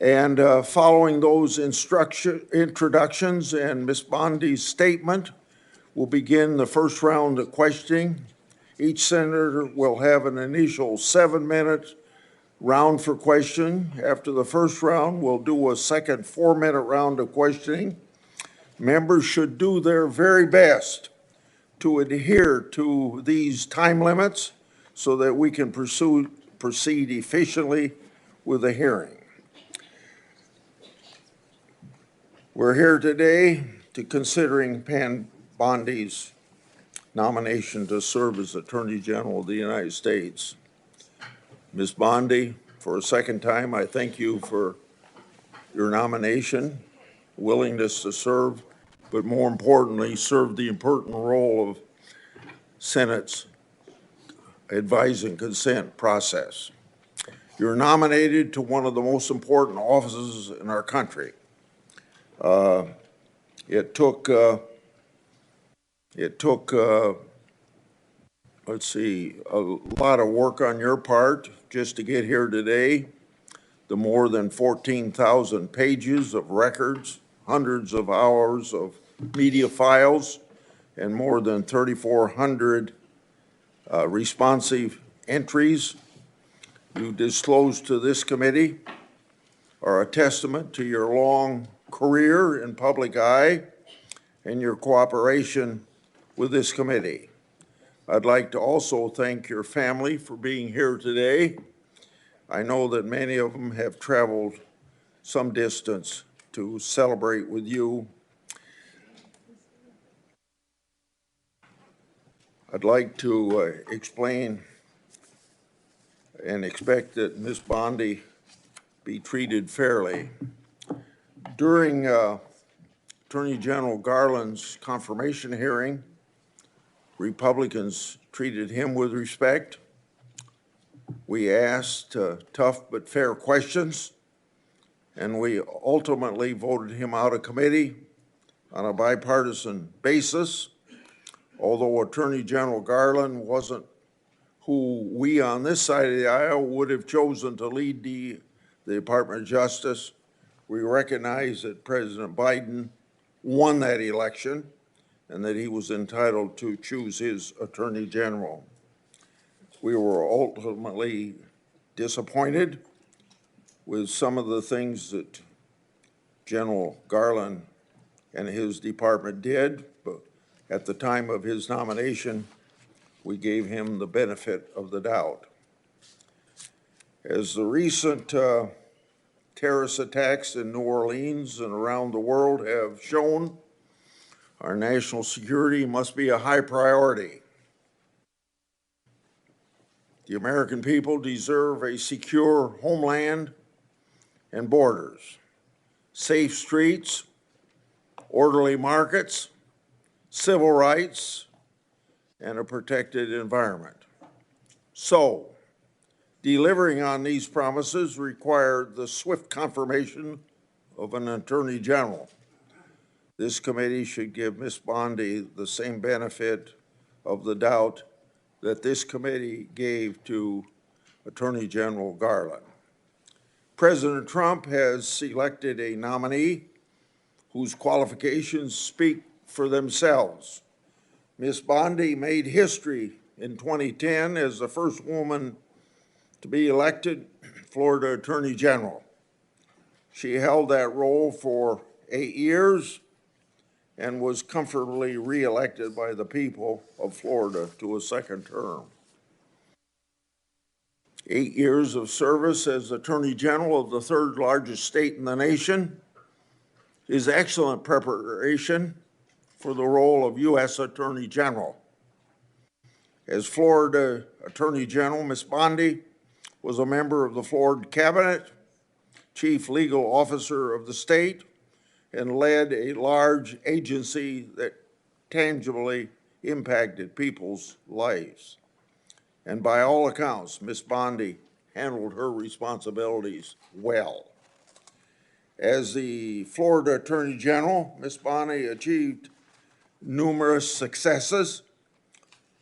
And following those introductions and Ms. Bondi's statement, we'll begin the first round of questioning. Each senator will have an initial 7-minute round for question. After the first round, we'll do a second 4-minute round of questioning. Members should do their very best to adhere to these time limits so that we can proceed efficiently with the hearing. We're here today to considering Pam Bondi's nomination to serve as Attorney General of the United States. Ms. Bondi, for a second time, I thank you for your nomination, willingness to serve, but more importantly, serve the important role of Senate's advise and consent process. You're nominated to one of the most important offices in our country. It took let's see, a lot of work on your part just to get here today. The more than 14,000 pages of records, hundreds of hours of media files, and more than 3,400 responsive entries you disclosed to this committee are a testament to your long career in public eye and your cooperation with this committee. I'd like to also thank your family for being here today. I know that many of them have traveled some distance to celebrate with you. I'd like to explain and expect that Ms. Bondi be treated fairly. During Attorney General Garland's confirmation hearing, Republicans treated him with respect. We asked tough but fair questions, and we ultimately voted him out of committee on a bipartisan basis. Although Attorney General Garland wasn't who we on this side of the aisle would have chosen to lead the Department of Justice, we recognize that President Biden won that election and that he was entitled to choose his Attorney General. We were ultimately disappointed with some of the things that General Garland and his department did, but at the time of his nomination, we gave him the benefit of the doubt. As the recent terrorist attacks in New Orleans and around the world have shown, our national security must be a high priority. The American people deserve a secure homeland and borders, safe streets, orderly markets, civil rights, and a protected environment. So, delivering on these promises required the swift confirmation of an Attorney General. This committee should give Ms. Bondi the same benefit of the doubt that this committee gave to Attorney General Garland. President Trump has selected a nominee whose qualifications speak for themselves. Ms. Bondi made history in 2010 as the first woman to be elected Florida Attorney General. She held that role for 8 years and was comfortably reelected by the people of Florida to a second term. 8 years of service as Attorney General of the third largest state in the nation is excellent preparation for the role of U.S. Attorney General. As Florida Attorney General, Ms. Bondi was a member of the Florida Cabinet, chief legal officer of the state, and led a large agency that tangibly impacted people's lives. And by all accounts, Ms. Bondi handled her responsibilities well. As the Florida Attorney General, Ms. Bondi achieved numerous successes.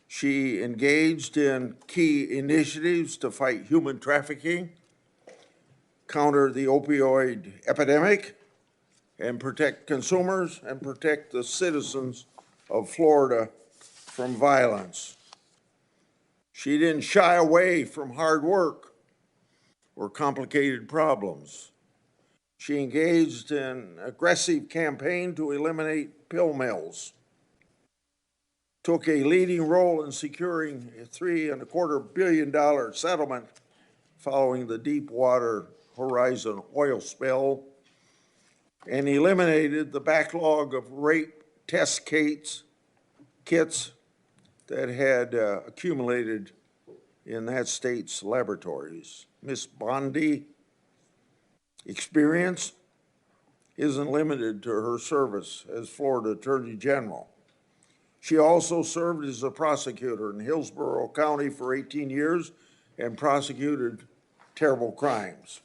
She engaged in key initiatives to fight human trafficking, counter the opioid epidemic and protect consumers and protect the citizens of Florida from violence. She didn't shy away from hard work or complicated problems. She engaged in an aggressive campaign to eliminate pill mills, took a leading role in securing a $3.25 billion settlement following the Deepwater Horizon oil spill, and eliminated the backlog of rape test kits that had accumulated in that state's laboratories. Ms. Bondi experience isn't limited to her service as Florida Attorney General. She also served as a prosecutor in Hillsborough County for 18 years and prosecuted terrible crimes.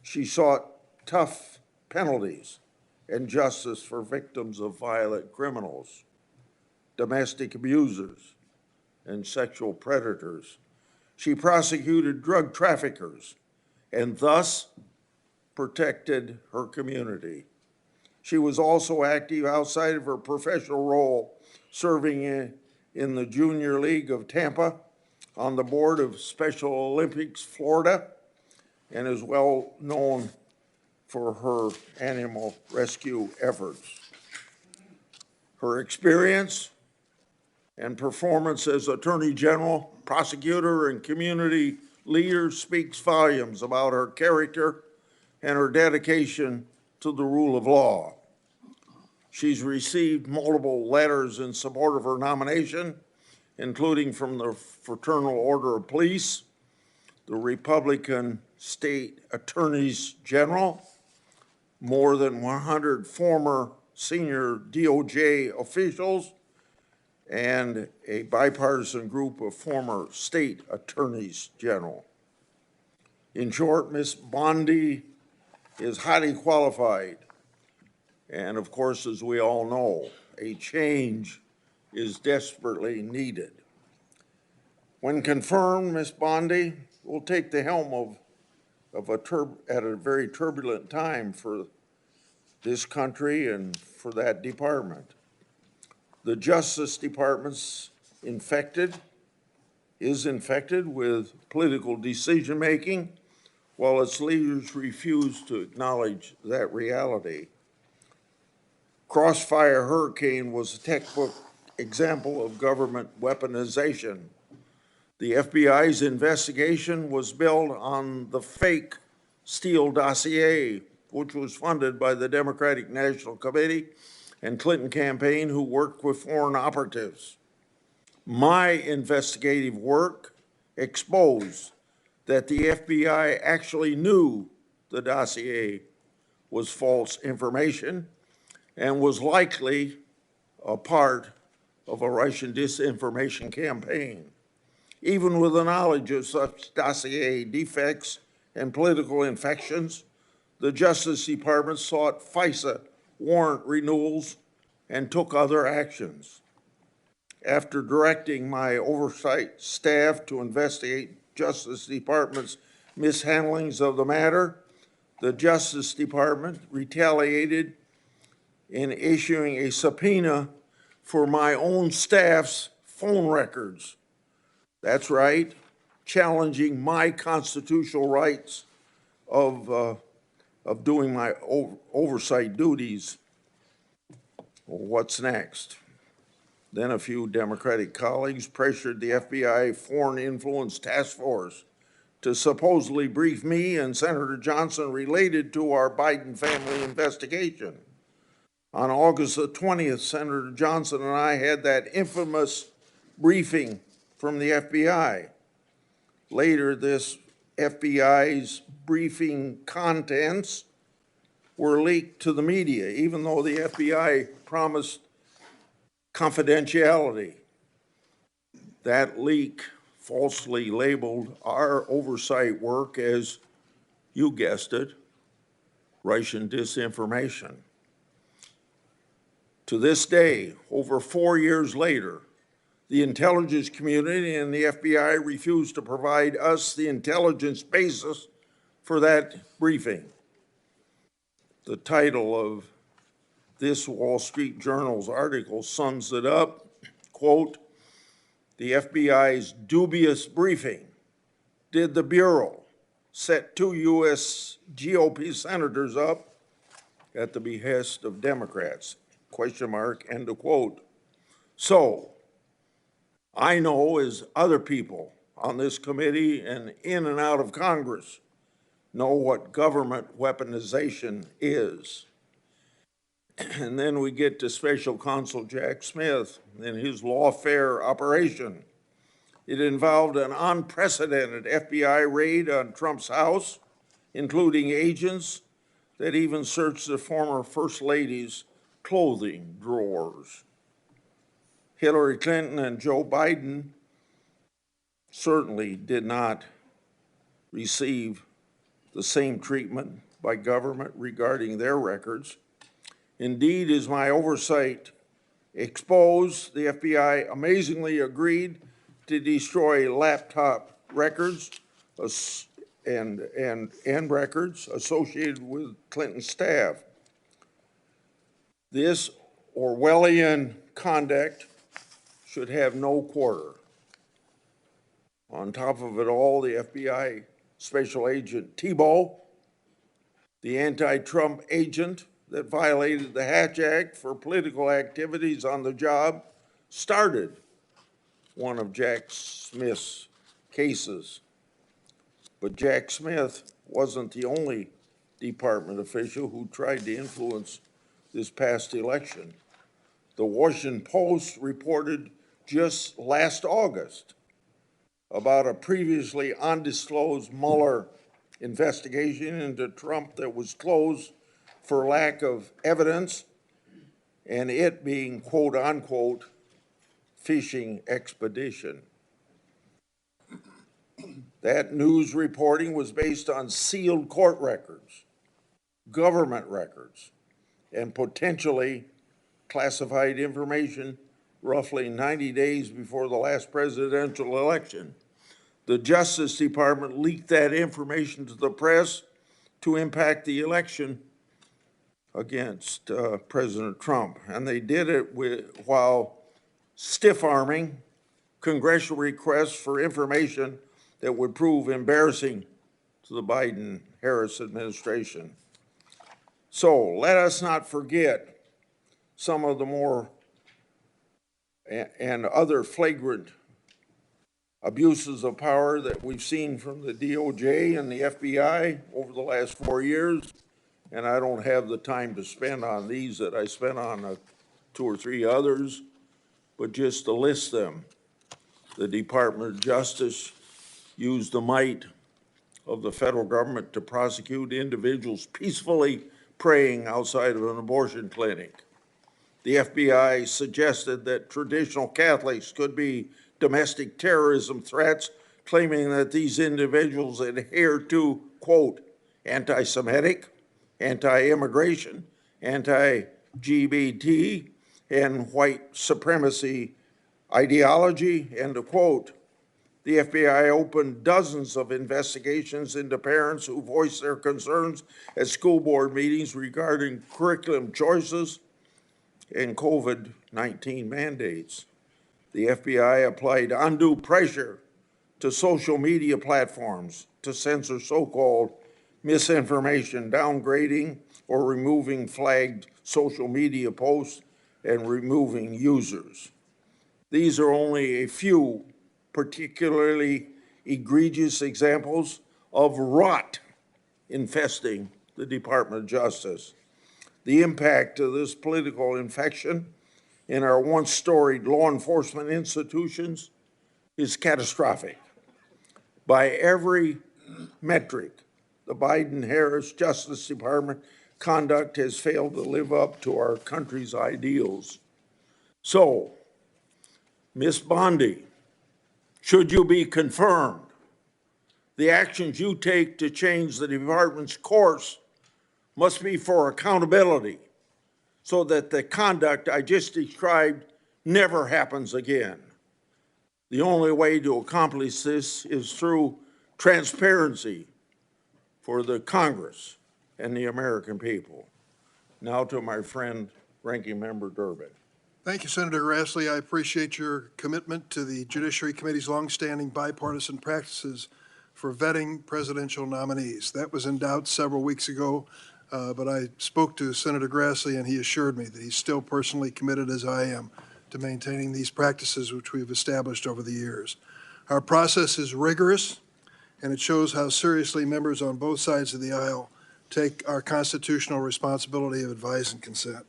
She sought tough penalties and justice for victims of violent criminals, domestic abusers, and sexual predators. She prosecuted drug traffickers and thus protected her community. She was also active outside of her professional role, serving in the Junior League of Tampa, on the board of Special Olympics Florida, and is well known for her animal rescue efforts. Her experience and performance as Attorney General, prosecutor, and community leader speaks volumes about her character and her dedication to the rule of law. She's received multiple letters in support of her nomination, including from the Fraternal Order of Police, the Republican State Attorneys General, more than 100 former senior DOJ officials, and a bipartisan group of former state attorneys general. In short, Ms. Bondi is highly qualified. And of course, as we all know, a change is desperately needed. When confirmed, Ms. Bondi will take the helm at a very turbulent time for this country and for that department. The Justice Department's is infected with political decision-making, while its leaders refuse to acknowledge that reality. Crossfire Hurricane was a textbook example of government weaponization. The FBI's investigation was built on the fake Steele dossier, which was funded by the Democratic National Committee and Clinton campaign, who worked with foreign operatives. My investigative work exposed that the FBI actually knew the dossier was false information and was likely a part of a Russian disinformation campaign. Even with the knowledge of such dossier defects and political infections, the Justice Department sought FISA warrant renewals and took other actions. After directing my oversight staff to investigate Justice Department's mishandlings of the matter, the Justice Department retaliated in issuing a subpoena for my own staff's phone records. That's right, challenging my constitutional rights of doing my oversight duties. Well, what's next? Then a few Democratic colleagues pressured the FBI Foreign Influence Task Force to supposedly brief me and Senator Johnson related to our Biden family investigation. On August the 20th, Senator Johnson and I had that infamous briefing from the FBI. Later, this FBI's briefing contents were leaked to the media, even though the FBI promised confidentiality. That leak falsely labeled our oversight work as, you guessed it, Russian disinformation. To this day, over 4 years later, the intelligence community and the FBI refuse to provide us the intelligence basis for that briefing. The title of this Wall Street Journal's article sums it up, quote, "The FBI's dubious briefing. Did the Bureau set 2 U.S. GOP senators up at the behest of Democrats? Question mark, end of quote. So, I know, as other people on this committee and in and out of Congress know, what government weaponization is. And then we get to Special Counsel Jack Smith and his lawfare operation. It involved an unprecedented FBI raid on Trump's house, including agents that even searched the former First Lady's clothing drawers. Hillary Clinton and Joe Biden certainly did not receive the same treatment by government regarding their records. Indeed, as my oversight exposed, the FBI amazingly agreed to destroy laptop records and records associated with Clinton's staff. This Orwellian conduct should have no quarter. On top of it all, the FBI Special Agent Thibault, the anti-Trump agent that violated the Hatch Act for political activities on the job, started one of Jack Smith's cases. But Jack Smith wasn't the only department official who tried to influence this past election. The Washington Post reported just last August about a previously undisclosed Mueller investigation into Trump that was closed for lack of evidence, and it being, quote unquote, fishing expedition. That news reporting was based on sealed court records, government records, and potentially classified information roughly 90 days before the last presidential election. The Justice Department leaked that information to the press to impact the election against President Trump. And they did it while stiff-arming congressional requests for information that would prove embarrassing to the Biden-Harris administration. So let us not forget some of the more and other flagrant abuses of power that we've seen from the DOJ and the FBI over the last 4 years. And I don't have the time to spend on these that I spent on 2 or 3 others, but just to list them. The Department of Justice used the might of the federal government to prosecute individuals peacefully praying outside of an abortion clinic. The FBI suggested that traditional Catholics could be domestic terrorism threats, claiming that these individuals adhere to, quote, anti-Semitic, anti-immigration, anti-LGBT, and white supremacy ideology, end of quote. The FBI opened dozens of investigations into parents who voiced their concerns at school board meetings regarding curriculum choices and COVID-19 mandates. The FBI applied undue pressure to social media platforms to censor so-called misinformation, downgrading or removing flagged social media posts and removing users. These are only a few particularly egregious examples of rot infesting the Department of Justice. The impact of this political infection in our once storied law enforcement institutions is catastrophic. By every metric, the Biden-Harris Justice Department conduct has failed to live up to our country's ideals. So, Ms. Bondi, should you be confirmed, the actions you take to change the department's course must be for accountability so that the conduct I just described never happens again. The only way to accomplish this is through transparency for the Congress and the American people. Now to my friend, Ranking Member Durbin. Thank you, Senator Grassley. I appreciate your commitment to the Judiciary Committee's longstanding bipartisan practices for vetting presidential nominees. That was in doubt several weeks ago, but I spoke to Senator Grassley, and he assured me that he's still personally committed, as I am, to maintaining these practices which we've established over the years. Our process is rigorous, and it shows how seriously members on both sides of the aisle take our constitutional responsibility of advice and consent.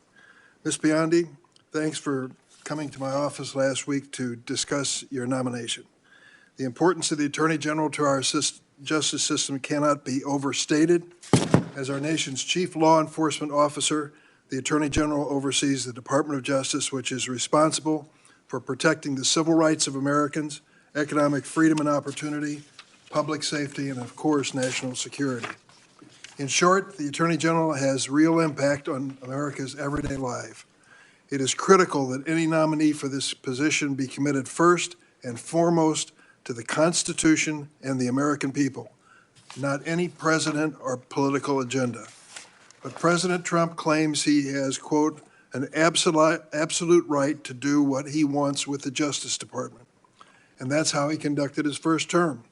Ms. Bondi, thanks for coming to my office last week to discuss your nomination. The importance of the Attorney General to our justice system cannot be overstated. As our nation's chief law enforcement officer, the Attorney General oversees the Department of Justice, which is responsible for protecting the civil rights of Americans, economic freedom and opportunity, public safety, and of course, national security. In short, the Attorney General has real impact on America's everyday life. It is critical that any nominee for this position be committed first and foremost to the Constitution and the American people, not any president or political agenda. But President Trump claims he has, quote, an absolute right to do what he wants with the Justice Department. And that's how he conducted his first term.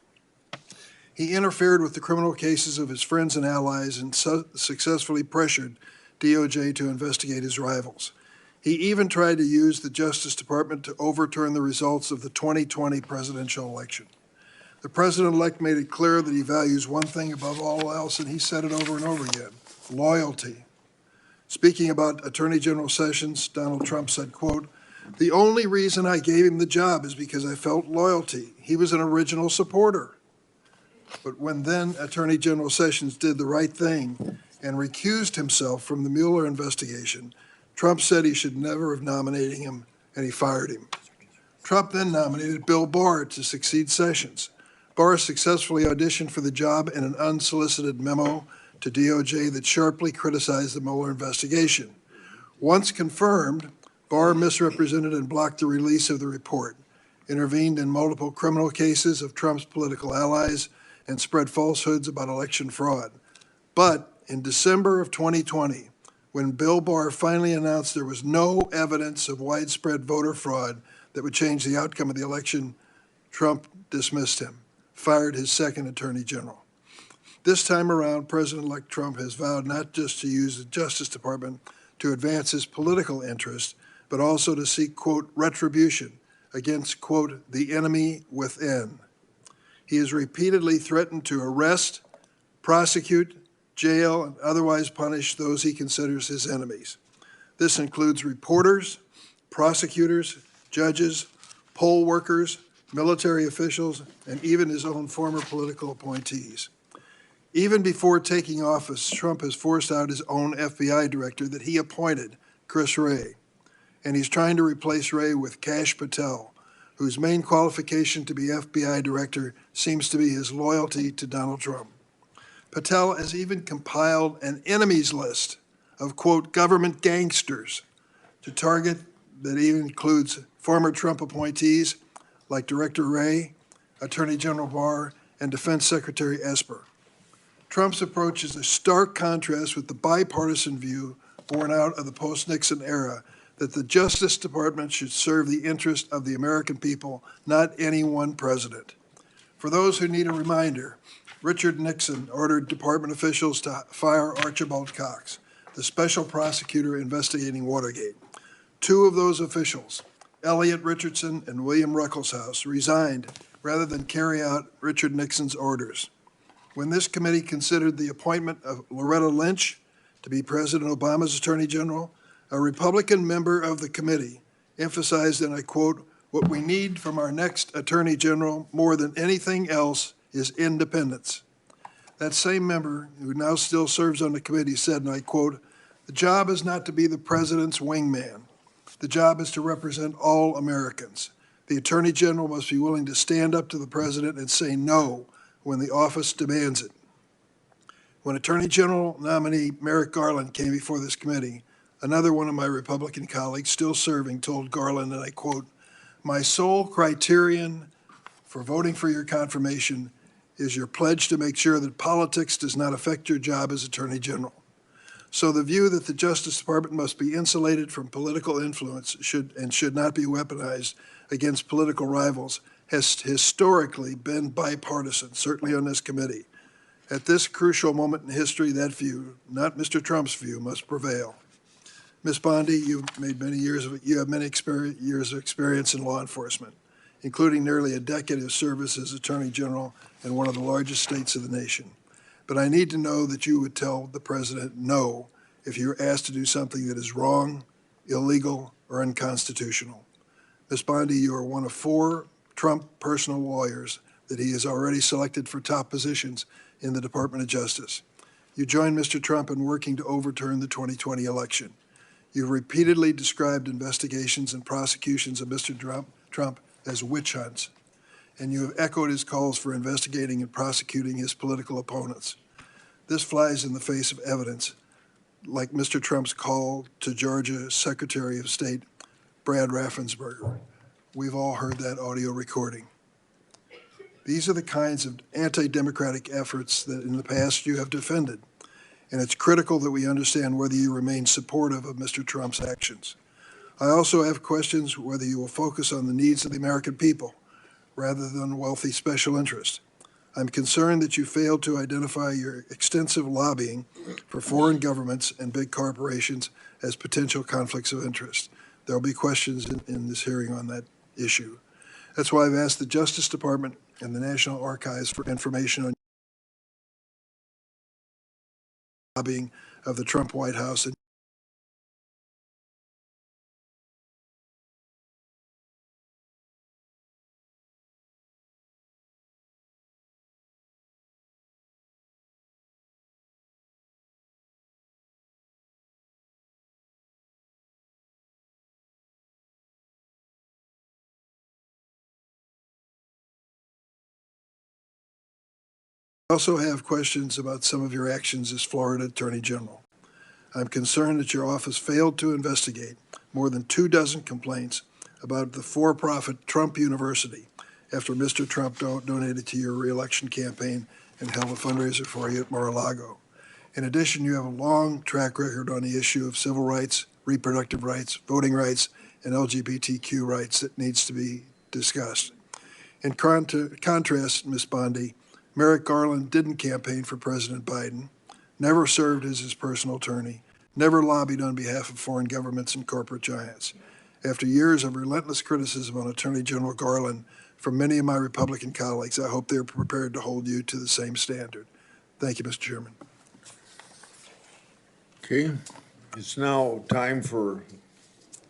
He interfered with the criminal cases of his friends and allies and successfully pressured DOJ to investigate his rivals. He even tried to use the Justice Department to overturn the results of the 2020 presidential election. The president-elect made it clear that he values one thing above all else, and he said it over and over again: loyalty. Speaking about Attorney General Sessions, Donald Trump said, quote, "The only reason I gave him the job is because I felt loyalty. He was an original supporter." But when then Attorney General Sessions did the right thing and recused himself from the Mueller investigation, Trump said he should never have nominated him, and he fired him. Trump then nominated Bill Barr to succeed Sessions. Barr successfully auditioned for the job in an unsolicited memo to DOJ that sharply criticized the Mueller investigation. Once confirmed, Barr misrepresented and blocked the release of the report, intervened in multiple criminal cases of Trump's political allies, and spread falsehoods about election fraud. But in December of 2020, when Bill Barr finally announced there was no evidence of widespread voter fraud that would change the outcome of the election, Trump dismissed him, fired his second Attorney General. This time around, President-elect Trump has vowed not just to use the Justice Department to advance his political interests, but also to seek, quote, retribution against, quote, the enemy within. He has repeatedly threatened to arrest, prosecute, jail, and otherwise punish those he considers his enemies. This includes reporters, prosecutors, judges, poll workers, military officials, and even his own former political appointees. Even before taking office, Trump has forced out his own FBI director that he appointed, Chris Wray, and he's trying to replace Wray with Kash Patel, whose main qualification to be FBI director seems to be his loyalty to Donald Trump. Patel has even compiled an enemies list of, quote, government gangsters to target that even includes former Trump appointees like Director Wray, Attorney General Barr, and Defense Secretary Esper. Trump's approach is a stark contrast with the bipartisan view born out of the post-Nixon era that the Justice Department should serve the interest of the American people, not any one president. For those who need a reminder, Richard Nixon ordered department officials to fire Archibald Cox, the special prosecutor investigating Watergate. Two of those officials, Elliot Richardson and William Ruckelshaus, resigned rather than carry out Richard Nixon's orders. When this committee considered the appointment of Loretta Lynch to be President Obama's Attorney General, a Republican member of the committee emphasized, and I quote, "What we need from our next Attorney General more than anything else is independence." That same member, who now still serves on the committee, said, and I quote, "The job is not to be the president's wingman. The job is to represent all Americans. The Attorney General must be willing to stand up to the president and say no when the office demands it." When Attorney General nominee Merrick Garland came before this committee, another one of my Republican colleagues still serving told Garland, and I quote, "My sole criterion for voting for your confirmation is your pledge to make sure that politics does not affect your job as Attorney General. So the view that the Justice Department must be insulated from political influence should not be weaponized against political rivals has historically been bipartisan, certainly on this committee. At this crucial moment in history, that view, not Mr. Trump's view, must prevail. Ms. Bondi, you have many years of experience in law enforcement, including nearly a decade of service as Attorney General in one of the largest states of the nation. But I need to know that you would tell the President no if you're asked to do something that is wrong, illegal, or unconstitutional. Ms. Bondi, you are one of 4 Trump personal lawyers that he has already selected for top positions in the Department of Justice. You joined Mr. Trump in working to overturn the 2020 election. You've repeatedly described investigations and prosecutions of Mr. Trump as witch hunts, and you have echoed his calls for investigating and prosecuting his political opponents. This flies in the face of evidence, like Mr. Trump's call to Georgia Secretary of State Brad Raffensperger. We've all heard that audio recording. These are the kinds of anti-democratic efforts that in the past you have defended, and it's critical that we understand whether you remain supportive of Mr. Trump's actions. I also have questions whether you will focus on the needs of the American people rather than wealthy special interests. I'm concerned that you failed to identify your extensive lobbying for foreign governments and big corporations as potential conflicts of interest. There will be questions in this hearing on that issue. That's why I've asked the Justice Department and the National Archives for information on lobbying of the Trump White House. And I also have questions about some of your actions as Florida Attorney General. I'm concerned that your office failed to investigate more than 24 complaints about the for-profit Trump University after Mr. Trump donated to your reelection campaign and held a fundraiser for you at Mar-a-Lago. In addition, you have a long track record on the issue of civil rights, reproductive rights, voting rights, and LGBTQ rights that needs to be discussed. In contrast, Ms. Bondi, Merrick Garland didn't campaign for President Biden, never served as his personal attorney, never lobbied on behalf of foreign governments and corporate giants. After years of relentless criticism on Attorney General Garland from many of my Republican colleagues, I hope they're prepared to hold you to the same standard. Thank you, Mr. Chairman. Okay, it's now time for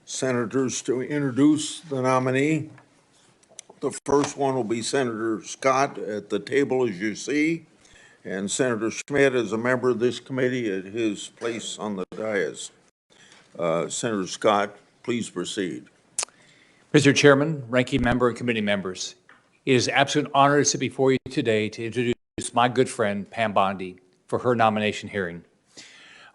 senators to introduce the nominee. The first one will be Senator Scott at the table, as you see, and Senator Schmidt is a member of this committee at his place on the dais. Senator Scott, please proceed. Mr. Chairman, ranking member, and committee members, it is an absolute honor to sit before you today to introduce my good friend, Pam Bondi, for her nomination hearing.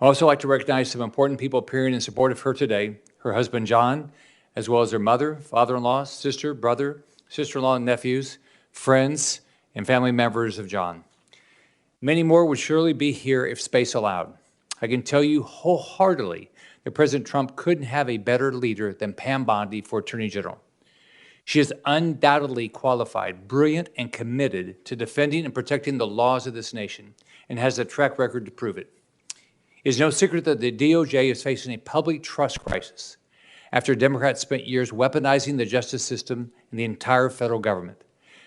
I'd also like to recognize some important people appearing in support of her today, her husband, John, as well as her mother, father-in-law, sister, brother, sister-in-law, and nephews, friends, and family members of John. Many more would surely be here if space allowed. I can tell you wholeheartedly that President Trump couldn't have a better leader than Pam Bondi for Attorney General. She is undoubtedly qualified, brilliant, and committed to defending and protecting the laws of this nation, and has a track record to prove it. It is no secret that the DOJ is facing a public trust crisis after Democrats spent years weaponizing the justice system and the entire federal government.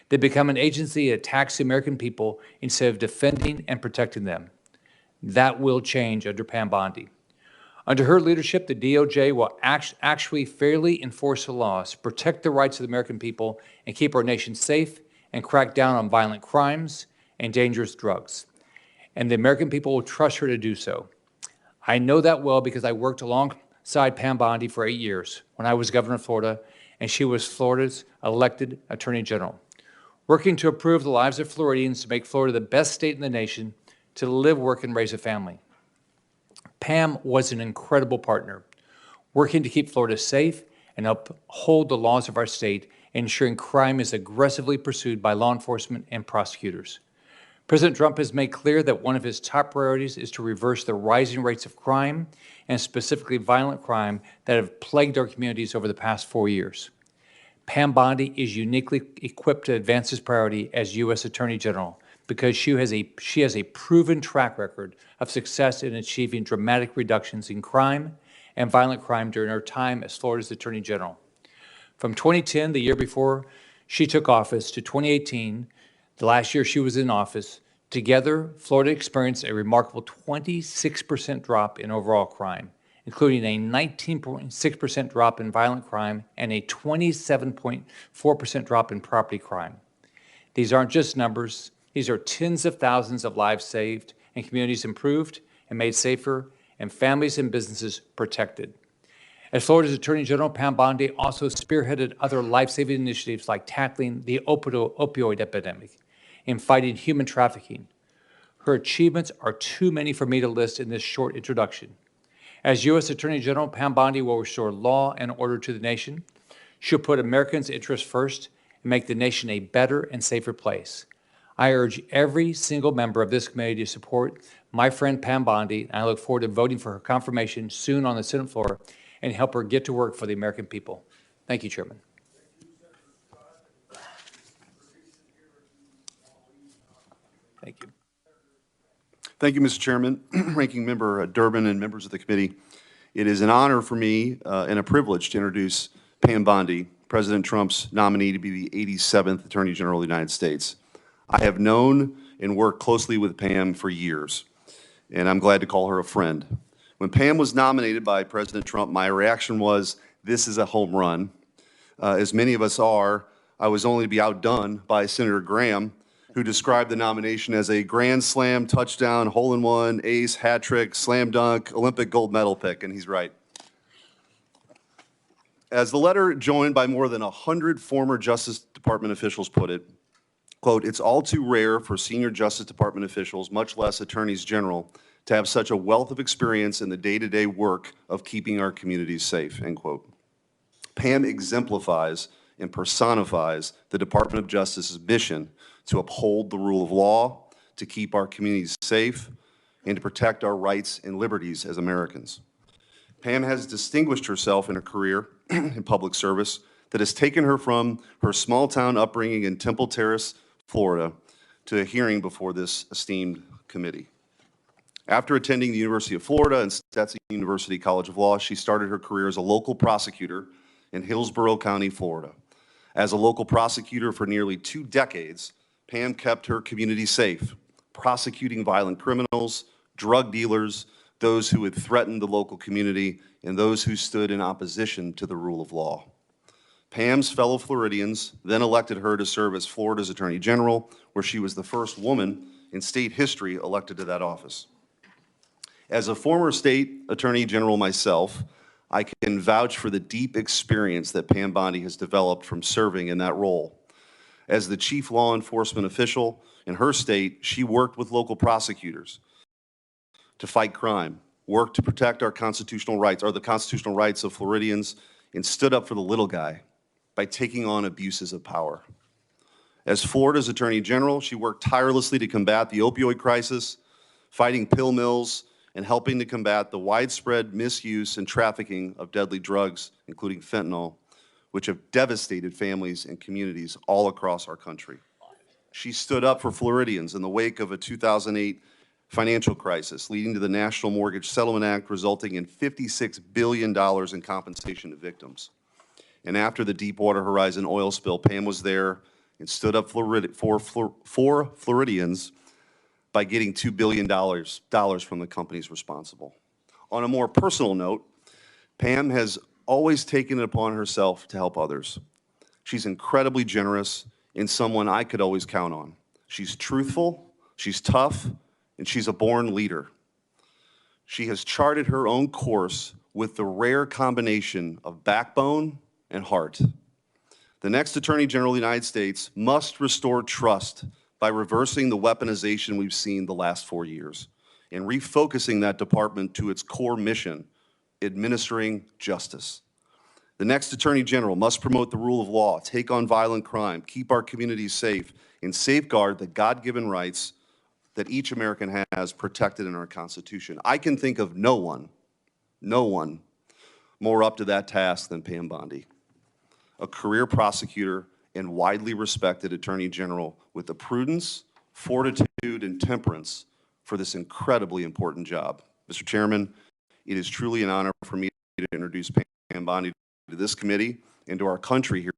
They become an agency that attacks the American people instead of defending and protecting them. That will change under Pam Bondi. Under her leadership, the DOJ will actually fairly enforce the laws, protect the rights of the American people, and keep our nation safe and crack down on violent crimes and dangerous drugs. And the American people will trust her to do so. I know that well because I worked alongside Pam Bondi for 8 years when I was governor of Florida, and she was Florida's elected Attorney General, working to improve the lives of Floridians to make Florida the best state in the nation to live, work, and raise a family. Pam was an incredible partner, working to keep Florida safe and uphold the laws of our state, ensuring crime is aggressively pursued by law enforcement and prosecutors. President Trump has made clear that one of his top priorities is to reverse the rising rates of crime, and specifically violent crime, that have plagued our communities over the past 4 years. Pam Bondi is uniquely equipped to advance this priority as U.S. Attorney General because she has a proven track record of success in achieving dramatic reductions in crime and violent crime during her time as Florida's Attorney General. From 2010, the year before she took office, to 2018, the last year she was in office, together, Florida experienced a remarkable 26% drop in overall crime, including a 19.6% drop in violent crime and a 27.4% drop in property crime. These aren't just numbers. These are tens of thousands of lives saved and communities improved and made safer and families and businesses protected. As Florida's Attorney General, Pam Bondi also spearheaded other life-saving initiatives like tackling the opioid epidemic and fighting human trafficking. Her achievements are too many for me to list in this short introduction. As U.S. Attorney General, Pam Bondi will restore law and order to the nation. She'll put Americans' interests first and make the nation a better and safer place. I urge every single member of this committee to support my friend Pam Bondi, and I look forward to voting for her confirmation soon on the Senate floor and help her get to work for the American people. Thank you, Chairman. Thank you. Thank you, Mr. Chairman, Ranking Member Durbin, and members of the committee. It is an honor for me and a privilege to introduce Pam Bondi, President Trump's nominee to be the 87th Attorney General of the United States. I have known and worked closely with Pam for years, and I'm glad to call her a friend. When Pam was nominated by President Trump, my reaction was, this is a home run. As many of us are, I was only to be outdone by Senator Graham, who described the nomination as a grand slam, touchdown, hole-in-one, ace, hat trick, slam dunk, Olympic gold medal pick, and he's right. As the letter joined by more than 100 former Justice Department officials put it, quote, it's all too rare for senior Justice Department officials, much less attorneys general, to have such a wealth of experience in the day-to-day work of keeping our communities safe, end quote. Pam exemplifies and personifies the Department of Justice's mission to uphold the rule of law, to keep our communities safe, and to protect our rights and liberties as Americans. Pam has distinguished herself in her career in public service that has taken her from her small-town upbringing in Temple Terrace, Florida, to a hearing before this esteemed committee. After attending the University of Florida and Stetson University College of Law, she started her career as a local prosecutor in Hillsborough County, Florida. As a local prosecutor for nearly 2 decades, Pam kept her community safe, prosecuting violent criminals, drug dealers, those who had threatened the local community, and those who stood in opposition to the rule of law. Pam's fellow Floridians then elected her to serve as Florida's Attorney General, where she was the first woman in state history elected to that office. As a former state Attorney General myself, I can vouch for the deep experience that Pam Bondi has developed from serving in that role. As the chief law enforcement official in her state, she worked with local prosecutors to fight crime, worked to protect our constitutional rights, or the constitutional rights of Floridians, and stood up for the little guy by taking on abuses of power. As Florida's Attorney General, she worked tirelessly to combat the opioid crisis, fighting pill mills, and helping to combat the widespread misuse and trafficking of deadly drugs, including fentanyl, which have devastated families and communities all across our country. She stood up for Floridians in the wake of a 2008 financial crisis, leading to the National Mortgage Settlement Act, resulting in $56 billion in compensation to victims. And after the Deepwater Horizon oil spill, Pam was there and stood up for Floridians by getting $2 billion from the companies responsible. On a more personal note, Pam has always taken it upon herself to help others. She's incredibly generous and someone I could always count on. She's truthful, she's tough, and she's a born leader. She has charted her own course with the rare combination of backbone and heart. The next Attorney General of the United States must restore trust by reversing the weaponization we've seen the last 4 years and refocusing that department to its core mission, administering justice. The next Attorney General must promote the rule of law, take on violent crime, keep our communities safe, and safeguard the God-given rights that each American has protected in our Constitution. I can think of no one more up to that task than Pam Bondi, a career prosecutor and widely respected Attorney General with the prudence, fortitude, and temperance for this incredibly important job. Mr. Chairman, it is truly an honor for me to introduce Pam Bondi to this committee and to our country here.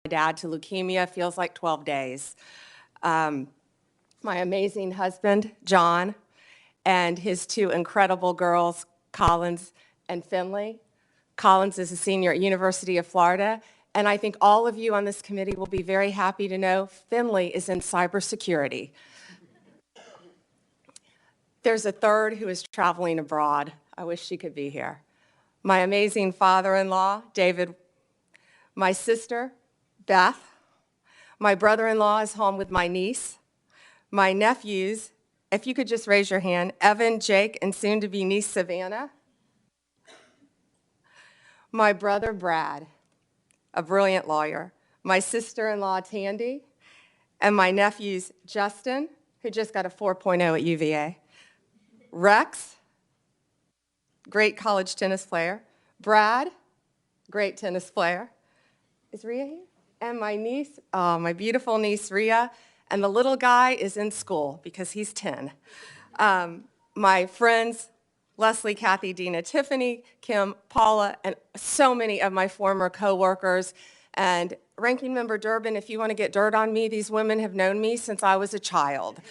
Dad to leukemia feels like 12 days. My amazing husband, John, and his two incredible girls, Collins and Finley. Collins is a senior at University of Florida, and I think all of you on this committee will be very happy to know Finley is in cybersecurity. There's a third who is traveling abroad. I wish she could be here. My amazing father-in-law, David, my sister, Beth. My brother-in-law is home with my niece. My nephews, if you could just raise your hand, Evan, Jake, and soon-to-be niece Savannah. My brother, Brad, a brilliant lawyer. My sister-in-law, Tandy, and my nephews, Justin, who just got a 4.0 at UVA, Rex, great college tennis player, Brad, great tennis player. Is Rhea here? And my niece, my beautiful niece, Rhea, and the little guy is in school because he's 10. My friends, Leslie, Kathy, Dina, Tiffany, Kim, Paula, and so many of my former coworkers. And Ranking Member Durbin, if you want to get dirt on me, these women have known me since I was a child.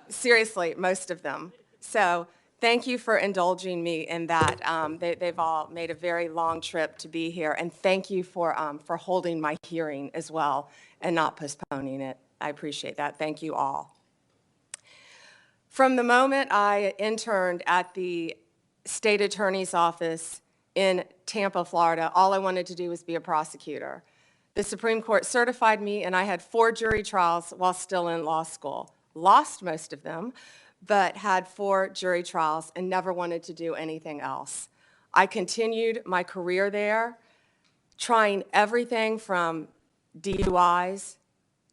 Seriously, most of them. So thank you for indulging me in that. They've all made a very long trip to be here. And thank you for holding my hearing as well and not postponing it. I appreciate that. Thank you all. From the moment I interned at the state attorney's office in Tampa, Florida, all I wanted to do was be a prosecutor. The Supreme Court certified me, and I had 4 jury trials while still in law school. Lost most of them, but had 4 jury trials and never wanted to do anything else. I continued my career there, trying everything from DUIs,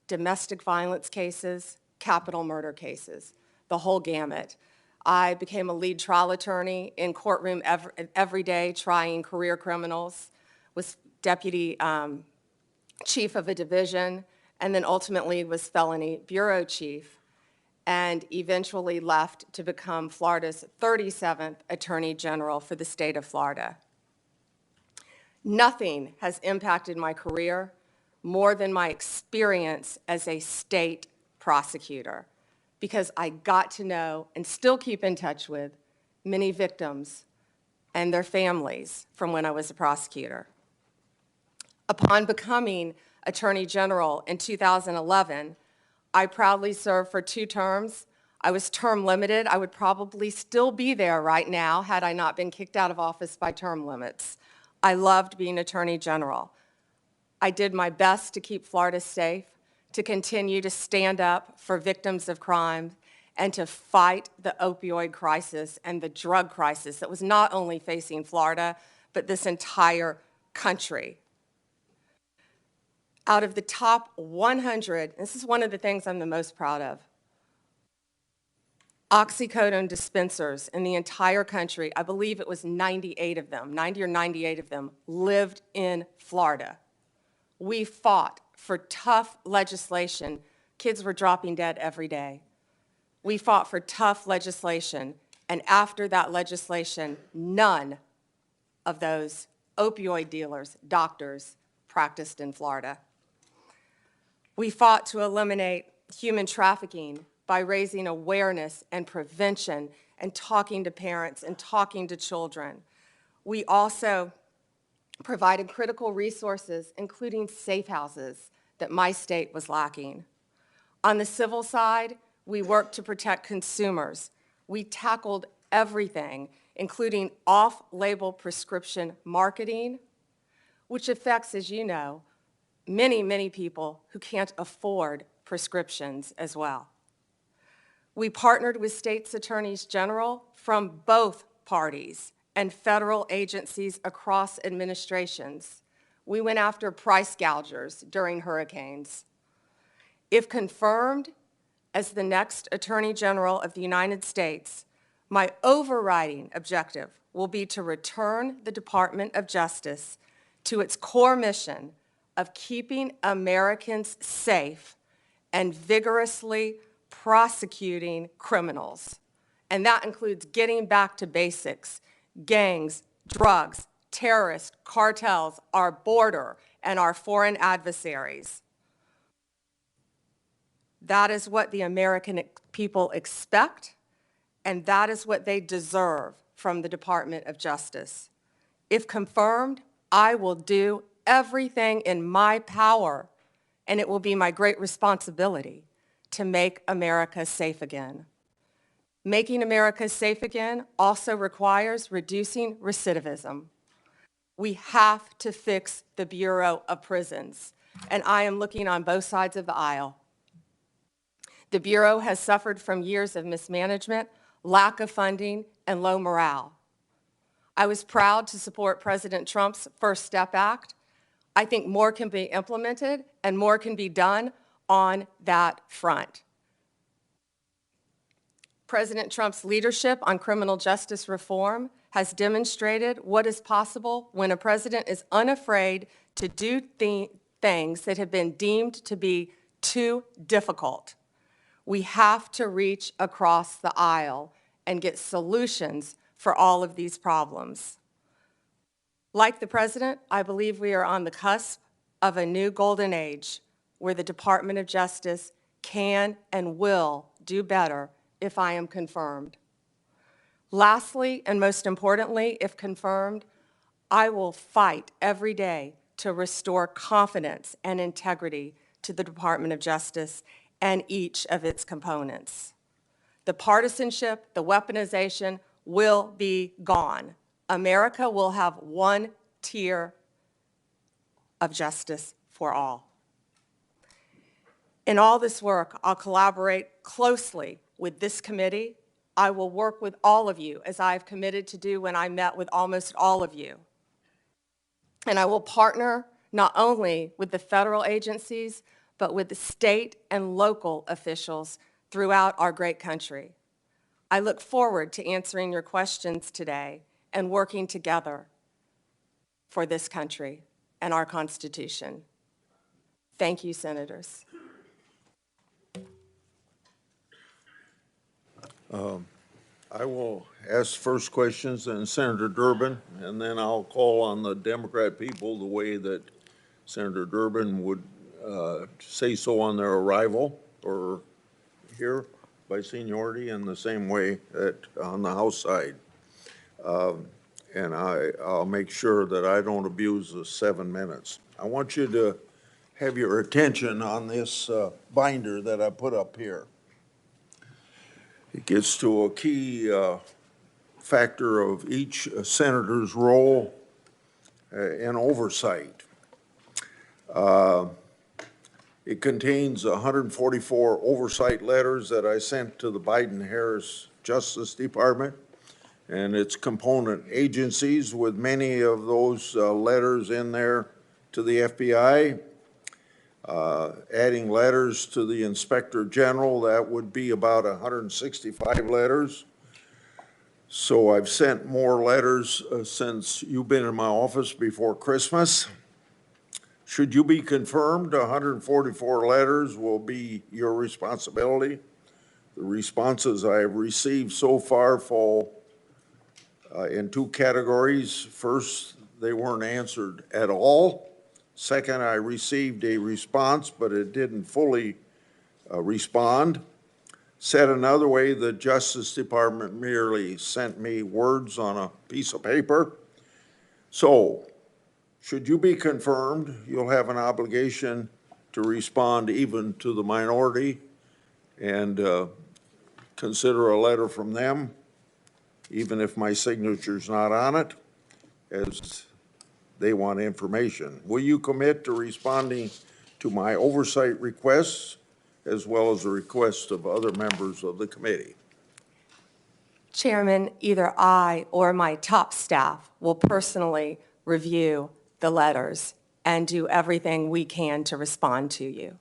domestic violence cases, capital murder cases, the whole gamut. I became a lead trial attorney in courtroom every day trying career criminals, was deputy chief of a division, and then ultimately was felony bureau chief, and eventually left to become Florida's 37th Attorney General for the state of Florida. Nothing has impacted my career more than my experience as a state prosecutor, because I got to know and still keep in touch with many victims and their families from when I was a prosecutor. Upon becoming Attorney General in 2011, I proudly served for 2 terms. I was term limited. I would probably still be there right now had I not been kicked out of office by term limits. I loved being Attorney General. I did my best to keep Florida safe, to continue to stand up for victims of crime, and to fight the opioid crisis and the drug crisis that was not only facing Florida, but this entire country. Out of the top 100, this is one of the things I'm the most proud of, oxycodone dispensers in the entire country, I believe it was 98 of them, 90 or 98 of them, lived in Florida. We fought for tough legislation. Kids were dropping dead every day. We fought for tough legislation, and after that legislation, none of those opioid dealers, doctors, practiced in Florida. We fought to eliminate human trafficking by raising awareness and prevention and talking to parents and talking to children. We also provided critical resources, including safe houses, that my state was lacking. On the civil side, we worked to protect consumers. We tackled everything, including off-label prescription marketing, which affects, as you know, many, many people who can't afford prescriptions as well. We partnered with states' attorneys general from both parties and federal agencies across administrations. We went after price gougers during hurricanes. If confirmed as the next Attorney General of the United States, my overriding objective will be to return the Department of Justice to its core mission of keeping Americans safe and vigorously prosecuting criminals. And that includes getting back to basics, gangs, drugs, terrorists, cartels, our border, and our foreign adversaries. That is what the American people expect, and that is what they deserve from the Department of Justice. If confirmed, I will do everything in my power, and it will be my great responsibility to make America safe again. Making America safe again also requires reducing recidivism. We have to fix the Bureau of Prisons, and I am looking on both sides of the aisle. The Bureau has suffered from years of mismanagement, lack of funding, and low morale. I was proud to support President Trump's First Step Act. I think more can be implemented and more can be done on that front. President Trump's leadership on criminal justice reform has demonstrated what is possible when a president is unafraid to do things that have been deemed to be too difficult. We have to reach across the aisle and get solutions for all of these problems. Like the president, I believe we are on the cusp of a new golden age where the Department of Justice can and will do better if I am confirmed. Lastly, and most importantly, if confirmed, I will fight every day to restore confidence and integrity to the Department of Justice and each of its components. The partisanship, the weaponization will be gone. America will have one tier of justice for all. In all this work, I'll collaborate closely with this committee. I will work with all of you, as I've committed to do when I met with almost all of you. And I will partner not only with the federal agencies, but with the state and local officials throughout our great country. I look forward to answering your questions today and working together for this country and our Constitution. Thank you, Senators. I will ask first questions, and Senator Durbin, and then I'll call on the Democrat people the way that Senator Durbin would say so on their arrival or here by seniority, in the same way that on the House side. And I'll make sure that I don't abuse the 7 minutes. I want you to have your attention on this binder that I put up here. It gets to a key factor of each senator's role in oversight. It contains 144 oversight letters that I sent to the Biden-Harris Justice Department and its component agencies, with many of those letters in there to the FBI. Adding letters to the Inspector General, that would be about 165 letters. So I've sent more letters since you've been in my office before Christmas. Should you be confirmed, 144 letters will be your responsibility. The responses I have received so far fall in two categories. First, they weren't answered at all. Second, I received a response, but it didn't fully respond. Said another way, the Justice Department merely sent me words on a piece of paper. So, should you be confirmed, you'll have an obligation to respond even to the minority and consider a letter from them, even if my signature's not on it, as they want information. Will you commit to responding to my oversight requests as well as the requests of other members of the committee? Chairman, either I or my top staff will personally review the letters and do everything we can to respond to you.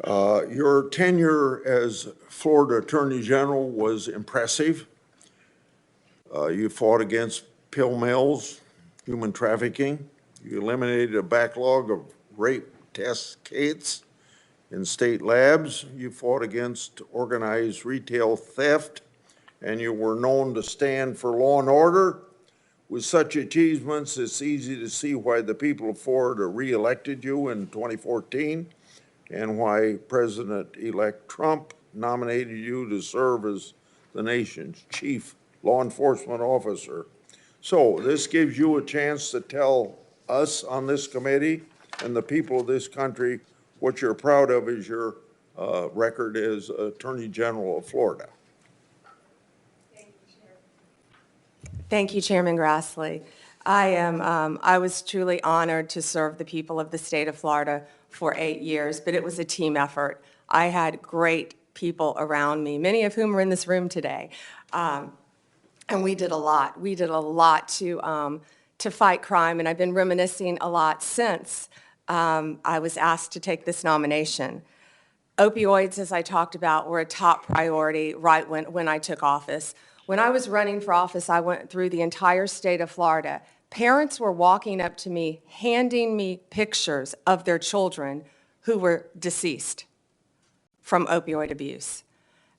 Your tenure as Florida Attorney General was impressive. You fought against pill mills, human trafficking. You eliminated a backlog of rape test kits in state labs. You fought against organized retail theft, and you were known to stand for law and order. With such achievements, it's easy to see why the people of Florida reelected you in 2014 and why President-elect Trump nominated you to serve as the nation's chief law enforcement officer. So this gives you a chance to tell us on this committee and the people of this country what you're proud of as your record as Attorney General of Florida. Thank you, Chairman Grassley. I was truly honored to serve the people of the state of Florida for 8 years, but it was a team effort. I had great people around me, many of whom are in this room today. And we did a lot. We did a lot to fight crime, and I've been reminiscing a lot since I was asked to take this nomination. Opioids, as I talked about, were a top priority right when I took office. When I was running for office, I went through the entire state of Florida. Parents were walking up to me, handing me pictures of their children who were deceased from opioid abuse.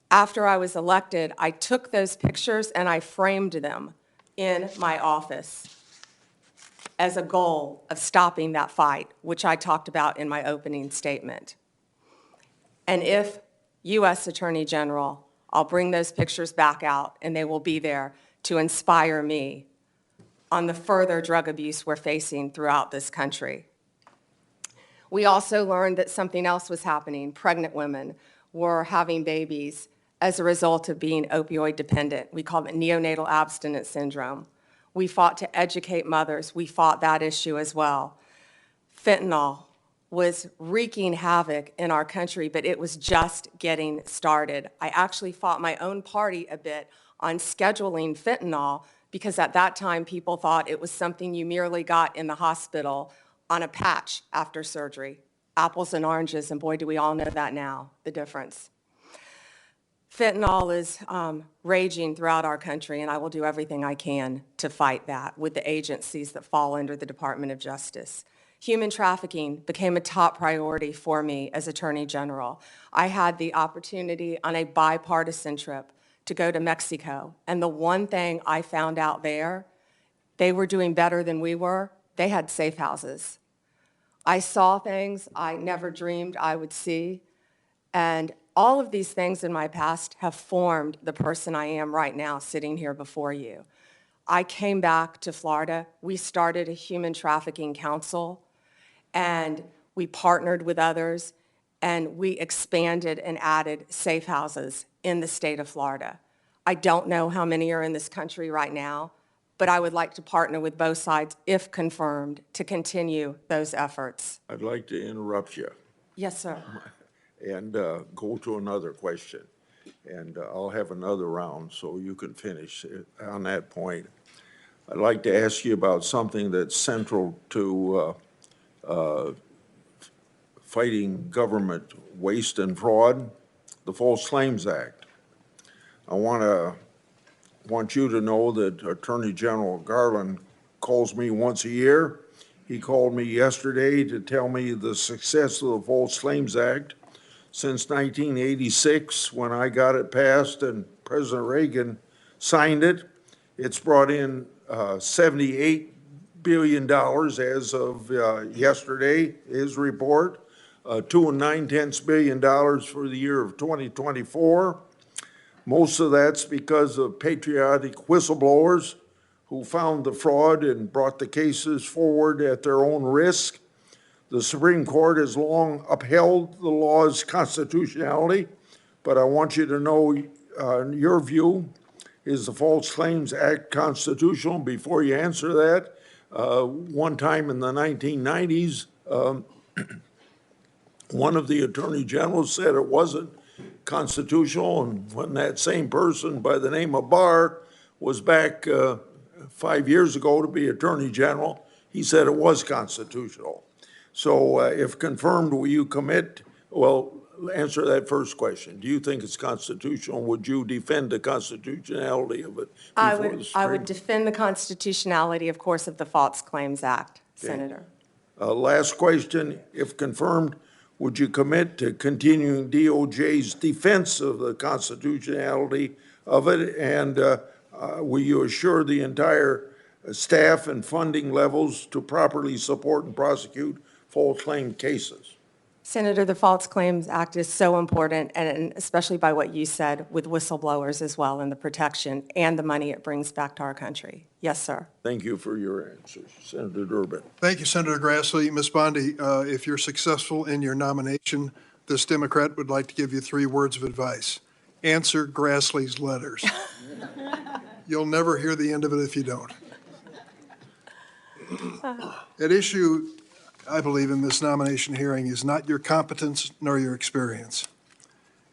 After I was elected, I took those pictures and I framed them in my office as a goal of stopping that fight, which I talked about in my opening statement. And if U.S. Attorney General, I'll bring those pictures back out, and they will be there to inspire me on the further drug abuse we're facing throughout this country. We also learned that something else was happening. Pregnant women were having babies as a result of being opioid dependent. We call it neonatal abstinence syndrome. We fought to educate mothers. We fought that issue as well. Fentanyl was wreaking havoc in our country, but it was just getting started. I actually fought my own party a bit on scheduling fentanyl because at that time people thought it was something you merely got in the hospital on a patch after surgery. Apples and oranges, and boy, do we all know that now, the difference. Fentanyl is raging throughout our country, and I will do everything I can to fight that with the agencies that fall under the Department of Justice. Human trafficking became a top priority for me as Attorney General. I had the opportunity on a bipartisan trip to go to Mexico, and the one thing I found out there, they were doing better than we were. They had safe houses. I saw things I never dreamed I would see, and all of these things in my past have formed the person I am right now sitting here before you. I came back to Florida. We started a human trafficking council, and we partnered with others, and we expanded and added safe houses in the state of Florida. I don't know how many are in this country right now, but I would like to partner with both sides, if confirmed, to continue those efforts. I'd like to interrupt you Yes, sir. and go to another question. And I'll have another round so you can finish on that point. I'd like to ask you about something that's central to fighting government waste and fraud, the False Claims Act. I want you to know that Attorney General Garland calls me once a year. He called me yesterday to tell me the success of the False Claims Act. Since 1986, when I got it passed and President Reagan signed it, it's brought in $78 billion as of yesterday, his report, $2.9 billion for the year of 2024. Most of that's because of patriotic whistleblowers who found the fraud and brought the cases forward at their own risk. The Supreme Court has long upheld the law's constitutionality, but I want you to know, in your view, is the False Claims Act constitutional? Before you answer that, one time in the 1990s, one of the attorney generals said it wasn't constitutional, and when that same person by the name of Barr was back 5 years ago to be attorney general, he said it was constitutional. So if confirmed, will you commit, well, answer that first question. Do you think it's constitutional? Would you defend the constitutionality of it before the Supreme? I would defend the constitutionality, of course, of the False Claims Act, Senator. Last question, if confirmed, would you commit to continuing DOJ's defense of the constitutionality of it? And will you assure the entire staff and funding levels to properly support and prosecute false claim cases? Senator, the False Claims Act is so important, and especially by what you said with whistleblowers as well, and the protection and the money it brings back to our country. Yes, sir. Thank you for your answers. Senator Durbin. Thank you, Senator Grassley. Ms. Bondi, if you're successful in your nomination, this Democrat would like to give you 3 words of advice. Answer Grassley's letters. You'll never hear the end of it if you don't. At issue, I believe, in this nomination hearing is not your competence nor your experience.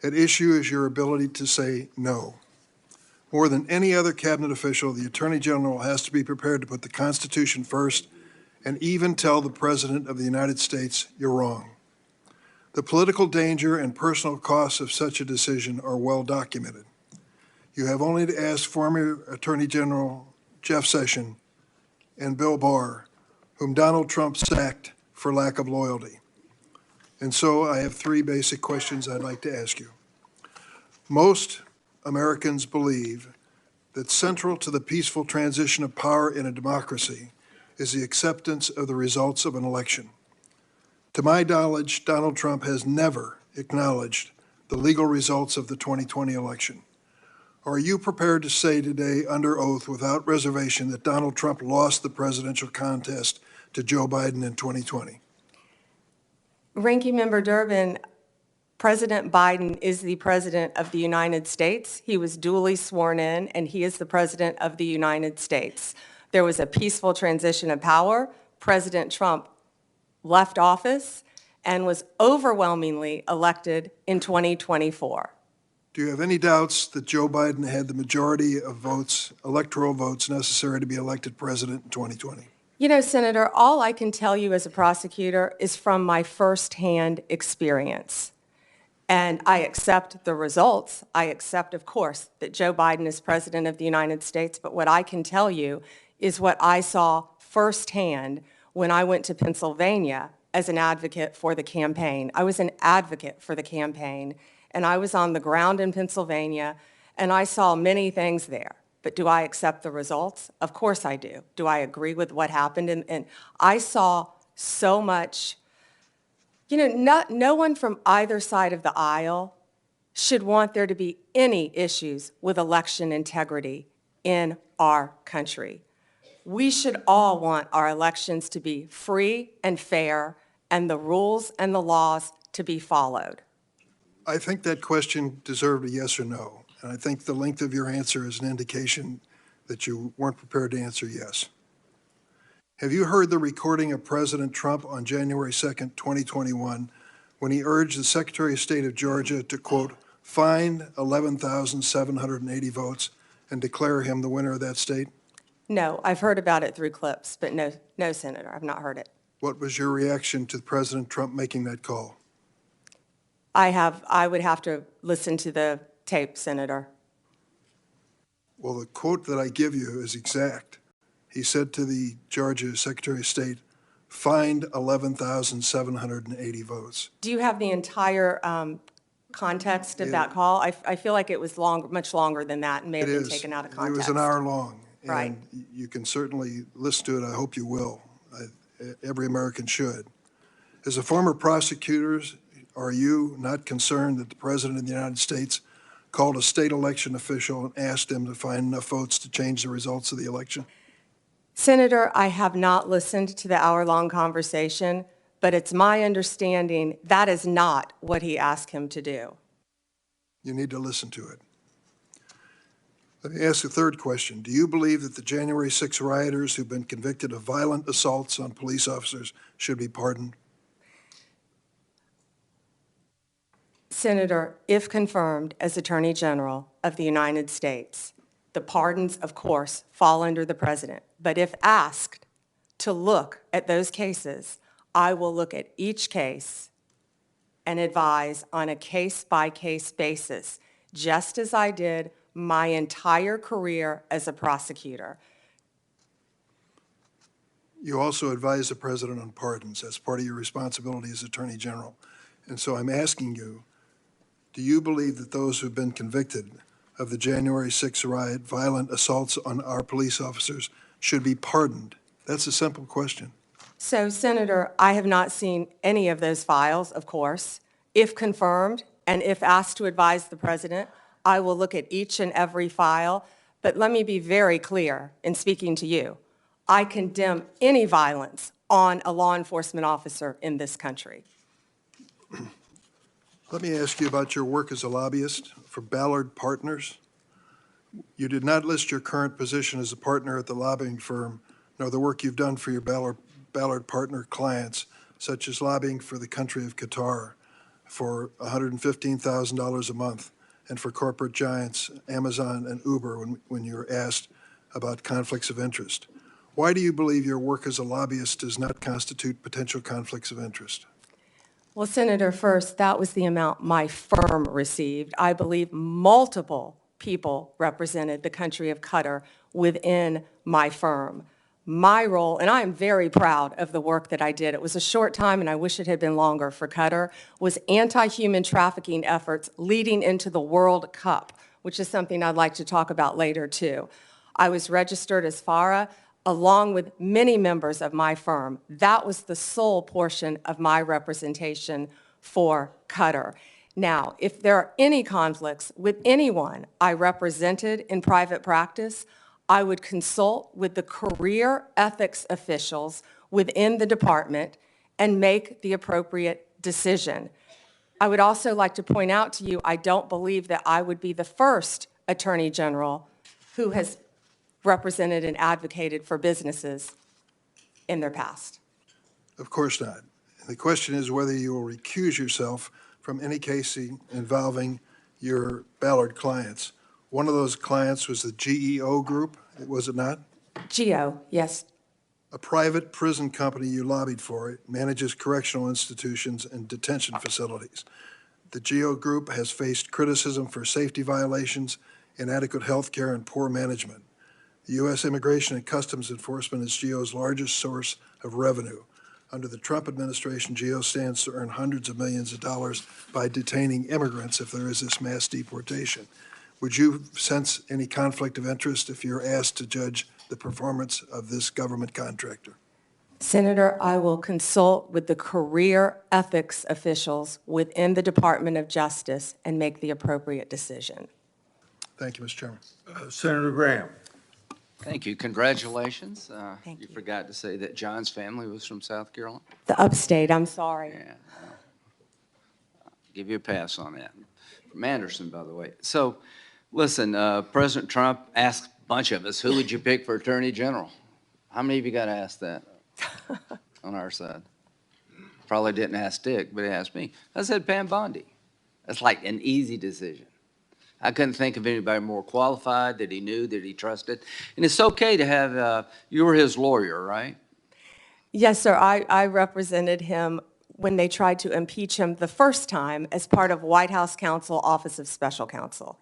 At issue is your ability to say no. More than any other cabinet official, the Attorney General has to be prepared to put the Constitution first and even tell the President of the United States you're wrong. The political danger and personal costs of such a decision are well documented. You have only to ask former Attorney General Jeff Sessions and Bill Barr, whom Donald Trump sacked for lack of loyalty. And so I have 3 basic questions I'd like to ask you. Most Americans believe that central to the peaceful transition of power in a democracy is the acceptance of the results of an election. To my knowledge, Donald Trump has never acknowledged the legal results of the 2020 election. Are you prepared to say today under oath without reservation that Donald Trump lost the presidential contest to Joe Biden in 2020? Ranking Member Durbin, President Biden is the President of the United States. He was duly sworn in, and he is the President of the United States. There was a peaceful transition of power. President Trump left office and was overwhelmingly elected in 2024. Do you have any doubts that Joe Biden had the majority of votes, electoral votes, necessary to be elected president in 2020? You know, Senator, all I can tell you as a prosecutor is from my firsthand experience. And I accept the results. I accept, of course, that Joe Biden is President of the United States. But what I can tell you is what I saw firsthand when I went to Pennsylvania as an advocate for the campaign. I was an advocate for the campaign, and I was on the ground in Pennsylvania, and I saw many things there. But do I accept the results? Of course I do. Do I agree with what happened? And I saw so much. You know, no one from either side of the aisle should want there to be any issues with election integrity in our country. We should all want our elections to be free and fair, and the rules and the laws to be followed. I think that question deserved a yes or no, and I think the length of your answer is an indication that you weren't prepared to answer yes. Have you heard the recording of President Trump on January 2nd, 2021, when he urged the Secretary of State of Georgia to, quote, find 11,780 votes and declare him the winner of that state? No, I've heard about it through clips, but no, Senator, I've not heard it. What was your reaction to President Trump making that call? I would have to listen to the tape, Senator. Well, the quote that I give you is exact. He said to the Georgia Secretary of State, find 11,780 votes. Do you have the entire context of that call? I feel like it was much longer than that and may have been taken out of It context. was an hour long. Right. And you can certainly listen to it. I hope you will. Every American should. As a former prosecutor, are you not concerned that the President of the United States called a state election official and asked him to find enough votes to change the results of the election? Senator, I have not listened to the hour-long conversation, but it's my understanding that is not what he asked him to do. You need to listen to it. Let me ask a third question. Do you believe that the January 6 rioters who've been convicted of violent assaults on police officers should be pardoned? Senator, if confirmed as Attorney General of the United States, the pardons, of course, fall under the President. But if asked to look at those cases, I will look at each case and advise on a case-by-case basis, just as I did my entire career as a prosecutor. You also advise the President on pardons. That's part of your responsibility as Attorney General. And so I'm asking you, do you believe that those who've been convicted of the January 6 riot, violent assaults on our police officers, should be pardoned? That's a simple question. So, Senator, I have not seen any of those files, of course. If confirmed, and if asked to advise the President, I will look at each and every file. But let me be very clear in speaking to you. I condemn any violence on a law enforcement officer in this country. Let me ask you about your work as a lobbyist for Ballard Partners. You did not list your current position as a partner at the lobbying firm, nor the work you've done for your Ballard Partner clients, such as lobbying for the country of Qatar for $115,000 a month, and for corporate giants Amazon and Uber when you're asked about conflicts of interest. Why do you believe your work as a lobbyist does not constitute potential conflicts of interest? Well, Senator, first, that was the amount my firm received. I believe multiple people represented the country of Qatar within my firm. My role, and I am very proud of the work that I did, it was a short time and I wish it had been longer for Qatar, was anti-human trafficking efforts leading into the World Cup, which is something I'd like to talk about later too. I was registered as FARA along with many members of my firm. That was the sole portion of my representation for Qatar. Now, if there are any conflicts with anyone I represented in private practice, I would consult with the career ethics officials within the department and make the appropriate decision. I would also like to point out to you, I don't believe that I would be the first Attorney General who has represented and advocated for businesses in their past. Of course not. The question is whether you will recuse yourself from any case involving your Ballard clients. One of those clients was the GEO Group, was it not? GEO, yes. A private prison company you lobbied for. It manages correctional institutions and detention facilities. The GEO Group has faced criticism for safety violations, inadequate health care, and poor management. The U.S. Immigration and Customs Enforcement is GEO's largest source of revenue. Under the Trump administration, GEO stands to earn hundreds of millions of dollars by detaining immigrants if there is this mass deportation. Would you sense any conflict of interest if you're asked to judge the performance of this government contractor? Senator, I will consult with the career ethics officials within the Department of Justice and make the appropriate decision. Thank you, Mr. Chairman. Senator Graham. Thank you. Congratulations. Thank you. You forgot to say that John's family was from South Carolina. The upstate, I'm sorry. Yeah. I'll give you a from Anderson, by the way. So, listen, President Trump asked bunch of us. Who would you pick for Attorney General? How many of you got asked that on our side? Probably didn't ask Dick, but he asked me. I said Pam Bondi. That's like an easy decision. I couldn't think of anybody more qualified that he knew, that he trusted. And it's okay to have, you were his lawyer, right? Yes, sir. I represented him when they tried to impeach him the first time as part of White House Counsel, Office of Special Counsel.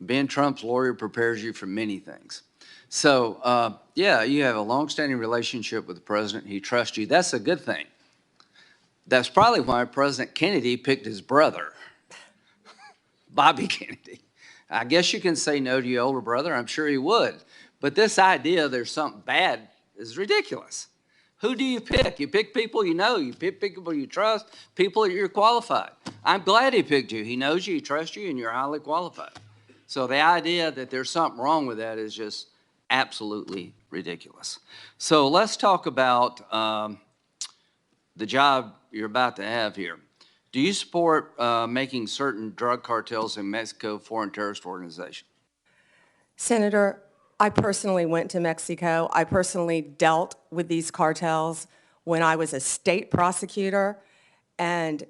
Being Trump's lawyer prepares you for many things. So, yeah, you have a longstanding relationship with the president. He trusts you. That's a good thing. That's probably why President Kennedy picked his brother, Bobby Kennedy. I guess you can say no to your older brother. I'm sure he would. But this idea there's something bad is ridiculous. Who do you pick? You pick people you know. You pick people you trust, people that you're qualified. I'm glad he picked you. He knows you, he trusts you, and you're highly qualified. So the idea that there's something wrong with that is just absolutely ridiculous. So let's talk about the job you're about to have here. Do you support making certain drug cartels in Mexico foreign terrorist organizations? Senator, I personally went to Mexico. I personally dealt with these cartels when I was a state prosecutor, and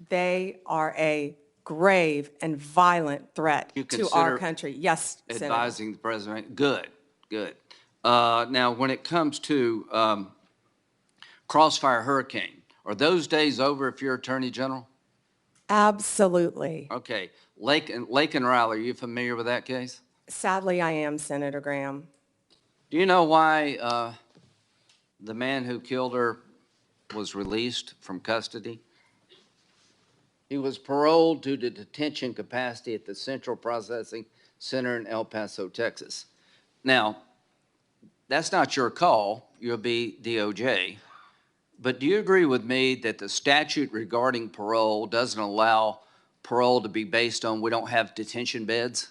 they are a grave and violent threat You to our consider country. Yes, Senator. Advising the president? Good, good. Now, when it comes to Crossfire Hurricane, are those days over if you're Attorney General? Absolutely. Okay. Lake and Riley, are you familiar with that case? Sadly, I am, Senator Graham. Do you know why the man who killed her was released from custody? He was paroled to the detention capacity at the Central Processing Center in El Paso, Texas. Now, that's not your call. You'll be DOJ. But do you agree with me that the statute regarding parole doesn't allow parole to be based on we don't have detention beds?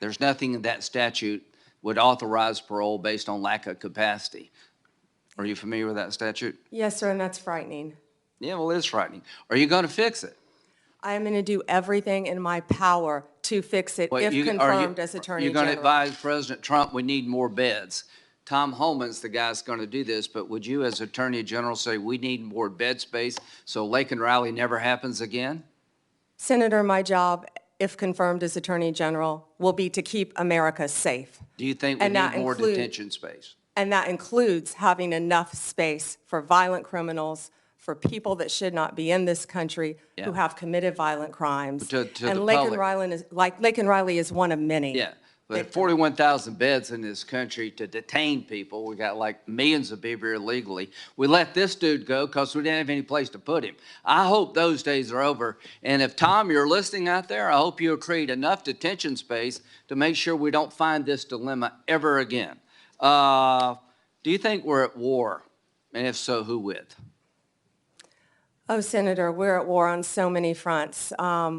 There's nothing in that statute would authorize parole based on lack of capacity. Are you familiar with that statute? Yes, sir, and that's frightening. Yeah, well, it is frightening. Are you going to fix it? I am going to do everything in my power to fix it if confirmed as Attorney You're going to General. advise President Trump we need more beds. Tom Homan's the guy that's going to do this, but would you as Attorney General say we need more bed space so Lake and Riley never happens again? Senator, my job, if confirmed as Attorney General, will be to keep America safe. Do you think we And that need more include- detention space? And that includes having enough space for violent criminals, for people that should not be in this country who Yeah. have committed violent crimes. To the And Lake and public. Lake and Riley is one of many. Yeah, but 41,000 beds in this country to detain people. We got like millions of people here illegally. We let this dude go because we didn't have any place to put him. I hope those days are over. And if, Tom, you're listening out there, I hope you'll create enough detention space to make sure we don't find this dilemma ever again. Do you think we're at war? And if so, who with? Oh, Senator, we're at war on so many fronts. Are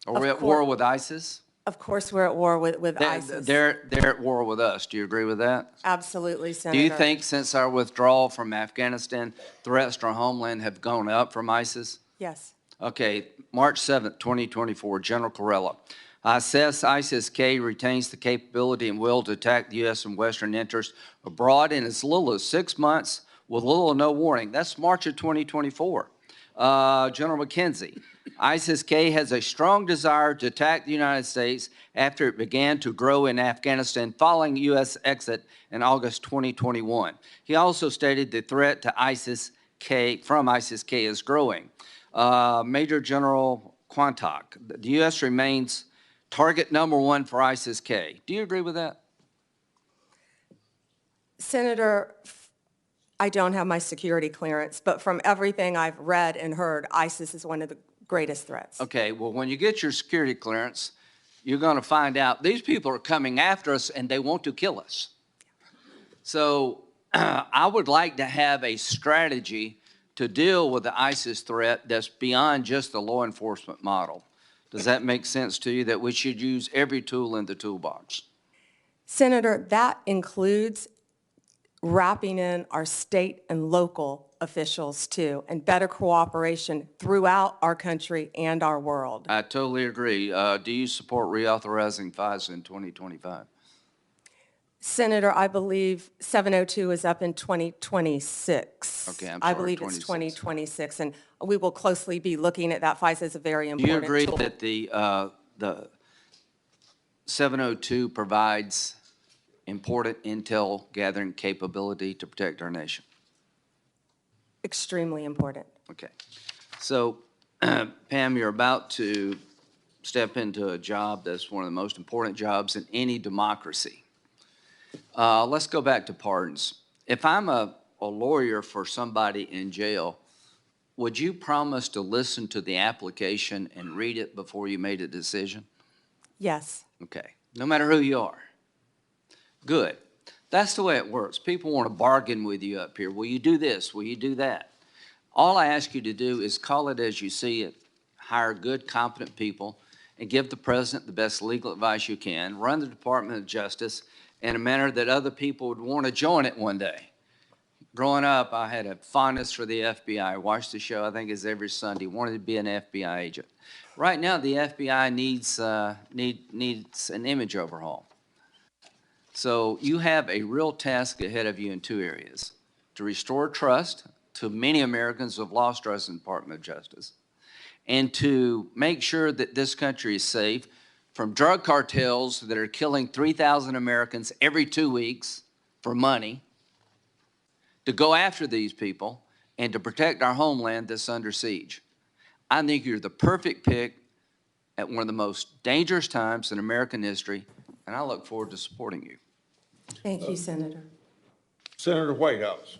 we at war with ISIS? Of course, we're at war with ISIS. They're at war with us. Do you agree with that? Absolutely, Do Senator. you think since our withdrawal from Afghanistan, threats to our homeland have gone up from ISIS? Yes. Okay, March 7th, 2024, General Corella. I assess ISIS-K retains the capability and will to attack the U.S. and Western interests abroad in as little as 6 months with little or no warning. That's March of 2024. General McKenzie, ISIS-K has a strong desire to attack the United States after it began to grow in Afghanistan following U.S. exit in August 2021. He also stated the threat to ISIS-K from ISIS-K is growing. Major General Quantock, the U.S. remains target number one for ISIS-K. Do you agree with that? Senator, I don't have my security clearance, but from everything I've read and heard, ISIS is one of the greatest threats. Okay, well, when you get your security clearance, you're going to find out these people are coming after us and they want to kill us. So I would like to have a strategy to deal with the ISIS threat that's beyond just the law enforcement model. Does that make sense to you, that we should use every tool in the toolbox? Senator, that includes wrapping in our state and local officials too, and better cooperation throughout our country and our world. I totally agree. Do you support reauthorizing FISA in 2025? Senator, I believe 702 is up in 2026. Okay, I'm I sorry, believe it's 26. 2026, and we will closely be looking at that. FISA is a very Do you important agree tool. that the 702 provides important intel gathering capability to protect our nation? Extremely important. Okay. So, Pam, you're about to step into a job that's one of the most important jobs in any democracy. Let's go back to pardons. If I'm a lawyer for somebody in jail, would you promise to listen to the application and read it before you made a decision? Yes. Okay, no matter who you are. Good. That's the way it works. People want to bargain with you up here. Will you do this? Will you do that? All I ask you to do is call it as you see it, hire good, competent people, and give the president the best legal advice you can, run the Department of Justice in a manner that other people would want to join it one day. Growing up, I had a fondness for the FBI. I watched the show, I think it's every Sunday, wanted to be an FBI agent. Right now, the FBI needs an image overhaul. So you have a real task ahead of you in two areas: to restore trust to many Americans who have lost trust in the Department of Justice, and to make sure that this country is safe from drug cartels that are killing 3,000 Americans every 2 weeks for money, to go after these people, and to protect our homeland that's under siege. I think you're the perfect pick at one of the most dangerous times in American history, and I look forward to supporting you. Thank you, Senator. Senator Whitehouse.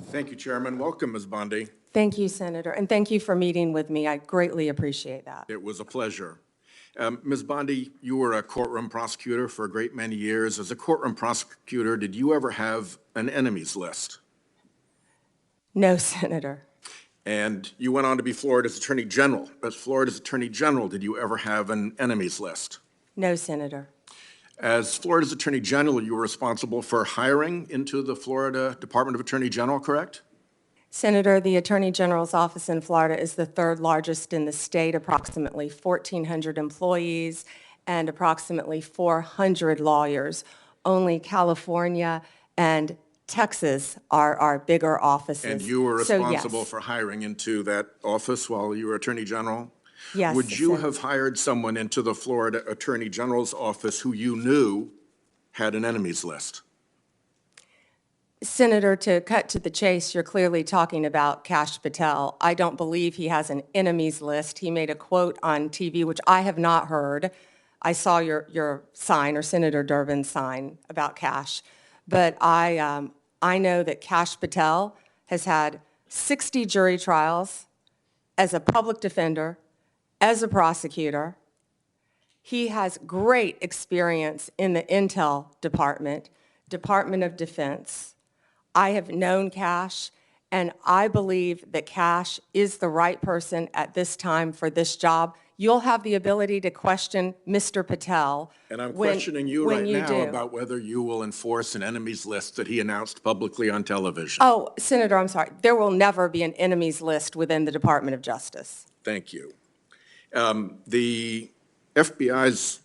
Thank you, Chairman. Welcome, Ms. Bondi. Thank you, Senator, and thank you for meeting with me. I greatly appreciate that. It was a pleasure. Ms. Bondi, you were a courtroom prosecutor for a great many years. As a courtroom prosecutor, did you ever have an enemies list? No, Senator. And you went on to be Florida's Attorney General. As Florida's Attorney General, did you ever have an enemies list? No, Senator. As Florida's Attorney General, you were responsible for hiring into the Florida Department of Attorney General, correct? Senator, the Attorney General's office in Florida is the third largest in the state, approximately 1,400 employees and approximately 400 lawyers. Only California and Texas are our bigger offices. And you were So, responsible yes. for hiring into that office while you were Attorney General? Yes, Would you Senator. have hired someone into the Florida Attorney General's office who you knew had an enemies list? Senator, to cut to the chase, you're clearly talking about Kash Patel. I don't believe he has an enemies list. He made a quote on TV, which I have not heard. I saw your sign, or Senator Durbin's sign, about Kash. But I know that Kash Patel has had 60 jury trials as a public defender, as a prosecutor. He has great experience in the Intel Department, Department of Defense. I have known Kash, and I believe that Kash is the right person at this time for this job. You'll have the ability to question Mr. Patel. And I'm when- questioning you when right you now do. about whether you will enforce an enemies list that he announced publicly on television. Oh, Senator, I'm sorry. There will never be an enemies list within the Department of Justice. Thank you. The FBI's,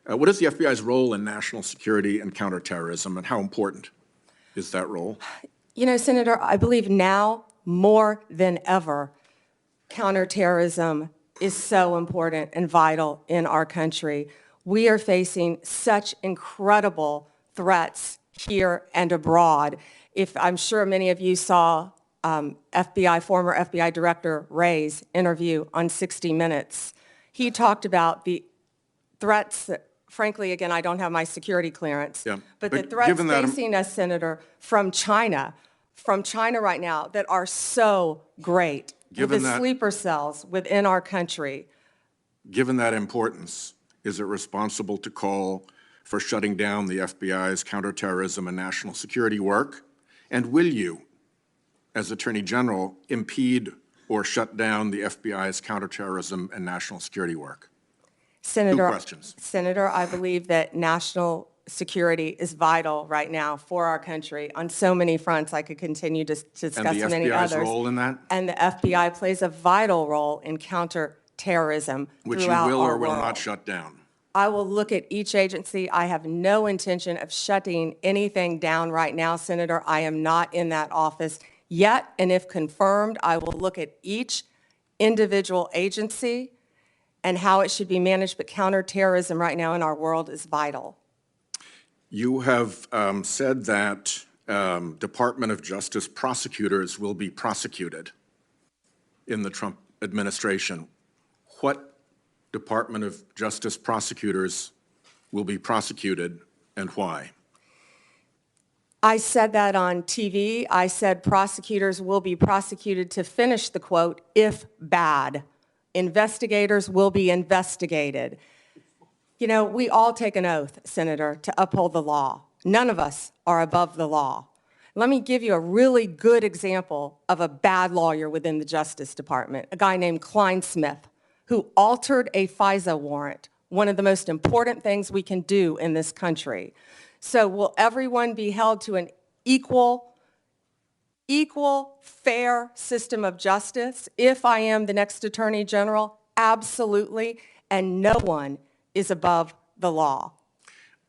what is the FBI's role in national security and counterterrorism, and how important is that role? You know, Senator, I believe now more than ever, counterterrorism is so important and vital in our country. We are facing such incredible threats here and abroad. I'm sure many of you saw former FBI Director Wray's interview on 60 Minutes. He talked about the threats that, frankly, again, I don't have my security clearance, Yeah, but the but threats given that- facing us, Senator, from China right now that are so great. With Given the that- sleeper cells within our country. Given that importance, is it responsible to call for shutting down the FBI's counterterrorism and national security work? And will you, as Attorney General, impede or shut down the FBI's counterterrorism and national security work? Senator, questions. Senator, I believe that national security is vital right now for our country on so many fronts. I could continue to discuss And the many FBI's others. role in that? And the FBI plays a vital role in counterterrorism Which you throughout will our or will world. not shut down? I will look at each agency. I have no intention of shutting anything down right now, Senator. I am not in that office yet, and if confirmed, I will look at each individual agency and how it should be managed, but counterterrorism right now in our world is vital. You have said that Department of Justice prosecutors will be prosecuted in the Trump administration. What Department of Justice prosecutors will be prosecuted and why? I said that on TV. I said prosecutors will be prosecuted, to finish the quote, if bad. Investigators will be investigated. You know, we all take an oath, Senator, to uphold the law. None of us are above the law. Let me give you a really good example of a bad lawyer within the Justice Department, a guy named Klein Smith, who altered a FISA warrant, one of the most important things we can do in this country. So will everyone be held to an equal, fair system of justice if I am the next Attorney General? Absolutely, and no one is above the law.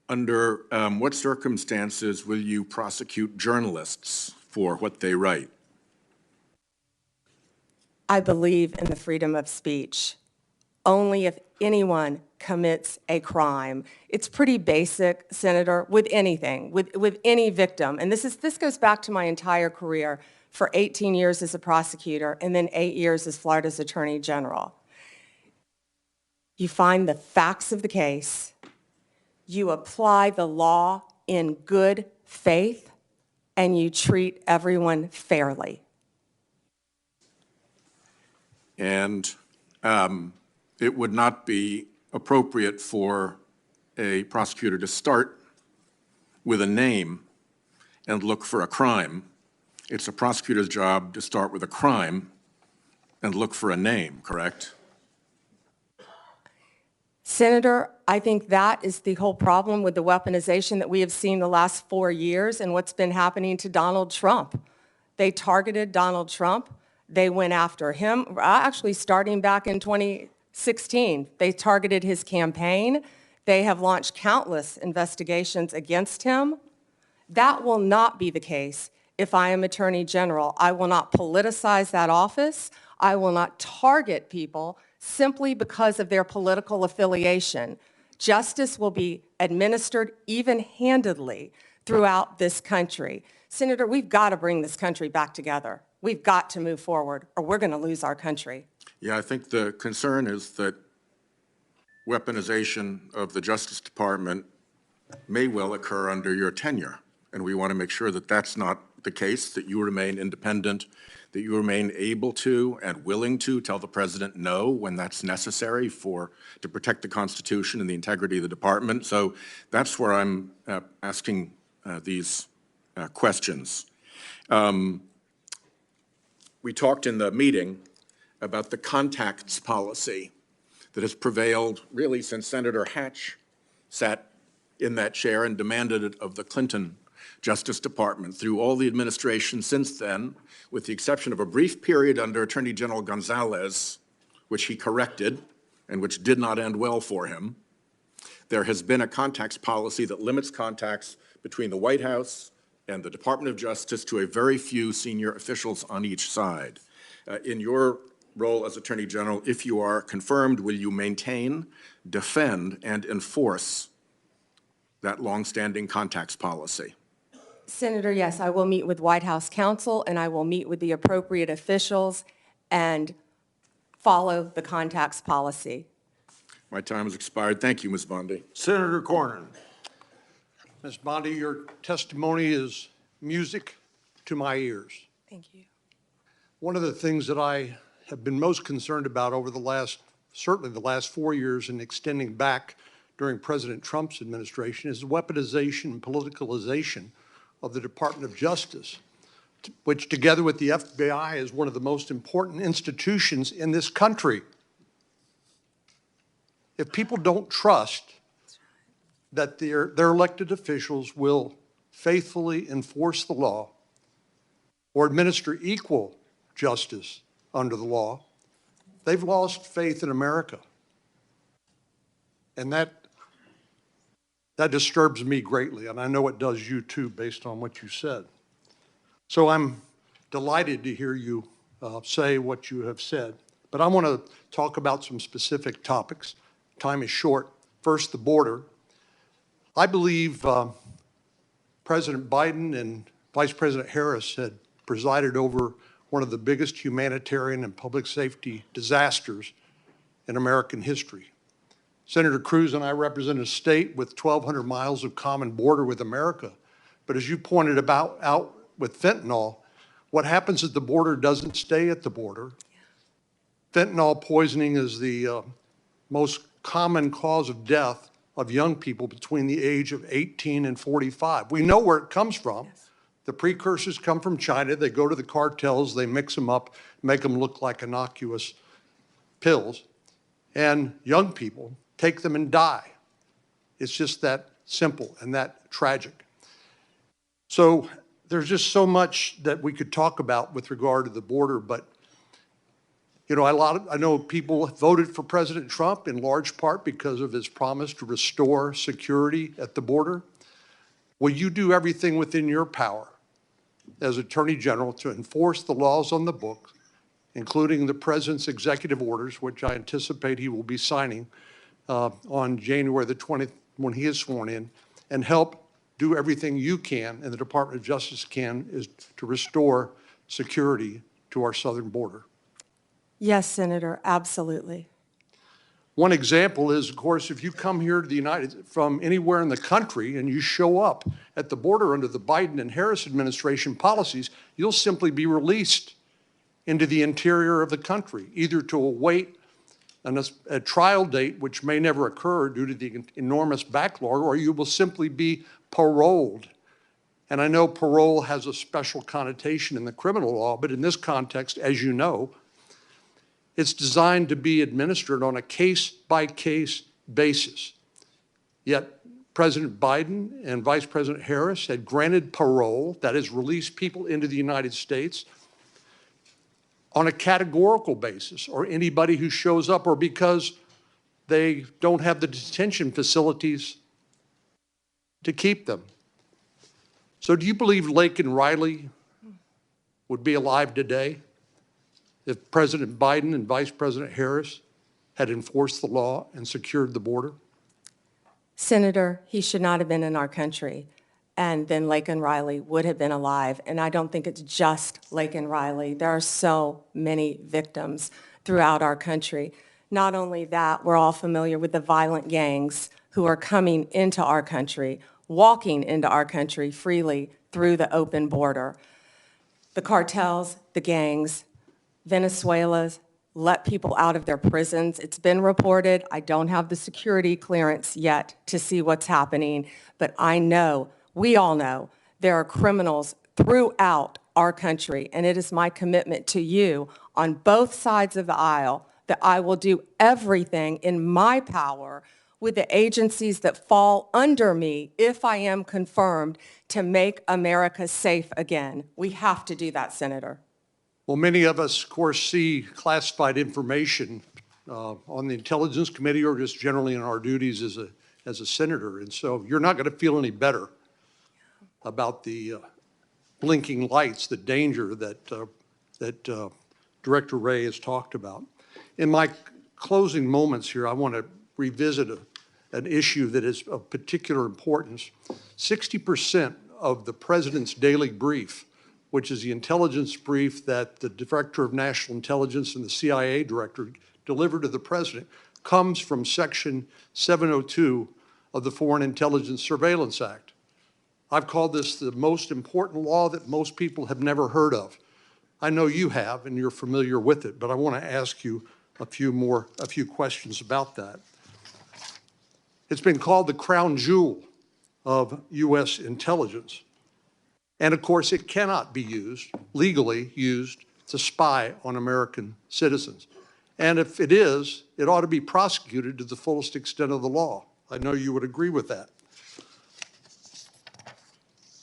Under what circumstances will you prosecute journalists for what they write? I believe in the freedom of speech. Only if anyone commits a crime. It's pretty basic, Senator, with anything, with any victim. And this goes back to my entire career for 18 years as a prosecutor and then 8 years as Florida's Attorney General. You find the facts of the case, you apply the law in good faith, and you treat everyone fairly. And it would not be appropriate for a prosecutor to start with a name and look for a crime. It's a prosecutor's job to start with a crime and look for a name, correct? Senator, I think that is the whole problem with the weaponization that we have seen the last 4 years and what's been happening to Donald Trump. They targeted Donald Trump. They went after him, actually starting back in 2016. They targeted his campaign. They have launched countless investigations against him. That will not be the case if I am Attorney General. I will not politicize that office. I will not target people simply because of their political affiliation. Justice will be administered even-handedly throughout this country. Senator, we've got to bring this country back together. We've got to move forward, or we're going to lose our country. Yeah, I think the concern is that weaponization of the Justice Department may well occur under your tenure, and we want to make sure that that's not the case, that you remain independent, that you remain able to and willing to tell the president no when that's necessary to protect the Constitution and the integrity of the department. So that's where I'm asking these questions. We talked in the meeting about the contacts policy that has prevailed really since Senator Hatch sat in that chair and demanded it of the Clinton Justice Department through all the administration since then, with the exception of a brief period under Attorney General Gonzalez, which he corrected and which did not end well for him. There has been a contacts policy that limits contacts between the White House and the Department of Justice to a very few senior officials on each side. In your role as Attorney General, if you are confirmed, will you maintain, defend, and enforce that longstanding contacts policy? Senator, yes, I will meet with White House counsel, and I will meet with the appropriate officials and follow the contacts policy. My time has expired. Thank you, Ms. Bondi. Senator Cornyn. Ms. Bondi, your testimony is music to my ears. Thank you. One of the things that I have been most concerned about over certainly the last 4 years and extending back during President Trump's administration is the weaponization and politicalization of the Department of Justice, which together with the FBI is one of the most important institutions in this country. If people don't trust that their elected officials will faithfully enforce the law or administer equal justice under the law, they've lost faith in America. And that That disturbs me greatly, and I know it does you too, based on what you said. So I'm delighted to hear you say what you have said. But I want to talk about some specific topics. Time is short. First, the border. I believe President Biden and Vice President Harris had presided over one of the biggest humanitarian and public safety disasters in American history. Senator Cruz and I represent a state with 1,200 miles of common border with America. But as you pointed out with fentanyl, what happens at the border doesn't stay at the border. Fentanyl poisoning is the most common cause of death of young people between the age of 18 and 45. We know where it comes from. Yes. The precursors come from China. They go to the cartels. They mix them up, make them look like innocuous pills. And young people take them and die. It's just that simple and that tragic. So there's just so much that we could talk about with regard to the border, but you know, I know people voted for President Trump in large part because of his promise to restore security at the border. Will you do everything within your power as Attorney General to enforce the laws on the books, including the President's executive orders, which I anticipate he will be signing on January the 20th when he is sworn in, and help do everything you can and the Department of Justice can is to restore security to our southern border? Yes, Senator, absolutely. One example is, of course, if you come here to from anywhere in the country and you show up at the border under the Biden and Harris administration policies, you'll simply be released into the interior of the country, either to await a trial date, which may never occur due to the enormous backlog, or you will simply be paroled. And I know parole has a special connotation in the criminal law, but in this context, as you know, it's designed to be administered on a case-by-case basis. Yet President Biden and Vice President Harris had granted parole, that is, released people into the United States on a categorical basis, or anybody who shows up, or because they don't have the detention facilities to keep them. So do you believe Laken Riley would be alive today if President Biden and Vice President Harris had enforced the law and secured the border? Senator, he should not have been in our country, and then Laken Riley would have been alive. And I don't think it's just Laken Riley. There are so many victims throughout our country. Not only that, we're all familiar with the violent gangs who are coming into our country, walking into our country freely through the open border. The cartels, the gangs, Venezuela's let people out of their prisons. It's been reported. I don't have the security clearance yet to see what's happening, but I know, we all know, there are criminals throughout our country, and it is my commitment to you on both sides of the aisle that I will do everything in my power with the agencies that fall under me, if I am confirmed, to make America safe again. We have to do that, Senator. Well, many of us, of course, see classified information on the Intelligence Committee or just generally in our duties as a senator. And so you're not going to feel any better about the blinking lights, the danger that Director Wray has talked about. In my closing moments here, I want to revisit an issue that is of particular importance. 60% of the President's daily brief, which is the intelligence brief that the Director of National Intelligence and the CIA Director delivered to the President, comes from Section 702 of the Foreign Intelligence Surveillance Act. I've called this the most important law that most people have never heard of. I know you have, and you're familiar with it, but I want to ask you a few questions about that. It's been called the crown jewel of U.S. intelligence. And of course, it cannot be used, legally used, to spy on American citizens. And if it is, it ought to be prosecuted to the fullest extent of the law. I know you would agree with that.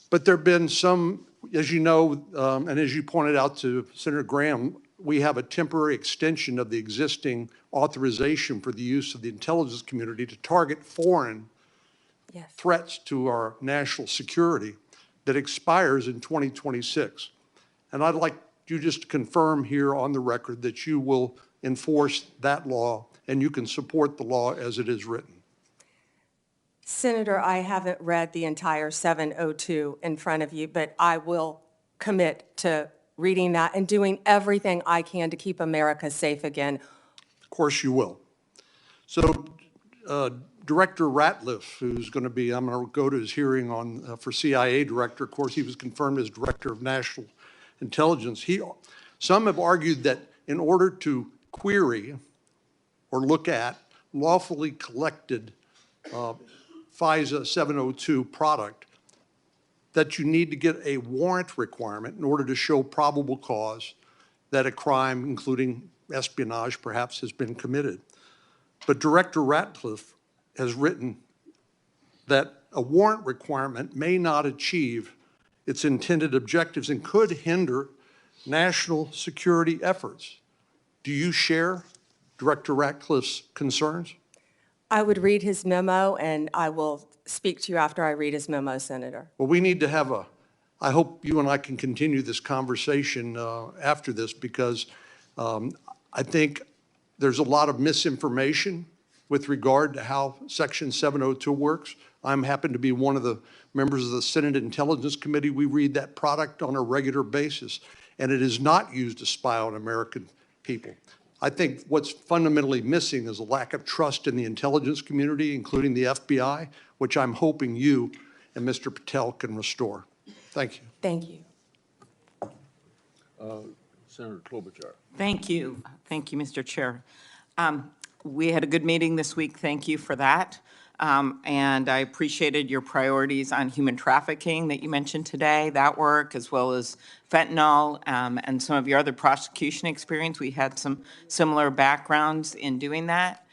But there have been some, as you know, and as you pointed out to Senator Graham, we have a temporary extension of the existing authorization for the use of the intelligence community to target foreign Yes. threats to our national security that expires in 2026. And I'd like you just to confirm here on the record that you will enforce that law and you can support the law as it is written. Senator, I haven't read the entire 702 in front of you, but I will commit to reading that and doing everything I can to keep America safe again. Of course you will. So Director Ratliff, who's going to be, I'm going to go to his hearing on for CIA director. Of course, he was confirmed as Director of National Intelligence. Some have argued that in order to query or look at lawfully collected FISA 702 product, that you need to get a warrant requirement in order to show probable cause that a crime, including espionage, perhaps has been committed. But Director Ratcliffe has written that a warrant requirement may not achieve its intended objectives and could hinder national security efforts. Do you share Director Ratcliffe's concerns? I would read his memo, and I will speak to you after I read his memo, Senator. Well, we need to have I hope you and I can continue this conversation after this, because I think there's a lot of misinformation with regard to how Section 702 works. I'm happen to be one of the members of the Senate Intelligence Committee. We read that product on a regular basis, and it is not used to spy on American people. I think what's fundamentally missing is a lack of trust in the intelligence community, including the FBI, which I'm hoping you and Mr. Patel can restore. Thank you. Thank you. Senator Klobuchar. Thank you. Thank you, Mr. Chair. We had a good meeting this week. Thank you for that. And I appreciated your priorities on human trafficking that you mentioned today, that work, as well as fentanyl and some of your other prosecution experience. We had some similar backgrounds in doing that.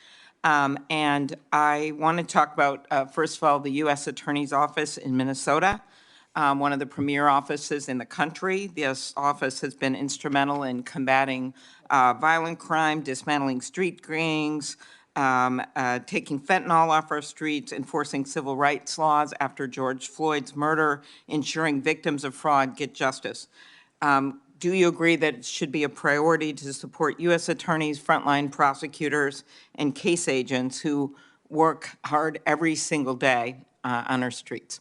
And I want to talk about, first of all, the U.S. Attorney's Office in Minnesota, one of the premier offices in the country. This office has been instrumental in combating violent crime, dismantling street gangs, taking fentanyl off our streets, enforcing civil rights laws after George Floyd's murder, ensuring victims of fraud get justice. Do you agree that it should be a priority to support U.S. attorneys, frontline prosecutors, and case agents who work hard every single day on our streets?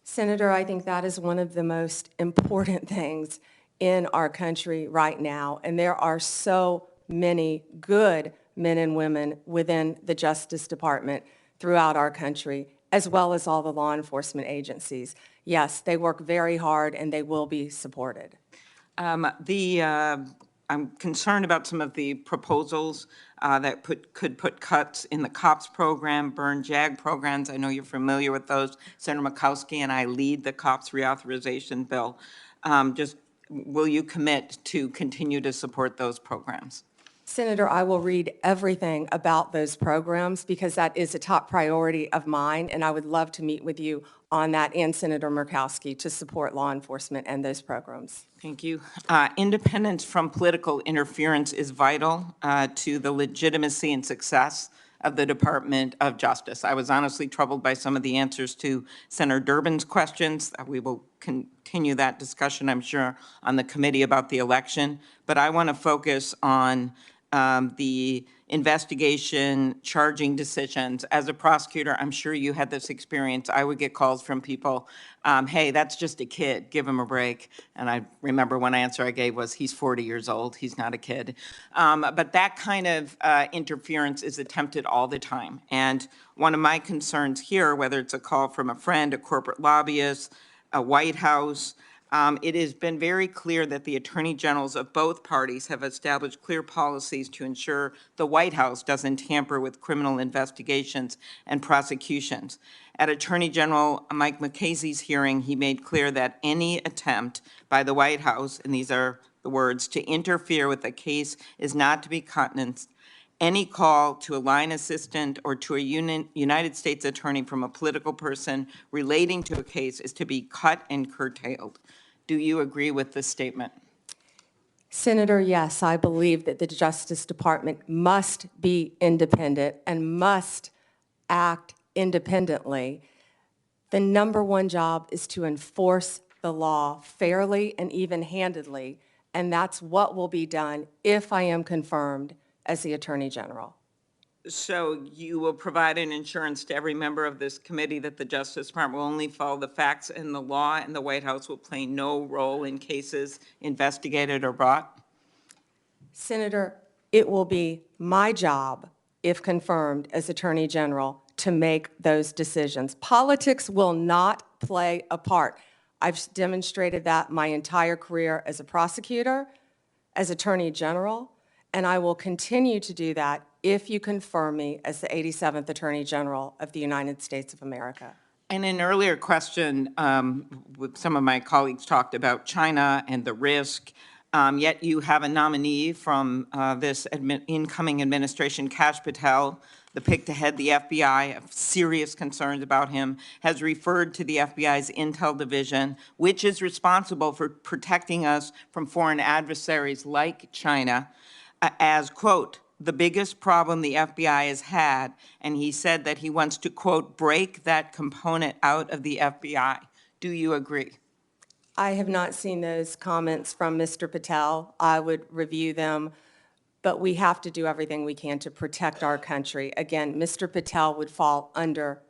Senator, I think that is one of the most important things in our country right now, and there are so many good men and women within the Justice Department throughout our country, as well as all the law enforcement agencies. Yes, they work very hard, and they will be supported. I'm concerned about some of the proposals that could put cuts in the COPS program, burn JAG programs. I know you're familiar with those. Senator Murkowski and I lead the COPS reauthorization bill. Will you commit to continue to support those programs? Senator, I will read everything about those programs because that is a top priority of mine, and I would love to meet with you on that and Senator Murkowski to support law enforcement and those programs. Thank you. Independence from political interference is vital to the legitimacy and success of the Department of Justice. I was honestly troubled by some of the answers to Senator Durbin's questions. We will continue that discussion, I'm sure, on the committee about the election. But I want to focus on the investigation, charging decisions. As a prosecutor, I'm sure you had this experience. I would get calls from people, hey, that's just a kid, give him a break. And I remember one answer I gave was, he's 40 years old, he's not a kid. But that kind of interference is attempted all the time. And one of my concerns here, whether it's a call from a friend, a corporate lobbyist, a White House, it has been very clear that the attorney generals of both parties have established clear policies to ensure the White House doesn't tamper with criminal investigations and prosecutions. At Attorney General Mike McCasey's hearing, he made clear that any attempt by the White House, and these are the words, to interfere with a case is not to be countenanced. Any call to a line assistant or to a United States attorney from a political person relating to a case is to be cut and curtailed. Do you agree with this statement? Senator, yes, I believe that the Justice Department must be independent and must act independently. The number one job is to enforce the law fairly and even-handedly, and that's what will be done if I am confirmed as the Attorney General. So you will provide an assurance to every member of this committee that the Justice Department will only follow the facts and the law, and the White House will play no role in cases investigated or brought? Senator, it will be my job, if confirmed as Attorney General, to make those decisions. Politics will not play a part. I've demonstrated that my entire career as a prosecutor, as Attorney General, and I will continue to do that if you confirm me as the 87th Attorney General of the United States of America. In an earlier question, with some of my colleagues talked about China and the risk, yet you have a nominee from this incoming administration, Kash Patel, the pick to head the FBI, have serious concerns about him, has referred to the FBI's Intel Division, which is responsible for protecting us from foreign adversaries like China, as, quote, the biggest problem the FBI has had, and he said that he wants to, quote, break that component out of the FBI. Do you agree? I have not seen those comments from Mr. Patel. I would review them, but we have to do everything we can to protect our country. Again, Mr. Patel would fall under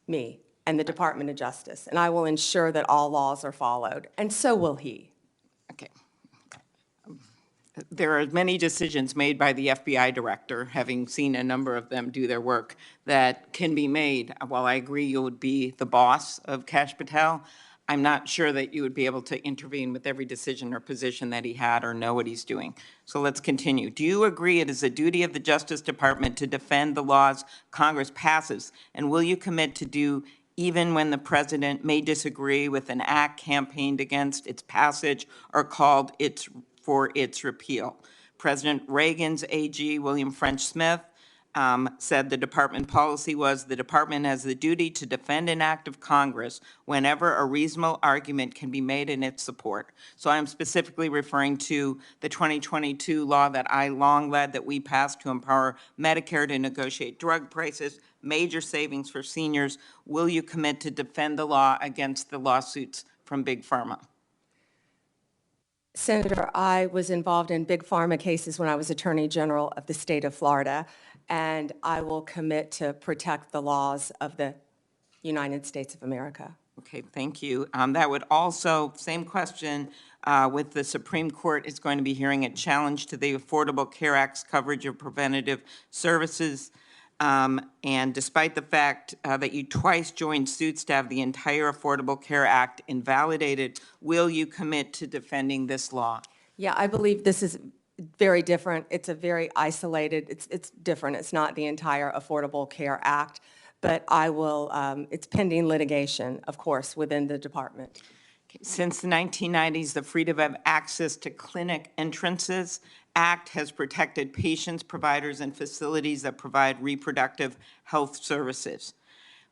me and the Department of Justice, and I will ensure that all laws are followed, and so will he. Okay. There are many decisions made by the FBI director, having seen a number of them do their work, that can be made. While I agree you would be the boss of Kash Patel, I'm not sure that you would be able to intervene with every decision or position that he had or know what he's doing. So let's continue. Do you agree it is a duty of the Justice Department to defend the laws Congress passes? And will you commit to do even when the president may disagree with an act campaigned against its passage or called for its repeal? President Reagan's AG, William French Smith, said the department policy was the department has the duty to defend an act of Congress whenever a reasonable argument can be made in its support. So I'm specifically referring to the 2022 law that I long led that we passed to empower Medicare to negotiate drug prices, major savings for seniors. Will you commit to defend the law against the lawsuits from Big Pharma? Senator, I was involved in big pharma cases when I was Attorney General of the state of Florida, and I will commit to protect the laws of the United States of America. Okay, thank you. That would also, same question, with the Supreme Court is going to be hearing a challenge to the Affordable Care Act's coverage of preventative services. And despite the fact that you twice joined suits to have the entire Affordable Care Act invalidated, will you commit to defending this law? Yeah, I believe this is very different. It's a very isolated, it's different. It's not the entire Affordable Care Act, but I will, it's pending litigation, of course, within the department. Since the 1990s, the Freedom of Access to Clinic Entrances Act has protected patients, providers, and facilities that provide reproductive health services.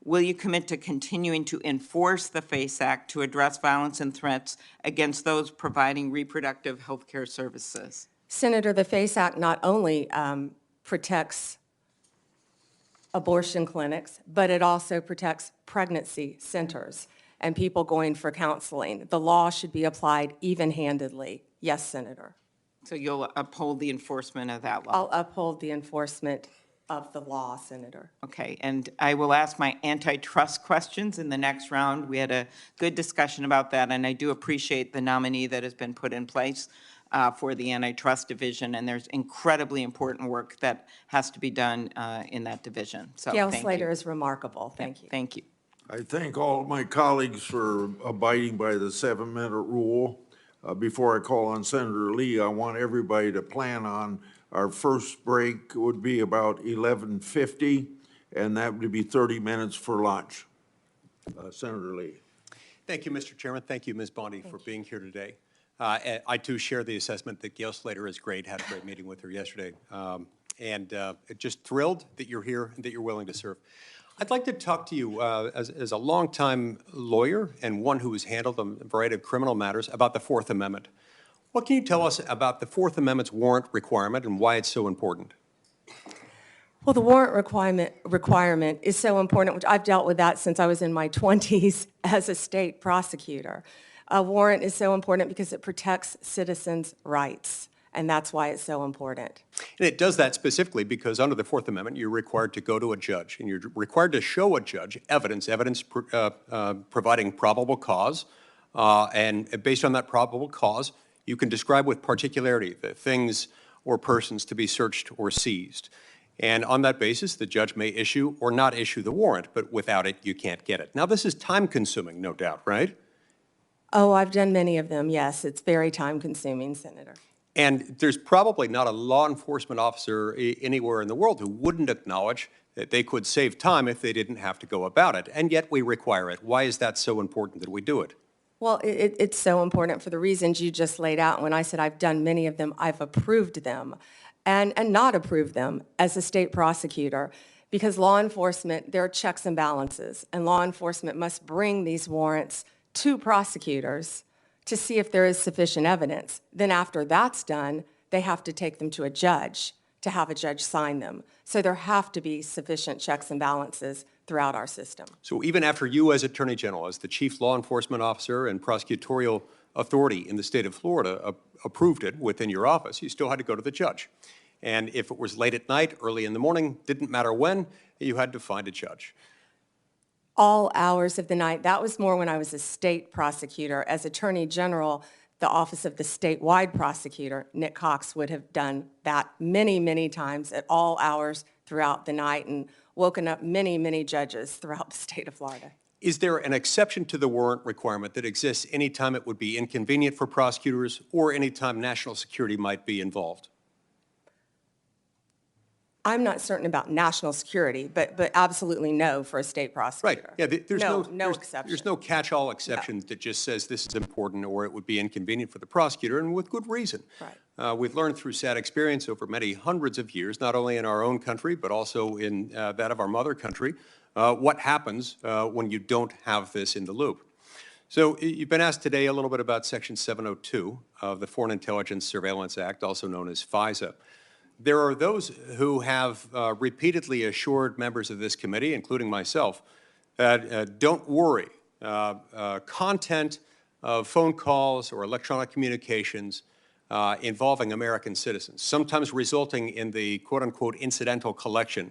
Will you commit to continuing to enforce the FACE Act to address violence and threats against those providing reproductive health care services? Senator, the FACE Act not only protects abortion clinics, but it also protects pregnancy centers and people going for counseling. The law should be applied even-handedly. Yes, Senator. So you'll uphold the enforcement of that law? I'll uphold the enforcement of the law, Senator. Okay, and I will ask my antitrust questions in the next round. We had a good discussion about that, and I do appreciate the nominee that has been put in place for the antitrust division, and there's incredibly important work that has to be done in that division. So Gail thank Slater you. is remarkable. Thank you. Thank you. I thank all of my colleagues for abiding by the 7-minute rule. Before I call on Senator Lee, I want everybody to plan on our first break would be about 11:50, and that would be 30 minutes for lunch. Senator Lee. Thank you, Mr. Chairman. Thank you, Ms. Bondi, for being here today. I, too, share the assessment that Gail Slater is great. Had a great meeting with her yesterday. Just thrilled that you're here and that you're willing to serve. I'd like to talk to you as a longtime lawyer and one who has handled a variety of criminal matters about the Fourth Amendment. What can you tell us about the Fourth Amendment's warrant requirement and why it's so important? Well, the warrant requirement is so important, which I've dealt with that since I was in my 20s as a state prosecutor. A warrant is so important because it protects citizens' rights, and that's why it's so important. And it does that specifically because under the Fourth Amendment, you're required to go to a judge, and you're required to show a judge evidence providing probable cause, and based on that probable cause, you can describe with particularity the things or persons to be searched or seized. And on that basis, the judge may issue or not issue the warrant, but without it, you can't get it. Now, this is time-consuming, no doubt, right? Oh, I've done many of them, yes. It's very time-consuming, Senator. And there's probably not a law enforcement officer anywhere in the world who wouldn't acknowledge that they could save time if they didn't have to go about it. And yet we require it. Why is that so important that we do it? Well, it's so important for the reasons you just laid out. When I said I've done many of them, I've approved them and not approved them as a state prosecutor, because law enforcement, there are checks and balances, and law enforcement must bring these warrants to prosecutors to see if there is sufficient evidence. Then after that's done, they have to take them to a judge to have a judge sign them. So there have to be sufficient checks and balances throughout our system. So even after you as Attorney General, as the chief law enforcement officer and prosecutorial authority in the state of Florida approved it within your office, you still had to go to the judge. And if it was late at night, early in the morning, didn't matter when, you had to find a judge. All hours of the night. That was more when I was a state prosecutor. As Attorney General, the Office of the Statewide Prosecutor, Nick Cox, would have done that many, many times at all hours throughout the night and woken up many, many judges throughout the state of Florida. Is there an exception to the warrant requirement that exists anytime it would be inconvenient for prosecutors or anytime national security might be involved? I'm not certain about national security, but absolutely no for a state prosecutor. Right. Yeah, there's no exception. There's no catch-all exception that just says this is important or it would be inconvenient for the prosecutor, and with good reason. Right. We've learned through sad experience over many hundreds of years, not only in our own country, but also in that of our mother country, what happens when you don't have this in the loop. So you've been asked today a little bit about Section 702 of the Foreign Intelligence Surveillance Act, also known as FISA. There are those who have repeatedly assured members of this committee, including myself, that don't worry, content of phone calls or electronic communications involving American citizens, sometimes resulting in the quote-unquote incidental collection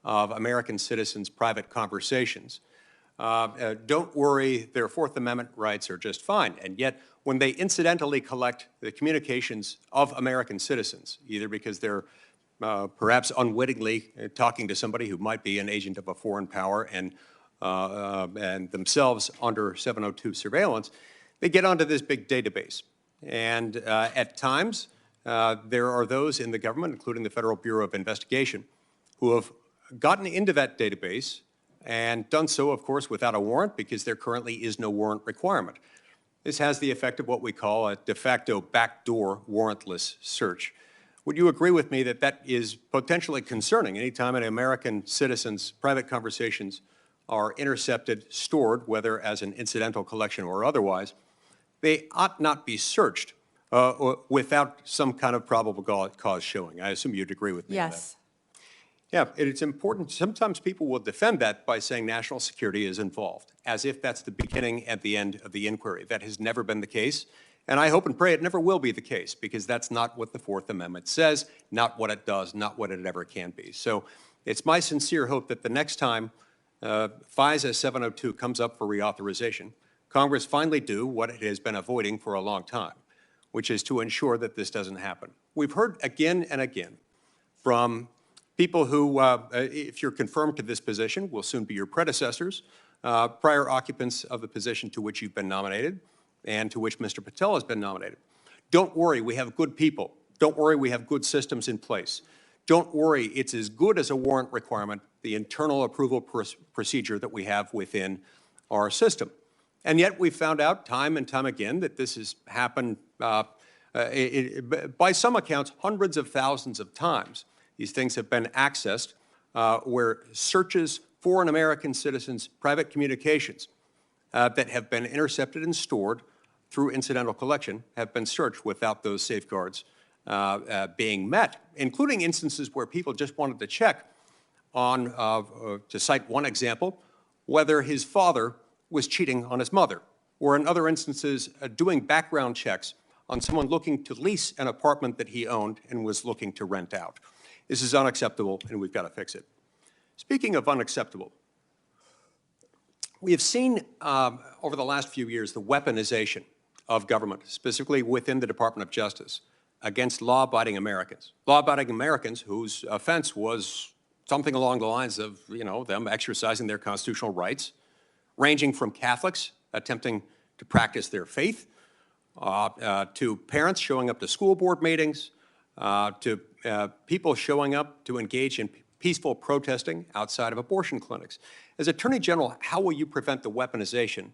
of American citizens' private conversations. Don't worry, their Fourth Amendment rights are just fine. And yet, when they incidentally collect the communications of American citizens, either because they're perhaps unwittingly talking to somebody who might be an agent of a foreign power and themselves under 702 surveillance, they get onto this big database. And at times, there are those in the government, including the Federal Bureau of Investigation, who have gotten into that database and done so, of course, without a warrant because there currently is no warrant requirement. This has the effect of what we call a de facto backdoor warrantless search. Would you agree with me that that is potentially concerning anytime an American citizen's private conversations are intercepted, stored, whether as an incidental collection or otherwise, they ought not be searched without some kind of probable cause showing? I assume you'd agree with me on that. Yes. Yeah, it's important. Sometimes people will defend that by saying national security is involved, as if that's the beginning and the end of the inquiry. That has never been the case, and I hope and pray it never will be the case, because that's not what the Fourth Amendment says, not what it does, not what it ever can be. So it's my sincere hope that the next time FISA 702 comes up for reauthorization, Congress finally do what it has been avoiding for a long time, which is to ensure that this doesn't happen. We've heard again and again from people who, if you're confirmed to this position, will soon be your predecessors, prior occupants of the position to which you've been nominated and to which Mr. Patel has been nominated. Don't worry, we have good people. Don't worry, we have good systems in place. Don't worry, it's as good as a warrant requirement, the internal approval procedure that we have within our system. And yet we've found out time and time again that this has happened, by some accounts, hundreds of thousands of times. These things have been accessed where searches for an American citizen's private communications that have been intercepted and stored through incidental collection have been searched without those safeguards being met, including instances where people just wanted to check on, to cite one example, whether his father was cheating on his mother, or in other instances, doing background checks on someone looking to lease an apartment that he owned and was looking to rent out. This is unacceptable, and we've got to fix it. Speaking of unacceptable, we have seen over the last few years the weaponization of government, specifically within the Department of Justice, against law-abiding Americans. Law-abiding Americans whose offense was something along the lines of, them exercising their constitutional rights, ranging from Catholics attempting to practice their faith, to parents showing up to school board meetings, to people showing up to engage in peaceful protesting outside of abortion clinics. As Attorney General, how will you prevent the weaponization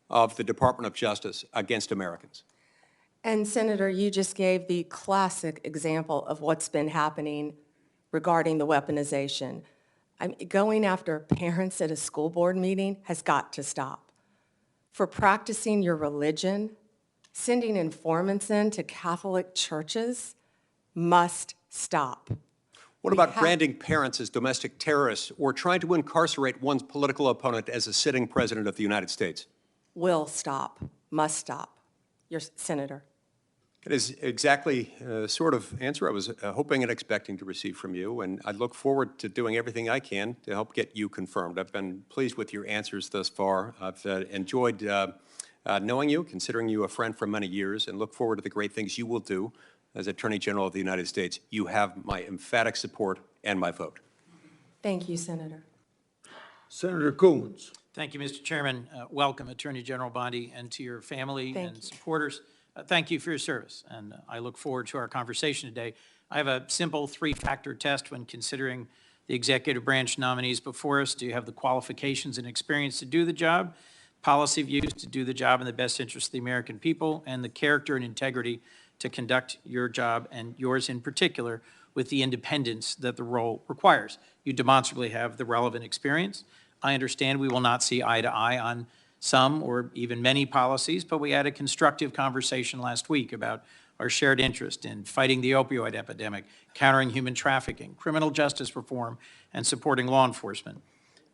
of the Department of Justice against Americans? And Senator, you just gave the classic example of what's been happening regarding the weaponization. Going after parents at a school board meeting has got to stop. For practicing your religion, sending informants into Catholic churches must stop. What about branding parents as domestic terrorists or trying to incarcerate one's political opponent as a sitting president of the United States? Will stop, must stop. Your Senator. It is exactly the sort of answer I was hoping and expecting to receive from you, and I look forward to doing everything I can to help get you confirmed. I've been pleased with your answers thus far. I've enjoyed knowing you, considering you a friend for many years, and look forward to the great things you will do as Attorney General of the United States. You have my emphatic support and my vote. Thank you, Senator. Senator Coons. Thank you, Mr. Chairman. Welcome, Attorney General Bondi, and to your family Thank and you. supporters. Thank you for your service, and I look forward to our conversation today. I have a simple three-factor test when considering the executive branch nominees before us. Do you have the qualifications and experience to do the job, policy views to do the job in the best interest of the American people, and the character and integrity to conduct your job, and yours in particular, with the independence that the role requires? You demonstrably have the relevant experience. I understand we will not see eye to eye on some or even many policies, but we had a constructive conversation last week about our shared interest in fighting the opioid epidemic, countering human trafficking, criminal justice reform, and supporting law enforcement.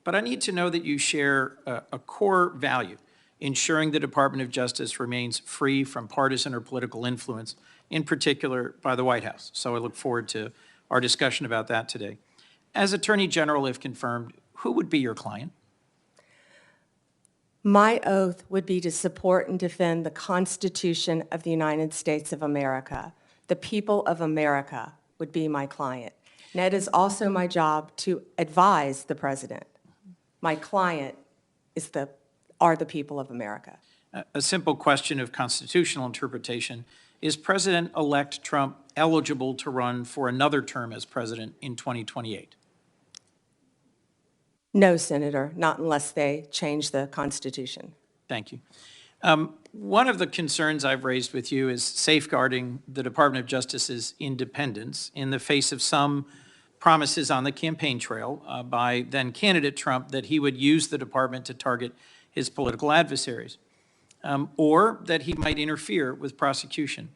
But I need to know that you share a core value, ensuring the Department of Justice remains free from partisan or political influence, in particular by the White House. So I look forward to our discussion about that today. As Attorney General, if confirmed, who would be your client? My oath would be to support and defend the Constitution of the United States of America. The people of America would be my client. And it is also my job to advise the president. My client are the people of America. A simple question of constitutional interpretation. Is President-elect Trump eligible to run for another term as president in 2028? No, Senator, not unless they change the Constitution. Thank you. One of the concerns I've raised with you is safeguarding the Department of Justice's independence in the face of some promises on the campaign trail by then-candidate Trump that he would use the department to target his political adversaries, or that he might interfere with prosecution.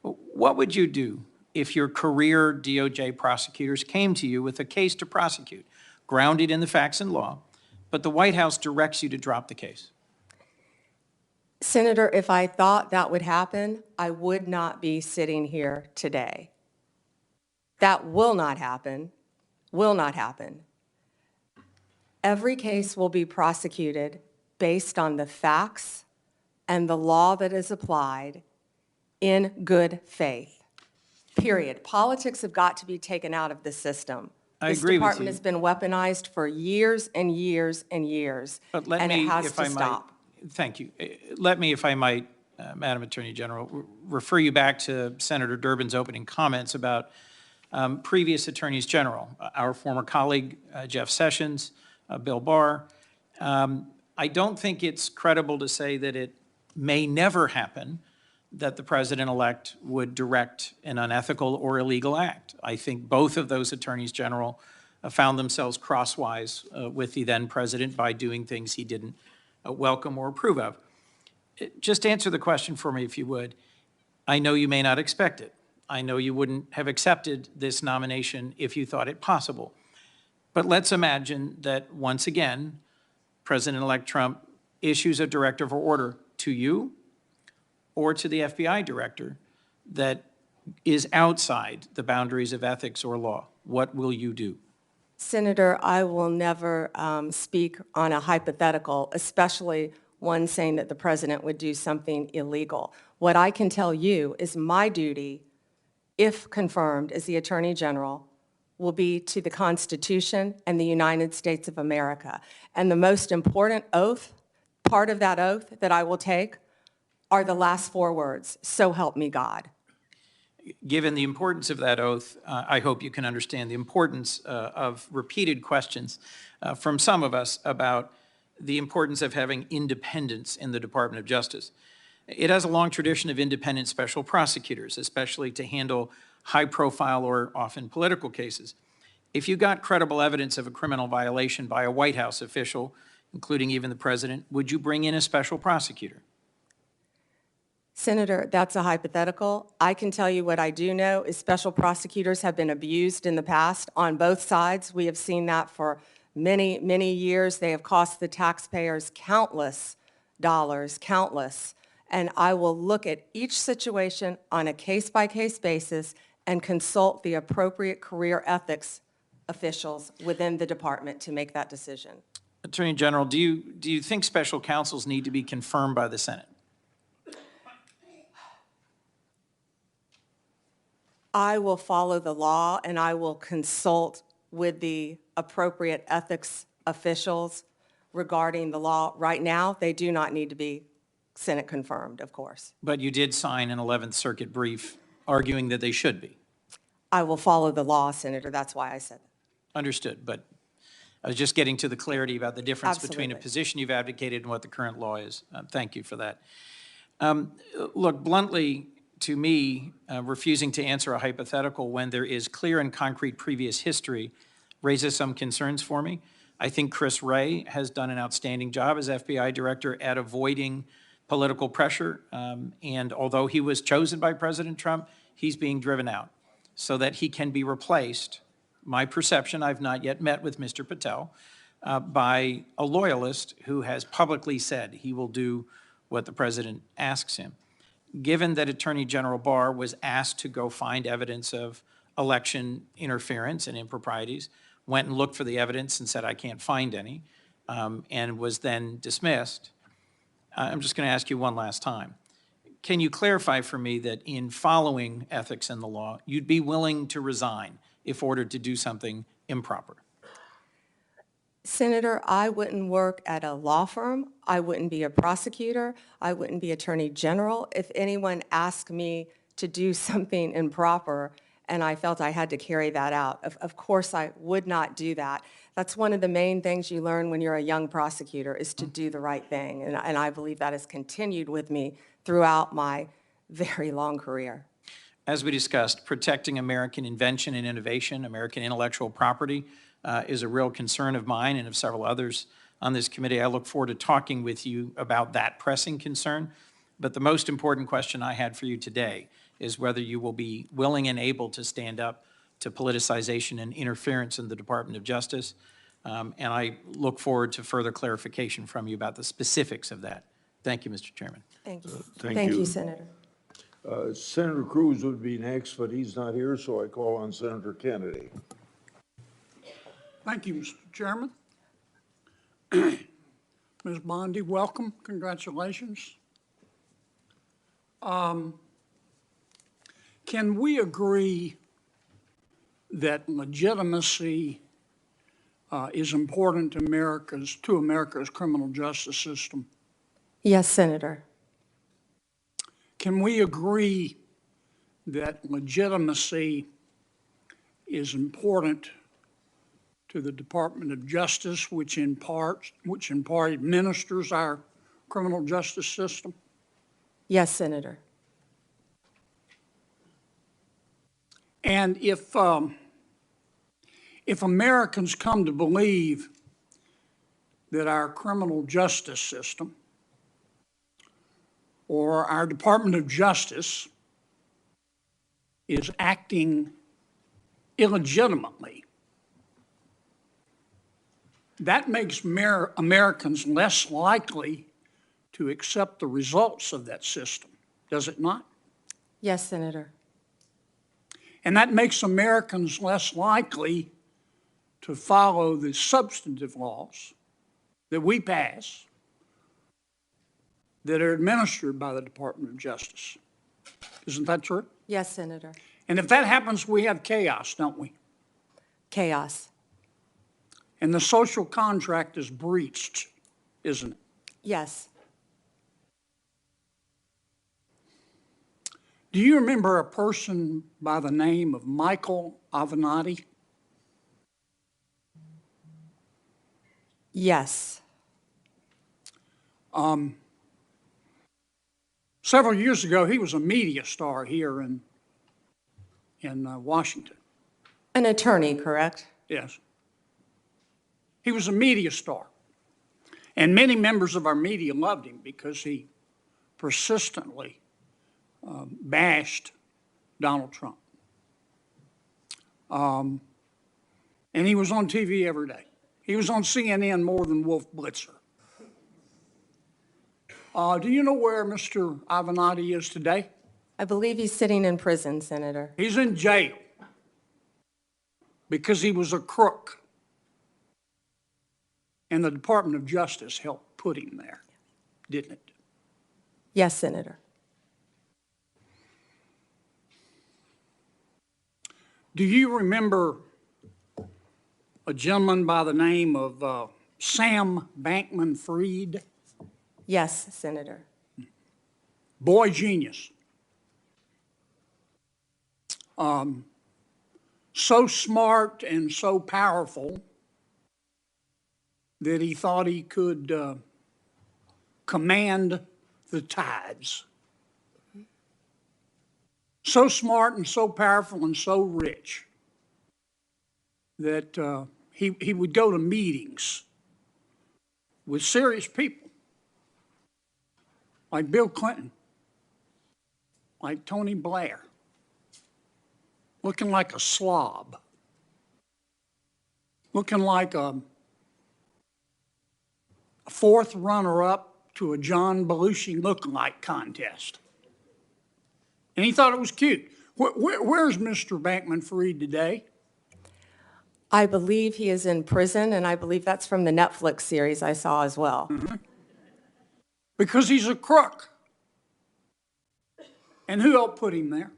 What would you do if your career DOJ prosecutors came to you with a case to prosecute, grounded in the facts and law, but the White House directs you to drop the case? Senator, if I thought that would happen, I would not be sitting here today. That will not happen, will not happen. Every case will be prosecuted based on the facts and the law that is applied in good faith, period. Politics have got to be taken out of the system. I agree with This department you. has been weaponized for years and years and years, But let and me, it has if to I stop. might, thank you. Let me, if I might, Madam Attorney General, refer you back to Senator Durbin's opening comments about previous attorneys general, our former colleague Jeff Sessions, Bill Barr. I don't think it's credible to say that it may never happen that the president-elect would direct an unethical or illegal act. I think both of those attorneys general found themselves crosswise with the then president by doing things he didn't welcome or approve of. Just answer the question for me, if you would. I know you may not expect it. I know you wouldn't have accepted this nomination if you thought it possible. But let's imagine that once again, President-elect Trump issues a directive or order to you or to the FBI director that is outside the boundaries of ethics or law. What will you do? Senator, I will never speak on a hypothetical, especially one saying that the president would do something illegal. What I can tell you is my duty, if confirmed as the Attorney General, will be to the Constitution and the United States of America. And the most important oath, part of that oath that I will take, are the last 4 words, "So help me God." Given the importance of that oath, I hope you can understand the importance of repeated questions from some of us about the importance of having independence in the Department of Justice. It has a long tradition of independent special prosecutors, especially to handle high-profile or often political cases. If you got credible evidence of a criminal violation by a White House official, including even the president, would you bring in a special prosecutor? Senator, that's a hypothetical. I can tell you what I do know is special prosecutors have been abused in the past on both sides. We have seen that for many, many years. They have cost the taxpayers countless dollars, countless. And I will look at each situation on a case-by-case basis and consult the appropriate career ethics officials within the department to make that decision. Attorney General, do you think special counsels need to be confirmed by the Senate? I will follow the law and I will consult with the appropriate ethics officials regarding the law. Right now, they do not need to be Senate confirmed, of course. But you did sign an 11th Circuit brief arguing that they should be. I will follow the law, Senator. That's why I said that. Understood, but I was just getting to the clarity about the difference between a Absolutely. position you've advocated and what the current law is. Thank you for that. Look, bluntly, to me, refusing to answer a hypothetical when there is clear and concrete previous history raises some concerns for me. I think Chris Wray has done an outstanding job as FBI director at avoiding political pressure, and although he was chosen by President Trump, he's being driven out so that he can be replaced. My perception, I've not yet met with Mr. Patel, by a loyalist who has publicly said he will do what the president asks him. Given that Attorney General Barr was asked to go find evidence of election interference and improprieties, went and looked for the evidence and said, I can't find any, and was then dismissed, I'm just going to ask you one last time. Can you clarify for me that in following ethics and the law, you'd be willing to resign if ordered to do something improper? Senator, I wouldn't work at a law firm. I wouldn't be a prosecutor. I wouldn't be Attorney General. If anyone asked me to do something improper and I felt I had to carry that out, of course I would not do that. That's one of the main things you learn when you're a young prosecutor is to do the right thing. And I believe that has continued with me throughout my very long career. As we discussed, protecting American invention and innovation, American intellectual property, is a real concern of mine and of several others on this committee. I look forward to talking with you about that pressing concern. But the most important question I had for you today is whether you will be willing and able to stand up to politicization and interference in the Department of Justice. And I look forward to further clarification from you about the specifics of that. Thank you, Mr. Chairman. Thank you. Thank you. Senator. Senator Cruz would be next, but he's not here, so I call on Senator Kennedy. Thank you, Mr. Chairman. Ms. Bondi, welcome. Congratulations. Can we agree that legitimacy is important to America's criminal justice system? Yes, Senator. Can we agree that legitimacy is important to the Department of Justice, which in part administers our criminal justice system? Yes, Senator. And if Americans come to believe that our criminal justice system or our Department of Justice is acting illegitimately, that makes Americans less likely to accept the results of that system, does it not? Yes, Senator. And that makes Americans less likely to follow the substantive laws that we pass that are administered by the Department of Justice. Isn't that true? Yes, Senator. And if that happens, we have chaos, don't we? Chaos. And the social contract is breached, isn't it? Yes. Do you remember a person by the name of Michael Avenatti? Yes. Several years ago, he was a media star here in Washington. An attorney, correct? Yes. He was a media star. And many members of our media loved him because he persistently bashed Donald Trump. And he was on TV every day. He was on CNN more than Wolf Blitzer. Do you know where Mr. Avenatti is today? I believe he's sitting in prison, Senator. He's in jail because he was a crook. And the Department of Justice helped put him there, didn't it? Yes, Senator. Do you remember a gentleman by the name of Sam Bankman-Fried? Yes, Senator. Boy genius. So smart and so powerful that he thought he could command the tides. So smart and so powerful and so rich that he would go to meetings with serious people like Bill Clinton, like Tony Blair, looking like a slob, looking like a fourth runner-up to a John Belushi lookalike contest. And he thought it was cute. Where's Mr. Bankman-Fried today? I believe he is in prison, and I believe that's from the Netflix series I saw as well. Mm-hmm. Because he's a crook. And who helped put him there?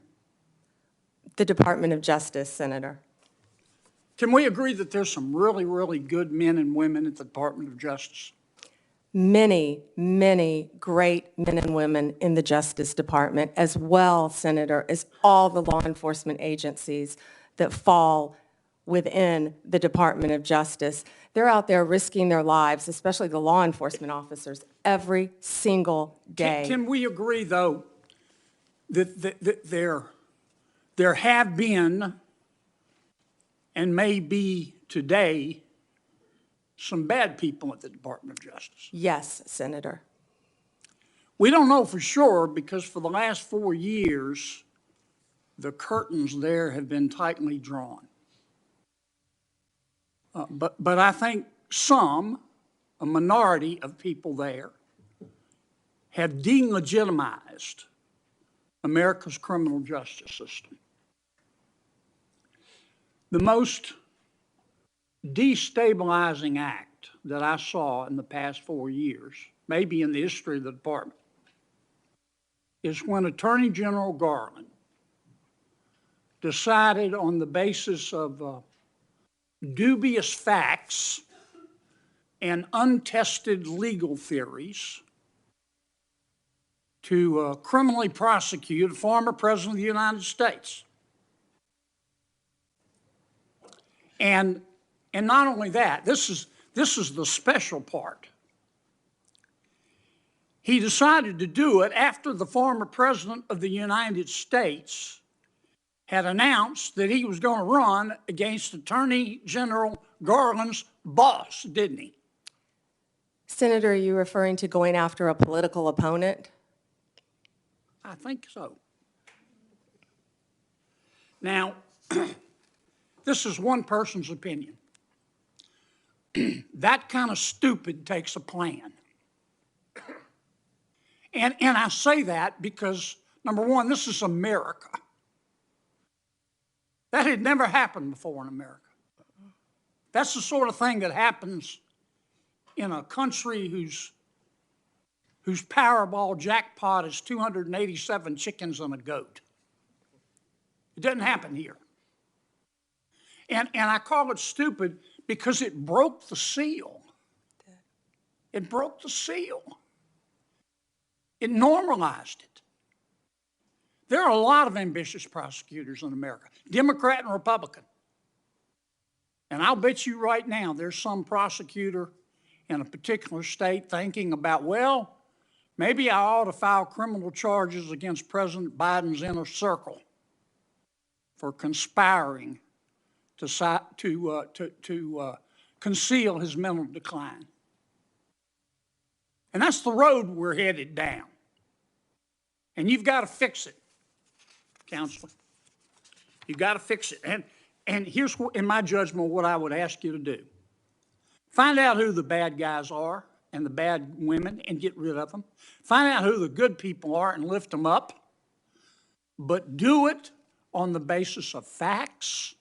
The Department of Justice, Senator. Can we agree that there's some really, really good men and women at the Department of Justice? Many, many great men and women in the Justice Department, as well, Senator, as all the law enforcement agencies that fall within the Department of Justice. They're out there risking their lives, especially the law enforcement officers, every single day. Can we agree, though, that there have been and may be today some bad people at the Department of Justice? Yes, Senator. We don't know for sure because for the last 4 years, the curtains there have been tightly drawn. But I think a minority of people there, have delegitimized America's criminal justice system. The most destabilizing act that I saw in the past 4 years, maybe in the history of the department, is when Attorney General Garland decided on the basis of dubious facts and untested legal theories to criminally prosecute a former president of the United States. And not only that, this is the special part. He decided to do it after the former president of the United States had announced that he was going to run against Attorney General Garland's boss, didn't he? Senator, are you referring to going after a political opponent? I think so. Now, this is one person's opinion. That kind of stupid takes a plan. And I say that because, number one, this is America. That had never happened before in America. That's the sort of thing that happens in a country whose Powerball jackpot is 287 chickens and a goat. It doesn't happen here. And I call it stupid because it broke the seal. It broke the seal. It normalized it. There are a lot of ambitious prosecutors in America, Democrat and Republican. And I'll bet you right now there's some prosecutor in a particular state thinking about, well, maybe I ought to file criminal charges against President Biden's inner circle for conspiring to conceal his mental decline. And that's the road we're headed down. And you've got to fix it, Counselor. You've got to fix it. And here's, in my judgment, what I would ask you to do. Find out who the bad guys are and the bad women and get rid of them. Find out who the good people are and lift them up. But do it on the basis of facts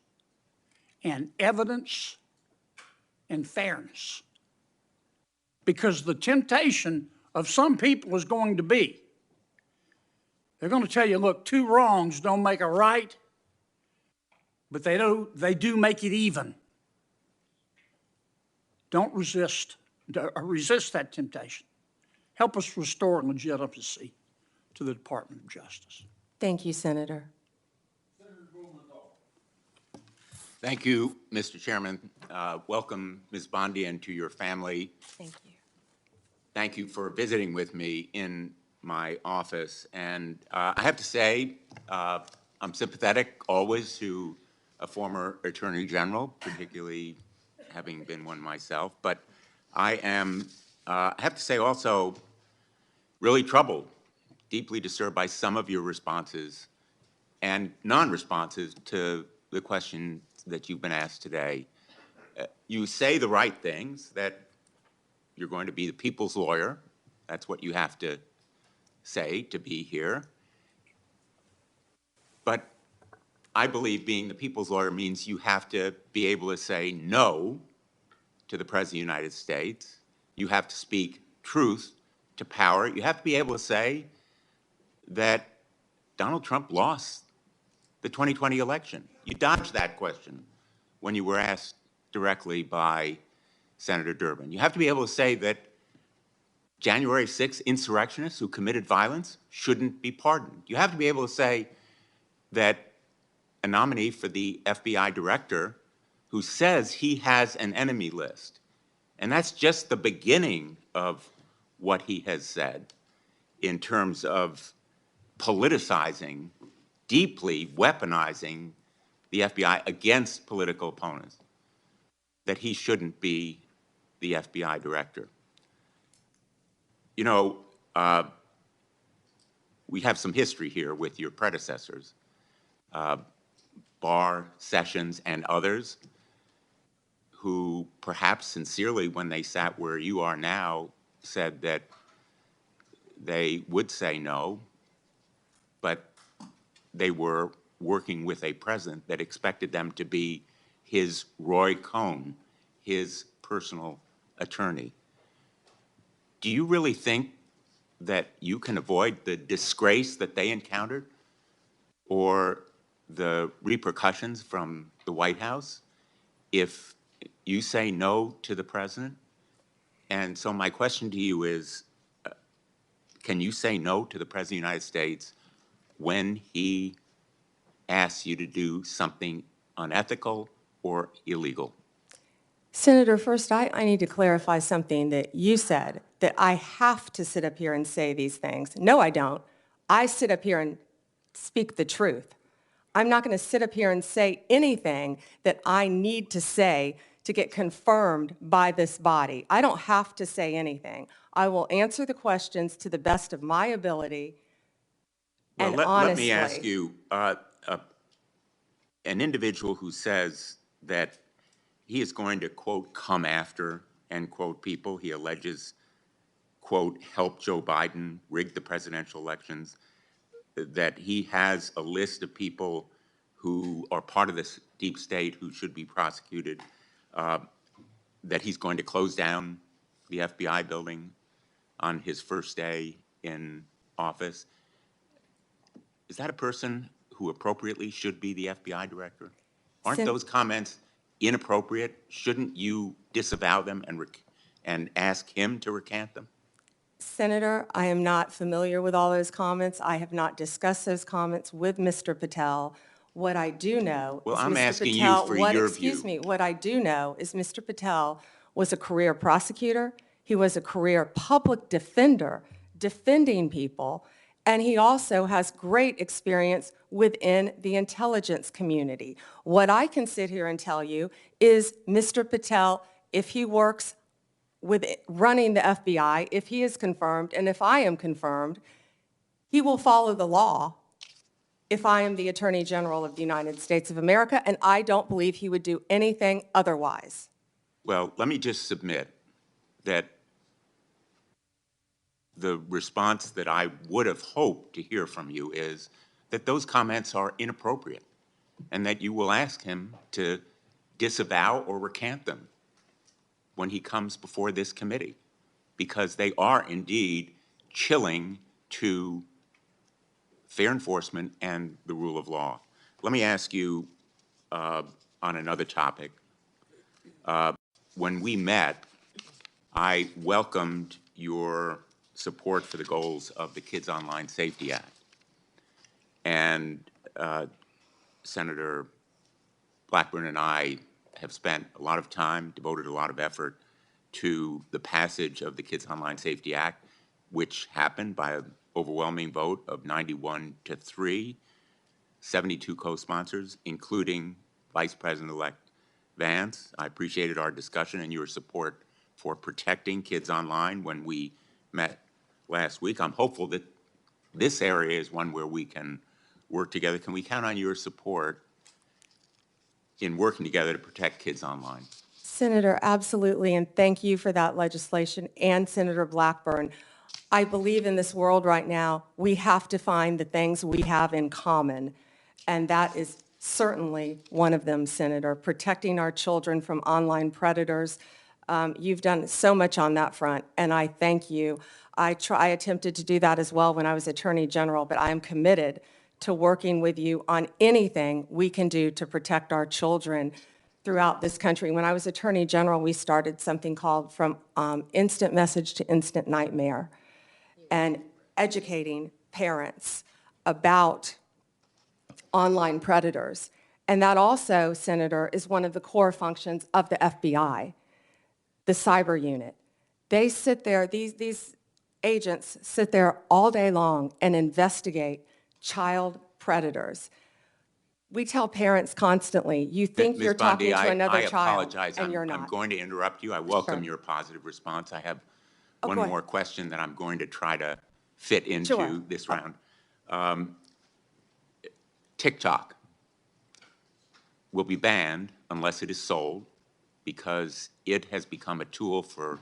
and evidence and fairness. Because the temptation of some people is going to be, they're going to tell you, look, two wrongs don't make a right, but they do make it even. Don't resist that temptation. Help us restore legitimacy to the Department of Justice. Thank you, Senator. Thank you, Mr. Chairman. Welcome, Ms. Bondi, and to your family. Thank you. Thank you for visiting with me in my office. And I have to say, I'm sympathetic always to a former Attorney General, particularly having been one myself. But I am, I have to say also, really troubled, deeply disturbed by some of your responses and non-responses to the question that you've been asked today. You say the right things, that you're going to be the people's lawyer. That's what you have to say to be here. But I believe being the people's lawyer means you have to be able to say no to the President of the United States. You have to speak truth to power. You have to be able to say that Donald Trump lost the 2020 election. You dodged that question when you were asked directly by Senator Durbin. You have to be able to say that January 6th insurrectionists who committed violence shouldn't be pardoned. You have to be able to say that a nominee for the FBI director who says he has an enemy list, and that's just the beginning of what he has said in terms of politicizing, deeply weaponizing the FBI against political opponents, that he shouldn't be the FBI director. You know, we have some history here with your predecessors, Barr, Sessions, and others, who perhaps sincerely, when they sat where you are now, said that they would say no, but they were working with a president that expected them to be his Roy Cohn, his personal attorney. Do you really think that you can avoid the disgrace that they encountered or the repercussions from the White House if you say no to the president? And so my question to you is, can you say no to the President of the United States when he asks you to do something unethical or illegal? Senator, first, I need to clarify something that you said, that I have to sit up here and say these things. No, I don't. I sit up here and speak the truth. I'm not going to sit up here and say anything that I need to say to get confirmed by this body. I don't have to say anything. I will answer the questions to the best of my ability and honestly. Let me ask you, an individual who says that he is going to, quote, come after, end quote, people he alleges, quote, helped Joe Biden rig the presidential elections, that he has a list of people who are part of this deep state who should be prosecuted, that he's going to close down the FBI building on his first day in office. Is that a person who appropriately should be the FBI director? Aren't those comments inappropriate? Shouldn't you disavow them and ask him to recant them? Senator, I am not familiar with all those comments. I have not discussed those comments with Mr. Patel. What I do know Well, is I'm Mr. asking you Patel, for your excuse view. me, what I do know is Mr. Patel was a career prosecutor. He was a career public defender defending people, and he also has great experience within the intelligence community. What I can sit here and tell you is Mr. Patel, if he works with running the FBI, if he is confirmed, and if I am confirmed, he will follow the law if I am the Attorney General of the United States of America, and I don't believe he would do anything otherwise. Well, let me just submit that the response that I would have hoped to hear from you is that those comments are inappropriate and that you will ask him to disavow or recant them when he comes before this committee, because they are indeed chilling to fair enforcement and the rule of law. Let me ask you on another topic. When we met, I welcomed your support for the goals of the Kids Online Safety Act. And Senator Blackburn and I have spent a lot of time, devoted a lot of effort to the passage of the Kids Online Safety Act, which happened by an overwhelming vote of 91-3, 72 co-sponsors, including Vice President-elect Vance. I appreciated our discussion and your support for protecting kids online when we met last week. I'm hopeful that this area is one where we can work together. Can we count on your support in working together to protect kids online? Senator, absolutely, and thank you for that legislation, and Senator Blackburn. I believe in this world right now, we have to find the things we have in common, and that is certainly one of them, Senator, protecting our children from online predators. You've done so much on that front, and I thank you. I attempted to do that as well when I was Attorney General, but I am committed to working with you on anything we can do to protect our children throughout this country. When I was Attorney General, we started something called From Instant Message to Instant Nightmare, and educating parents about online predators. And that also, Senator, is one of the core functions of the FBI, the cyber unit. They sit there, these agents sit there all day long and investigate child predators. We tell parents constantly, you think you're Ms. Bondi, talking to another I child, apologize. and you're I'm not. going to interrupt you. I welcome Sure. your positive response. I have Oh, one go ahead. more question that I'm going to try to fit into Sure. this round. TikTok will be banned unless it is sold, because it has become a tool for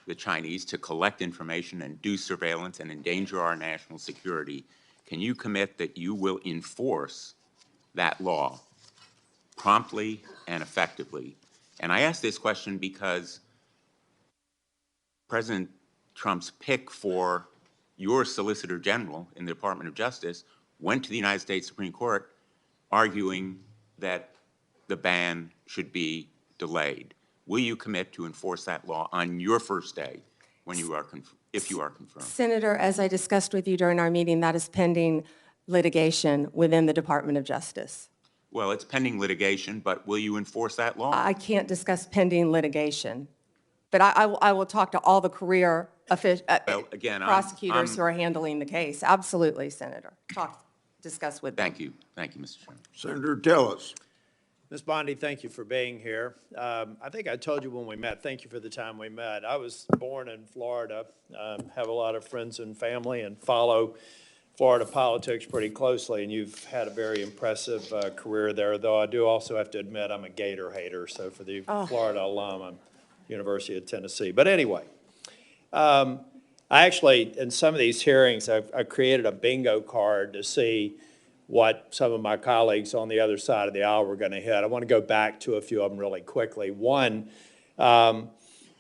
the Chinese to collect information and do surveillance and endanger our national security. Can you commit that you will enforce that law promptly and effectively? And I ask this question because President Trump's pick for your Solicitor General in the Department of Justice went to the United States Supreme Court arguing that the ban should be delayed. Will you commit to enforce that law on your first day when you are, if you are confirmed? Senator, as I discussed with you during our meeting, that is pending litigation within the Department of Justice. Well, it's pending litigation, but will you enforce that law? I can't discuss pending litigation, but I will talk to all the career Well, again, prosecutors who are handling the case. Absolutely, Senator. Discuss with them. Thank you, Mr. Chairman. Senator Tillis. Ms. Bondi, thank you for being here. I think I told you when we met, thank you for the time we met. I was born in Florida, have a lot of friends and family, and follow Florida politics pretty closely, and you've had a very impressive career there, though I do also have to admit I'm a Gator hater, so for the Florida alum, I'm University of Tennessee. But anyway, I actually, in some of these hearings, I created a bingo card to see what some of my colleagues on the other side of the aisle were going to hit. I want to go back to a few of them really quickly. One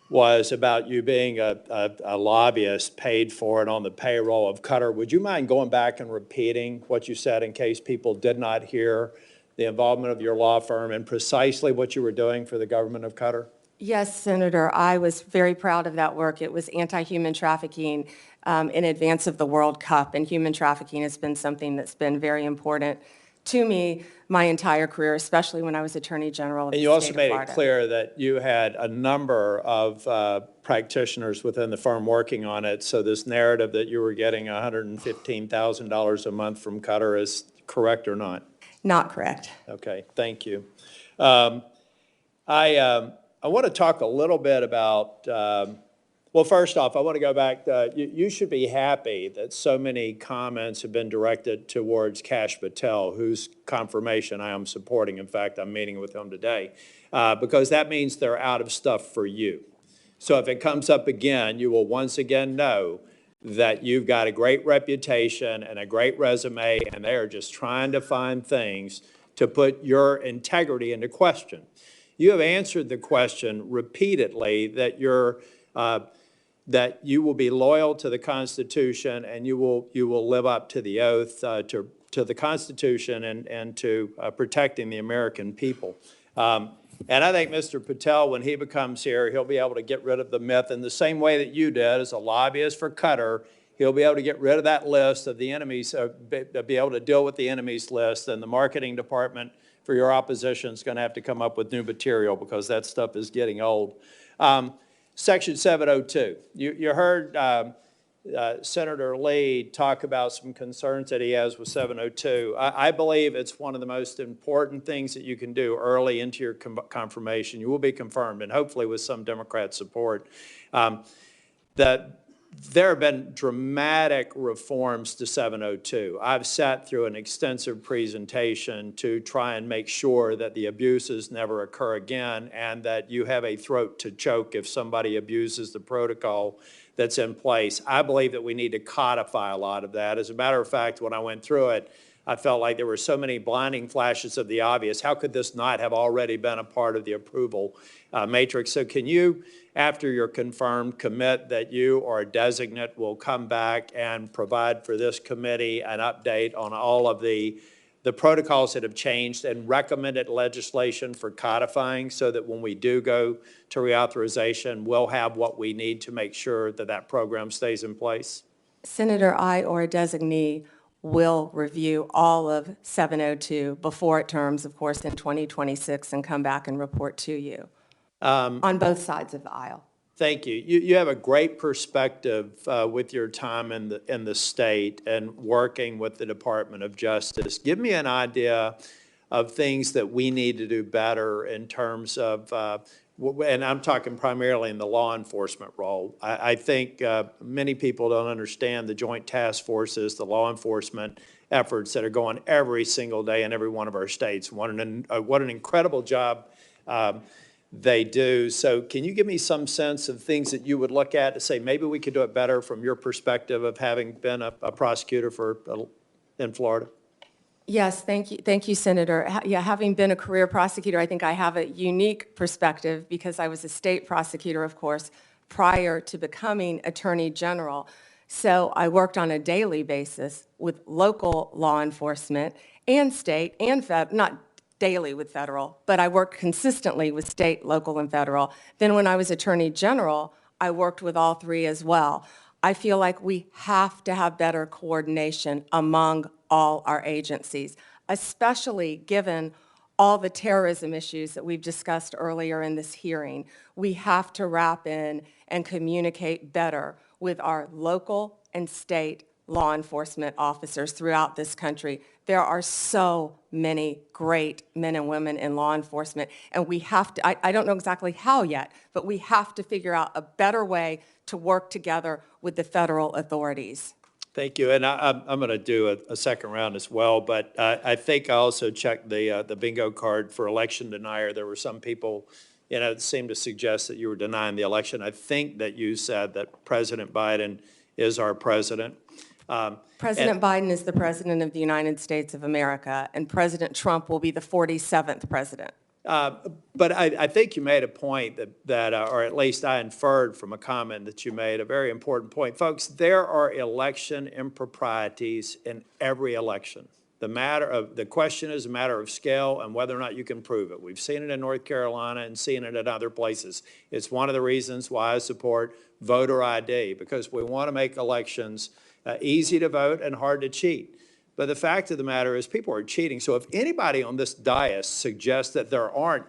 was about you being a lobbyist paid for and on the payroll of Qatar. Would you mind going back and repeating what you said in case people did not hear the involvement of your law firm and precisely what you were doing for the government of Qatar? Yes, Senator, I was very proud of that work. It was anti-human trafficking in advance of the World Cup, and human trafficking has been something that's been very important to me my entire career, especially when I was Attorney General of the And you state also of made Florida. it clear that you had a number of practitioners within the firm working on it, so this narrative that you were getting $115,000 a month from Qatar is correct or not? Not correct. Okay, thank you. I want to talk a little bit about, well, first off, I want to go back. You should be happy that so many comments have been directed towards Kash Patel, whose confirmation I am supporting. In fact, I'm meeting with him today, because that means they're out of stuff for you. So if it comes up again, you will once again know that you've got a great reputation and a great resume, and they are just trying to find things to put your integrity into question. You have answered the question repeatedly that that you will be loyal to the Constitution and you will live up to the oath to the Constitution and to protecting the American people. And I think Mr. Patel, when he becomes here, he'll be able to get rid of the myth in the same way that you did as a lobbyist for Qatar. He'll be able to get rid of that list of the enemies, be able to deal with the enemies list, and the marketing department for your opposition is going to have to come up with new material because that stuff is getting old. Section 702, you heard Senator Lee talk about some concerns that he has with 702. I believe it's one of the most important things that you can do early into your confirmation. You will be confirmed, and hopefully with some Democrat support. That there have been dramatic reforms to 702. I've sat through an extensive presentation to try and make sure that the abuses never occur again and that you have a throat to choke if somebody abuses the protocol that's in place. I believe that we need to codify a lot of that. As a matter of fact, when I went through it, I felt like there were so many blinding flashes of the obvious. How could this not have already been a part of the approval matrix? So can you, after you're confirmed, commit that you or a designate will come back and provide for this committee an update on all of the protocols that have changed and recommended legislation for codifying so that when we do go to reauthorization, we'll have what we need to make sure that that program stays in place? Senator, I or a designee will review all of 702 before it terms, of course, in 2026 and come back and report to you on both sides of the aisle. Thank you. You have a great perspective with your time in the state and working with the Department of Justice. Give me an idea of things that we need to do better in terms of, and I'm talking primarily in the law enforcement role. I think many people don't understand the joint task forces, the law enforcement efforts that are going every single day in every one of our states. What an incredible job they do. So can you give me some sense of things that you would look at to say maybe we could do it better from your perspective of having been a prosecutor in Florida? Yes, thank you, Senator. Yeah, having been a career prosecutor, I think I have a unique perspective because I was a state prosecutor, of course, prior to becoming Attorney General. So I worked on a daily basis with local law enforcement and state and federal, not daily with federal, but I worked consistently with state, local, and federal. Then when I was Attorney General, I worked with all three as well. I feel like we have to have better coordination among all our agencies, especially given all the terrorism issues that we've discussed earlier in this hearing. We have to wrap in and communicate better with our local and state law enforcement officers throughout this country. There are so many great men and women in law enforcement, and we have to, I don't know exactly how yet, but we have to figure out a better way to work together with the federal authorities. Thank you, and I'm going to do a second round as well, but I think I also checked the bingo card for election denier. There were some people, that seemed to suggest that you were denying the election. I think that you said that President Biden is our president. President Biden is the President of the United States of America, and President Trump will be the 47th president. But I think you made a point that or at least I inferred from a comment that you made, a very important point. Folks, there are election improprieties in every election. The question is a matter of scale and whether or not you can prove it. We've seen it in North Carolina and seen it in other places. It's one of the reasons why I support voter ID, because we want to make elections easy to vote and hard to cheat. But the fact of the matter is people are cheating. So if anybody on this dais suggests that there aren't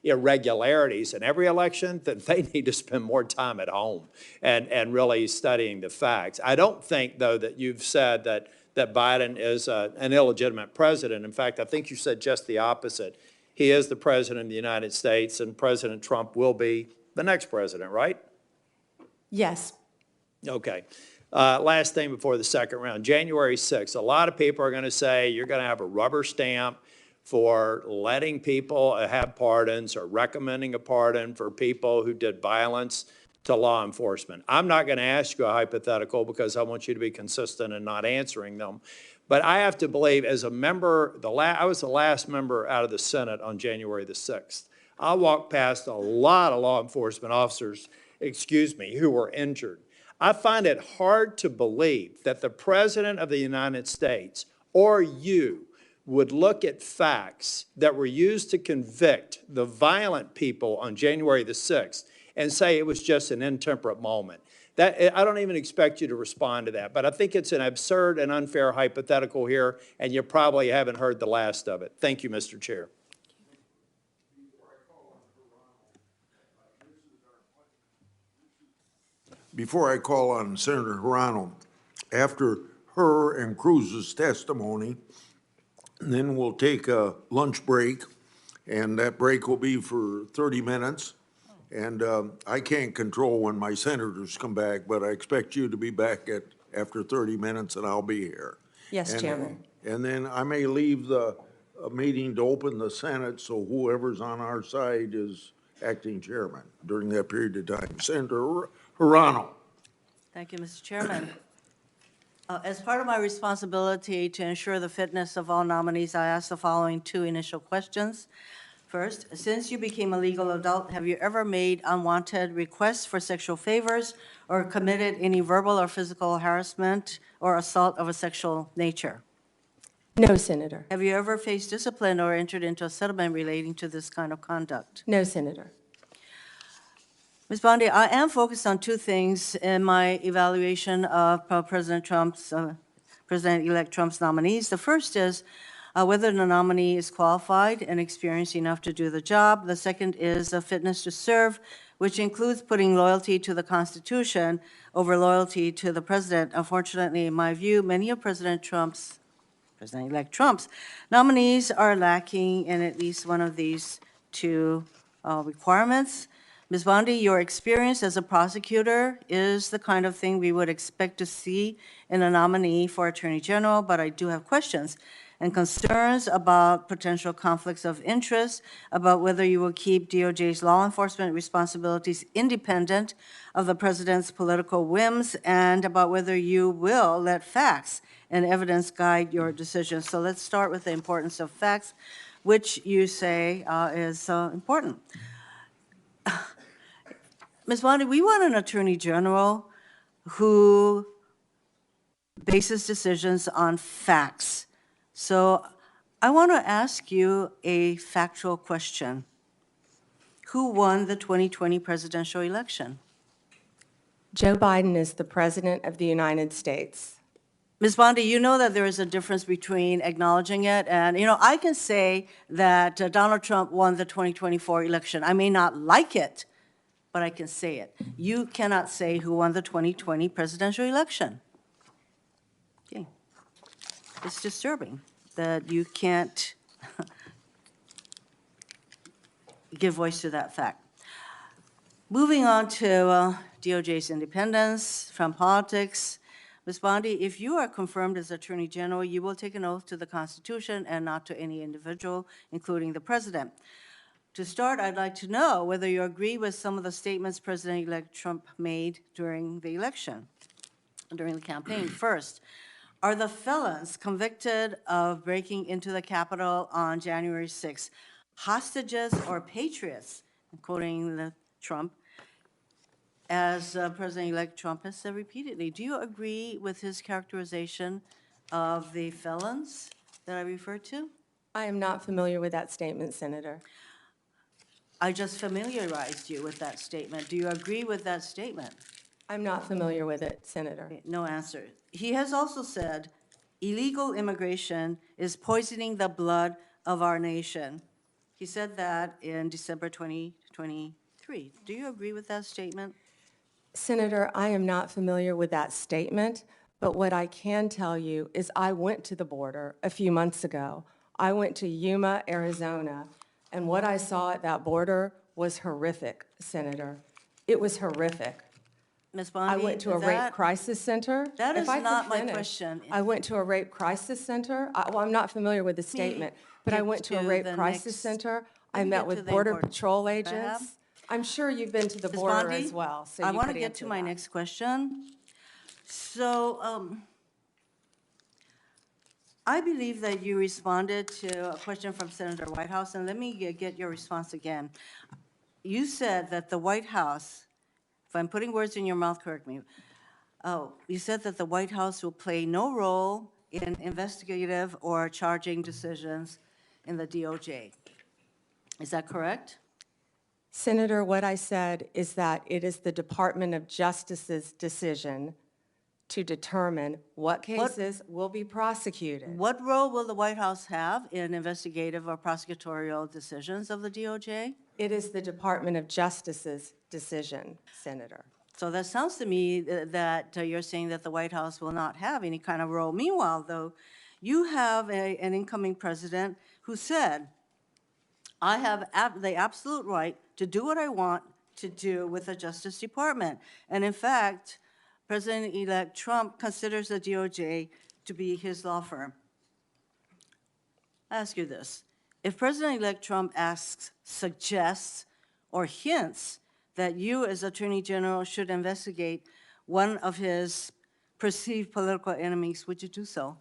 irregularities in every election, then they need to spend more time at home and really studying the facts. I don't think, though, that you've said that Biden is an illegitimate president. In fact, I think you said just the opposite. He is the president of the United States, and President Trump will be the next president, right? Yes. Okay. Last thing before the second round, January 6th. A lot of people are going to say you're going to have a rubber stamp for letting people have pardons or recommending a pardon for people who did violence to law enforcement. I'm not going to ask you a hypothetical because I want you to be consistent in not answering them. But I have to believe, as a member, I was the last member out of the Senate on January the 6th. I walked past a lot of law enforcement officers, who were injured. I find it hard to believe that the President of the United States or you would look at facts that were used to convict the violent people on January the 6th and say it was just an intemperate moment. I don't even expect you to respond to that, but I think it's an absurd and unfair hypothetical here, and you probably haven't heard the last of it. Thank you, Mr. Chair. Before I call on Senator Hirano, after her and Cruz's testimony, then we'll take a lunch break, and that break will be for 30 minutes. And I can't control when my senators come back, but I expect you to be back after 30 minutes, and I'll be here. Yes, Chairman. And then I may leave the meeting to open the Senate, so whoever's on our side is acting chairman during that period of time. Senator Hirano. Thank you, Mr. Chairman. As part of my responsibility to ensure the fitness of all nominees, I ask the following two initial questions. First, since you became a legal adult, have you ever made unwanted requests for sexual favors or committed any verbal or physical harassment or assault of a sexual nature? No, Senator. Have you ever faced discipline or entered into a settlement relating to this kind of conduct? No, Senator. Ms. Bondi, I am focused on two things in my evaluation of President-elect Trump's nominees. The first is whether the nominee is qualified and experienced enough to do the job. The second is a fitness to serve, which includes putting loyalty to the Constitution over loyalty to the president. Unfortunately, in my view, many of President-elect Trump's nominees are lacking in at least one of these two requirements. Ms. Bondi, your experience as a prosecutor is the kind of thing we would expect to see in a nominee for Attorney General, but I do have questions and concerns about potential conflicts of interest, about whether you will keep DOJ's law enforcement responsibilities independent of the president's political whims, and about whether you will let facts and evidence guide your decisions. So let's start with the importance of facts, which you say is important. Ms. Bondi, we want an Attorney General who bases decisions on facts. So I want to ask you a factual question. Who won the 2020 presidential election? Joe Biden is the President of the United States. Ms. Bondi, you know that there is a difference between acknowledging it and, I can say that Donald Trump won the 2024 election. I may not like it, but I can say it. You cannot say who won the 2020 presidential election. Okay. It's disturbing that you can't give voice to that fact. Moving on to DOJ's independence from politics, Ms. Bondi, if you are confirmed as Attorney General, you will take an oath to the Constitution and not to any individual, including the President. To start, I'd like to know whether you agree with some of the statements President-elect Trump made during the election, during the campaign. First, are the felons convicted of breaking into the Capitol on January 6th hostages or patriots, quoting Trump, as President-elect Trump has said repeatedly? Do you agree with his characterization of the felons that I referred to? I am not familiar with that statement, Senator. I just familiarized you with that statement. Do you agree with that statement? I'm not familiar with it, Senator. Okay, no answer. He has also said illegal immigration is poisoning the blood of our nation. He said that in December 2023. Do you agree with that statement? Senator, I am not familiar with that statement, but what I can tell you is I went to the border a few months ago. I went to Yuma, Arizona, and what I saw at that border was horrific, Senator. It was horrific. Ms. Bondi, I went to a rape crisis center. That If is I could not my finish, question. I went to a rape crisis center. Well, I'm not familiar with the statement, but I get went to a to rape the crisis next- center. let I me met get to with the Border important- Patrol Can I have? agents. I'm sure you've been to the Ms. border Bondi, as well, so I you want to could get answer to my that. next question. So, I believe that you responded to a question from Senator Whitehouse, and let me get your response again. You said that the White House, if I'm putting words in your mouth, correct me. You said that the White House will play no role in investigative or charging decisions in the DOJ. Is that correct? Senator, what I said is that it is the Department of Justice's decision to determine what cases will be prosecuted. What role will the White House have in investigative or prosecutorial decisions of the DOJ? It is the Department of Justice's decision, Senator. So that sounds to me that you're saying that the White House will not have any kind of role. Meanwhile, though, you have an incoming president who said, I have the absolute right to do what I want to do with the Justice Department. And in fact, President-elect Trump considers the DOJ to be his law firm. I ask you this. If President-elect Trump asks, suggests, or hints that you as Attorney General should investigate one of his perceived political enemies, would you do so?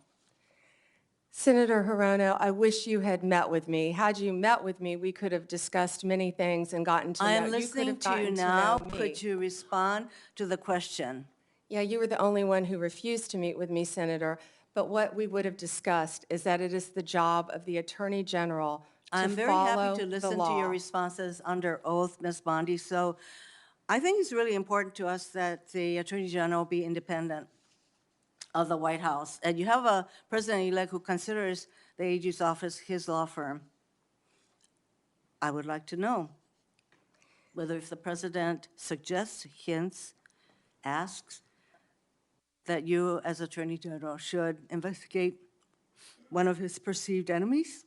Senator Hirono, I wish you had met with me. Had you met with me, we could have discussed many things and gotten to know. I am You could listening have to you gotten to now. know me. Could you respond to the question? Yeah, you were the only one who refused to meet with me, Senator. But what we would have discussed is that it is the job of the Attorney General to I'm very follow happy to the listen to law. your responses under oath, Ms. Bondi. So I think it's really important to us that the Attorney General be independent of the White House. And you have a president-elect who considers the AG's office his law firm. I would like to know whether if the president suggests, hints, asks, that you as Attorney General should investigate one of his perceived enemies?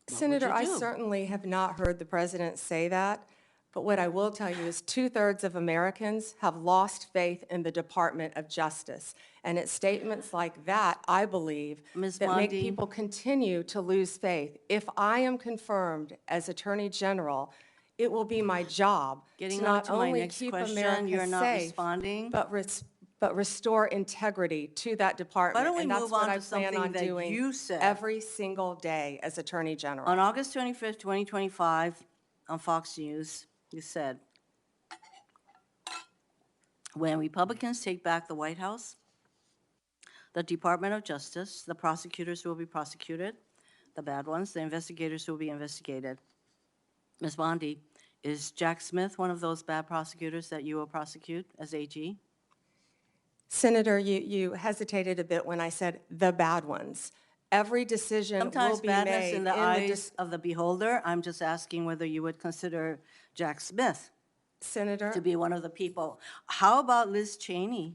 Senator, I do? certainly have not heard the president say that, but what I will tell you is 2/3 of Americans have lost faith in the Department of Justice. And it's statements like that, I believe, Ms. that make Bondi. people continue to lose faith. If I am confirmed as Attorney General, it will be my job Getting to on not to my only next keep question, America you're not safe, responding. but restore integrity to that department. don't we And that's move what on I to plan something on that doing you said? every single day as Attorney General. On August 25th, 2025, on Fox News, you said, when Republicans take back the White House, the Department of Justice, the prosecutors will be prosecuted, the bad ones, the investigators will be investigated. Ms. Bondi, is Jack Smith one of those bad prosecutors that you will prosecute as AG? Senator, you hesitated a bit when I said the bad ones. Every decision will Sometimes be badness made in the eyes of the beholder. I'm just asking whether you would consider Jack Smith Senator, to be one of the people. How about Liz Cheney?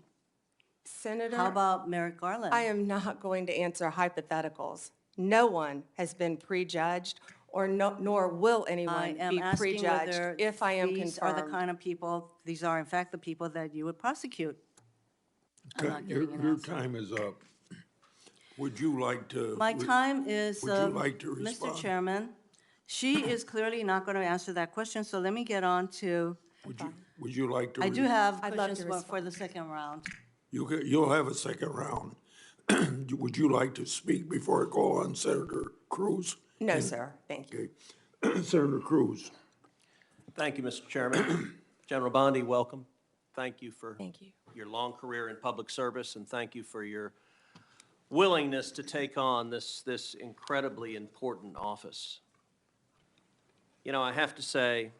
Senator, How about Merrick Garland? I am not going to answer hypotheticals. No one has been prejudged, or nor will I anyone am be asking prejudged whether if I am these are the confirmed. kind of people, these are in fact the people that you would prosecute. I'm not getting an Your answer. time is up. Would you like to? My time is, Would you like to Mr. respond? Chairman, she is clearly not going to answer that question, so let me get on to, Would you like to? I do have I'd love questions to for respond. the second round. You'll have a second round. Would you like to speak before I call on Senator Cruz? No, sir, thank you. Okay. Senator Cruz. Thank you, Mr. Chairman. General Bondi, welcome. Thank you for Thank you. your long career in public service, and thank you for your willingness to take on this incredibly important office. You know, I have to say,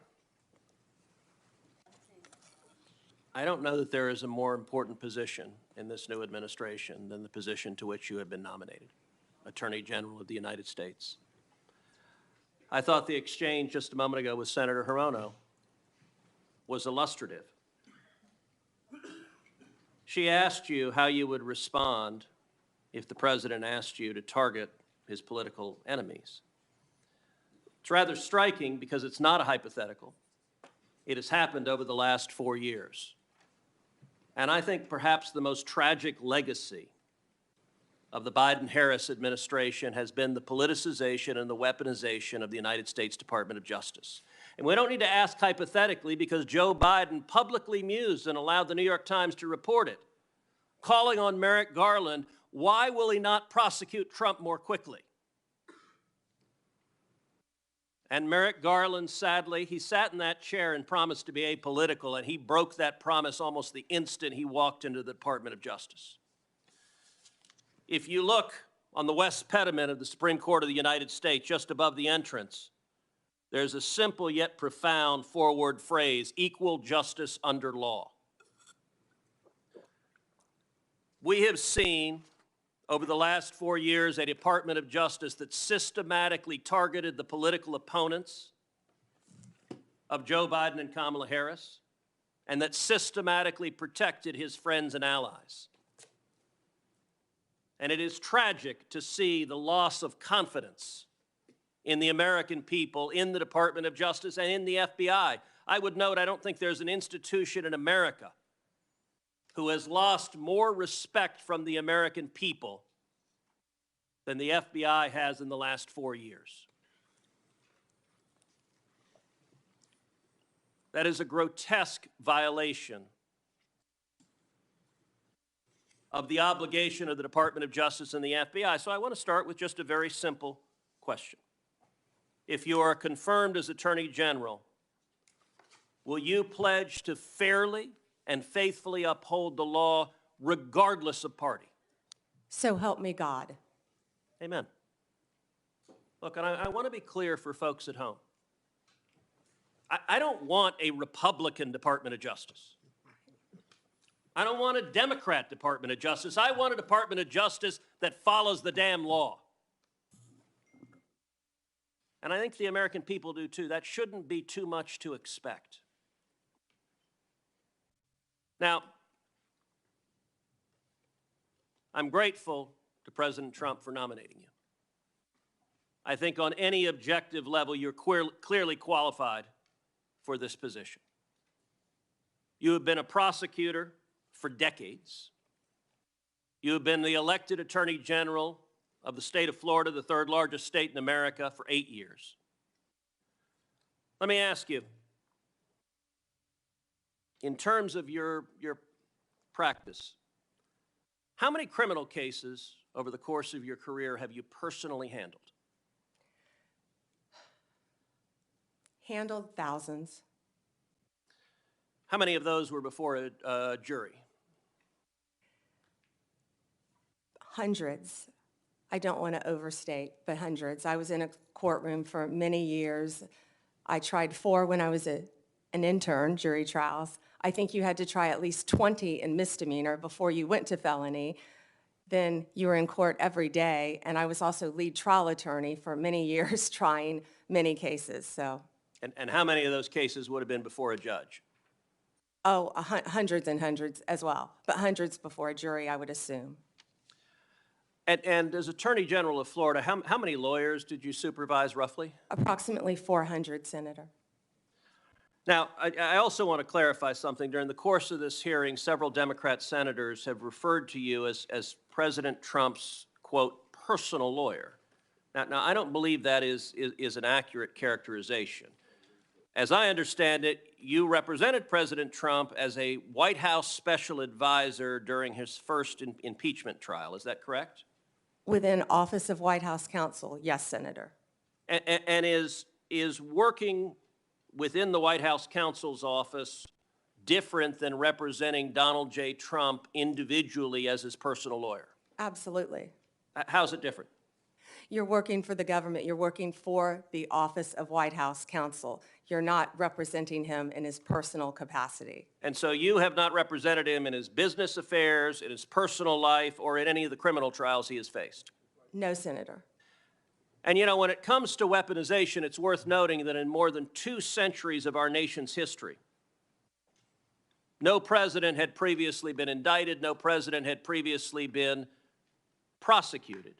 I don't know that there is a more important position in this new administration than the position to which you have been nominated, Attorney General of the United States. I thought the exchange just a moment ago with Senator Hirono was illustrative. She asked you how you would respond if the president asked you to target his political enemies. It's rather striking because it's not a hypothetical. It has happened over the last 4 years. And I think perhaps the most tragic legacy of the Biden-Harris administration has been the politicization and the weaponization of the United States Department of Justice. And we don't need to ask hypothetically because Joe Biden publicly mused and allowed the New York Times to report it, calling on Merrick Garland, why will he not prosecute Trump more quickly? And Merrick Garland, sadly, he sat in that chair and promised to be apolitical, and he broke that promise almost the instant he walked into the Department of Justice. If you look on the west pediment of the Supreme Court of the United States, just above the entrance, there's a simple yet profound four-word phrase, equal justice under law. We have seen over the last 4 years a Department of Justice that systematically targeted the political opponents of Joe Biden and Kamala Harris, and that systematically protected his friends and allies. And it is tragic to see the loss of confidence in the American people, in the Department of Justice, and in the FBI. I would note, I don't think there's an institution in America who has lost more respect from the American people than the FBI has in the last 4 years. That is a grotesque violation of the obligation of the Department of Justice and the FBI. So I want to start with just a very simple question. If you are confirmed as Attorney General, will you pledge to fairly and faithfully uphold the law regardless of party? So help me God. Amen. Look, and I want to be clear for folks at home. I don't want a Republican Department of Justice. I don't want a Democrat Department of Justice. I want a Department of Justice that follows the damn law. And I think the American people do too. That shouldn't be too much to expect. Now, I'm grateful to President Trump for nominating you. I think on any objective level, you're clearly qualified for this position. You have been a prosecutor for decades. You have been the elected Attorney General of the state of Florida, the third largest state in America, for 8 years. Let me ask you, in terms of your practice, how many criminal cases over the course of your career have you personally handled? Handled thousands. How many of those were before a jury? Hundreds. I don't want to overstate, but hundreds. I was in a courtroom for many years. I tried 4 when I was an intern, jury trials. I think you had to try at least 20 in misdemeanor before you went to felony. Then you were in court every day, and I was also lead trial attorney for many years trying many cases, so. And how many of those cases would have been before a judge? Oh, hundreds and hundreds as well, but hundreds before a jury, I would assume. And as Attorney General of Florida, how many lawyers did you supervise roughly? Approximately 400, Senator. Now, I also want to clarify something. During the course of this hearing, several Democrat senators have referred to you as President Trump's, quote, personal lawyer. Now I don't believe that is an accurate characterization. As I understand it, you represented President Trump as a White House special advisor during his first impeachment trial. Is that correct? Within Office of White House Counsel, yes, Senator. And is working within the White House counsel's office different than representing Donald J. Trump individually as his personal lawyer? Absolutely. How's it different? You're working for the government. You're working for the Office of White House Counsel. You're not representing him in his personal capacity. And so you have not represented him in his business affairs, in his personal life, or in any of the criminal trials he has faced? No, Senator. And you know, when it comes to weaponization, it's worth noting that in more than 2 centuries of our nation's history, no president had previously been indicted, no president had previously been prosecuted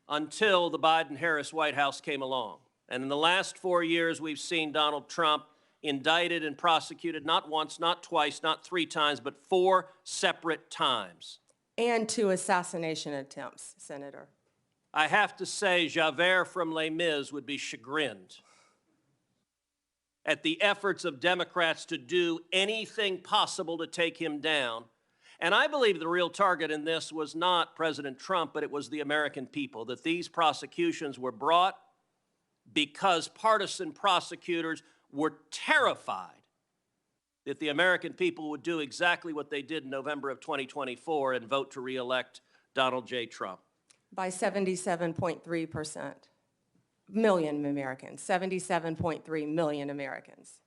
until the Biden-Harris White House came along. And in the last 4 years, we've seen Donald Trump indicted and prosecuted not once, not twice, not 3 times, but 4 separate times. And 2 assassination attempts, Senator. I have to say, Javert from Les Mis would be chagrined at the efforts of Democrats to do anything possible to take him down. And I believe the real target in this was not President Trump, but it was the American people, that these prosecutions were brought because partisan prosecutors were terrified that the American people would do exactly what they did in November of 2024 and vote to re-elect Donald J. Trump. By 77.3%. Million Americans, 77.3 million Americans.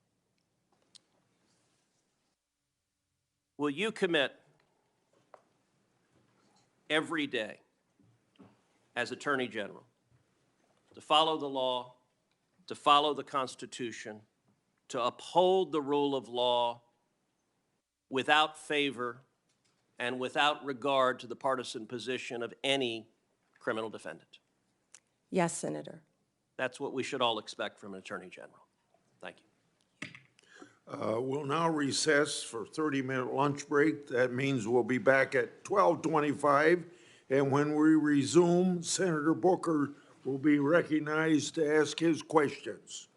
Will you commit every day as Attorney General to follow the law, to follow the Constitution, to uphold the rule of law without favor and without regard to the partisan position of any criminal defendant? Yes, Senator. That's what we should all expect from an Attorney General. Thank you. We'll now recess for 30-minute lunch break. That means we'll be back at 12:25. And when we resume, Senator Booker will be recognized to ask his questions.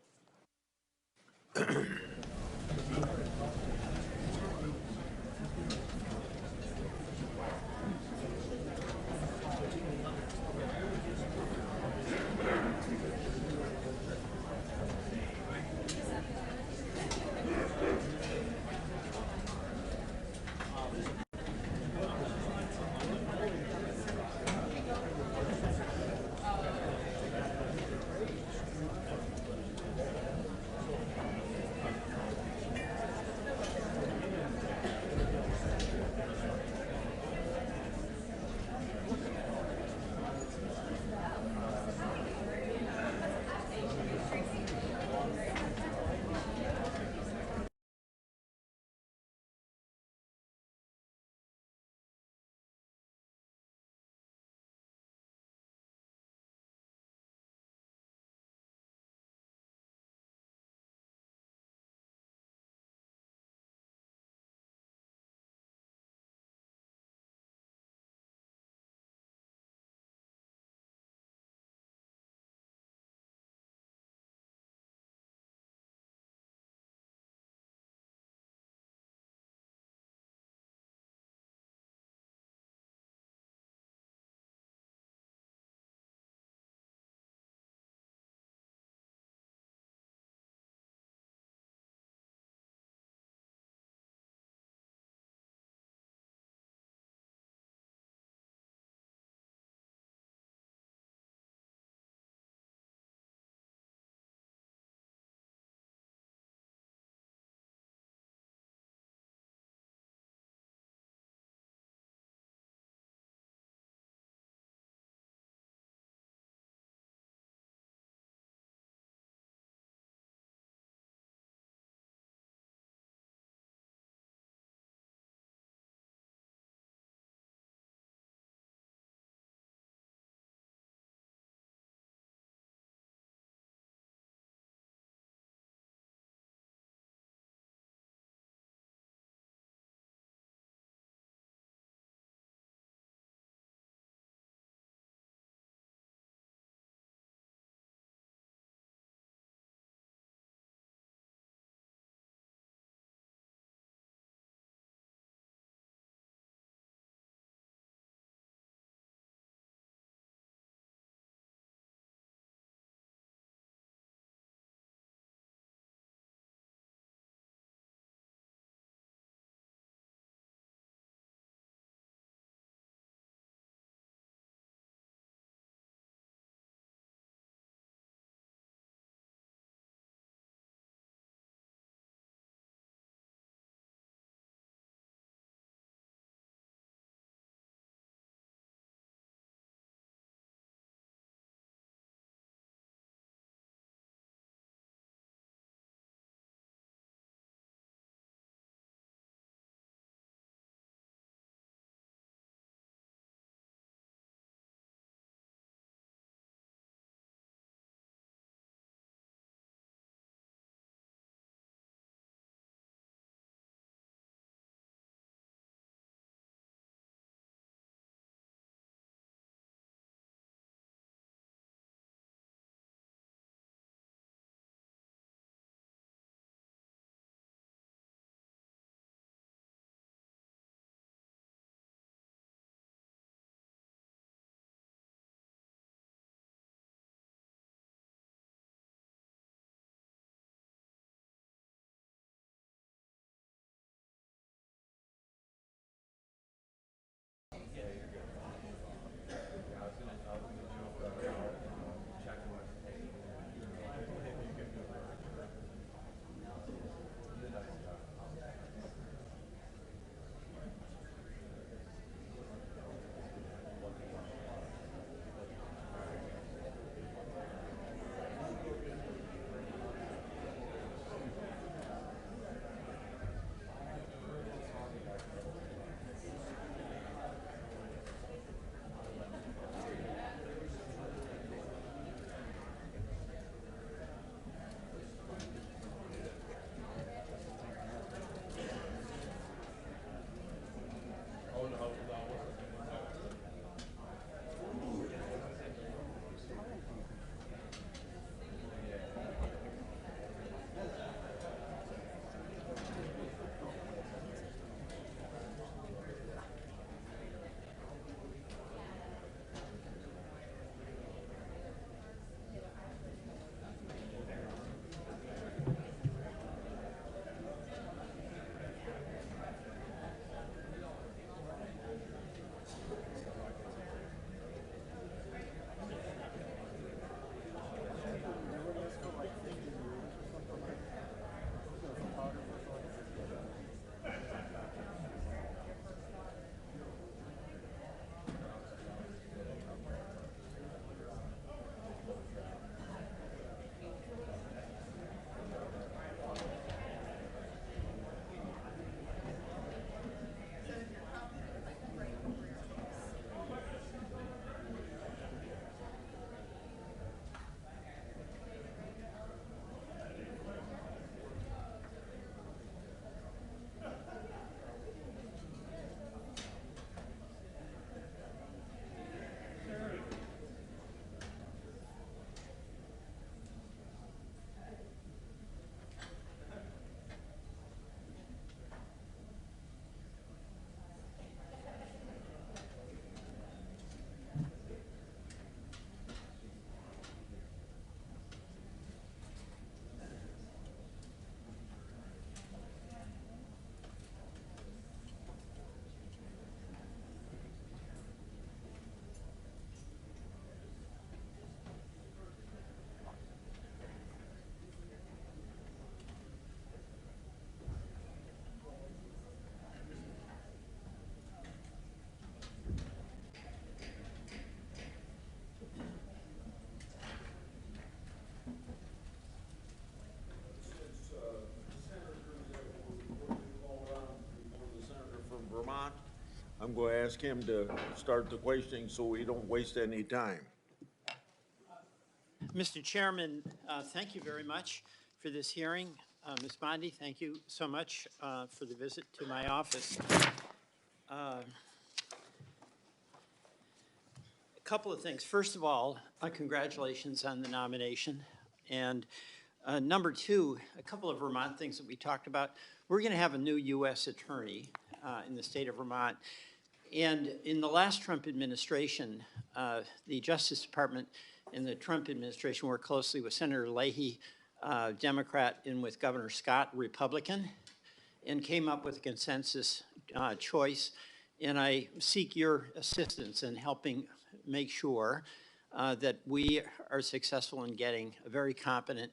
We'll ask him to start the questioning so we don't waste any time. Mr. Chairman, thank you very much for this hearing. Ms. Bondi, thank you so much for the visit to my office. A couple of things. First of all, congratulations on the nomination. And number two, a couple of Vermont things that we talked about. We're going to have a new U.S. attorney in the state of Vermont. And in the last Trump administration, the Justice Department and the Trump administration worked closely with Senator Leahy, Democrat, and with Governor Scott, Republican, and came up with a consensus choice. And I seek your assistance in helping make sure that we are successful in getting a very competent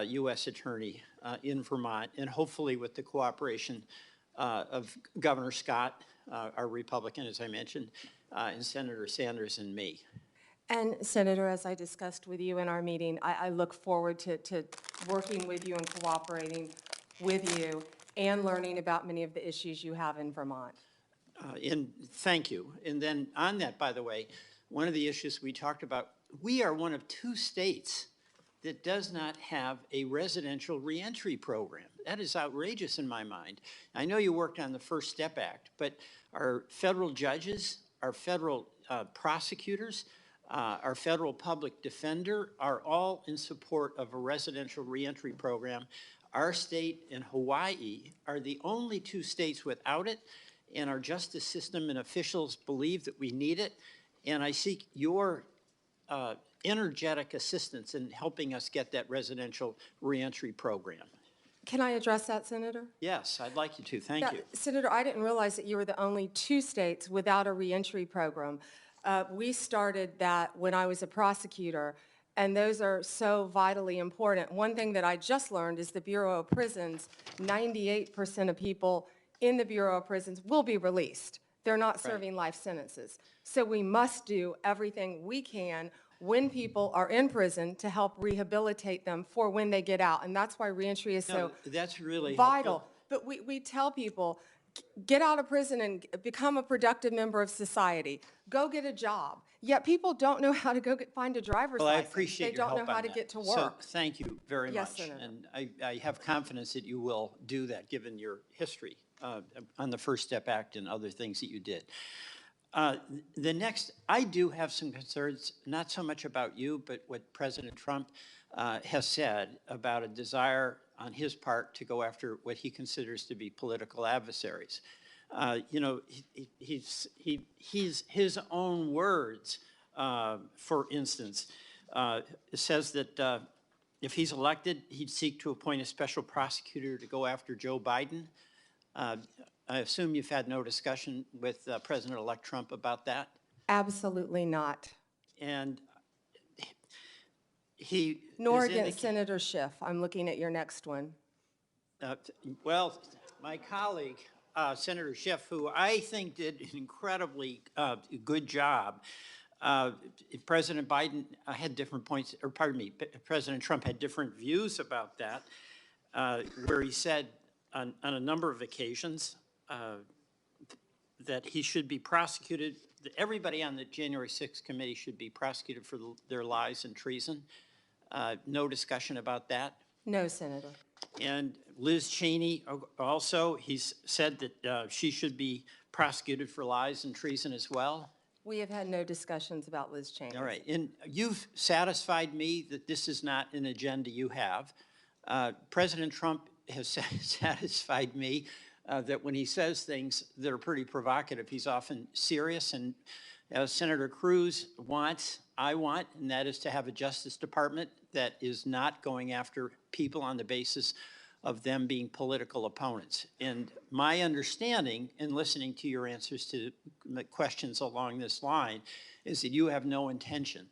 U.S. attorney in Vermont, and hopefully with the cooperation of Governor Scott, our Republican, as I mentioned, and Senator Sanders and me. And Senator, as I discussed with you in our meeting, I look forward to working with you and cooperating with you and learning about many of the issues you have in Vermont. And thank you. And then on that, by the way, one of the issues we talked about, we are one of 2 states that does not have a residential reentry program. That is outrageous in my mind. I know you worked on the First Step Act, but our federal judges, our federal prosecutors, our federal public defender are all in support of a residential reentry program. Our state and Hawaii are the only 2 states without it, and our justice system and officials believe that we need it. And I seek your energetic assistance in helping us get that residential reentry program. Can I address that, Senator? Yes, I'd like you to. Thank you. Senator, I didn't realize that you were the only 2 states without a reentry program. We started that when I was a prosecutor, and those are so vitally important. One thing that I just learned is the Bureau of Prisons, 98% of people in the Bureau of Prisons will be released. They're not serving life sentences. So we must do everything we can when people are in prison to help rehabilitate them for when they get out. And that's why reentry is so that's really vital. helpful. But we tell people, get out of prison and become a productive member of society. Go get a job. Yet people don't know how to go find a driver's license. I appreciate They your don't help know how on to that. get to So work. thank you very Yes, much. Senator. And I have confidence that you will do that, given your history on the First Step Act and other things that you did. The next, I do have some concerns, not so much about you, but what President Trump has said about a desire on his part to go after what he considers to be political adversaries. You know, he's his own words, for instance, says that if he's elected, he'd seek to appoint a special prosecutor to go after Joe Biden. I assume you've had no discussion with President-elect Trump about that? Absolutely not. And he Nor has against Senator Schiff. I'm looking at your next one. well, my colleague, Senator Schiff, who I think did an incredibly good job. President Biden had different points, or pardon me, President Trump had different views about that, where he said on a number of occasions that he should be prosecuted, that everybody on the January 6th committee should be prosecuted for their lies and treason. No discussion about that. No, Senator. And Liz Cheney also, he's said that she should be prosecuted for lies and treason as well. We have had no discussions about Liz Cheney. All right, and you've satisfied me that this is not an agenda you have. President Trump has satisfied me that when he says things that are pretty provocative, he's often serious. And as Senator Cruz wants, I want, and that is to have a Justice Department that is not going after people on the basis of them being political opponents. And my understanding, in listening to your answers to the questions along this line, is that you have no intention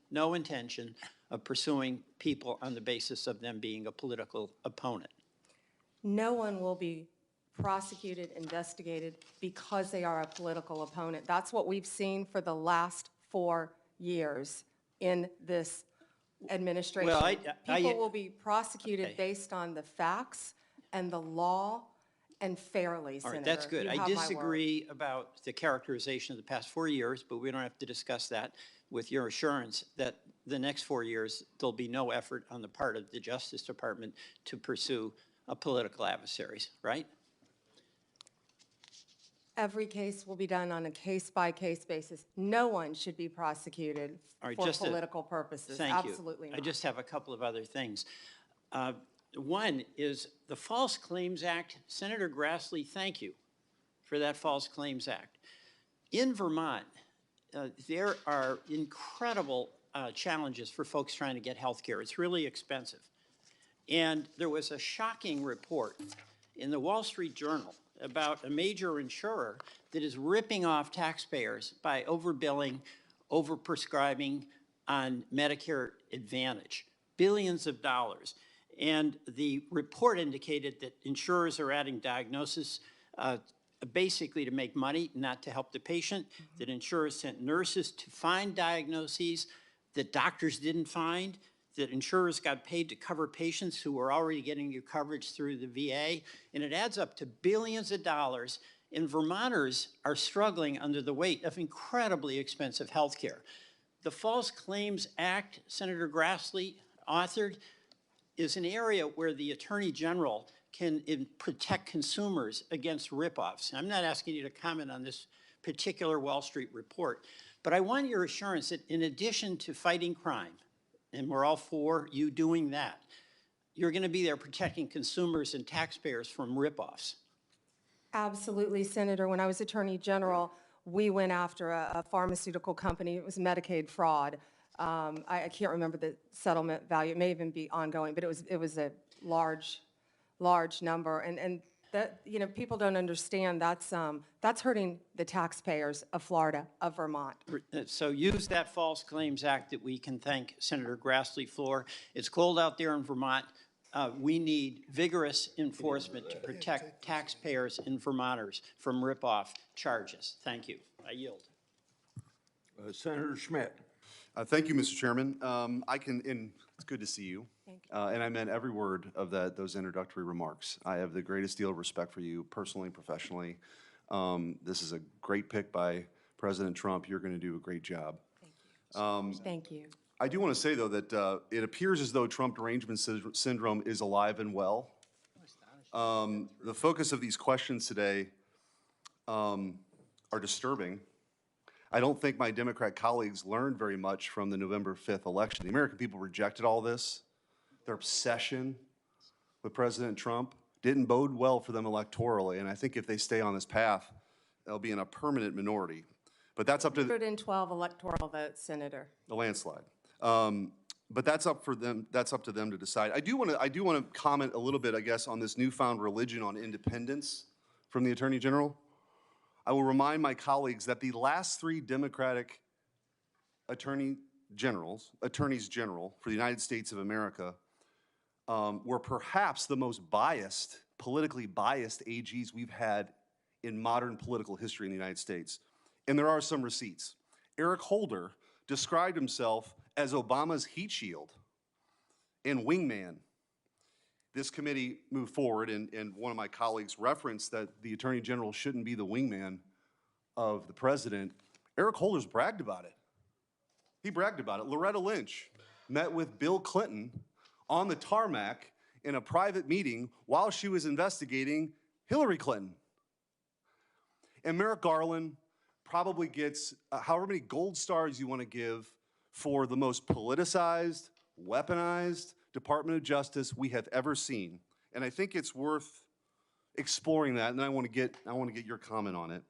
of pursuing people on the basis of them being a political opponent. No one will be prosecuted, investigated because they are a political opponent. That's what we've seen for the last 4 years in this administration. Well, People will be prosecuted based on the facts and the law and fairly, All Senator. right, that's good. You I have my word. disagree about the characterization of the past 4 years, but we don't have to discuss that with your assurance that the next 4 years, there'll be no effort on the part of the Justice Department to pursue political adversaries, right? Every case will be done on a case-by-case basis. No one should be prosecuted All right, for just to- political purposes. Thank you. Absolutely I not. just have a couple of other things. One is the False Claims Act. Senator Grassley, thank you for that False Claims Act. In Vermont, there are incredible challenges for folks trying to get health care. It's really expensive. And there was a shocking report in the Wall Street Journal about a major insurer that is ripping off taxpayers by overbilling, overprescribing on Medicare Advantage, billions of dollars. And the report indicated that insurers are adding diagnosis basically to make money, not to help the patient, that insurers sent nurses to find diagnoses that doctors didn't find, that insurers got paid to cover patients who were already getting your coverage through the VA, and it adds up to billions of dollars, and Vermonters are struggling under the weight of incredibly expensive health care. The False Claims Act, Senator Grassley authored, is an area where the Attorney General can protect consumers against ripoffs. I'm not asking you to comment on this particular Wall Street report, but I want your assurance that in addition to fighting crime, and we're all for you doing that, you're going to be there protecting consumers and taxpayers from ripoffs. Absolutely, Senator. When I was Attorney General, we went after a pharmaceutical company. It was Medicaid fraud. I can't remember the settlement value. It may even be ongoing, but it was a large number. And that, you know, people don't understand that's hurting the taxpayers of Florida, of Vermont. So use that False Claims Act that we can thank Senator Grassley for. It's cold out there in Vermont. We need vigorous enforcement to protect taxpayers and Vermonters from ripoff charges. Thank you. I yield. Senator Schmidt. Thank you, Mr. Chairman. And it's good to see you. Thank you. And I meant every word of those introductory remarks. I have the greatest deal of respect for you personally and professionally. This is a great pick by President Trump. You're going to do a great job. Thank you. Thank you. I do want to say, though, that it appears as though Trump derangement syndrome is alive and well. The focus of these questions today are disturbing. I don't think my Democrat colleagues learned very much from the November 5th election. The American people rejected all this. Their obsession with President Trump didn't bode well for them electorally, and I think if they stay on this path, they'll be in a permanent minority. But that's up to 112 electoral votes, Senator. the landslide. But that's up for them. That's up to them to decide. I do want to comment a little bit, I guess, on this newfound religion on independence from the Attorney General. I will remind my colleagues that the last 3 Democratic attorneys general for the United States of America were perhaps the most biased, politically biased AGs we've had in modern political history in the United States. And there are some receipts. Eric Holder described himself as Obama's heat shield and wingman. This committee moved forward, and one of my colleagues referenced that the Attorney General shouldn't be the wingman of the president. Eric Holder's bragged about it. He bragged about it. Loretta Lynch met with Bill Clinton on the tarmac in a private meeting while she was investigating Hillary Clinton. And Merrick Garland probably gets however many gold stars you want to give for the most politicized, weaponized Department of Justice we have ever seen. And I think it's worth exploring that, and I want to get your comment on it.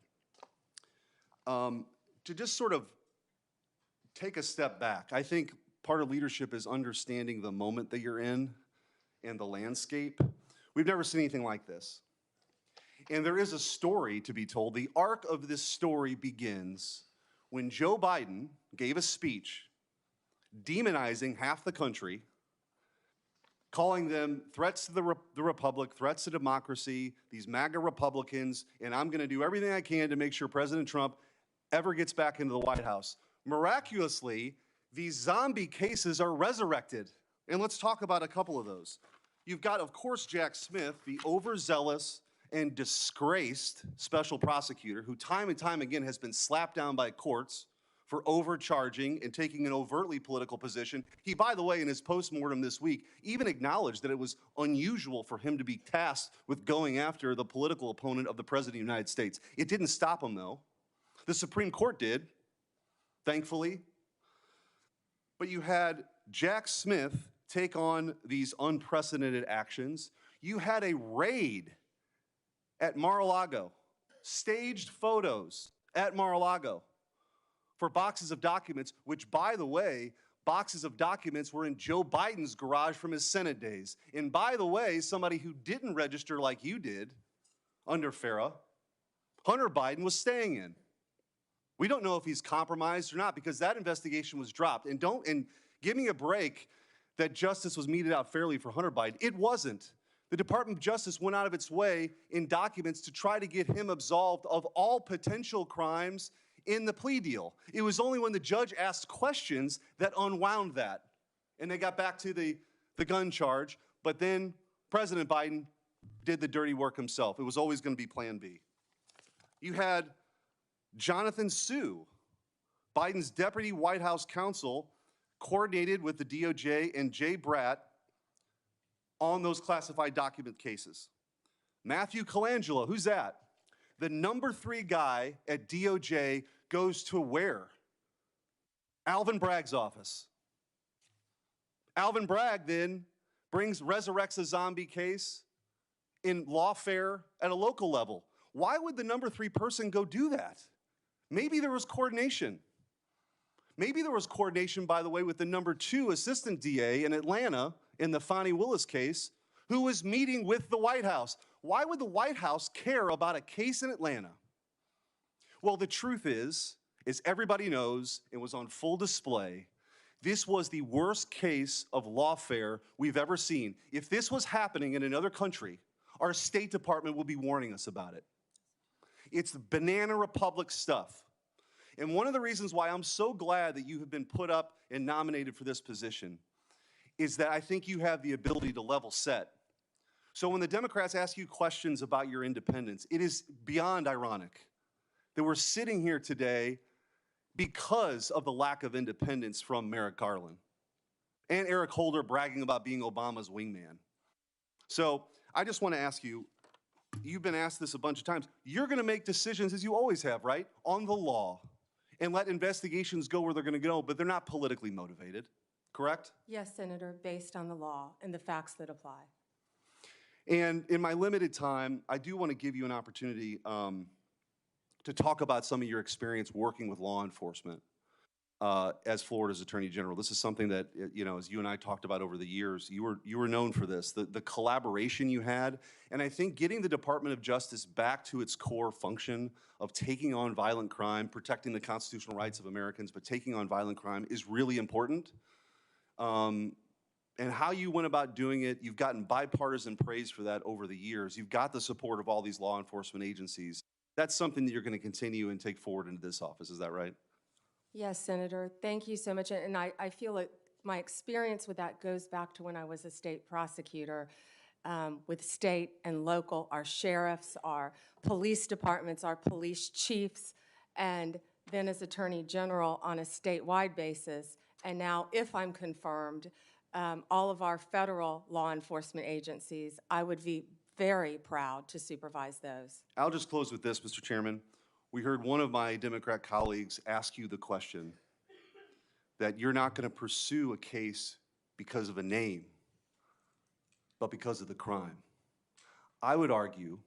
To just sort of take a step back, I think part of leadership is understanding the moment that you're in and the landscape. We've never seen anything like this. And there is a story to be told. The arc of this story begins when Joe Biden gave a speech demonizing half the country, calling them threats to the republic, threats to democracy, these MAGA Republicans, and I'm going to do everything I can to make sure President Trump ever gets back into the White House. Miraculously, these zombie cases are resurrected. And let's talk about a couple of those. You've got, of course, Jack Smith, the overzealous and disgraced special prosecutor who time and time again has been slapped down by courts for overcharging and taking an overtly political position. He, by the way, in his postmortem this week, even acknowledged that it was unusual for him to be tasked with going after the political opponent of the President of the United States. It didn't stop him, though. The Supreme Court did, thankfully. But you had Jack Smith take on these unprecedented actions. You had a raid at Mar-a-Lago, staged photos at Mar-a-Lago for boxes of documents, which, by the way, boxes of documents were in Joe Biden's garage from his Senate days. And by the way, somebody who didn't register like you did under FARA, Hunter Biden was staying in. We don't know if he's compromised or not because that investigation was dropped. And give me a break that justice was meted out fairly for Hunter Biden. It wasn't. The Department of Justice went out of its way in documents to try to get him absolved of all potential crimes in the plea deal. It was only when the judge asked questions that unwound that. And they got back to the gun charge, but then President Biden did the dirty work himself. It was always going to be Plan B. You had Jonathan Sue, Biden's deputy White House counsel, coordinated with the DOJ and Jay Bratt on those classified document cases. Matthew Colangelo, who's that? The number 3 guy at DOJ goes to where? Alvin Bragg's office. Alvin Bragg then resurrects a zombie case in lawfare at a local level. Why would the number 3 person go do that? Maybe there was coordination. Maybe there was coordination, by the way, with the number 2 assistant DA in Atlanta in the Fonnie Willis case, who was meeting with the White House. Why would the White House care about a case in Atlanta? Well, the truth is everybody knows, it was on full display, this was the worst case of lawfare we've ever seen. If this was happening in another country, our State Department would be warning us about it. It's banana republic stuff. And one of the reasons why I'm so glad that you have been put up and nominated for this position is that I think you have the ability to level set. So when the Democrats ask you questions about your independence, it is beyond ironic that we're sitting here today because of the lack of independence from Merrick Garland and Eric Holder bragging about being Obama's wingman. So I just want to ask you, you've been asked this a bunch of times, you're going to make decisions, as you always have, right, on the law and let investigations go where they're going to go, but they're not politically motivated, correct? Yes, Senator, based on the law and the facts that apply. And in my limited time, I do want to give you an opportunity to talk about some of your experience working with law enforcement as Florida's Attorney General. This is something that, you know, as you and I talked about over the years, you were known for this, the collaboration you had. And I think getting the Department of Justice back to its core function of taking on violent crime, protecting the constitutional rights of Americans, but taking on violent crime is really important. And how you went about doing it, you've gotten bipartisan praise for that over the years. You've got the support of all these law enforcement agencies. That's something that you're going to continue and take forward into this office. Is that right? Yes, Senator, thank you so much. And I feel like my experience with that goes back to when I was a state prosecutor with state and local, our sheriffs, our police departments, our police chiefs, and then as Attorney General on a statewide basis. And now, if I'm confirmed, all of our federal law enforcement agencies, I would be very proud to supervise those. I'll just close with this, Mr. Chairman. We heard one of my Democrat colleagues ask you the question that you're not going to pursue a case because of a name, but because of the crime. I would argue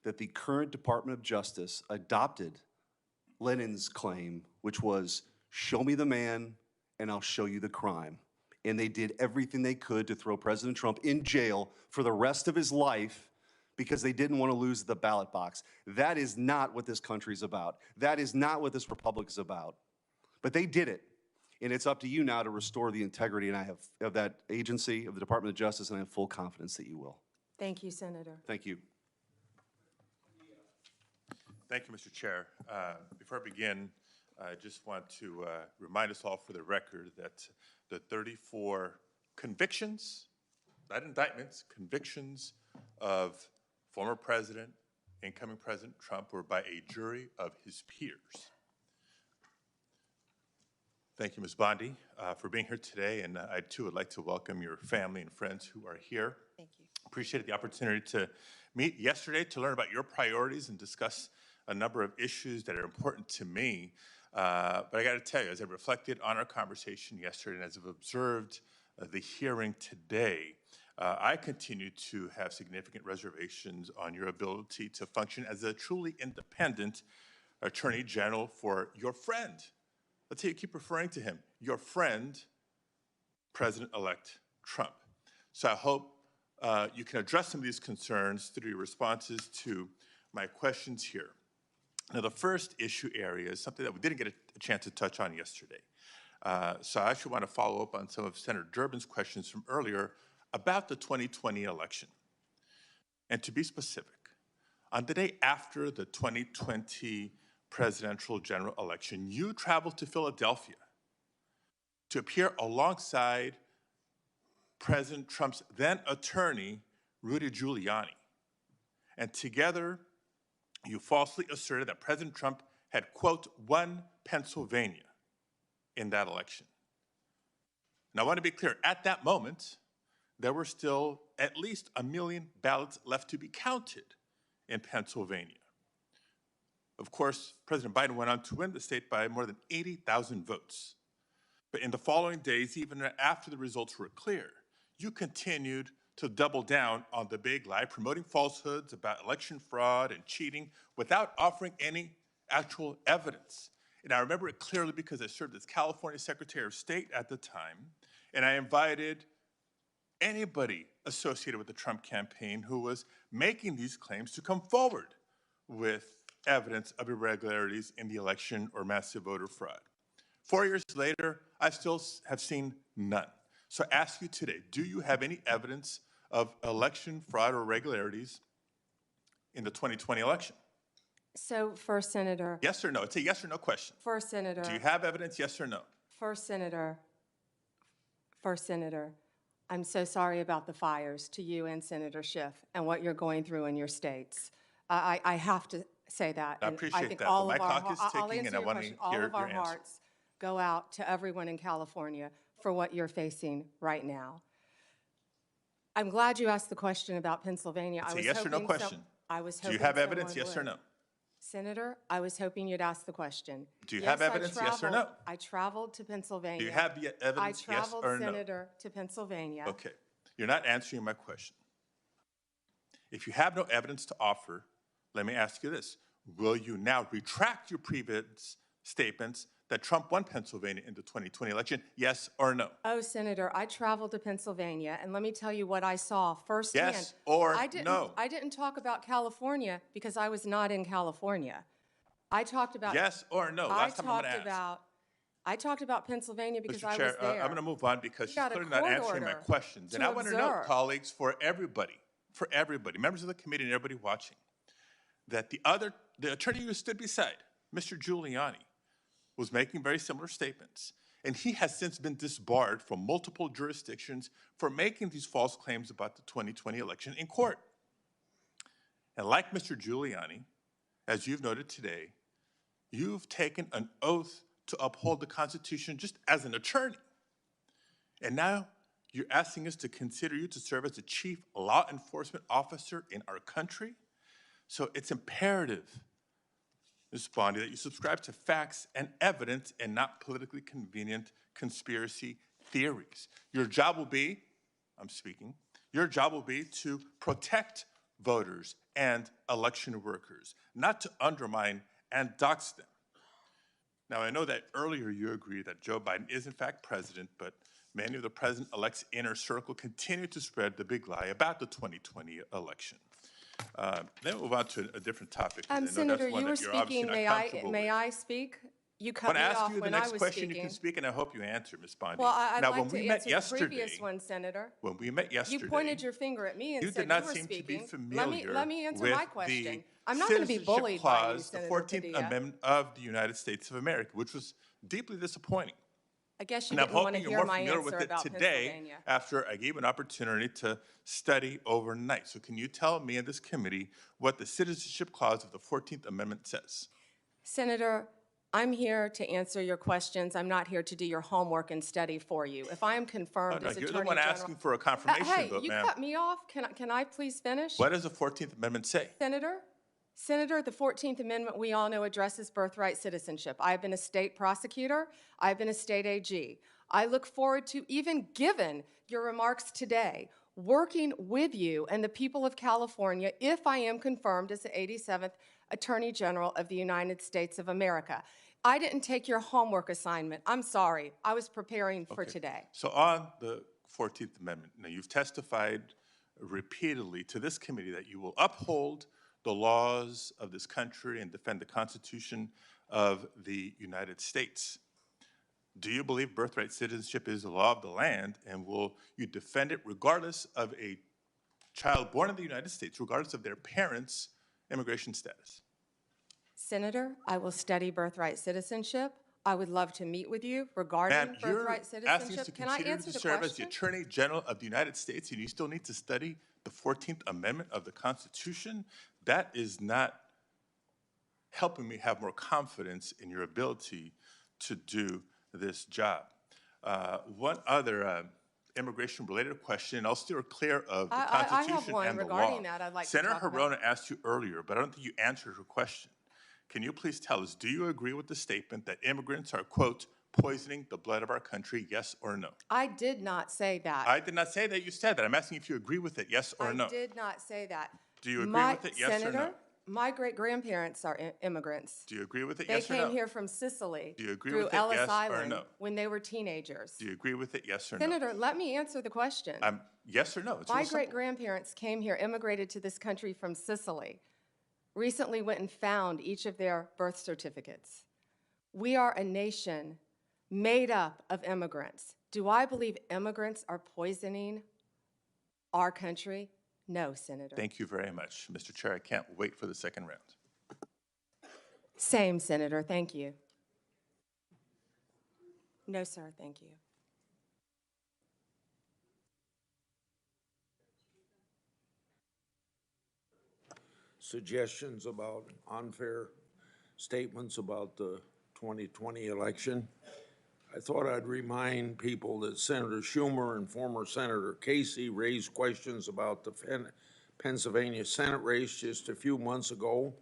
that the current Department of Justice adopted Lenin's claim, which was, show me the man and I'll show you the crime. And they did everything they could to throw President Trump in jail for the rest of his life because they didn't want to lose the ballot box. That is not what this country is about. That is not what this republic is about. But they did it. And it's up to you now to restore the integrity and I have of that agency, of the Department of Justice, and I have full confidence that you will. Thank you, Senator. Thank you. Thank you, Mr. Chair. Before I begin, I just want to remind us all for the record that the 34 convictions, not indictments, convictions of former President incoming President Trump or by a jury of his peers. Thank you, Ms. Bondi, for being here today, and I too would like to welcome your family and friends who are here. Thank you. Appreciated the opportunity to meet yesterday to learn about your priorities and discuss a number of issues that are important to me. But I got to tell you, as I reflected on our conversation yesterday and as I've observed the hearing today, I continue to have significant reservations on your ability to function as a truly independent Attorney General for your friend. Let's say you keep referring to him, your friend, President-elect Trump. So I hope you can address some of these concerns through your responses to my questions here. Now, the first issue area is something that we didn't get a chance to touch on yesterday. So I actually want to follow up on some of Senator Durbin's questions from earlier about the 2020 election. And to be specific, on the day after the 2020 presidential general election, you traveled to Philadelphia to appear alongside President Trump's then attorney, Rudy Giuliani. And together, you falsely asserted that President Trump had, quote, won Pennsylvania in that election. Now, I want to be clear, at that moment, there were still at least 1 million ballots left to be counted in Pennsylvania. Of course, President Biden went on to win the state by more than 80,000 votes. But in the following days, even after the results were clear, you continued to double down on the big lie, promoting falsehoods about election fraud and cheating without offering any actual evidence. And I remember it clearly because I served as California Secretary of State at the time, and I invited anybody associated with the Trump campaign who was making these claims to come forward with evidence of irregularities in the election or massive voter fraud. 4 years later, I still have seen none. So I ask you today, do you have any evidence of election fraud or irregularities in the 2020 election? So, first, Senator. Yes or no? It's a yes or no question. First, Senator. Do you have evidence, yes or no? First, Senator. I'm so sorry about the fires to you and Senator Schiff and what you're going through in your states. I have to say that. I And appreciate think that, all but of my our, clock is I'll ticking, answer and I your want to question. All hear of our your answer. hearts go out to everyone in California for what you're facing right now. I'm glad you asked the question about Pennsylvania. It's I a was yes or no hoping question. I was Do you hoping have evidence, someone yes or would. no? Senator, I was hoping you'd ask the question. Do you have evidence, yes or no? I traveled to Pennsylvania. Do you have the evidence, yes or no? I traveled, Senator, to Pennsylvania. Okay, you're not answering my question. If you have no evidence to offer, let me ask you this. Will you now retract your previous statements that Trump won Pennsylvania in the 2020 election, yes or no? Oh, Senator, I traveled to Pennsylvania, and let me tell you what I saw firsthand. Yes or no? I didn't talk about California because I was not in California. I talked about... Yes or no? Last time I'm going to ask. I talked about Pennsylvania because Mr. I Chair, was there. I'm going to move on because she's got a clearly not court answering my order questions. And to I want to note, observe. colleagues, for everybody, members of the committee and everybody watching, that the attorney who stood beside Mr. Giuliani was making very similar statements. And he has since been disbarred from multiple jurisdictions for making these false claims about the 2020 election in court. And like Mr. Giuliani, as you've noted today, you've taken an oath to uphold the Constitution just as an attorney. And now you're asking us to consider you to serve as the chief law enforcement officer in our country? So it's imperative, Ms. Bondi, that you subscribe to facts and evidence and not politically convenient conspiracy theories. Your job will be, your job will be to protect voters and election workers, not to undermine and dox them. Now, I know that earlier you agreed that Joe Biden is in fact president, but many of the president-elect's inner circle continue to spread the big lie about the 2020 election. Then we'll move on to a different topic. Senator, you were speaking. May I speak? You cut me off when I was speaking. When I ask you the next question, you can speak, and I hope you answer, Ms. Bondi. Well, I'd now, like when to we met answer yesterday, the previous one, Senator. When we met yesterday, You pointed your finger at me and you said did not you were seem speaking. to be familiar Let me answer with my question. the I'm not going to be Citizenship bullied by you, Clause, Senator the 14th Padilla. Amendment of the United States of America, which was deeply disappointing. I guess you And I'm didn't want to hoping you're hear more my familiar with answer it about today Pennsylvania. after I gave an opportunity to study overnight. So can you tell me and this committee what the citizenship clause of the 14th Amendment says? Senator, I'm here to answer your questions. I'm not here to do your homework and study for you. If I am Oh, confirmed no, as you're Attorney the one General... asking for a confirmation Hey, vote, you ma'am. cut me off. Can I please finish? What does the 14th Amendment say? Senator, the 14th Amendment, we all know, addresses birthright citizenship. I've been a state prosecutor. I've been a state AG. I look forward to, even given your remarks today, working with you and the people of California if I am confirmed as the 87th Attorney General of the United States of America. I didn't take your homework assignment. I'm sorry. I was preparing for Okay. today. So on the 14th Amendment, now you've testified repeatedly to this committee that you will uphold the laws of this country and defend the Constitution of the United States. Do you believe birthright citizenship is the law of the land, and will you defend it regardless of a child born in the United States, regardless of their parents' immigration status? Senator, I will study birthright citizenship. I would love to meet with you regarding Ma'am, you're birthright asking us to citizenship. Can I continue answer to the serve as the question? Attorney General of the United States, and you still need to study the 14th Amendment of the Constitution? That is not helping me have more confidence in your ability to do this job. One other immigration-related question, I'll steer clear of the I have Constitution one and the regarding law. that I'd like to Senator talk about. Hirona asked you earlier, but I don't think you answered her question. Can you please tell us, do you agree with the statement that immigrants are, quote, poisoning the blood of our country, yes or no? I did not say that. I did not say that you said that. I'm asking if you agree with it, yes or no. I did not say that. Do you agree with it, yes or Senator, no? my great-grandparents are immigrants. Do you agree with it, They yes or no? came here from Sicily Do you agree through with it, Ellis yes or Island no? when they were teenagers. Do you agree with it, yes or no? Senator, let me answer the question. Yes or no? It's My real simple. great-grandparents came here, immigrated to this country from Sicily, recently went and found each of their birth certificates. We are a nation made up of immigrants. Do I believe immigrants are poisoning our country? No, Senator. Thank you very much, Mr. Chair. I can't wait for the second round. Same, Senator. Thank you. No, sir. Thank you. Suggestions about unfair statements about the 2020 election. I thought I'd remind people that Senator Schumer and former Senator Casey raised questions about the Pennsylvania Senate race just a few months ago.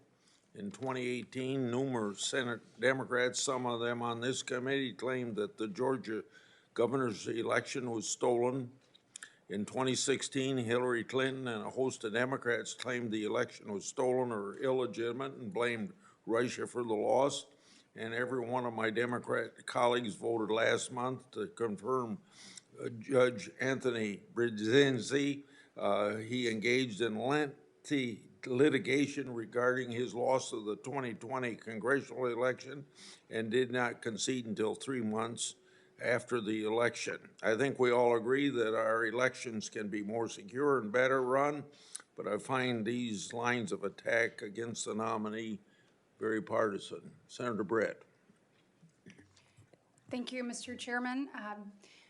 In 2018, numerous Senate Democrats, some of them on this committee, claimed that the Georgia governor's election was stolen. In 2016, Hillary Clinton and a host of Democrats claimed the election was stolen or illegitimate and blamed Russia for the loss. And every one of my Democrat colleagues voted last month to confirm Judge Anthony Brzezinski. He engaged in lengthy litigation regarding his loss of the 2020 congressional election and did not concede until 3 months after the election. I think we all agree that our elections can be more secure and better run, but I find these lines of attack against the nominee very partisan. Senator Brett. Thank you, Mr. Chairman.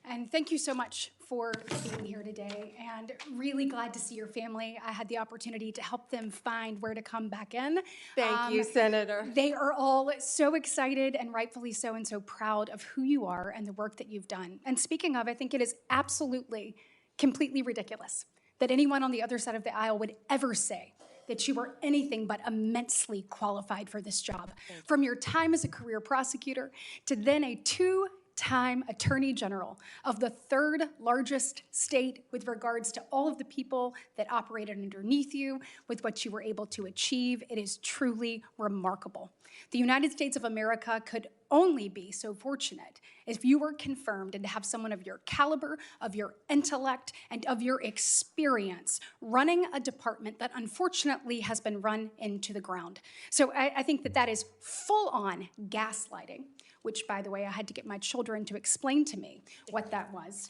And thank you so much for being here today, and really glad to see your family. I had the opportunity to help them find where to come back in. Thank you, Senator. They are all so excited, and rightfully so, and so proud of who you are and the work that you've done. And speaking of, I think it is absolutely, completely ridiculous that anyone on the other side of the aisle would ever say that you are anything but immensely qualified for this job. From your time as a career prosecutor to then a two-time Attorney General of the third largest state with regards to all of the people that operated underneath you, with what you were able to achieve. It is truly remarkable. The United States of America could only be so fortunate if you were confirmed and to have someone of your caliber, of your intellect, and of your experience running a department that unfortunately has been run into the ground. So I think that that is full-on gaslighting, which, by the way, I had to get my children to explain to me what that was.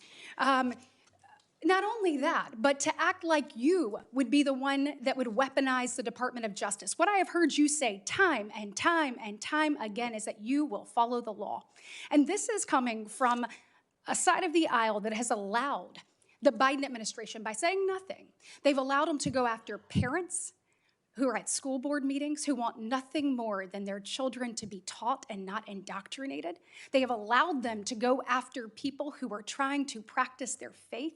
Not only that, but to act like you would be the one that would weaponize the Department of Justice. What I have heard you say time and time and time again is that you will follow the law. And this is coming from a side of the aisle that has allowed the Biden administration, by saying nothing, they've allowed them to go after parents who are at school board meetings, who want nothing more than their children to be taught and not indoctrinated. They have allowed them to go after people who are trying to practice their faith.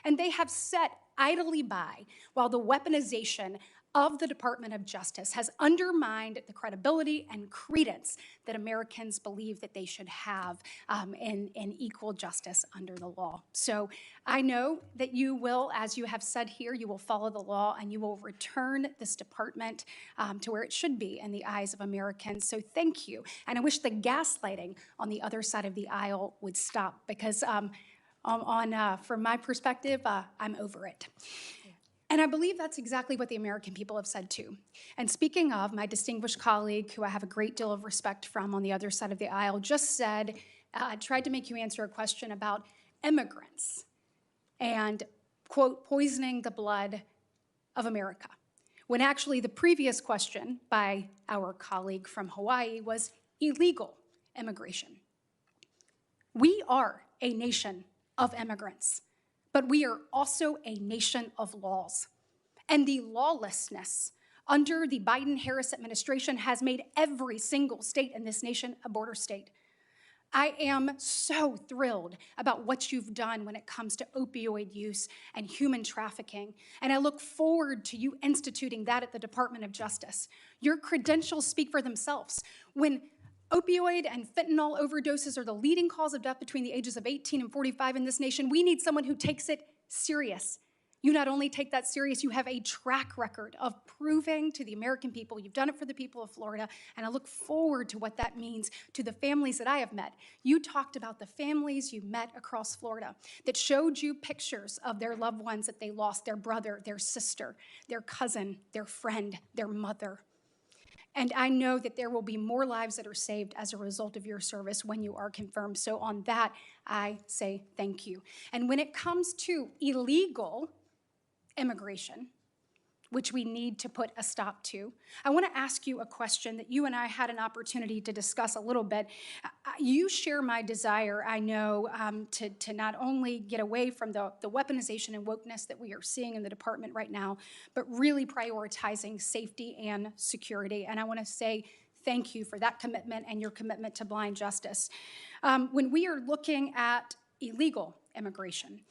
And they have sat idly by while the weaponization of the Department of Justice has undermined the credibility and credence that Americans believe that they should have in equal justice under the law. So I know that you will, as you have said here, you will follow the law and you will return this department to where it should be in the eyes of Americans. So thank you. And I wish the gaslighting on the other side of the aisle would stop, because from my perspective, I'm over it. And I believe that's exactly what the American people have said too. And speaking of, my distinguished colleague, who I have a great deal of respect from on the other side of the aisle, just said, tried to make you answer a question about immigrants and, quote, poisoning the blood of America, when actually the previous question by our colleague from Hawaii was illegal immigration. We are a nation of immigrants, but we are also a nation of laws. And the lawlessness under the Biden-Harris administration has made every single state in this nation a border state. I am so thrilled about what you've done when it comes to opioid use and human trafficking, and I look forward to you instituting that at the Department of Justice. Your credentials speak for themselves. When opioid and fentanyl overdoses are the leading cause of death between the ages of 18 and 45 in this nation, we need someone who takes it serious. You not only take that serious, you have a track record of proving to the American people you've done it for the people of Florida, and I look forward to what that means to the families that I have met. You talked about the families you met across Florida that showed you pictures of their loved ones that they lost, their brother, their sister, their cousin, their friend, their mother. And I know that there will be more lives that are saved as a result of your service when you are confirmed. So on that, I say thank you. And when it comes to illegal immigration, which we need to put a stop to, I want to ask you a question that you and I had an opportunity to discuss a little bit. You share my desire, I know, to not only get away from the weaponization and wokeness that we are seeing in the department right now, but really prioritizing safety and security. And I want to say thank you for that commitment and your commitment to blind justice. When we are looking at illegal immigration,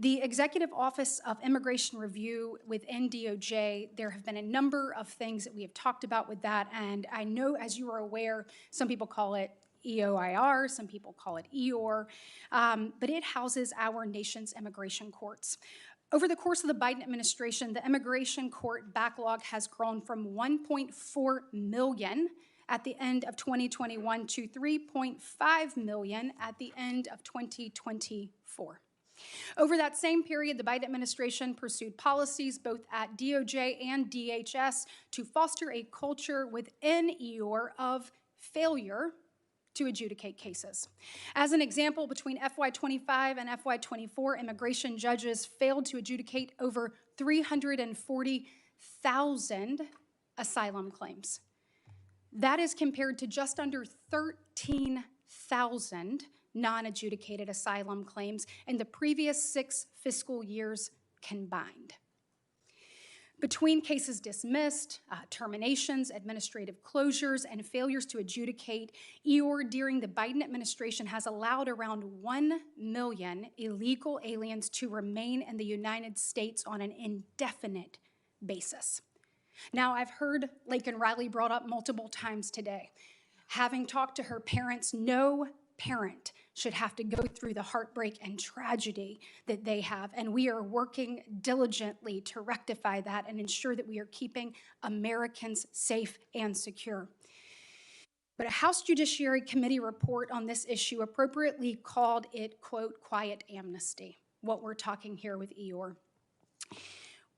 the Executive Office of Immigration Review within DOJ, there have been a number of things that we have talked about with that, and I know, as you are aware, some people call it EOIR, some people call it EOR, but it houses our nation's immigration courts. Over the course of the Biden administration, the immigration court backlog has grown from 1.4 million at the end of 2021 to 3.5 million at the end of 2024. Over that same period, the Biden administration pursued policies both at DOJ and DHS to foster a culture within EOR of failure to adjudicate cases. As an example, between FY25 and FY24, immigration judges failed to adjudicate over 340,000 asylum claims. That is compared to just under 13,000 non-adjudicated asylum claims in the previous 6 fiscal years combined. Between cases dismissed, terminations, administrative closures, and failures to adjudicate, EOR during the Biden administration has allowed around 1 million illegal aliens to remain in the United States on an indefinite basis. Now, I've heard Laken Riley brought up multiple times today. Having talked to her parents, no parent should have to go through the heartbreak and tragedy that they have, and we are working diligently to rectify that and ensure that we are keeping Americans safe and secure. But a House Judiciary Committee report on this issue appropriately called it, quote, quiet amnesty, what we're talking here with EOR.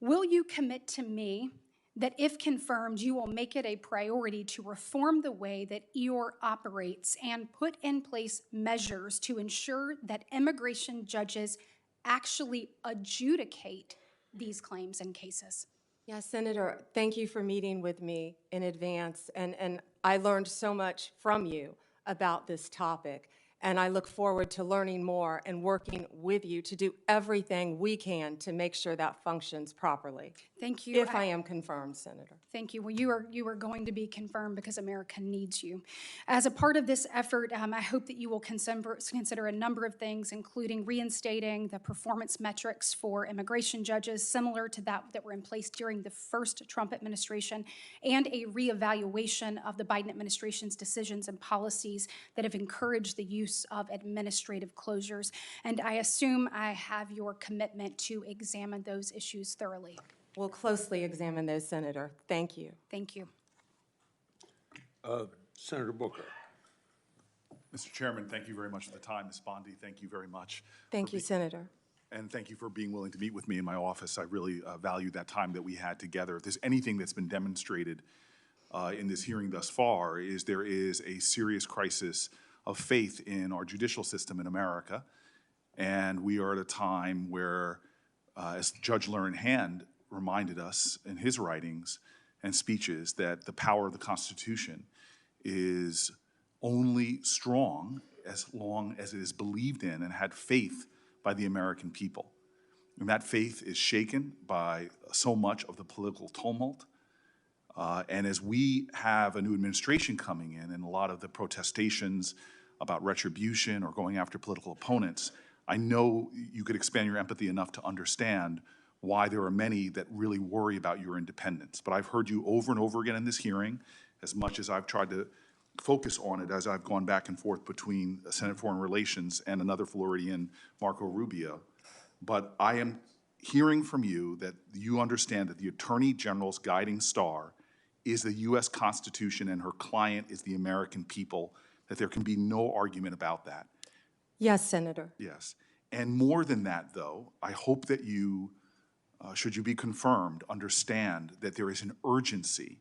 Will you commit to me that if confirmed, you will make it a priority to reform the way that EOR operates and put in place measures to ensure that immigration judges actually adjudicate these claims and cases? Yes, Senator, thank you for meeting with me in advance, and I learned so much from you about this topic, and I look forward to learning more and working with you to do everything we can to make sure that functions properly. Thank you. If I am confirmed, Senator. Thank you. Well, you are going to be confirmed because America needs you. As a part of this effort, I hope that you will consider a number of things, including reinstating the performance metrics for immigration judges, similar to that were in place during the first Trump administration, and a reevaluation of the Biden administration's decisions and policies that have encouraged the use of administrative closures. And I assume I have your commitment to examine those issues thoroughly. We'll closely examine those, Senator. Thank you. Thank you. Senator Booker. Mr. Chairman, thank you very much for the time. Ms. Bondi, thank you very much. Thank you, Senator. And thank you for being willing to meet with me in my office. I really value that time that we had together. If there's anything that's been demonstrated in this hearing thus far, is there is a serious crisis of faith in our judicial system in America. And we are at a time where, as Judge Learned Hand reminded us in his writings and speeches, that the power of the Constitution is only strong as long as it is believed in and had faith by the American people. And that faith is shaken by so much of the political tumult. And as we have a new administration coming in and a lot of the protestations about retribution or going after political opponents, I know you could expand your empathy enough to understand why there are many that really worry about your independence. But I've heard you over and over again in this hearing, as much as I've tried to focus on it as I've gone back and forth between Senate Foreign Relations and another Floridian, Marco Rubio. But I am hearing from you that you understand that the Attorney General's guiding star is the U.S. Constitution and her client is the American people, that there can be no argument about that. Yes, Senator. Yes. And more than that, though, I hope that you, should you be confirmed, understand that there is an urgency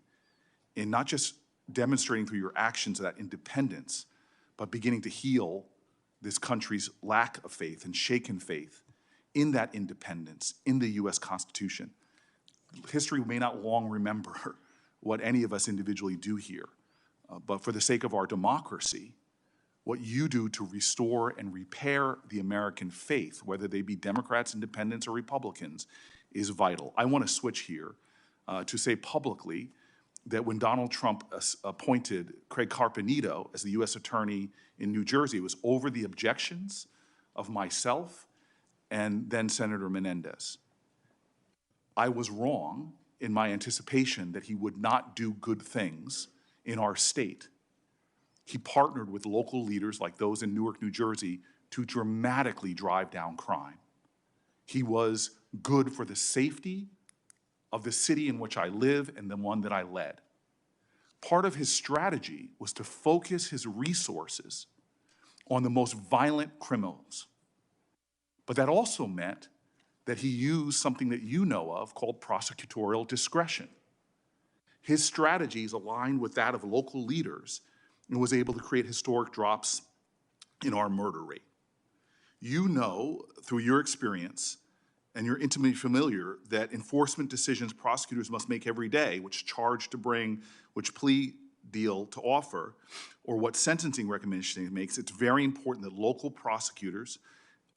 in not just demonstrating through your actions that independence, but beginning to heal this country's lack of faith and shaken faith in that independence, in the U.S. Constitution. History may not long remember what any of us individually do here, but for the sake of our democracy, what you do to restore and repair the American faith, whether they be Democrats, Independents, or Republicans, is vital. I want to switch here to say publicly that when Donald Trump appointed Craig Carpenito as the U.S. Attorney in New Jersey, it was over the objections of myself and then Senator Menendez. I was wrong in my anticipation that he would not do good things in our state. He partnered with local leaders like those in Newark, New Jersey, to dramatically drive down crime. He was good for the safety of the city in which I live and the one that I led. Part of his strategy was to focus his resources on the most violent criminals. But that also meant that he used something that you know of called prosecutorial discretion. His strategies aligned with that of local leaders and was able to create historic drops in our murder rate. You know, through your experience, and you're intimately familiar, that enforcement decisions prosecutors must make every day, which charge to bring, which plea deal to offer, or what sentencing recommendation it makes, it's very important that local prosecutors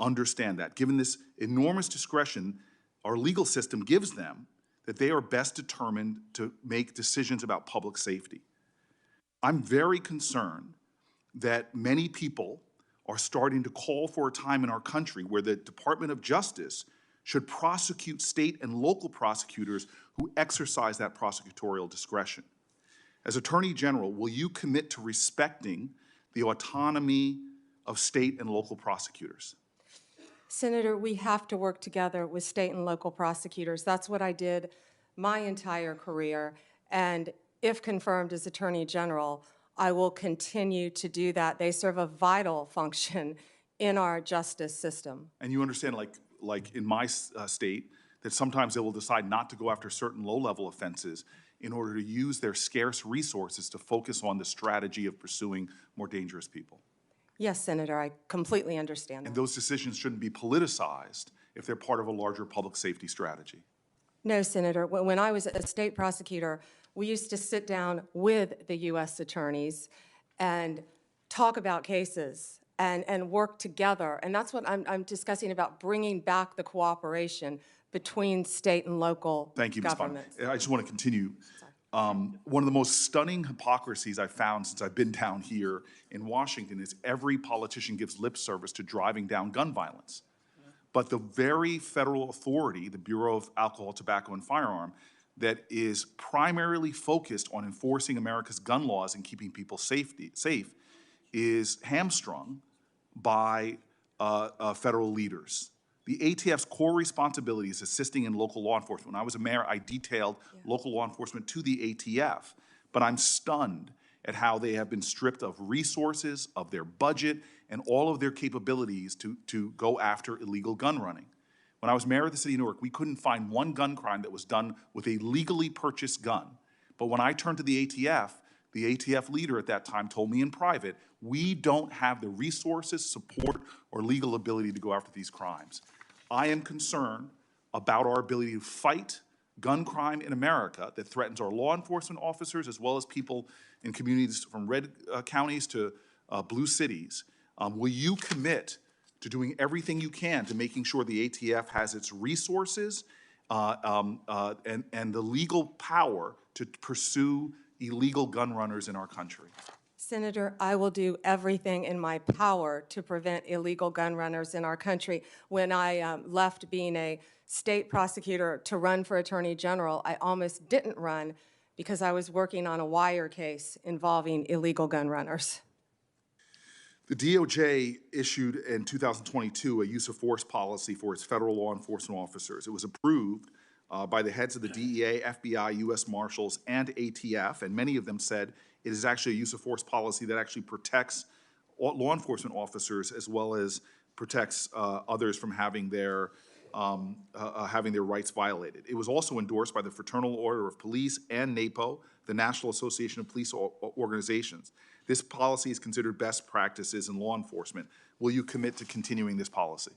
understand that. Given this enormous discretion our legal system gives them, that they are best determined to make decisions about public safety. I'm very concerned that many people are starting to call for a time in our country where the Department of Justice should prosecute state and local prosecutors who exercise that prosecutorial discretion. As Attorney General, will you commit to respecting the autonomy of state and local prosecutors? Senator, we have to work together with state and local prosecutors. That's what I did my entire career. And if confirmed as Attorney General, I will continue to do that. They serve a vital function in our justice system. And you understand, like in my state, that sometimes they will decide not to go after certain low-level offenses in order to use their scarce resources to focus on the strategy of pursuing more dangerous people. Yes, Senator, I completely understand And that. those decisions shouldn't be politicized if they're part of a larger public safety strategy. No, Senator, when I was a state prosecutor, we used to sit down with the U.S. attorneys and talk about cases and work together. And that's what I'm discussing about bringing back the cooperation between state and local Thank you, Ms. Bondi. governments. I just want to continue. One of the most stunning hypocrisies I've found since I've been down here in Washington is every politician gives lip service to driving down gun violence. But the very federal authority, the Bureau of Alcohol, Tobacco, and Firearm, that is primarily focused on enforcing America's gun laws and keeping people safe, is hamstrung by federal leaders. The ATF's core responsibility is assisting in local law enforcement. When I was a mayor, I detailed local law enforcement to the ATF, but I'm stunned at how they have been stripped of resources, of their budget, and all of their capabilities to go after illegal gun running. When I was mayor of the city of Newark, we couldn't find one gun crime that was done with a legally purchased gun. But when I turned to the ATF leader at that time told me in private, we don't have the resources, support, or legal ability to go after these crimes. I am concerned about our ability to fight gun crime in America that threatens our law enforcement officers as well as people in communities from red counties to blue cities. Will you commit to doing everything you can to making sure the ATF has its resources and the legal power to pursue illegal gun runners in our country? Senator, I will do everything in my power to prevent illegal gun runners in our country. When I left being a state prosecutor to run for Attorney General, I almost didn't run because I was working on a wire case involving illegal gun runners. The DOJ issued in 2022 a use of force policy for its federal law enforcement officers. It was approved by the heads of the DEA, FBI, U.S. Marshals, and ATF, and many of them said it is actually a use of force policy that actually protects law enforcement officers as well as protects others from having their rights violated. It was also endorsed by the Fraternal Order of Police and NAPO, the National Association of Police Organizations. This policy is considered best practices in law enforcement. Will you commit to continuing this policy?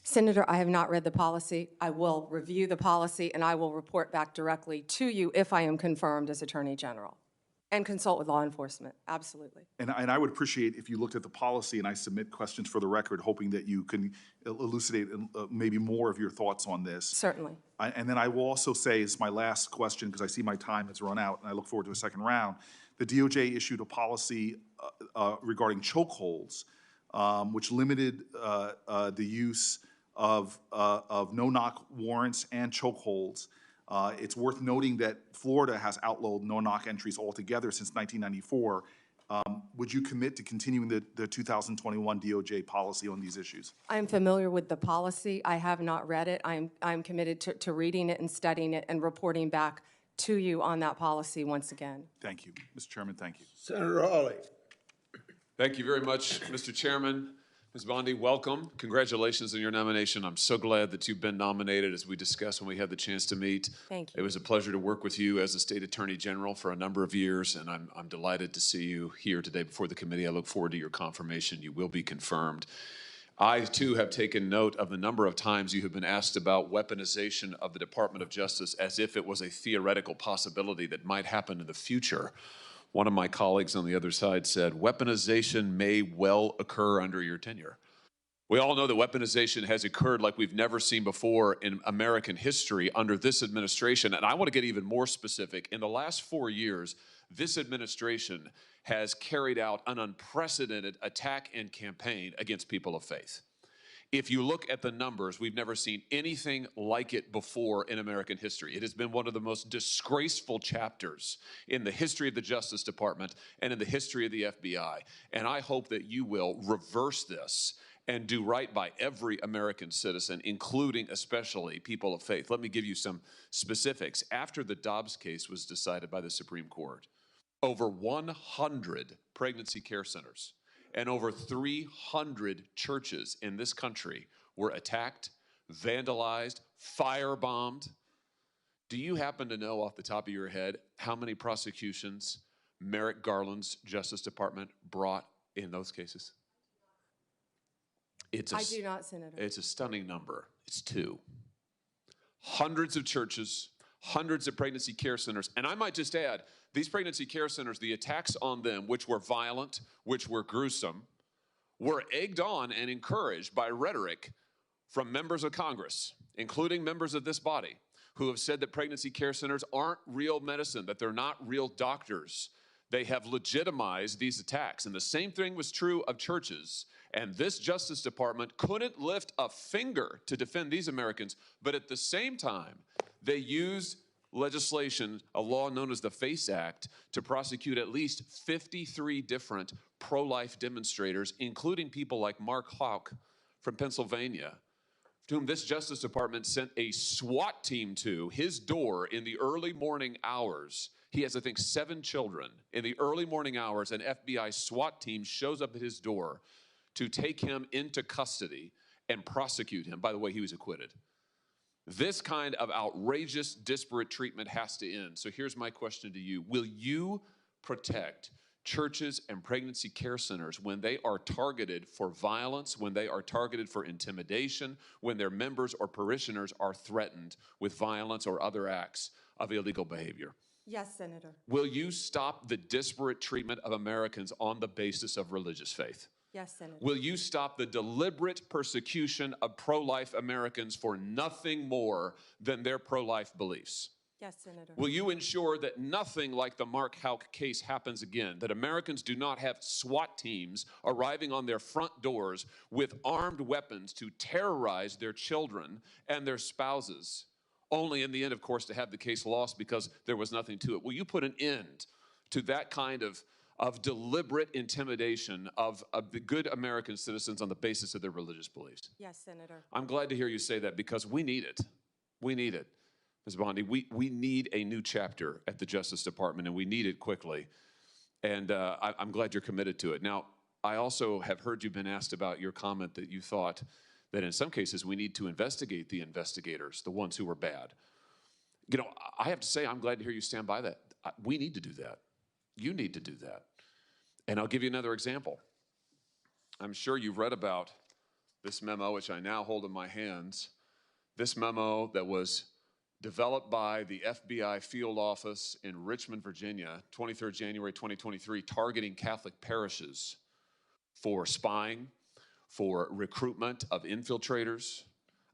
Senator, I have not read the policy. I will review the policy, and I will report back directly to you if I am confirmed as Attorney General, and consult with law enforcement, absolutely. And I would appreciate if you looked at the policy and I submit questions for the record, hoping that you can elucidate maybe more of your thoughts on this. Certainly. And then I will also say, as my last question, because I see my time has run out and I look forward to a second round, the DOJ issued a policy regarding chokeholds, which limited the use of no-knock warrants and chokeholds. It's worth noting that Florida has outlawed no-knock entries altogether since 1994. Would you commit to continuing the 2021 DOJ policy on these issues? I'm familiar with the policy. I have not read it. I'm committed to reading it and studying it and reporting back to you on that policy once again. Thank you. Mr. Chairman, thank you. Senator Hawley. Thank you very much, Mr. Chairman. Ms. Bondi, welcome. Congratulations on your nomination. I'm so glad that you've been nominated, as we discussed when we had the chance to meet. Thank you. It was a pleasure to work with you as a state attorney general for a number of years, and I'm delighted to see you here today before the committee. I look forward to your confirmation. You will be confirmed. I, too, have taken note of the number of times you have been asked about weaponization of the Department of Justice as if it was a theoretical possibility that might happen in the future. One of my colleagues on the other side said, weaponization may well occur under your tenure. We all know that weaponization has occurred like we've never seen before in American history under this administration. And I want to get even more specific. In the last 4 years, this administration has carried out an unprecedented attack and campaign against people of faith. If you look at the numbers, we've never seen anything like it before in American history. It has been one of the most disgraceful chapters in the history of the Justice Department and in the history of the FBI. And I hope that you will reverse this and do right by every American citizen, including especially people of faith. Let me give you some specifics. After the Dobbs case was decided by the Supreme Court, over 100 pregnancy care centers and over 300 churches in this country were attacked, vandalized, firebombed. Do you happen to know off the top of your head how many prosecutions Merrick Garland's Justice Department brought in those cases? I do not, Senator. It's a stunning number. It's 2. Hundreds of churches, hundreds of pregnancy care centers. And I might just add, these pregnancy care centers, the attacks on them, which were violent, which were gruesome, were egged on and encouraged by rhetoric from members of Congress, including members of this body, who have said that pregnancy care centers aren't real medicine, that they're not real doctors. They have legitimized these attacks. And the same thing was true of churches. And this Justice Department couldn't lift a finger to defend these Americans. But at the same time, they used legislation, a law known as the FACE Act, to prosecute at least 53 different pro-life demonstrators, including people like Mark Houck from Pennsylvania, to whom this Justice Department sent a SWAT team to his door in the early morning hours. He has, I think, 7 children. In the early morning hours, an FBI SWAT team shows up at his door to take him into custody and prosecute him. By the way, he was acquitted. This kind of outrageous, disparate treatment has to end. So here's my question to you. Will you protect churches and pregnancy care centers when they are targeted for violence, when they are targeted for intimidation, when their members or parishioners are threatened with violence or other acts of illegal behavior? Yes, Senator. Will you stop the disparate treatment of Americans on the basis of religious faith? Yes, Senator. Will you stop the deliberate persecution of pro-life Americans for nothing more than their pro-life beliefs? Yes, Senator. Will you ensure that nothing like the Mark Houck case happens again, that Americans do not have SWAT teams arriving on their front doors with armed weapons to terrorize their children and their spouses, only in the end, of course, to have the case lost because there was nothing to it? Will you put an end to that kind of deliberate intimidation of the good American citizens on the basis of their religious beliefs? Yes, Senator. I'm glad to hear you say that because we need it. We need it. Ms. Bondi, we need a new chapter at the Justice Department, and we need it quickly. And I'm glad you're committed to it. Now, I also have heard you've been asked about your comment that you thought that in some cases we need to investigate the investigators, the ones who were bad. You know, I have to say I'm glad to hear you stand by that. We need to do that. You need to do that. And I'll give you another example. I'm sure you've read about this memo, which I now hold in my hands, this memo that was developed by the FBI field office in Richmond, Virginia, 23rd January 2023, targeting Catholic parishes for spying, for recruitment of infiltrators.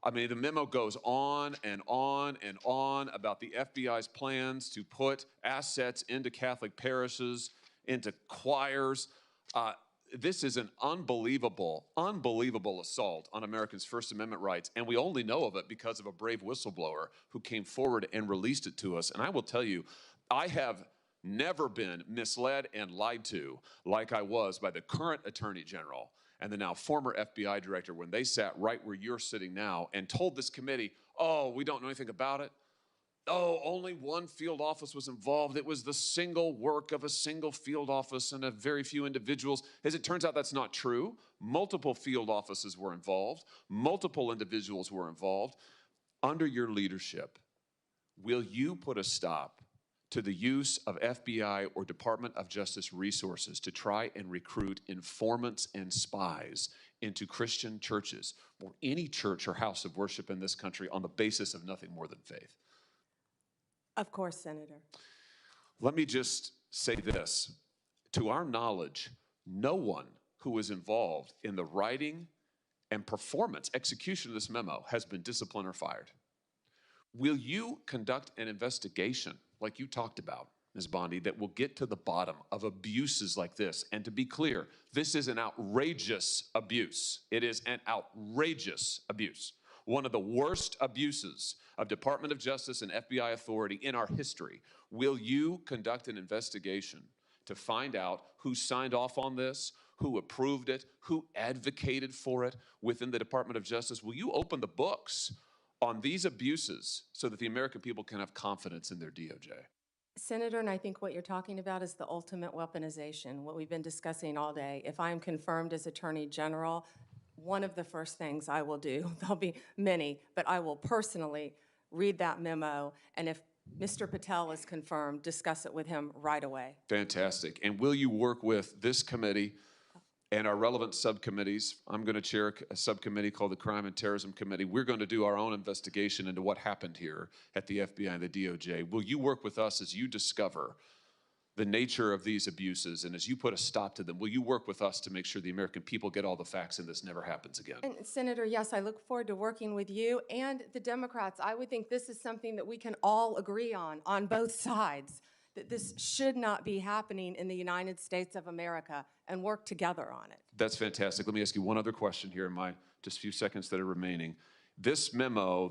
I mean, the memo goes on and on and on about the FBI's plans to put assets into Catholic parishes, into choirs. This is an unbelievable, unbelievable assault on Americans' First Amendment rights, and we only know of it because of a brave whistleblower who came forward and released it to us. And I will tell you, I have never been misled and lied to like I was by the current Attorney General and the now former FBI Director when they sat right where you're sitting now and told this committee, oh, we don't know anything about it. Oh, only one field office was involved. It was the single work of a single field office and a very few individuals. As it turns out, that's not true. Multiple field offices were involved. Multiple individuals were involved. Under your leadership, will you put a stop to the use of FBI or Department of Justice resources to try and recruit informants and spies into Christian churches or any church or house of worship in this country on the basis of nothing more than faith? Of course, Senator. Let me just say this. To our knowledge, no one who was involved in the writing and performance, execution of this memo has been disciplined or fired. Will you conduct an investigation like you talked about, Ms. Bondi, that will get to the bottom of abuses like this? And to be clear, this is an outrageous abuse. It is an outrageous abuse. One of the worst abuses of Department of Justice and FBI authority in our history. Will you conduct an investigation to find out who signed off on this, who approved it, who advocated for it within the Department of Justice? Will you open the books on these abuses so that the American people can have confidence in their DOJ? Senator, and I think what you're talking about is the ultimate weaponization, what we've been discussing all day. If I am confirmed as Attorney General, one of the first things I will do, there'll be many, but I will personally read that memo, and if Mr. Patel is confirmed, discuss it with him right away. Fantastic. And will you work with this committee and our relevant subcommittees. I'm going to chair a subcommittee called the Crime and Terrorism Committee. We're going to do our own investigation into what happened here at the FBI and the DOJ. Will you work with us as you discover the nature of these abuses, and as you put a stop to them, will you work with us to make sure the American people get all the facts and this never happens again? And Senator, yes, I look forward to working with you and the Democrats. I would think this is something that we can all agree on both sides, that this should not be happening in the United States of America, and work together on it. That's fantastic. Let me ask you one other question here in my just few seconds that are remaining. This memo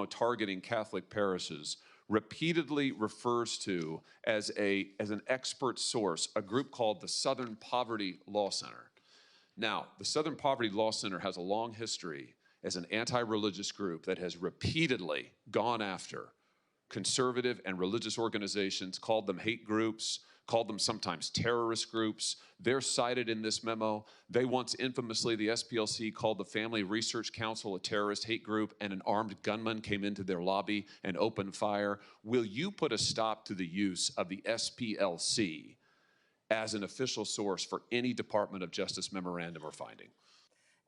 targeting Catholic parishes repeatedly refers to as an expert source a group called the Southern Poverty Law Center. Now, the Southern Poverty Law Center has a long history as an anti-religious group that has repeatedly gone after conservative and religious organizations, called them hate groups, called them sometimes terrorist groups. They're cited in this memo. They once infamously, the SPLC called the Family Research Council a terrorist hate group, and an armed gunman came into their lobby and opened fire. Will you put a stop to the use of the SPLC as an official source for any Department of Justice memorandum or finding?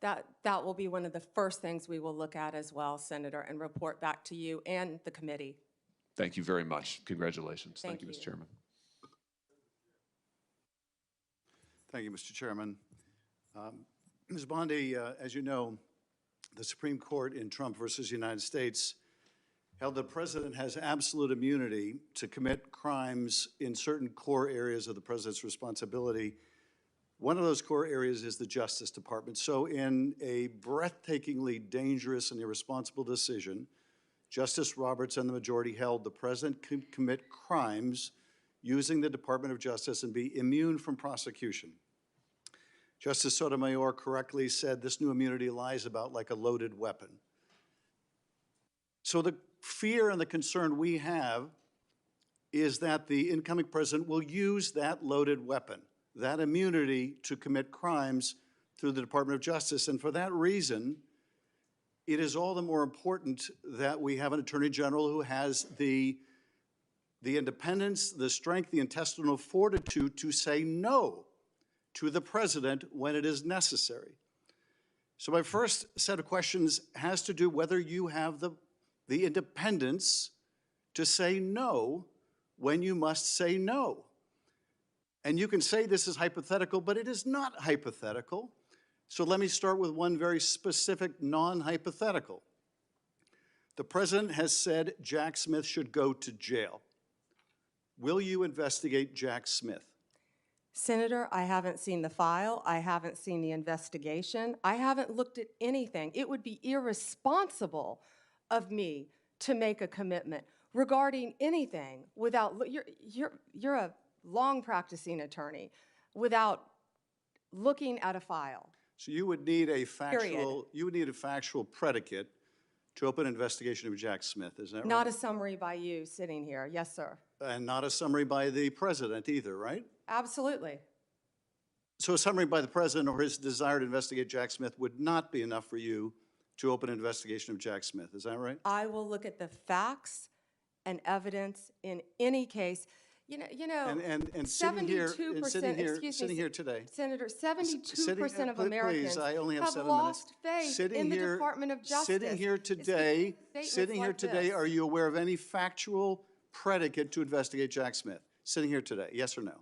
That will be one of the first things we will look at as well, Senator, and report back to you and the committee. Thank you very much. Congratulations. Thank you, Mr. Chairman. Thank you, Mr. Chairman. Ms. Bondi, as you know, the Supreme Court in Trump versus United States held that the president has absolute immunity to commit crimes in certain core areas of the president's responsibility. One of those core areas is the Justice Department. So in a breathtakingly dangerous and irresponsible decision, Justice Roberts and the majority held the president could commit crimes using the Department of Justice and be immune from prosecution. Justice Sotomayor correctly said this new immunity lies about like a loaded weapon. So the fear and the concern we have is that the incoming president will use that loaded weapon, that immunity, to commit crimes through the Department of Justice. And for that reason, it is all the more important that we have an Attorney General who has the independence, the strength, the intestinal fortitude to say no to the president when it is necessary. So my first set of questions has to do whether you have the independence to say no when you must say no. And you can say this is hypothetical, but it is not hypothetical. So let me start with one very specific non-hypothetical. The president has said Jack Smith should go to jail. Will you investigate Jack Smith? Senator, I haven't seen the file. I haven't seen the investigation. I haven't looked at anything. It would be irresponsible of me to make a commitment regarding anything without, you're a long practicing attorney, without looking at a file. So you would need a factual predicate to open an investigation of Jack Smith, is that right? Not a summary by you sitting here. Yes, sir. And not a summary by the president either, right? Absolutely. So a summary by the president or his desire to investigate Jack Smith would not be enough for you to open an investigation of Jack Smith, is that right? I will look at the facts and evidence in any case. You know, and sitting here today, Senator, 72% of Americans I only have have 7 lost minutes. faith in the Department of Justice. Sitting here today, are you aware of any factual predicate to investigate Jack Smith? Sitting here today, yes or no?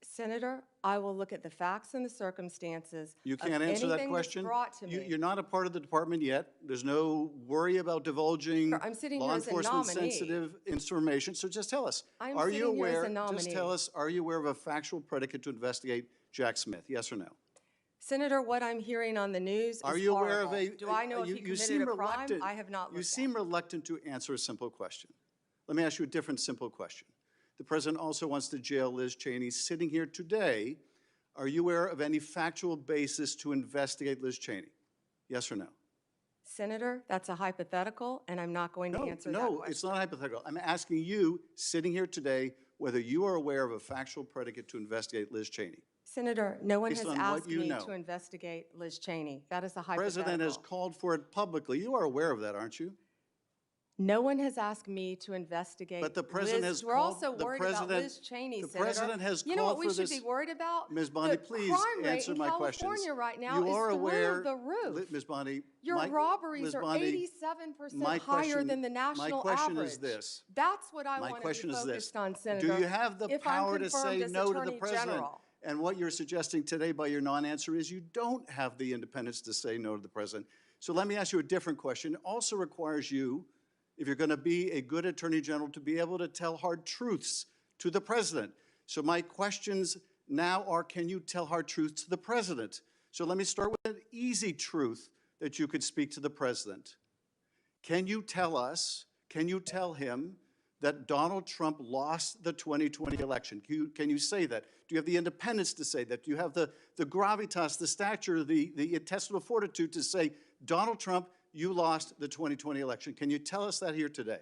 Senator, I will look at the facts and the circumstances. You can't answer that question. Brought to me. You're not a part of the department yet. There's no worry about divulging law enforcement sensitive information. So just tell us, are you aware of a factual predicate to investigate Jack Smith? Yes or no? Senator, what I'm hearing on the news is horrible. Are you aware of Do I know if he committed a crime? I have not looked. You seem reluctant to answer a simple question. Let me ask you a different simple question. The president also wants to jail Liz Cheney. Sitting here today, are you aware of any factual basis to investigate Liz Cheney? Yes or no? Senator, that's a hypothetical, and I'm not going to answer that question. No, it's not hypothetical. I'm asking you, sitting here today, whether you are aware of a factual predicate to investigate Liz Cheney. Senator, no one has asked me to investigate Liz Cheney. That is a hypothetical. The president has called for it publicly. You are aware of that, aren't you? No one has asked me to investigate But the president Liz. has We're called- also the worried about president- Liz Cheney, the Senator. president has You know what called we for should this- be worried about? Ms. Bondi, The please crime rate answer in my California questions. right now You are is aware, through the roof. Ms. Bondi, Your robberies Ms. are Bondi, 87% my higher question- than the national my question average. is this. That's what I My want to question be is this. focused on, Senator. Do you have the if I'm power to confirmed say as no to the Attorney president? General. And what you're suggesting today by your non-answer is you don't have the independence to say no to the president. So let me ask you a different question. It also requires you, if you're going to be a good Attorney General, to be able to tell hard truths to the president. So my questions now are, can you tell hard truths to the president? So let me start with an easy truth that you could speak to the president. Can you tell us, can you tell him that Donald Trump lost the 2020 election? Can you say that? Do you have the independence to say that? Do you have the gravitas, the stature, the intestinal fortitude to say, Donald Trump, you lost the 2020 election? Can you tell us that here today?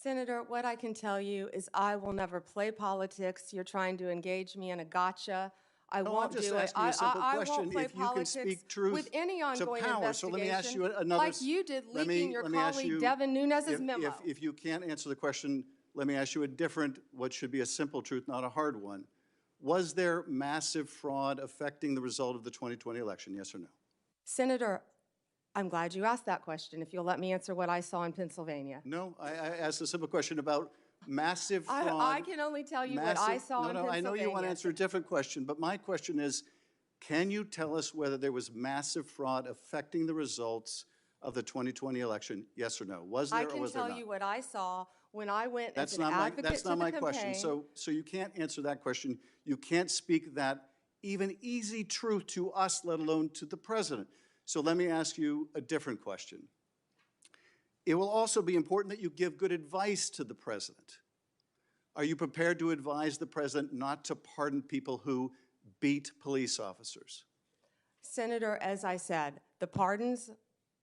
Senator, what I can tell you is I will never play politics. You're trying to engage me in a gotcha. I No, won't I'm just do it. asking you a simple I question. won't play If you can politics speak truth with any to ongoing power. So let me ask you investigation, another. like you did let me- leaking your let me ask colleague you- Devin Nunes's if- memo. If you can't answer the question, let me ask you a different, what should be a simple truth, not a hard one. Was there massive fraud affecting the result of the 2020 election, yes or no? Senator, I'm glad you asked that question, if you'll let me answer what I saw in Pennsylvania. No, I asked a simple question about massive fraud. I can only tell you what I saw in Pennsylvania. I know you want to answer a different question, but my question is, can you tell us whether there was massive fraud affecting the results of the 2020 election, yes or no? Was there I or can was there tell not? you what I saw when I went as That's an not my, advocate that's to not the my campaign. question. So you can't answer that question. You can't speak that even easy truth to us, let alone to the president. So let me ask you a different question. It will also be important that you give good advice to the president. Are you prepared to advise the president not to pardon people who beat police officers? Senator, as I said, the pardons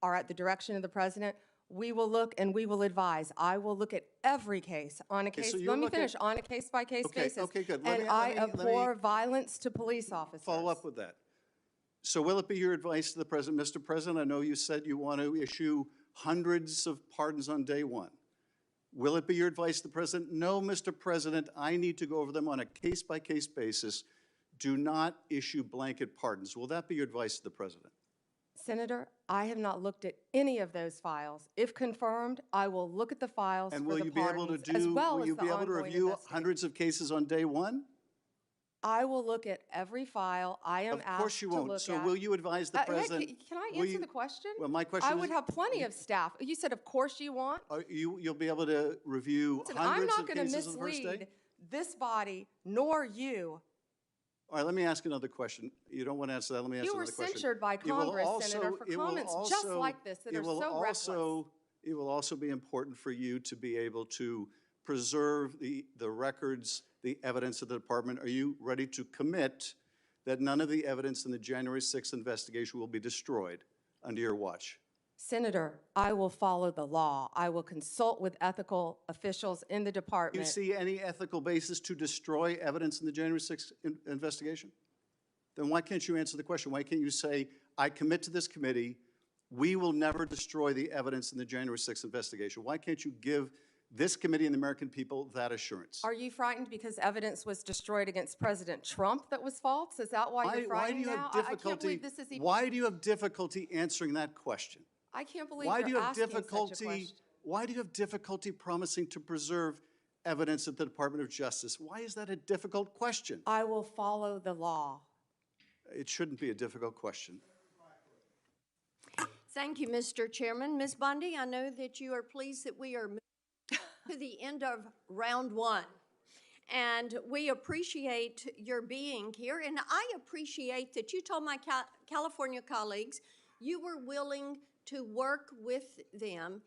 are at the direction of the president. We will look and we will advise. I will look at every case on a case, so you let me look at- finish, on a case-by-case Okay, basis. okay, good. And I abhor violence to police officers. Follow up with that. So will it be your advice to the president, Mr. President, I know you said you want to issue hundreds of pardons on day one. Will it be your advice to the president? No, Mr. President, I need to go over them on a case-by-case basis. Do not issue blanket pardons. Will that be your advice to the president? Senator, I have not looked at any of those files. If confirmed, I will look at the files And for will the you be able to pardons, as do, well will as you the be able to ongoing review investigation. hundreds of cases on day one? I will look at every file I am Of course asked you to won't. look So at. will you advise the Hey, president? can I will answer you- the question? Well, my question I is- would have plenty of staff. You said, of course you want. You'll be able to review Listen, I'm hundreds not of going to cases on the first day? mislead this body nor you. All right, let me ask another question. You don't want to answer that, let me ask You were another question. censured by It will Congress, also- Senator, for it will comments just also- like this that it are will so reckless. It will also be important for you to be able to preserve the records, the evidence of the department. Are you ready to commit that none of the evidence in the January 6th investigation will be destroyed under your watch? Senator, I will follow the law. I will consult with ethical officials in the Do you department. see any ethical basis to destroy evidence in the January 6th investigation? Then why can't you answer the question? Why can't you say, I commit to this committee, we will never destroy the evidence in the January 6th investigation? Why can't you give this committee and the American people that assurance? Are you frightened because evidence was destroyed against President Trump that was false? Is that why you're Why do frightened you now? have I can't difficulty? believe this is even. Why do you have difficulty answering that question? I can't believe Why do you you're have asking such a difficulty? question. Why do you have difficulty promising to preserve evidence at the Department of Justice? Why is that a difficult question? I will follow the law. It shouldn't be a difficult question. Thank you, Mr. Chairman. Ms. Bondi, I know that you are pleased that we are moving to the end of round one. And we appreciate your being here. And I appreciate that you told my California colleagues you were willing to work with them,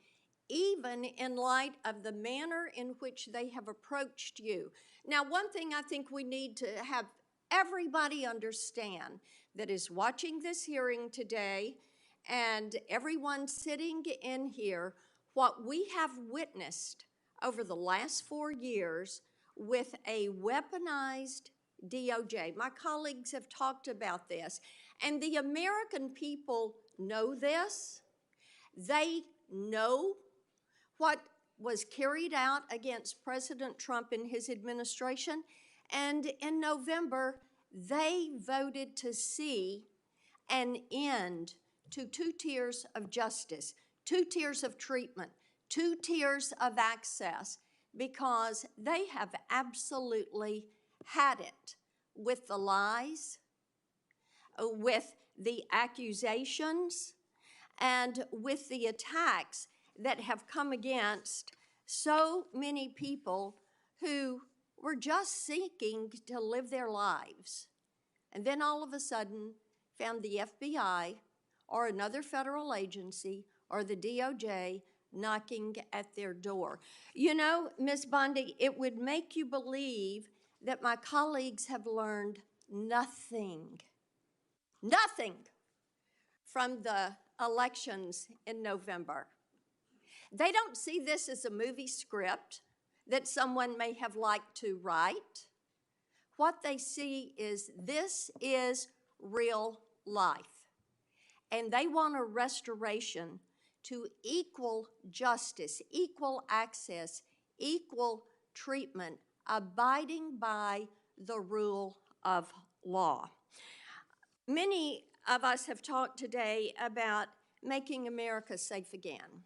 even in light of the manner in which they have approached you. Now, one thing I think we need to have everybody understand that is watching this hearing today and everyone sitting in here, what we have witnessed over the last 4 years with a weaponized DOJ. My colleagues have talked about this, and the American people know this. They know what was carried out against President Trump and his administration. And in November, they voted to see an end to 2 tiers of justice, 2 tiers of treatment, 2 tiers of access, because they have absolutely had it with the lies, with the accusations, and with the attacks that have come against so many people who were just seeking to live their lives. And then all of a sudden found the FBI or another federal agency or the DOJ knocking at their door. You know, Ms. Bondi, it would make you believe that my colleagues have learned nothing from the elections in November. They don't see this as a movie script that someone may have liked to write. What they see is this is real life. And they want a restoration to equal justice, equal access, equal treatment, abiding by the rule of law. Many of us have talked today about making America safe again.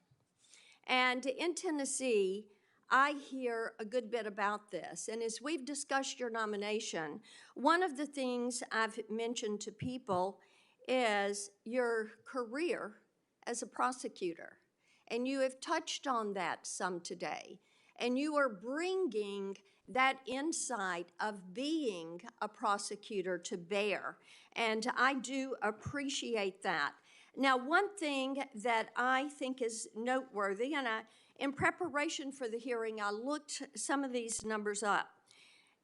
And in Tennessee, I hear a good bit about this. And as we've discussed your nomination, one of the things I've mentioned to people is your career as a prosecutor. And you have touched on that some today. And you are bringing that insight of being a prosecutor to bear. And I do appreciate that. Now, one thing that I think is noteworthy, and in preparation for the hearing, I looked some of these numbers up.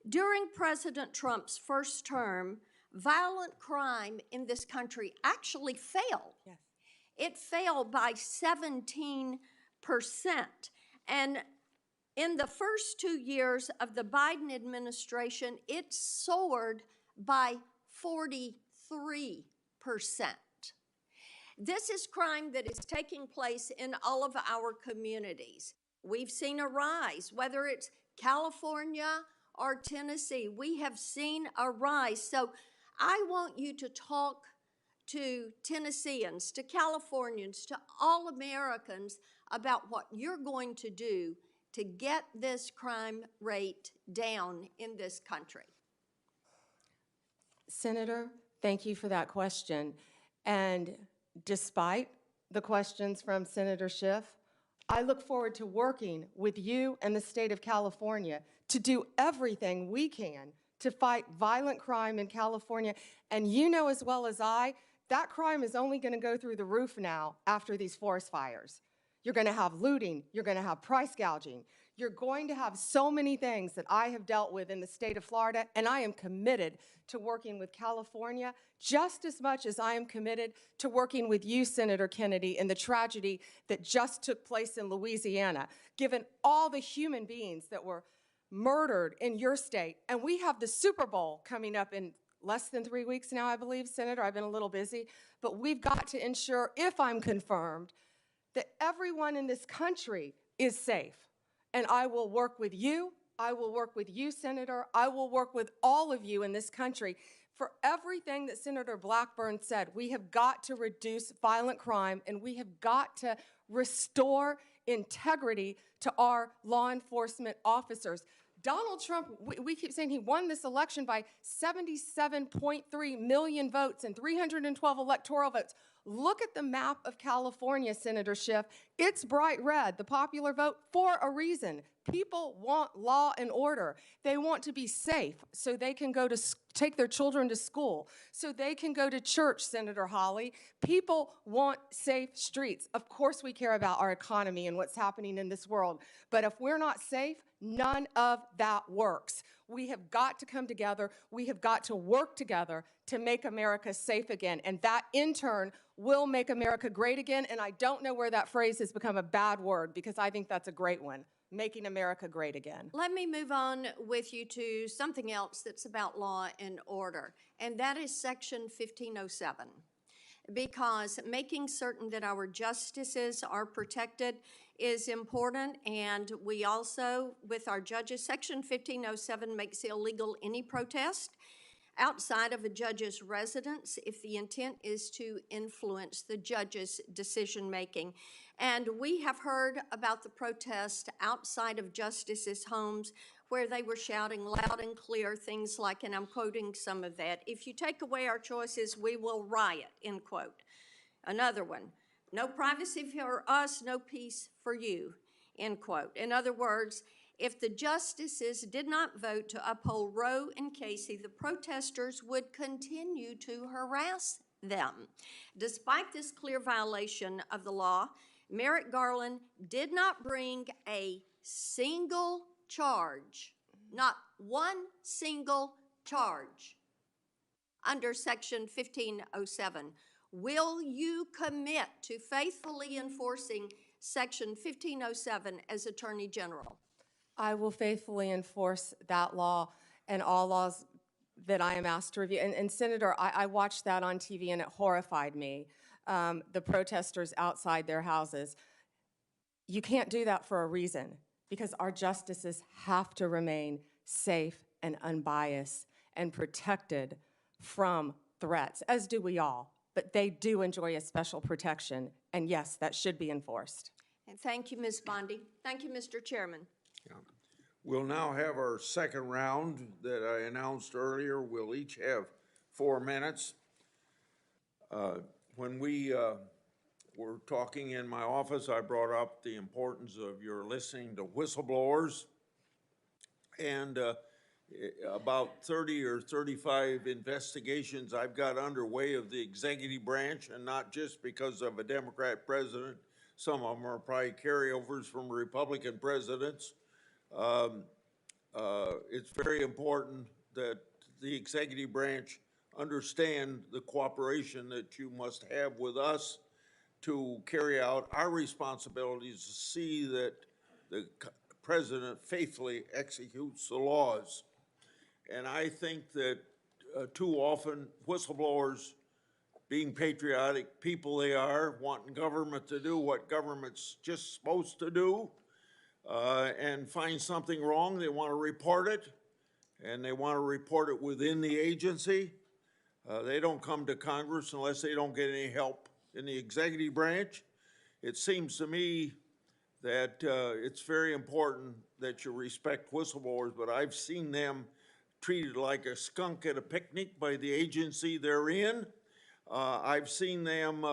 During President Trump's first term, violent crime in this country actually fell. Yes. It fell by 17%. And in the first 2 years of the Biden administration, it soared by 43%. This is crime that is taking place in all of our communities. We've seen a rise, whether it's California or Tennessee, we have seen a rise. So I want you to talk to Tennesseans, to Californians, to all Americans about what you're going to do to get this crime rate down in this country. Senator, thank you for that question. And despite the questions from Senator Schiff, I look forward to working with you and the state of California to do everything we can to fight violent crime in California. And you know as well as I, that crime is only going to go through the roof now after these forest fires. You're going to have looting. You're going to have price gouging. You're going to have so many things that I have dealt with in the state of Florida, and I am committed to working with California just as much as I am committed to working with you, Senator Kennedy, in the tragedy that just took place in Louisiana, given all the human beings that were murdered in your state. And we have the Super Bowl coming up in less than 3 weeks now, I believe, Senator. I've been a little busy. But we've got to ensure, if I'm confirmed, that everyone in this country is safe. And I will work with you. I will work with you, Senator. I will work with all of you in this country. For everything that Senator Blackburn said, we have got to reduce violent crime, and we have got to restore integrity to our law enforcement officers. Donald Trump, we keep saying he won this election by 77.3 million votes and 312 electoral votes. Look at the map of California, Senator Schiff. It's bright red, the popular vote, for a reason. People want law and order. They want to be safe so they can go to take their children to school, so they can go to church, Senator Hawley. People want safe streets. Of course we care about our economy and what's happening in this world, but if we're not safe, none of that works. We have got to come together. We have got to work together to make America safe again, and that in turn will make America great again, and I don't know where that phrase has become a bad word because I think that's a great one. Making America great again. Let me move on with you to something else that's about law and order, and that is Section 1507. Because making certain that our justices are protected is important, and we also, with our judges, Section 1507 makes illegal any protest outside of a judge's residence if the intent is to influence the judge's decision-making. And we have heard about the protest outside of justices' homes where they were shouting loud and clear things like, and I'm quoting some of that, "If you take away our choices, we will riot," end quote. Another one, "No privacy for us, no peace for you," end quote. In other words, if the justices did not vote to uphold Roe and Casey, the protesters would continue to harass them. Despite this clear violation of the law, Merrick Garland did not bring a single charge, not one single charge, under Section 1507. Will you commit to faithfully enforcing Section 1507 as Attorney General? I will faithfully enforce that law and all laws that I am asked to review. And Senator, I watched that on TV and it horrified me, the protesters outside their houses. You can't do that for a reason, because our justices have to remain safe and unbiased and protected from threats, as do we all. But they do enjoy a special protection, and yes, that should be enforced. And thank you, Ms. Bondi. Thank you, Mr. Chairman. We'll now have our second round that I announced earlier. We'll each have 4 minutes. When we were talking in my office, I brought up the importance of your listening to whistleblowers. And about 30 or 35 investigations I've got underway of the executive branch, and not just because of a Democrat president. Some of them are probably carryovers from Republican presidents. It's very important that the executive branch understand the cooperation that you must have with us to carry out our responsibilities to see that the president faithfully executes the laws. And I think that too often whistleblowers, being patriotic people they are, wanting government to do what government's just supposed to do, and find something wrong, they want to report it, and they want to report it within the agency. They don't come to Congress unless they don't get any help in the executive branch. It seems to me that it's very important that you respect whistleblowers, but I've seen them treated like a skunk at a picnic by the agency they're in. I've seen them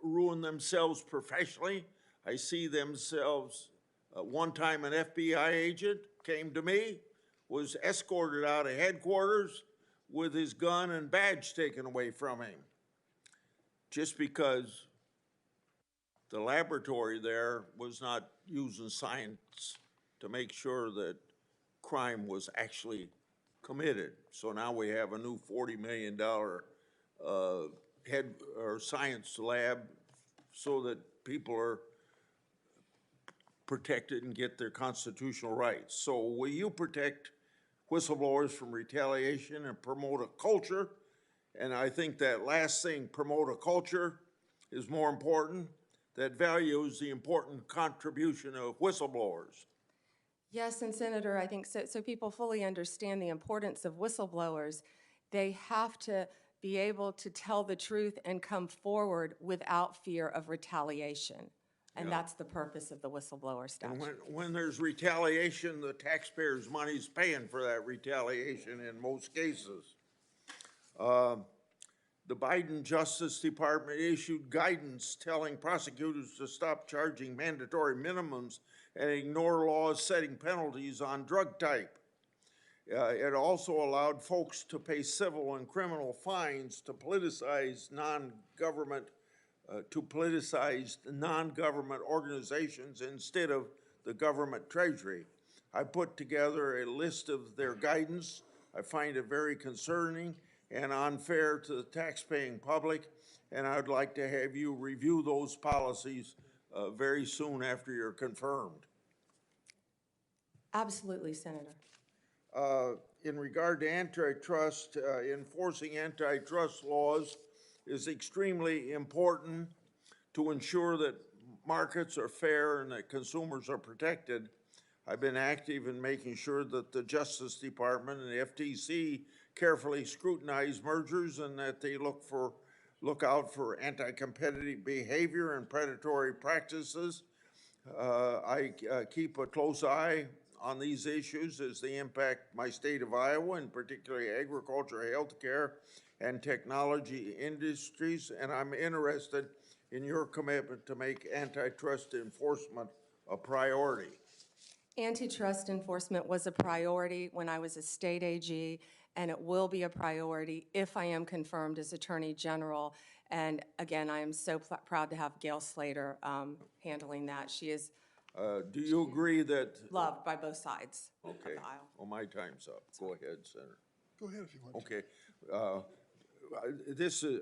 ruin themselves professionally. I see themselves, one time an FBI agent came to me, was escorted out of headquarters with his gun and badge taken away from him, just because the laboratory there was not using science to make sure that crime was actually committed. So now we have a new $40 million head or science lab so that people are protected and get their constitutional rights. So will you protect whistleblowers from retaliation and promote a culture? And I think that last thing, promote a culture, is more important, that values the important contribution of whistleblowers. Yes, and Senator, I think so people fully understand the importance of whistleblowers. They have to be able to tell the truth and come forward without fear of retaliation. And that's the purpose of the whistleblower statute. And when there's retaliation, the taxpayers' money's paying for that retaliation in most cases. The Biden Justice Department issued guidance telling prosecutors to stop charging mandatory minimums and ignore laws setting penalties on drug type. It also allowed folks to pay civil and criminal fines to politicize non-government organizations instead of the government treasury. I put together a list of their guidance. I find it very concerning and unfair to the taxpaying public, and I'd like to have you review those policies very soon after you're confirmed. Absolutely, Senator. In regard to antitrust, enforcing antitrust laws is extremely important to ensure that markets are fair and that consumers are protected, I've been active in making sure that the Justice Department and the FTC carefully scrutinize mergers and that they look out for anti-competitive behavior and predatory practices. I keep a close eye on these issues as they impact my state of Iowa, and particularly agriculture, healthcare, and technology industries, and I'm interested in your commitment to make antitrust enforcement a priority. Antitrust enforcement was a priority when I was a state AG, and it will be a priority if I am confirmed as Attorney General. And again, I am so proud to have Gail Slater handling that. She is Do you agree that? loved by both sides Okay. of the aisle. Well, my time's up. Go ahead, Senator. Go ahead if you want. Okay. This is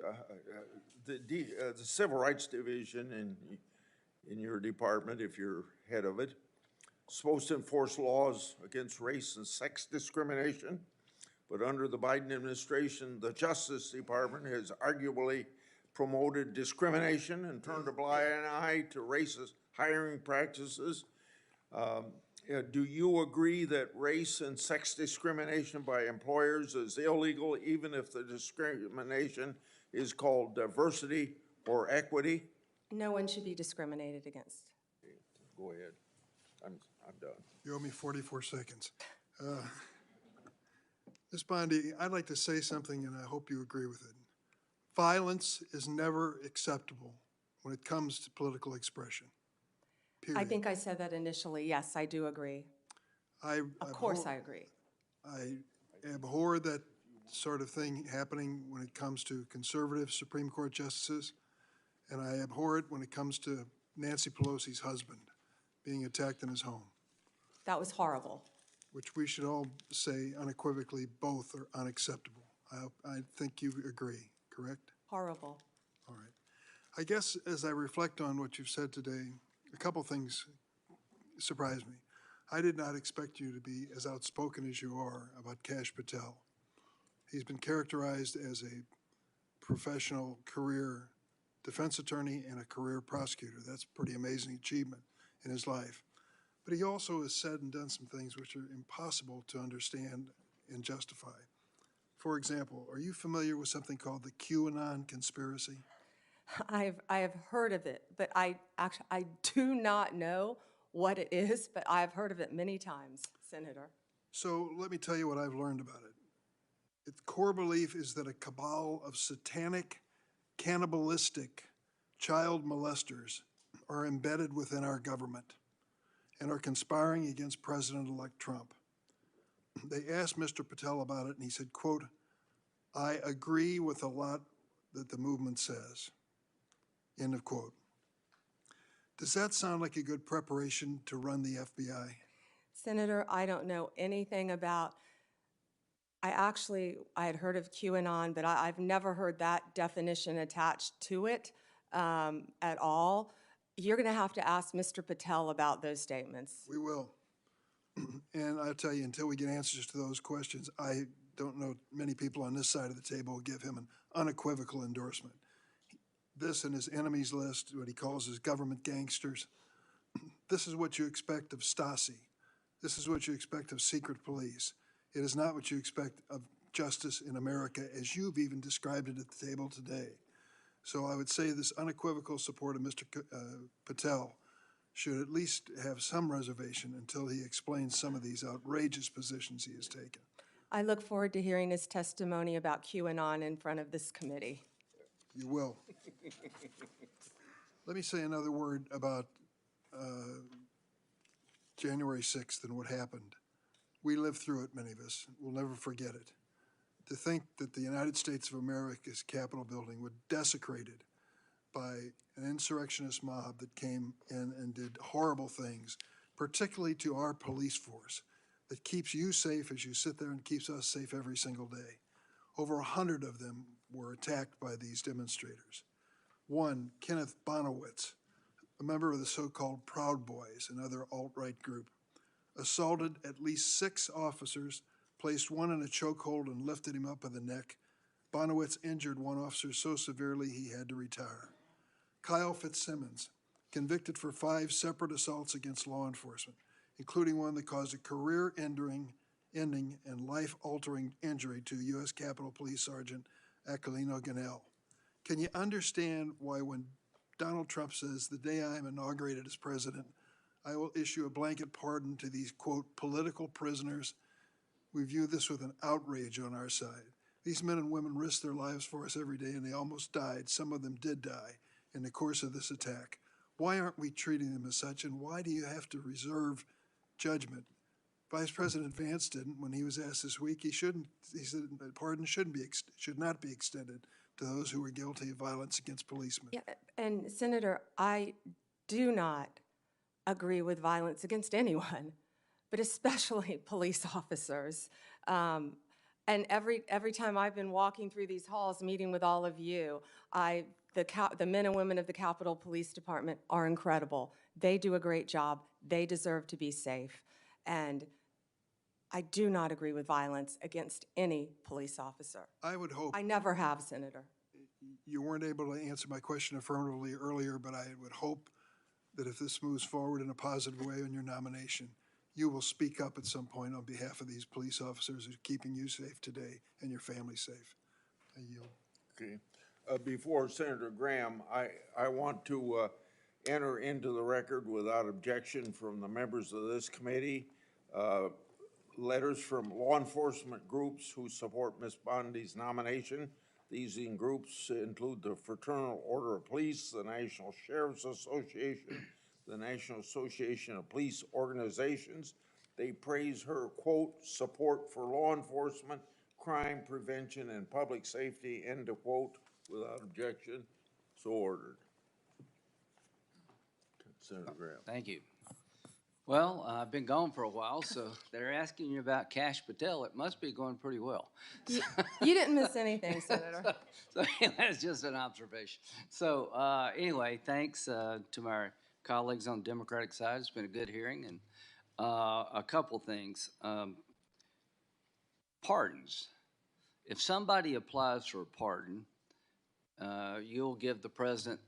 the Civil Rights Division in your department, if you're head of it, supposed to enforce laws against race and sex discrimination, but under the Biden administration, the Justice Department has arguably promoted discrimination and turned a blind eye to racist hiring practices. Do you agree that race and sex discrimination by employers is illegal, even if the discrimination is called diversity or equity? No one should be discriminated against. Go ahead. I'm done. You owe me 44 seconds. Ms. Bondi, I'd like to say something, and I hope you agree with it. Violence is never acceptable when it comes to political expression, period. I think I said that initially. Yes, I do agree. Of course I agree. I abhor that sort of thing happening when it comes to conservative Supreme Court justices, and I abhor it when it comes to Nancy Pelosi's husband being attacked in his home. That was horrible. Which we should all say unequivocally both are unacceptable. I think you agree, correct? Horrible. All right. I guess as I reflect on what you've said today, a couple things surprised me. I did not expect you to be as outspoken as you are about Kash Patel. He's been characterized as a professional career defense attorney and a career prosecutor. That's a pretty amazing achievement in his life. But he also has said and done some things which are impossible to understand and justify. For example, are you familiar with something called the QAnon conspiracy? I have heard of it, but I do not know what it is, but I've heard of it many times, Senator. So let me tell you what I've learned about it. Its core belief is that a cabal of satanic, cannibalistic child molesters are embedded within our government and are conspiring against President-elect Trump. They asked Mr. Patel about it, and he said, quote, "I agree with a lot that the movement says," end of quote. Does that sound like a good preparation to run the FBI? Senator, I don't know anything about, I had heard of QAnon, but I've never heard that definition attached to it at all. You're going to have to ask Mr. Patel about those statements. We will. And I'll tell you, until we get answers to those questions, I don't know many people on this side of the table will give him an unequivocal endorsement. This and his enemies list, what he calls his government gangsters, this is what you expect of Stasi. This is what you expect of secret police. It is not what you expect of justice in America, as you've even described it at the table today. So I would say this unequivocal support of Mr. Patel should at least have some reservation until he explains some of these outrageous positions he has taken. I look forward to hearing his testimony about QAnon in front of this committee. You will. Let me say another word about January 6th and what happened. We lived through it, many of us. We'll never forget it. To think that the United States of America's Capitol building was desecrated by an insurrectionist mob that came in and did horrible things, particularly to our police force, that keeps you safe as you sit there and keeps us safe every single day. Over 100 of them were attacked by these demonstrators. One, Kenneth Bonowitz, a member of the so-called Proud Boys, another alt-right group, assaulted at least 6 officers, placed one in a chokehold and lifted him up by the neck. Bonowitz injured one officer so severely he had to retire. Kyle Fitzsimmons, convicted for 5 separate assaults against law enforcement, including one that caused a career-ending and life-altering injury to U.S. Capitol Police Sergeant Aquilino Ganell. Can you understand why when Donald Trump says, the day I am inaugurated as president, I will issue a blanket pardon to these, quote, political prisoners? We view this with an outrage on our side. These men and women risk their lives for us every day, and they almost died. Some of them did die in the course of this attack. Why aren't we treating them as such, and why do you have to reserve judgment? Vice President Vance didn't when he was asked this week. He said that pardon should not be extended to those who were guilty of violence against policemen. Yeah, and Senator, I do not agree with violence against anyone, but especially police officers. And every time I've been walking through these halls, meeting with all of you, the men and women of the Capitol Police Department are incredible. They do a great job. They deserve to be safe. And I do not agree with violence against any police officer. I would hope. I never have, Senator. You weren't able to answer my question affirmatively earlier, but I would hope that if this moves forward in a positive way on your nomination, you will speak up at some point on behalf of these police officers who are keeping you safe today and your family safe. I yield. Okay. Before Senator Graham, I want to enter into the record without objection from the members of this committee letters from law enforcement groups who support Ms. Bondi's nomination. These groups include the Fraternal Order of Police, the National Sheriff's Association, the National Association of Police Organizations. They praise her, quote, support for law enforcement, crime prevention, and public safety, end of quote, without objection. So ordered. Senator Graham. Thank you. Well, I've been gone for a while, so they're asking you about Kash Patel. It must be going pretty well. You didn't miss anything, Senator. So that's just an observation. So anyway, thanks to my colleagues on the Democratic side. It's been a good hearing. And a couple things. Pardons. If somebody applies for a pardon, you'll give the president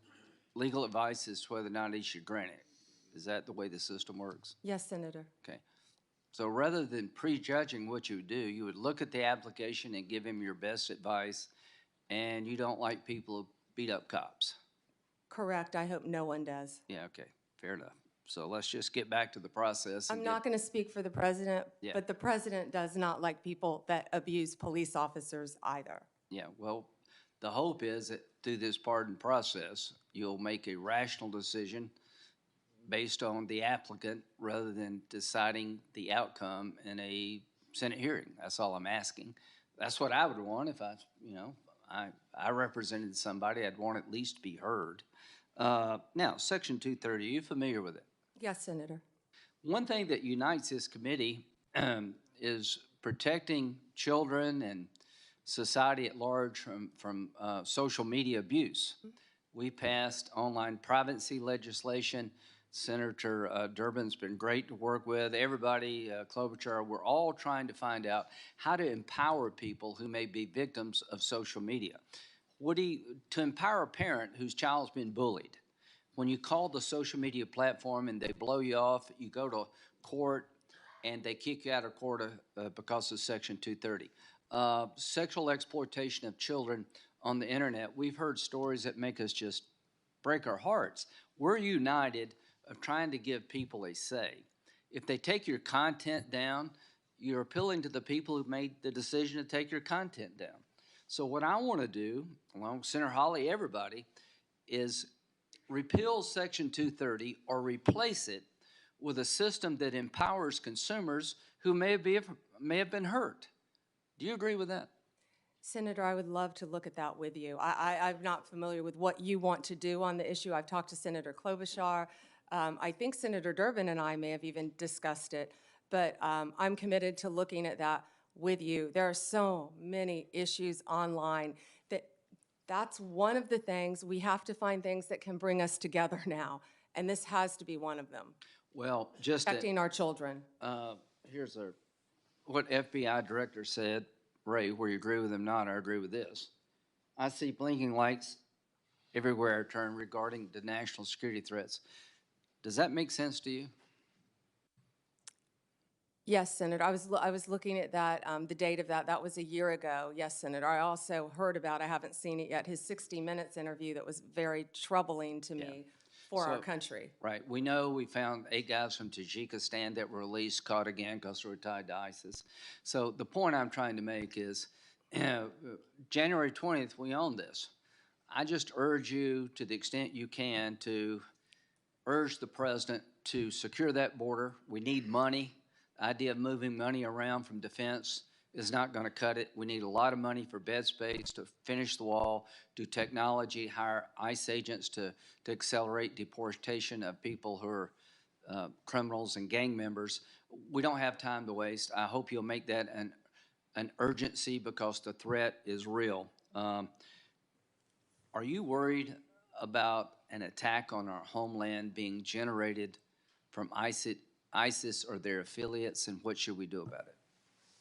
legal advice as to whether or not he should grant it. Is that the way the system works? Yes, Senator. Okay. So rather than prejudging what you would do, you would look at the application and give him your best advice, and you don't like people who beat up cops. Correct. I hope no one does. Yeah, okay. Fair enough. So let's just get back to the process. I'm not going to speak for the president, Yeah. but the president does not like people that abuse police officers either. Yeah, well, the hope is that through this pardon process, you'll make a rational decision based on the applicant rather than deciding the outcome in a Senate hearing. That's all I'm asking. That's what I would want if I represented somebody. I'd want at least to be heard. Now, Section 230, are you familiar with it? Yes, Senator. One thing that unites this committee is protecting children and society at large from social media abuse. We passed online privacy legislation. Senator Durbin's been great to work with. Everybody, Klobuchar, we're all trying to find out how to empower people who may be victims of social media. To empower a parent whose child's been bullied, when you call the social media platform and they blow you off, you go to court and they kick you out of court because of Section 230. Sexual exploitation of children on the internet, we've heard stories that make us just break our hearts. We're united of trying to give people a say. If they take your content down, you're appealing to the people who made the decision to take your content down. So what I want to do, along with Senator Hawley, everybody, is repeal Section 230 or replace it with a system that empowers consumers who may have been hurt. Do you agree with that? Senator, I would love to look at that with you. I'm not familiar with what you want to do on the issue. I've talked to Senator Klobuchar. I think Senator Durbin and I may have even discussed it, but I'm committed to looking at that with you. There are so many issues online that's one of the things. We have to find things that can bring us together now, and this has to be one of them. Well, just protecting our children. Here's what FBI director said. Ray, where you agree with him or not, I agree with this. I see blinking lights everywhere I turn regarding the national security threats. Does that make sense to you? Yes, Senator. I was looking at that, the date of that. That was a year ago. Yes, Senator. I also heard about, I haven't seen it yet, his 60 Minutes interview that was very troubling to me for our So- country. Right. We know we found 8 guys from Tajikistan that were released, caught again because they were tied to ISIS. So the point I'm trying to make is, January 20th, we own this. I just urge you, to the extent you can, to urge the president to secure that border. We need money. The idea of moving money around from defense is not going to cut it. We need a lot of money for bed space, to finish the wall, do technology, hire ICE agents to accelerate deportation of people who are criminals and gang members. We don't have time to waste. I hope you'll make that an urgency, because the threat is real. Are you worried about an attack on our homeland being generated from ISIS or their affiliates, and what should we do about it?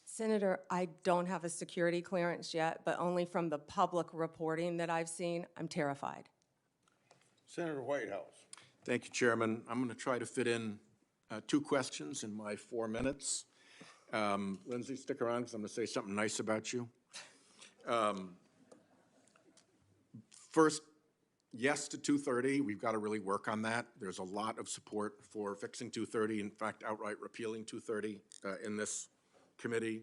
Senator, I don't have a security clearance yet, but only from the public reporting that I've seen, I'm terrified. Senator Whitehouse. Thank you, Chairman. I'm going to try to fit in 2 questions in my 4 minutes. Lindsay, stick around because I'm going to say something nice about you. First, yes to 230. We've got to really work on that. There's a lot of support for fixing 230, in fact, outright repealing 230 in this committee.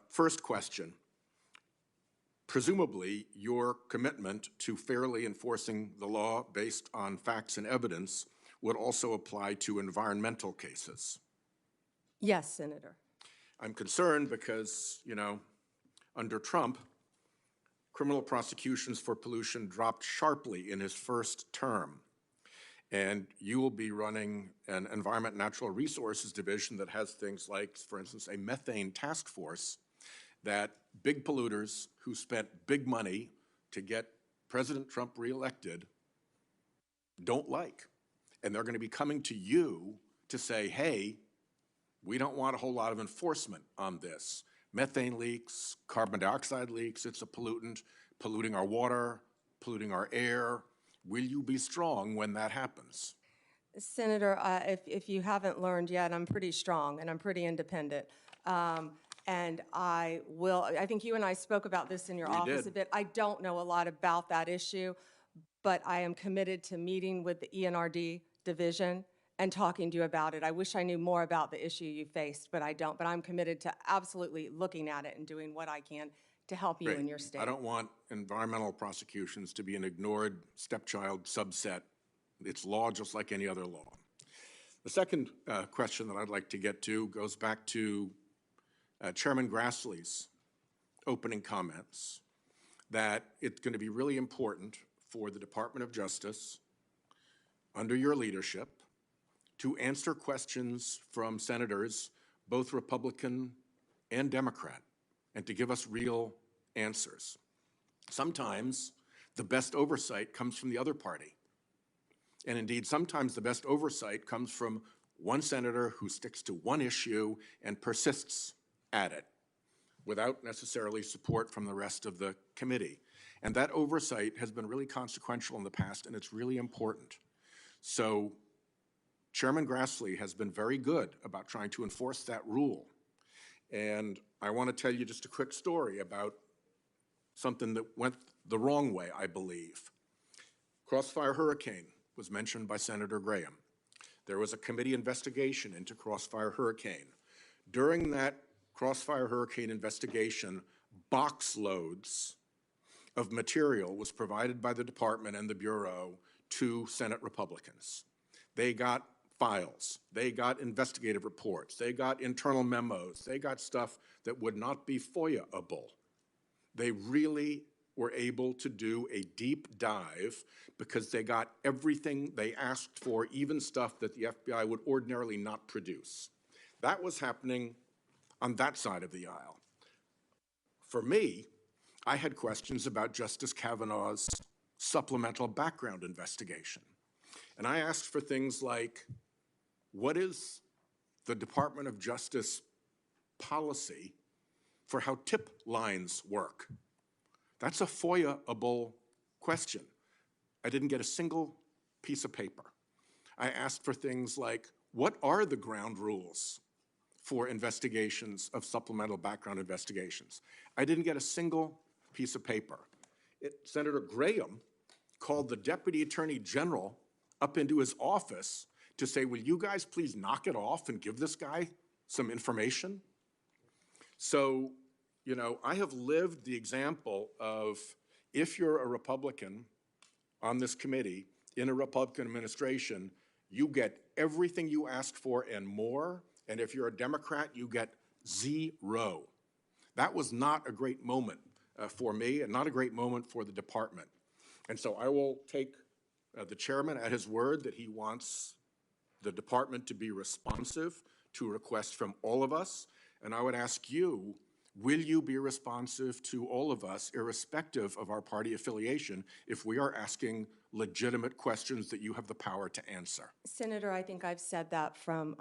First question. Presumably, your commitment to fairly enforcing the law based on facts and evidence would also apply to environmental cases. Yes, Senator. I'm concerned because, you know, under Trump, criminal prosecutions for pollution dropped sharply in his first term. And you will be running an Environment and Natural Resources Division that has things like, for instance, a methane task force that big polluters who spent big money to get President Trump reelected don't like. And they're going to be coming to you to say, hey, we don't want a whole lot of enforcement on this. Methane leaks, carbon dioxide leaks, it's a pollutant, polluting our water, polluting our air. Will you be strong when that happens? Senator, if you haven't learned yet, I'm pretty strong and I'm pretty independent. And I will, I think you and I spoke about this in your office a bit. I don't know a lot about that issue, but I am committed to meeting with the ENRD division and talking to you about it. I wish I knew more about the issue you faced, but I don't. But I'm committed to absolutely looking at it and doing what I can to help you Great. in your state. I don't want environmental prosecutions to be an ignored stepchild subset. It's law just like any other law. The second question that I'd like to get to goes back to Chairman Grassley's opening comments, that it's going to be really important for the Department of Justice, under your leadership, to answer questions from senators, both Republican and Democrat, and to give us real answers. Sometimes the best oversight comes from the other party. And indeed, sometimes the best oversight comes from one senator who sticks to one issue and persists at it without necessarily support from the rest of the committee. And that oversight has been really consequential in the past, and it's really important. So Chairman Grassley has been very good about trying to enforce that rule. And I want to tell you just a quick story about something that went the wrong way, I believe. Crossfire Hurricane was mentioned by Senator Graham. There was a committee investigation into Crossfire Hurricane. During that Crossfire Hurricane investigation, box loads of material was provided by the department and the Bureau to Senate Republicans. They got files, they got investigative reports, they got internal memos, they got stuff that would not be FOIA-able. They really were able to do a deep dive because they got everything they asked for, even stuff that the FBI would ordinarily not produce. That was happening on that side of the aisle. For me, I had questions about Justice Kavanaugh's supplemental background investigation. And I asked for things like, what is the Department of Justice policy for how tip lines work? That's a FOIA-able question. I didn't get a single piece of paper. I asked for things like, what are the ground rules for investigations of supplemental background investigations? I didn't get a single piece of paper. Senator Graham called the Deputy Attorney General up into his office to say, will you guys please knock it off and give this guy some information? So, you know, I have lived the example of, if you're a Republican on this committee in a Republican administration, you get everything you ask for and more. And if you're a Democrat, you get zero. That was not a great moment for me and not a great moment for the department. And so I will take the chairman at his word that he wants the department to be responsive to requests from all of us. And I would ask you, will you be responsive to all of us, irrespective of our party affiliation, if we are asking legitimate questions that you have the power to answer? Senator, I think I've said that from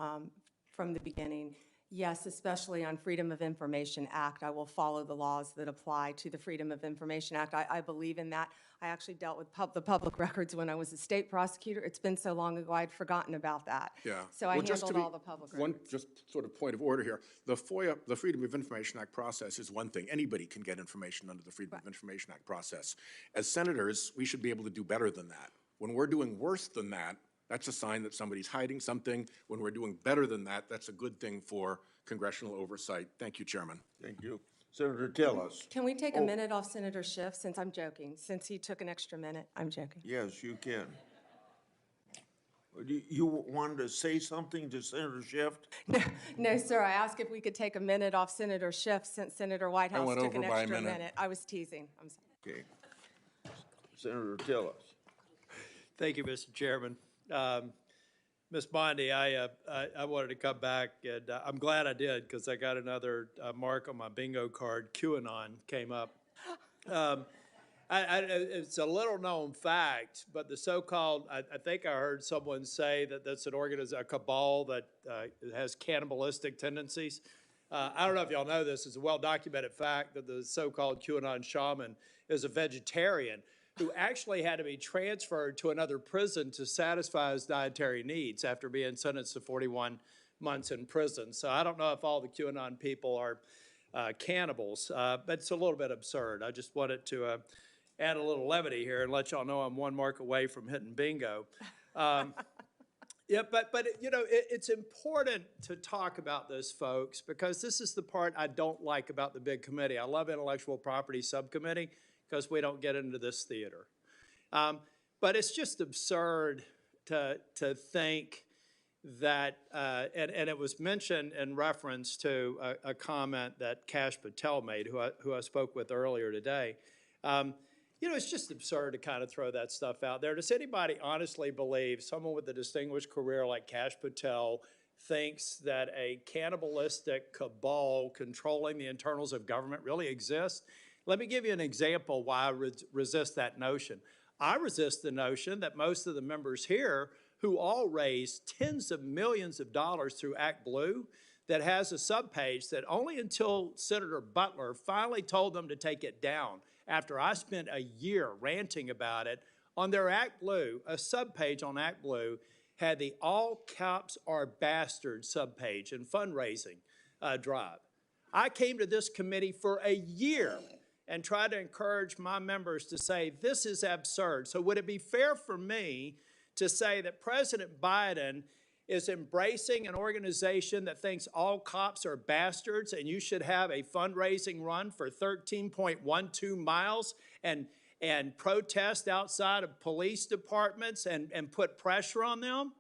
the beginning. Yes, especially on Freedom of Information Act, I will follow the laws that apply to the Freedom of Information Act. I believe in that. I actually dealt with the public records when I was a state prosecutor. It's been so long ago, I'd forgotten about that. Yeah. So I handled all the public records. One just sort of point of order here. The FOIA, the Freedom of Information Act process is one thing. Anybody can get information under the Freedom of Information Act process. As senators, we should be able to do better than that. When we're doing worse than that, that's a sign that somebody's hiding something. When we're doing better than that, that's a good thing for congressional oversight. Thank you, Chairman. Thank you. Senator Tillis. Can we take a minute off Senator Schiff, since I'm joking? Since he took an extra minute, I'm joking. Yes, you can. You wanted to say something to Senator Schiff? No, sir, I asked if we could take a minute off Senator Schiff, since Senator Whitehouse took an extra minute. I was teasing. I'm sorry. Okay. Senator Tillis. Thank you, Mr. Chairman. Ms. Bondi, I wanted to come back, and I'm glad I did, because I got another mark on my bingo card. QAnon came up. It's a little-known fact, but the so-called, I think I heard someone say that that's an organization, a cabal that has cannibalistic tendencies. I don't know if y'all know this. It's a well-documented fact that the so-called QAnon shaman is a vegetarian who actually had to be transferred to another prison to satisfy his dietary needs after being sentenced to 41 months in prison. So I don't know if all the QAnon people are cannibals, but it's a little bit absurd. I just wanted to add a little levity here and let y'all know I'm one mark away from hitting bingo. Yeah, but you know, it's important to talk about this, folks, because this is the part I don't like about the big committee. I love intellectual property subcommittee, because we don't get into this theater. But it's just absurd to think that, and it was mentioned in reference to a comment that Kash Patel made, who I spoke with earlier today. You know, it's just absurd to kind of throw that stuff out there. Does anybody honestly believe someone with a distinguished career like Kash Patel thinks that a cannibalistic cabal controlling the internals of government really exists? Let me give you an example why I resist that notion. I resist the notion that most of the members here, who all raise tens of millions of dollars through Act Blue, that has a subpage that only until Senator Butler finally told them to take it down, after I spent a year ranting about it, on their Act Blue, a subpage on Act Blue had the all cops are bastards subpage and fundraising drive. I came to this committee for a year and try to encourage my members to say, this is absurd. So would it be fair for me to say that President Biden is embracing an organization that thinks all cops are bastards and you should have a fundraising run for 13.12 miles and protest outside of police departments and put pressure on them?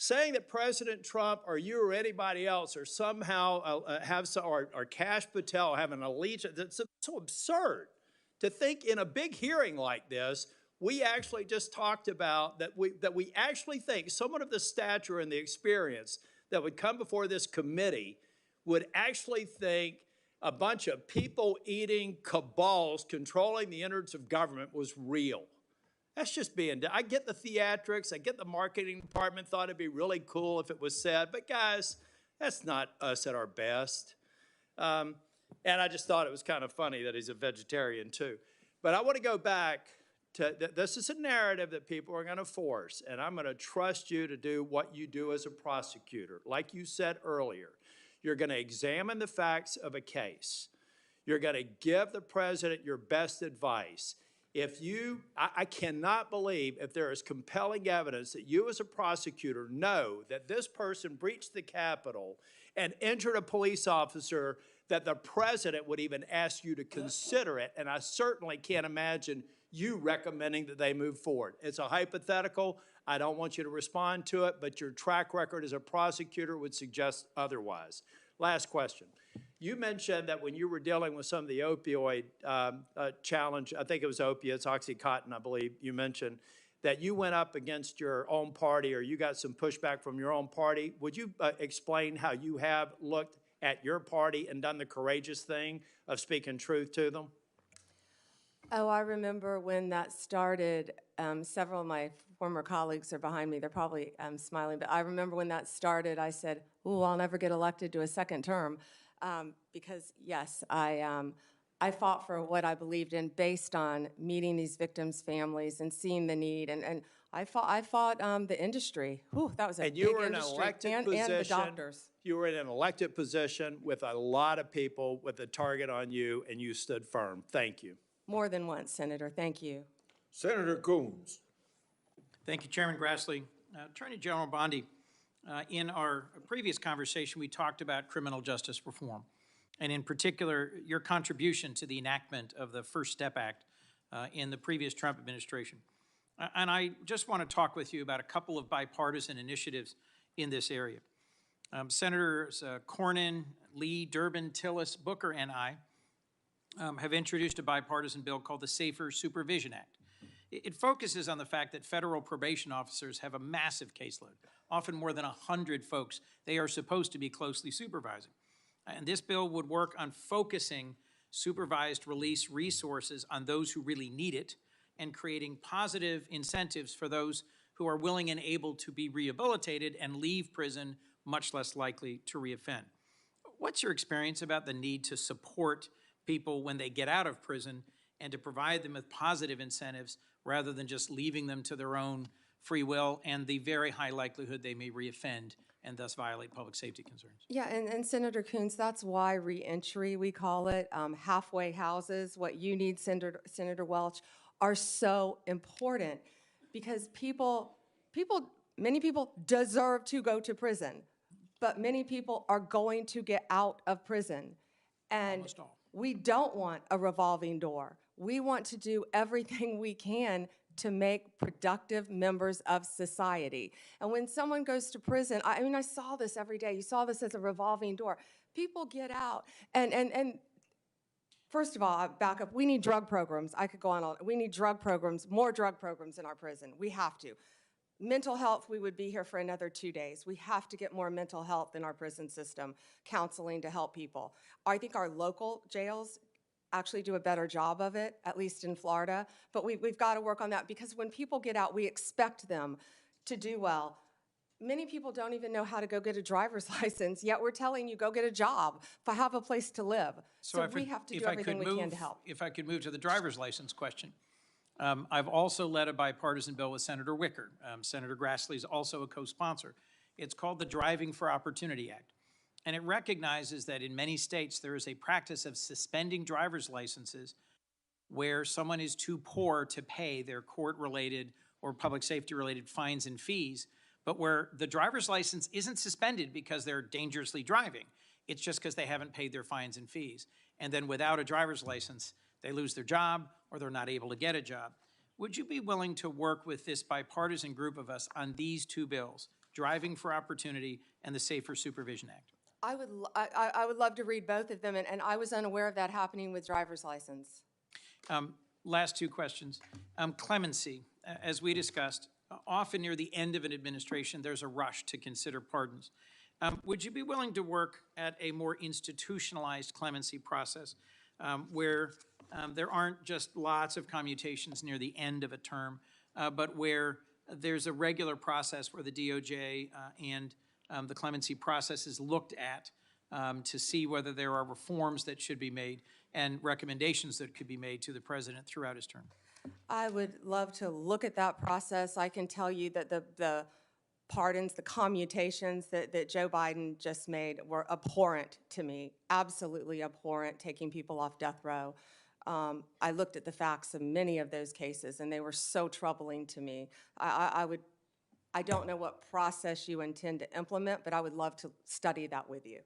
Saying that President Trump or you or anybody else or somehow or Kash Patel have an allegiance, it's so absurd to think in a big hearing like this, we actually just talked about that we actually think someone of the stature and the experience that would come before this committee would actually think a bunch of people-eating cabals controlling the innards of government was real. That's just being done. I get the theatrics. I get the marketing department thought it'd be really cool if it was said. But guys, that's not us at our best. And I just thought it was kind of funny that he's a vegetarian too. But I want to go back This is a narrative that people are going to force, and I'm going to trust you to do what you do as a prosecutor. Like you said earlier, you're going to examine the facts of a case. You're going to give the president your best advice. I cannot believe if there is compelling evidence that you as a prosecutor know that this person breached the Capitol and injured a police officer, that the president would even ask you to consider it. And I certainly can't imagine you recommending that they move forward. It's a hypothetical. I don't want you to respond to it, but your track record as a prosecutor would suggest otherwise. Last question. You mentioned that when you were dealing with some of the opioid challenge, I think it was opiates, Oxycontin, I believe you mentioned, that you went up against your own party or you got some pushback from your own party. Would you explain how you have looked at your party and done the courageous thing of speaking truth to them? Oh, I remember when that started. Several of my former colleagues are behind me. They're probably smiling, but I remember when that started, I said, "Ooh, I'll never get elected to a second term," because yes, I fought for what I believed in based on meeting these victims' families and seeing the need, and I fought the industry. Whew, that was a And big you were in an industry, elected and position. the doctors. You were in an elected position with a lot of people with a target on you, and you stood firm. Thank you. More than once, Senator. Thank you. Senator Coons. Thank you, Chairman Grassley. Attorney General Bondi, in our previous conversation, we talked about criminal justice reform, and in particular, your contribution to the enactment of the First Step Act in the previous Trump administration. And I just want to talk with you about a couple of bipartisan initiatives in this area. Senators Cornyn, Lee, Durbin, Tillis, Booker, and I have introduced a bipartisan bill called the Safer Supervision Act. It focuses on the fact that federal probation officers have a massive caseload, often more than 100 folks they are supposed to be closely supervising. And this bill would work on focusing supervised release resources on those who really need it and creating positive incentives for those who are willing and able to be rehabilitated and leave prison much less likely to reoffend. What's your experience about the need to support people when they get out of prison and to provide them with positive incentives rather than just leaving them to their own free will and the very high likelihood they may reoffend and thus violate public safety concerns? Yeah, and Senator Coons, that's why reentry, we call it, halfway houses, what you need, Senator Welch, are so important because many people deserve to go to prison, but many people are going to get out of prison. And Almost all. We don't want a revolving door. We want to do everything we can to make productive members of society. And when someone goes to prison, I mean, I saw this every day. You saw this as a revolving door. People get out. And first of all, I back up. We need drug programs. I could go on. We need drug programs, more drug programs in our prison. We have to. Mental health, we would be here for another 2 days. We have to get more mental health in our prison system, counseling to help people. I think our local jails actually do a better job of it, at least in Florida. But we've got to work on that because when people get out, we expect them to do well. Many people don't even know how to go get a driver's license, yet we're telling you, go get a job, have a place to live. So we have to do everything we can to help. If I could move to the driver's license question. I've also led a bipartisan bill with Senator Wicker. Senator Grassley is also a co-sponsor. It's called the Driving for Opportunity Act. And it recognizes that in many states there is a practice of suspending driver's licenses where someone is too poor to pay their court-related or public safety-related fines and fees, but where the driver's license isn't suspended because they're dangerously driving. It's just because they haven't paid their fines and fees. And then without a driver's license, they lose their job or they're not able to get a job. Would you be willing to work with this bipartisan group of us on these two bills, Driving for Opportunity and the Safer Supervision Act? I would love to read both of them, and I was unaware of that happening with driver's license. Last two questions. Clemency, as we discussed, often near the end of an administration, there's a rush to consider pardons. Would you be willing to work at a more institutionalized clemency process where there aren't just lots of commutations near the end of a term, but where there's a regular process where the DOJ and the clemency process is looked at to see whether there are reforms that should be made and recommendations that could be made to the president throughout his term? I would love to look at that process. I can tell you that the pardons, the commutations that Joe Biden just made were abhorrent to me, absolutely abhorrent, taking people off death row. I looked at the facts of many of those cases, and they were so troubling to me. I don't know what process you intend to implement, but I would love to study that with you.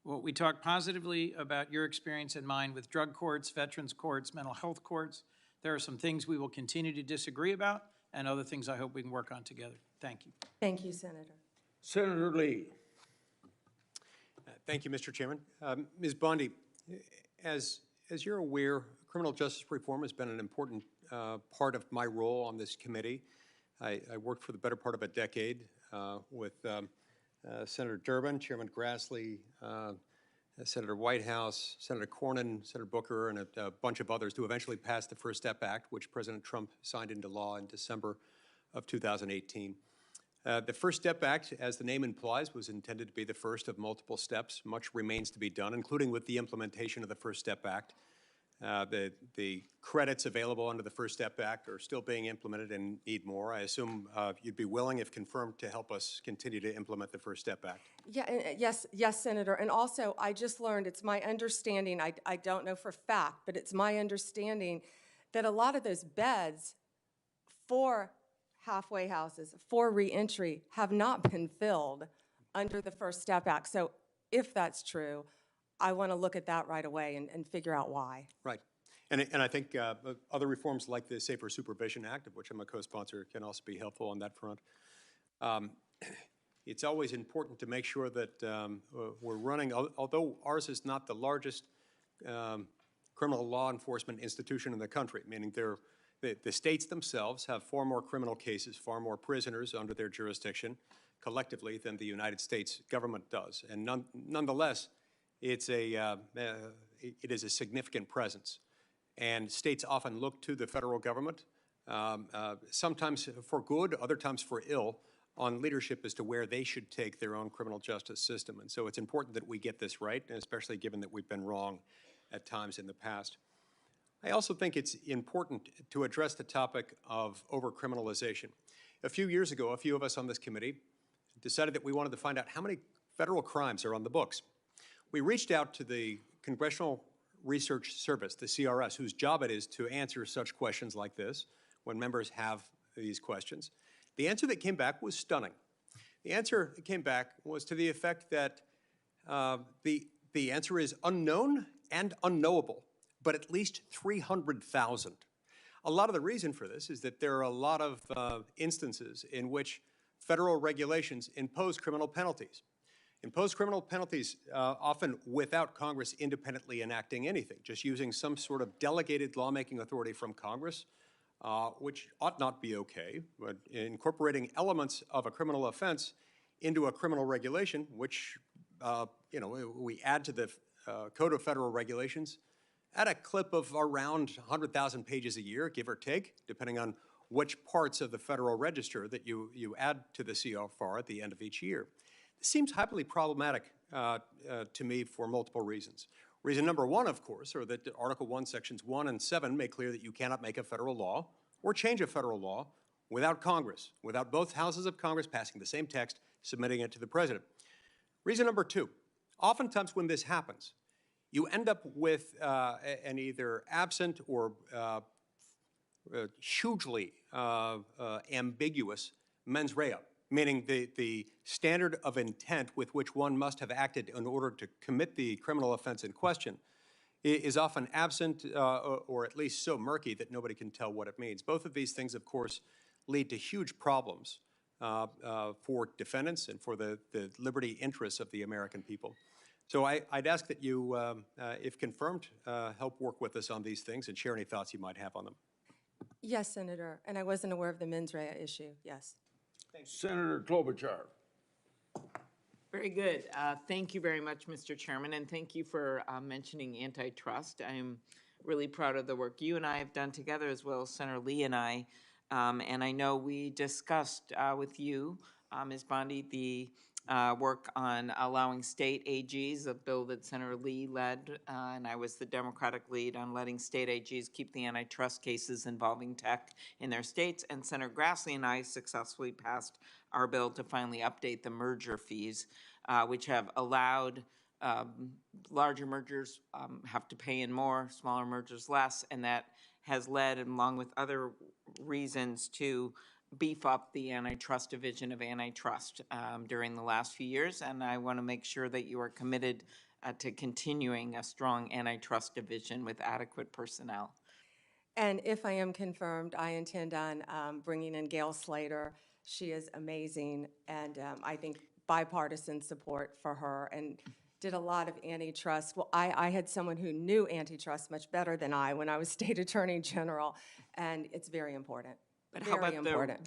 Well, we talked positively about your experience and mine with drug courts, veterans courts, mental health courts. There are some things we will continue to disagree about, and other things I hope we can work on together. Thank you. Thank you, Senator. Senator Lee. Thank you, Mr. Chairman. Ms. Bondi, as you're aware, criminal justice reform has been an important part of my role on this committee. I worked for the better part of a decade with Senator Durbin, Chairman Grassley, Senator Whitehouse, Senator Cornyn, Senator Booker, and a bunch of others to eventually pass the First Step Act, which President Trump signed into law in December of 2018. The First Step Act, as the name implies, was intended to be the first of multiple steps. Much remains to be done, including with the implementation of the First Step Act. The credits available under the First Step Act are still being implemented and need more. I assume you'd be willing, if confirmed, to help us continue to implement the First Step Act. Yeah, yes, Senator. And also, I just learned, it's my understanding, I don't know for fact, but it's my understanding that a lot of those beds for halfway houses, for reentry, have not been filled under the First Step Act. So if that's true, I want to look at that right away and figure out why. Right. And I think other reforms like the Safer Supervision Act, of which I'm a co-sponsor, can also be helpful on that front. It's always important to make sure that we're running, although ours is not the largest criminal law enforcement institution in the country, meaning the states themselves have far more criminal cases, far more prisoners under their jurisdiction collectively than the United States government does. And nonetheless, it is a significant presence. And states often look to the federal government, sometimes for good, other times for ill, on leadership as to where they should take their own criminal justice system. And so it's important that we get this right, and especially given that we've been wrong at times in the past. I also think it's important to address the topic of overcriminalization. A few years ago, a few of us on this committee decided that we wanted to find out how many federal crimes are on the books. We reached out to the Congressional Research Service, the CRS, whose job it is to answer such questions like this when members have these questions. The answer that came back was stunning. The answer that came back was to the effect that the answer is unknown and unknowable, but at least 300,000. A lot of the reason for this is that there are a lot of instances in which federal regulations impose criminal penalties. Impose criminal penalties often without Congress independently enacting anything, just using some sort of delegated lawmaking authority from Congress, which ought not be okay, but incorporating elements of a criminal offense into a criminal regulation, which we add to the Code of Federal Regulations at a clip of around 100,000 pages a year, give or take, depending on which parts of the Federal Register that you add to the CFR at the end of each year. This seems highly problematic to me for multiple reasons. Reason number one, of course, are that Article 1, Sections 1 and 7 make clear that you cannot make a federal law or change a federal law without Congress, without both houses of Congress passing the same text, submitting it to the President. Reason number two, oftentimes when this happens, you end up with an either absent or hugely ambiguous mens rea, meaning the standard of intent with which one must have acted in order to commit the criminal offense in question is often absent or at least so murky that nobody can tell what it means. Both of these things, of course, lead to huge problems for defendants and for the liberty interests of the American people. So I'd ask that you, if confirmed, help work with us on these things and share any thoughts you might have on them. Yes, Senator, and I wasn't aware of the mens rea issue, yes. Senator Klobuchar. Very good. Thank you very much, Mr. Chairman, and thank you for mentioning antitrust. I'm really proud of the work you and I have done together, as well as Senator Lee and I. And I know we discussed with you, Ms. Bondi, the work on allowing state AGs, a bill that Senator Lee led, and I was the Democratic lead on letting state AGs keep the antitrust cases involving tech in their states. And Senator Grassley and I successfully passed our bill to finally update the merger fees, which have allowed larger mergers have to pay in more, smaller mergers less, and that has led, along with other reasons, to beef up the antitrust division of antitrust during the last few years. And I want to make sure that you are committed to continuing a strong antitrust division with adequate personnel. And if I am confirmed, I intend on bringing in Gail Slater. She is amazing, and I think bipartisan support for her, and did a lot of antitrust. Well, I had someone who knew antitrust much better than I when I was state attorney general, and it's very important. But how Very about important.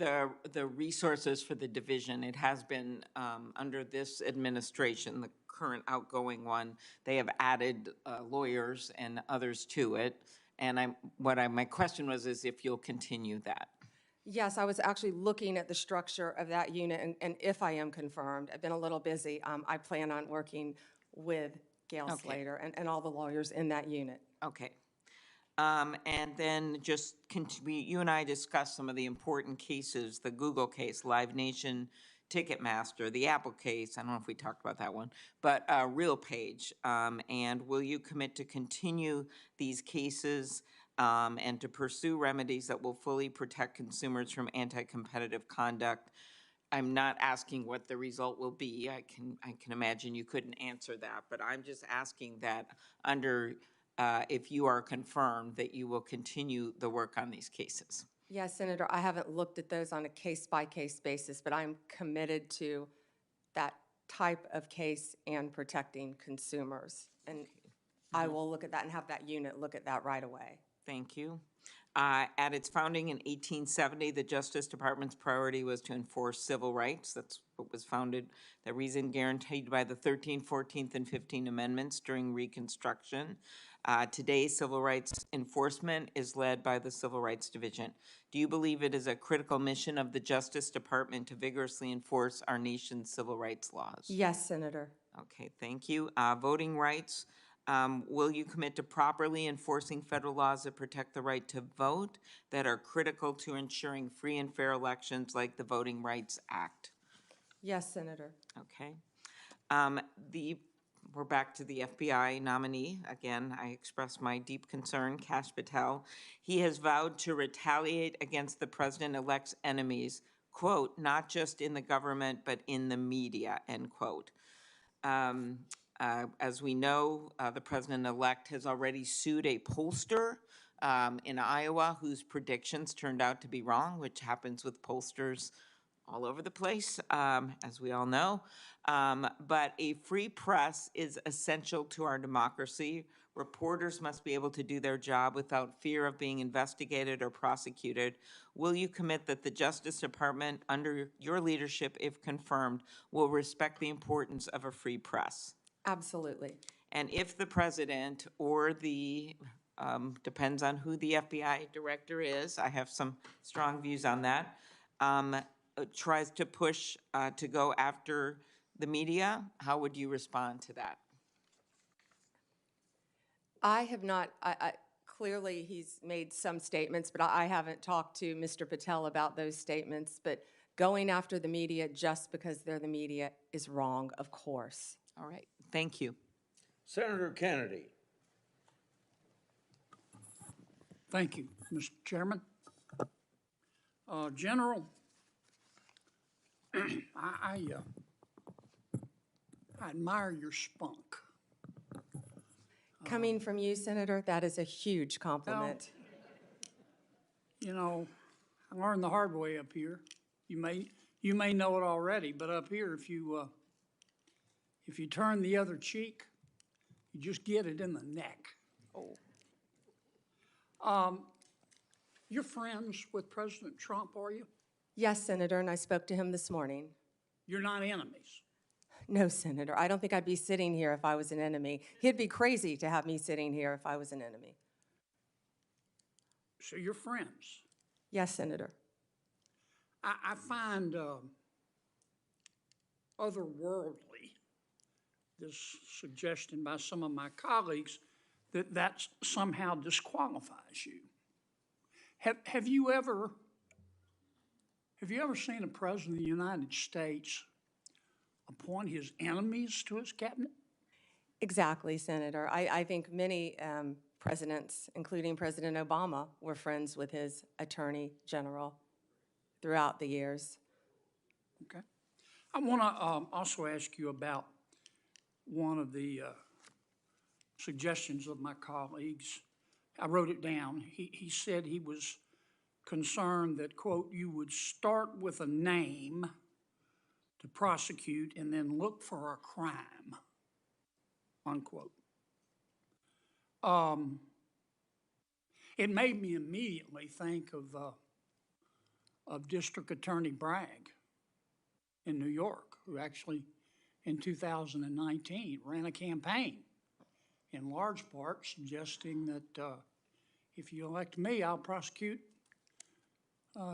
the resources for the division? It has been, under this administration, the current outgoing one, they have added lawyers and others to it. And my question was, is if you'll continue that? Yes, I was actually looking at the structure of that unit, and if I am confirmed, I've been a little busy, I plan on working with Gail Okay. Slater and all the lawyers in that unit. Okay. And then just you and I discussed some of the important cases, the Google case, Live Nation, Ticketmaster, the Apple case, I don't know if we talked about that one, but RealPage. And will you commit to continue these cases and to pursue remedies that will fully protect consumers from anti-competitive conduct? I'm not asking what the result will be. I can imagine you couldn't answer that, but I'm just asking that if you are confirmed, that you will continue the work on these cases. Yes, Senator, I haven't looked at those on a case-by-case basis, but I'm committed to that type of case and protecting consumers. And I will look at that and have that unit look at that right away. Thank you. At its founding in 1870, the Justice Department's priority was to enforce civil rights. That's what was founded, the reason guaranteed by the 13th, 14th, and 15th Amendments during Reconstruction. Today, civil rights enforcement is led by the Civil Rights Division. Do you believe it is a critical mission of the Justice Department to vigorously enforce our nation's civil rights laws? Yes, Senator. Okay, thank you. Voting rights. Will you commit to properly enforcing federal laws that protect the right to vote that are critical to ensuring free and fair elections like the Voting Rights Act? Yes, Senator. Okay. We're back to the FBI nominee. Again, I express my deep concern, Kash Patel. He has vowed to retaliate against the president-elect's enemies, quote, not just in the government, but in the media, end quote. As we know, the president-elect has already sued a pollster in Iowa whose predictions turned out to be wrong, which happens with pollsters all over the place, as we all know. But a free press is essential to our democracy. Reporters must be able to do their job without fear of being investigated or prosecuted. Will you commit that the Justice Department, under your leadership, if confirmed, will respect the importance of a free press? Absolutely. And if the president or depends on who the FBI director is, I have some strong views on that, tries to push to go after the media, how would you respond to that? I have not, clearly he's made some statements, but I haven't talked to Mr. Patel about those statements. But going after the media just because they're the media is wrong, of course. All right, thank you. Senator Kennedy. Thank you, Mr. Chairman. General, I admire your spunk. Coming from you, Senator, that is a huge compliment. You know, I learned the hard way up here. You may know it already, but up here, if you turn the other cheek, you just get it in the neck. You're friends with President Trump, are you? Yes, Senator, and I spoke to him this morning. You're not enemies. No, Senator, I don't think I'd be sitting here if I was an enemy. He'd be crazy to have me sitting here if I was an enemy. So you're friends? Yes, Senator. I find otherworldly, this suggestion by some of my colleagues that that somehow disqualifies you. Have you ever seen a president of the United States appoint his enemies to his cabinet? Exactly, Senator. I think many presidents, including President Obama, were friends with his attorney general throughout the years. Okay. I want to also ask you about one of the suggestions of my colleagues. I wrote it down. He said he was concerned that, quote, you would start with a name to prosecute and then look for a crime, unquote. It made me immediately think of District Attorney Bragg in New York, who actually in 2019 ran a campaign in large part suggesting that if you elect me, I'll prosecute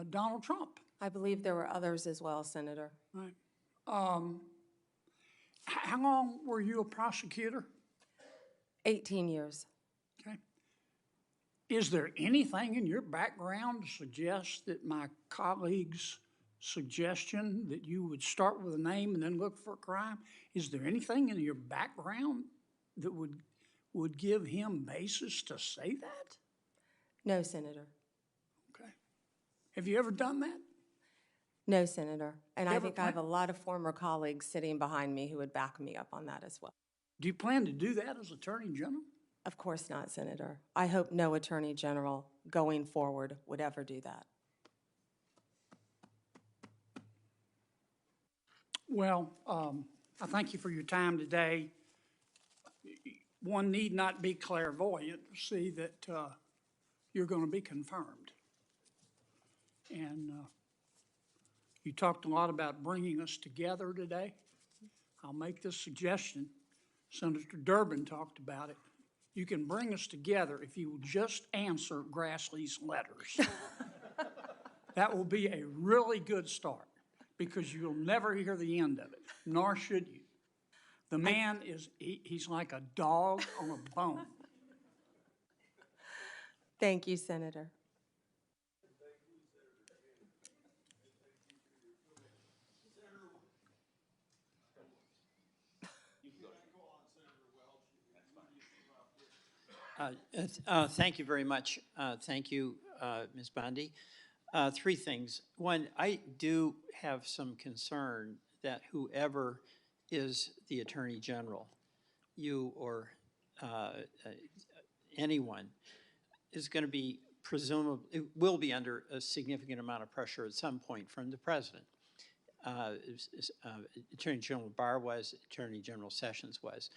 Donald Trump. I believe there were others as well, Senator. Right. How long were you a prosecutor? 18 years. Okay. Is there anything in your background to suggest that my colleague's suggestion that you would start with a name and then look for a crime, is there anything in your background that would give him basis to say that? No, Senator. Okay. Have you ever done that? No, Senator. And I Ever think I have a lot of former colleagues sitting behind me who would back me up on that as well. Do you plan to do that as Attorney General? Of course not, Senator. I hope no Attorney General going forward would ever do that. Well, I thank you for your time today. One need not be clairvoyant to see that you're going to be confirmed. And you talked a lot about bringing us together today. I'll make this suggestion. Senator Durbin talked about it. You can bring us together if you will just answer Grassley's letters. That will be a really good start, because you'll never hear the end of it, nor should you. The man he's like a dog on a bone. Thank you, Senator. Thank you very much. Thank you, Ms. Bondi. Three things. One, I do have some concern that whoever is the Attorney General, you or anyone, is going to be presumably, will be under a significant amount of pressure at some point from the President. Attorney General Barr was, Attorney General Sessions was.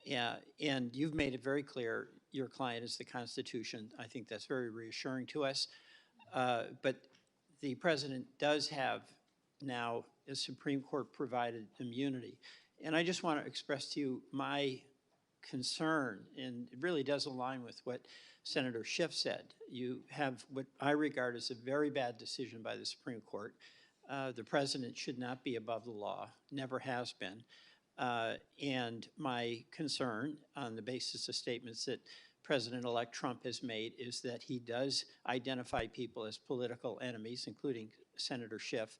And you've made it very clear your client is the Constitution. I think that's very reassuring to us. But the President does have now a Supreme Court provided immunity. And I just want to express to you my concern, and it really does align with what Senator Schiff said. You have what I regard as a very bad decision by the Supreme Court. The President should not be above the law, never has been. And my concern, on the basis of statements that President-elect Trump has made, is that he does identify people as political enemies, including Senator Schiff,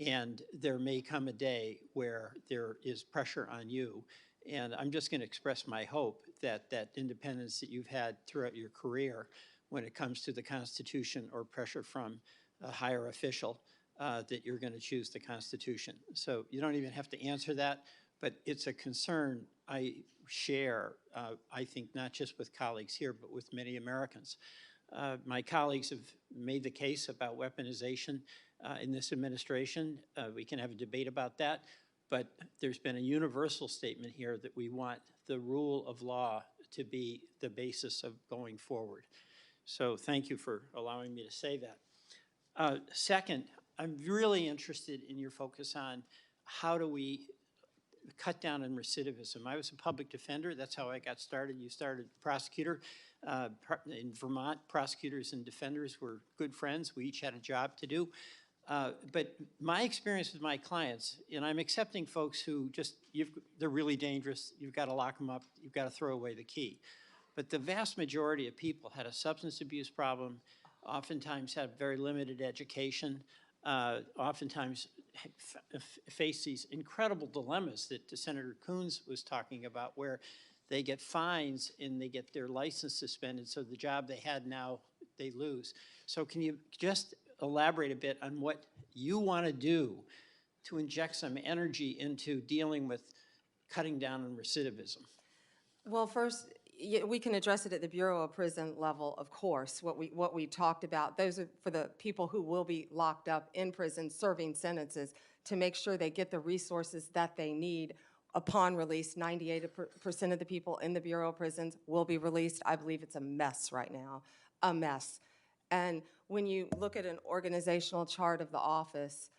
and there may come a day where there is pressure on you. And I'm just going to express my hope that that independence that you've had throughout your career when it comes to the Constitution or pressure from a higher official, that you're going to choose the Constitution. So you don't even have to answer that, but it's a concern I share, I think, not just with colleagues here, but with many Americans. My colleagues have made the case about weaponization in this administration. We can have a debate about that, but there's been a universal statement here that we want the rule of law to be the basis of going forward. So thank you for allowing me to say that. Second, I'm really interested in your focus on how do we cut down on recidivism. I was a public defender. That's how I got started. You started prosecutor. In Vermont, prosecutors and defenders were good friends. We each had a job to do. But my experience with my clients, and I'm accepting folks who just, they're really dangerous, you've got to lock them up, you've got to throw away the key. But the vast majority of people had a substance abuse problem, oftentimes had very limited education, oftentimes face these incredible dilemmas that Senator Coons was talking about, where they get fines and they get their license suspended, so the job they had now they lose. So can you just elaborate a bit on what you want to do to inject some energy into dealing with cutting down on recidivism? Well, first, we can address it at the Bureau of Prison level, of course, what we talked about. Those are for the people who will be locked up in prison serving sentences, to make sure they get the resources that they need upon release. 98% of the people in the Bureau of Prisons will be released. I believe it's a mess right now, a mess. And when you look at an organizational chart of the office,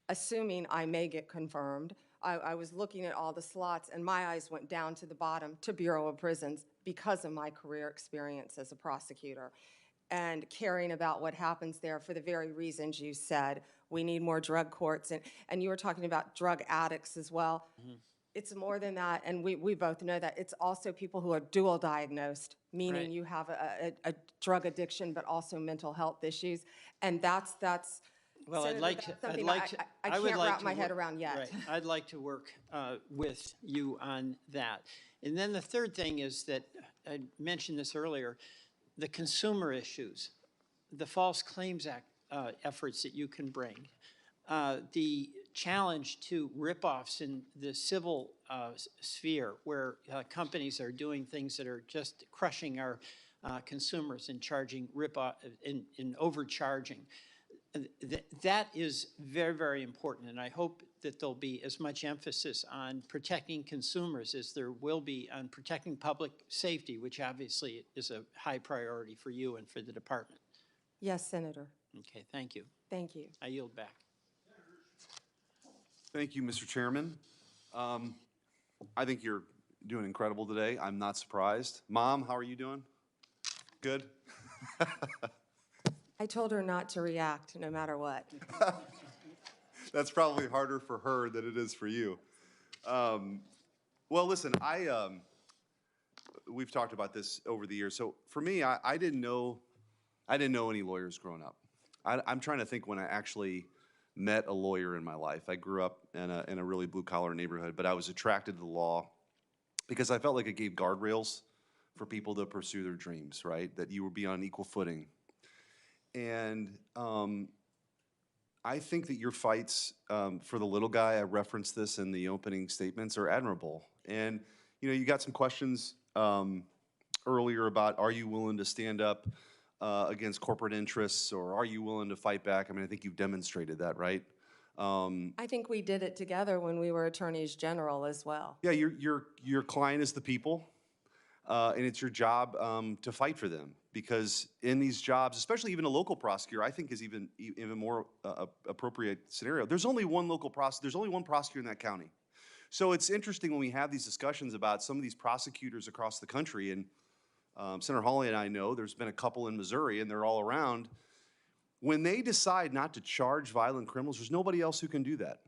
assuming I may get confirmed, I was looking at all the slots, and my eyes went down to the bottom to Bureau of Prisons because of my career experience as a prosecutor and caring about what happens there for the very reasons you said. We need more drug courts, and you were talking about drug addicts as well. Mm-hmm. It's more than that, and we both know that. It's also people who are dual diagnosed, meaning Right. you have a drug addiction but also mental health issues, and that's Well, Senator, I'd like that's to, something I'd like to, I would can't like wrap to my head work- around yet. Right, I'd like to work with you on that. And then the third thing is that, I mentioned this earlier, the consumer issues, the False Claims Act efforts that you can bring, the challenge to rip-offs in the civil sphere, where companies are doing things that are just crushing our consumers and charging rip-off, in overcharging. That is very, very important, and I hope that there'll be as much emphasis on protecting consumers as there will be on protecting public safety, which obviously is a high priority for you and for the department. Yes, Senator. Okay, thank you. Thank you. I yield back. Thank you, Mr. Chairman. I think you're doing incredible today. I'm not surprised. Mom, how are you doing? Good? I told her not to react no matter what. That's probably harder for her than it is for you. Well, listen, we've talked about this over the years. So for me, I didn't know any lawyers growing up. I'm trying to think when I actually met a lawyer in my life. I grew up in a really blue-collar neighborhood, but I was attracted to the law because I felt like it gave guardrails for people to pursue their dreams, right? That you would be on equal footing. And I think that your fights for the little guy, I referenced this in the opening statements, are admirable. And, you know, you got some questions earlier about, are you willing to stand up against corporate interests, or are you willing to fight back? I mean, I think you've demonstrated that, right? I think we did it together when we were attorneys general as well. Yeah, your client is the people, and it's your job to fight for them. Because in these jobs, especially even a local prosecutor, I think is even more appropriate scenario. There's only one local prosecutor. There's only one prosecutor in that county. So it's interesting when we have these discussions about some of these prosecutors across the country, and Senator Hawley and I know there's been a couple in Missouri, and they're all around. When they decide not to charge violent criminals, there's nobody else who can do that.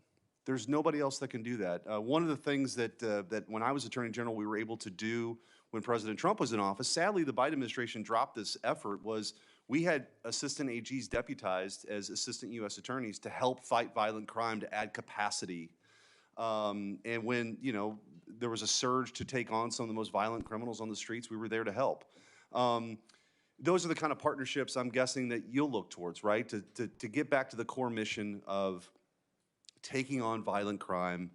There's nobody else that can do that. One of the things that when I was Attorney General we were able to do when President Trump was in office, sadly the Biden administration dropped this effort, was we had assistant AGs deputized as assistant U.S. attorneys to help fight violent crime, to add capacity. And when, you know, there was a surge to take on some of the most violent criminals on the streets, we were there to help. Those are the kind of partnerships I'm guessing that you'll look towards, right? To get back to the core mission of taking on violent crime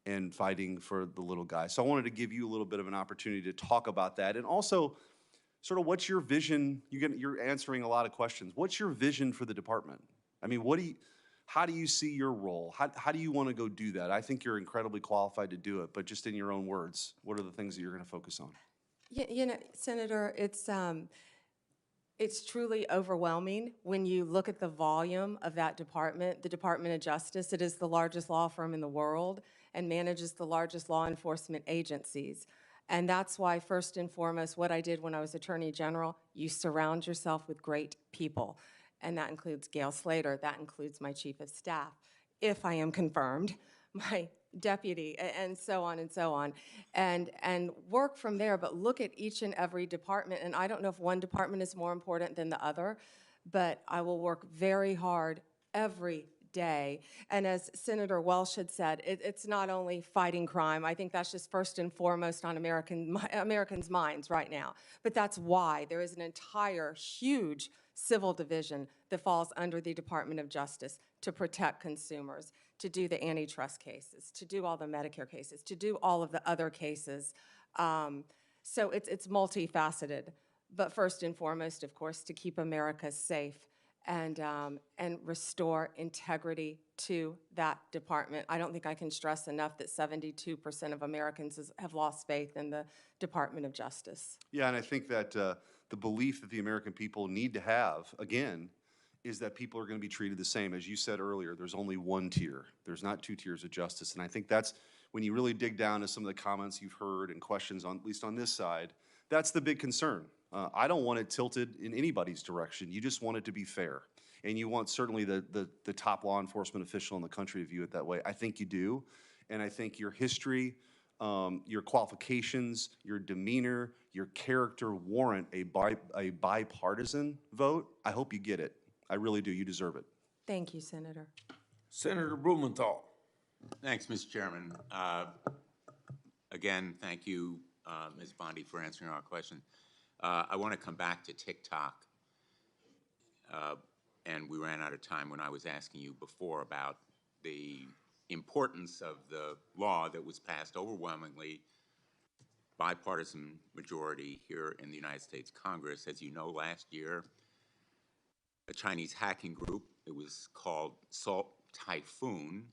and fighting for the little guy. So I wanted to give you a little bit of an opportunity to talk about that. And also, sort of what's your vision? You're answering a lot of questions. What's your vision for the department? I mean, how do you see your role? How do you want to go do that? I think you're incredibly qualified to do it, but just in your own words, what are the things that you're going to focus on? You know, Senator, it's truly overwhelming when you look at the volume of that department. The Department of Justice, it is the largest law firm in the world and manages the largest law enforcement agencies. And that's why, first and foremost, what I did when I was Attorney General, you surround yourself with great people. and that includes Gail Slater, that includes my chief of staff, if I am confirmed, my deputy, and so on and so on, and work from there, but look at each and every department, and I don't know if one department is more important than the other, but I will work very hard every day. And as Senator Welsh had said, it's not only fighting crime. I think that's just first and foremost on Americans' minds right now. But that's why there is an entire huge civil division that falls under the Department of Justice to protect consumers, to do the antitrust cases, to do all the Medicare cases, to do all of the other cases. So it's multifaceted. But first and foremost, of course, to keep America safe and restore integrity to that department. I don't think I can stress enough that 72% of Americans have lost faith in the Department of Justice. Yeah, and I think that the belief that the American people need to have, again, is that people are going to be treated the same. As you said earlier, there's only one tier. There's not two tiers of justice. And I think that's, when you really dig down to some of the comments you've heard and questions, on, at least on this side, that's the big concern. I don't want it tilted in anybody's direction. You just want it to be fair. And you want certainly the top law enforcement official in the country to view it that way. I think you do. And I think your history, your qualifications, your demeanor, your character warrant a bipartisan vote. I hope you get it. I really do. You deserve it. Thank you, Senator. Senator Blumenthal. Thanks, Mr. Chairman. Again, thank you, Ms. Bondi, for answering our question. I want to come back to TikTok. And we ran out of time when I was asking you before about the importance of the law that was passed overwhelmingly bipartisan majority here in the United States Congress. As you know, last year, a Chinese hacking group, it was called Salt Typhoon,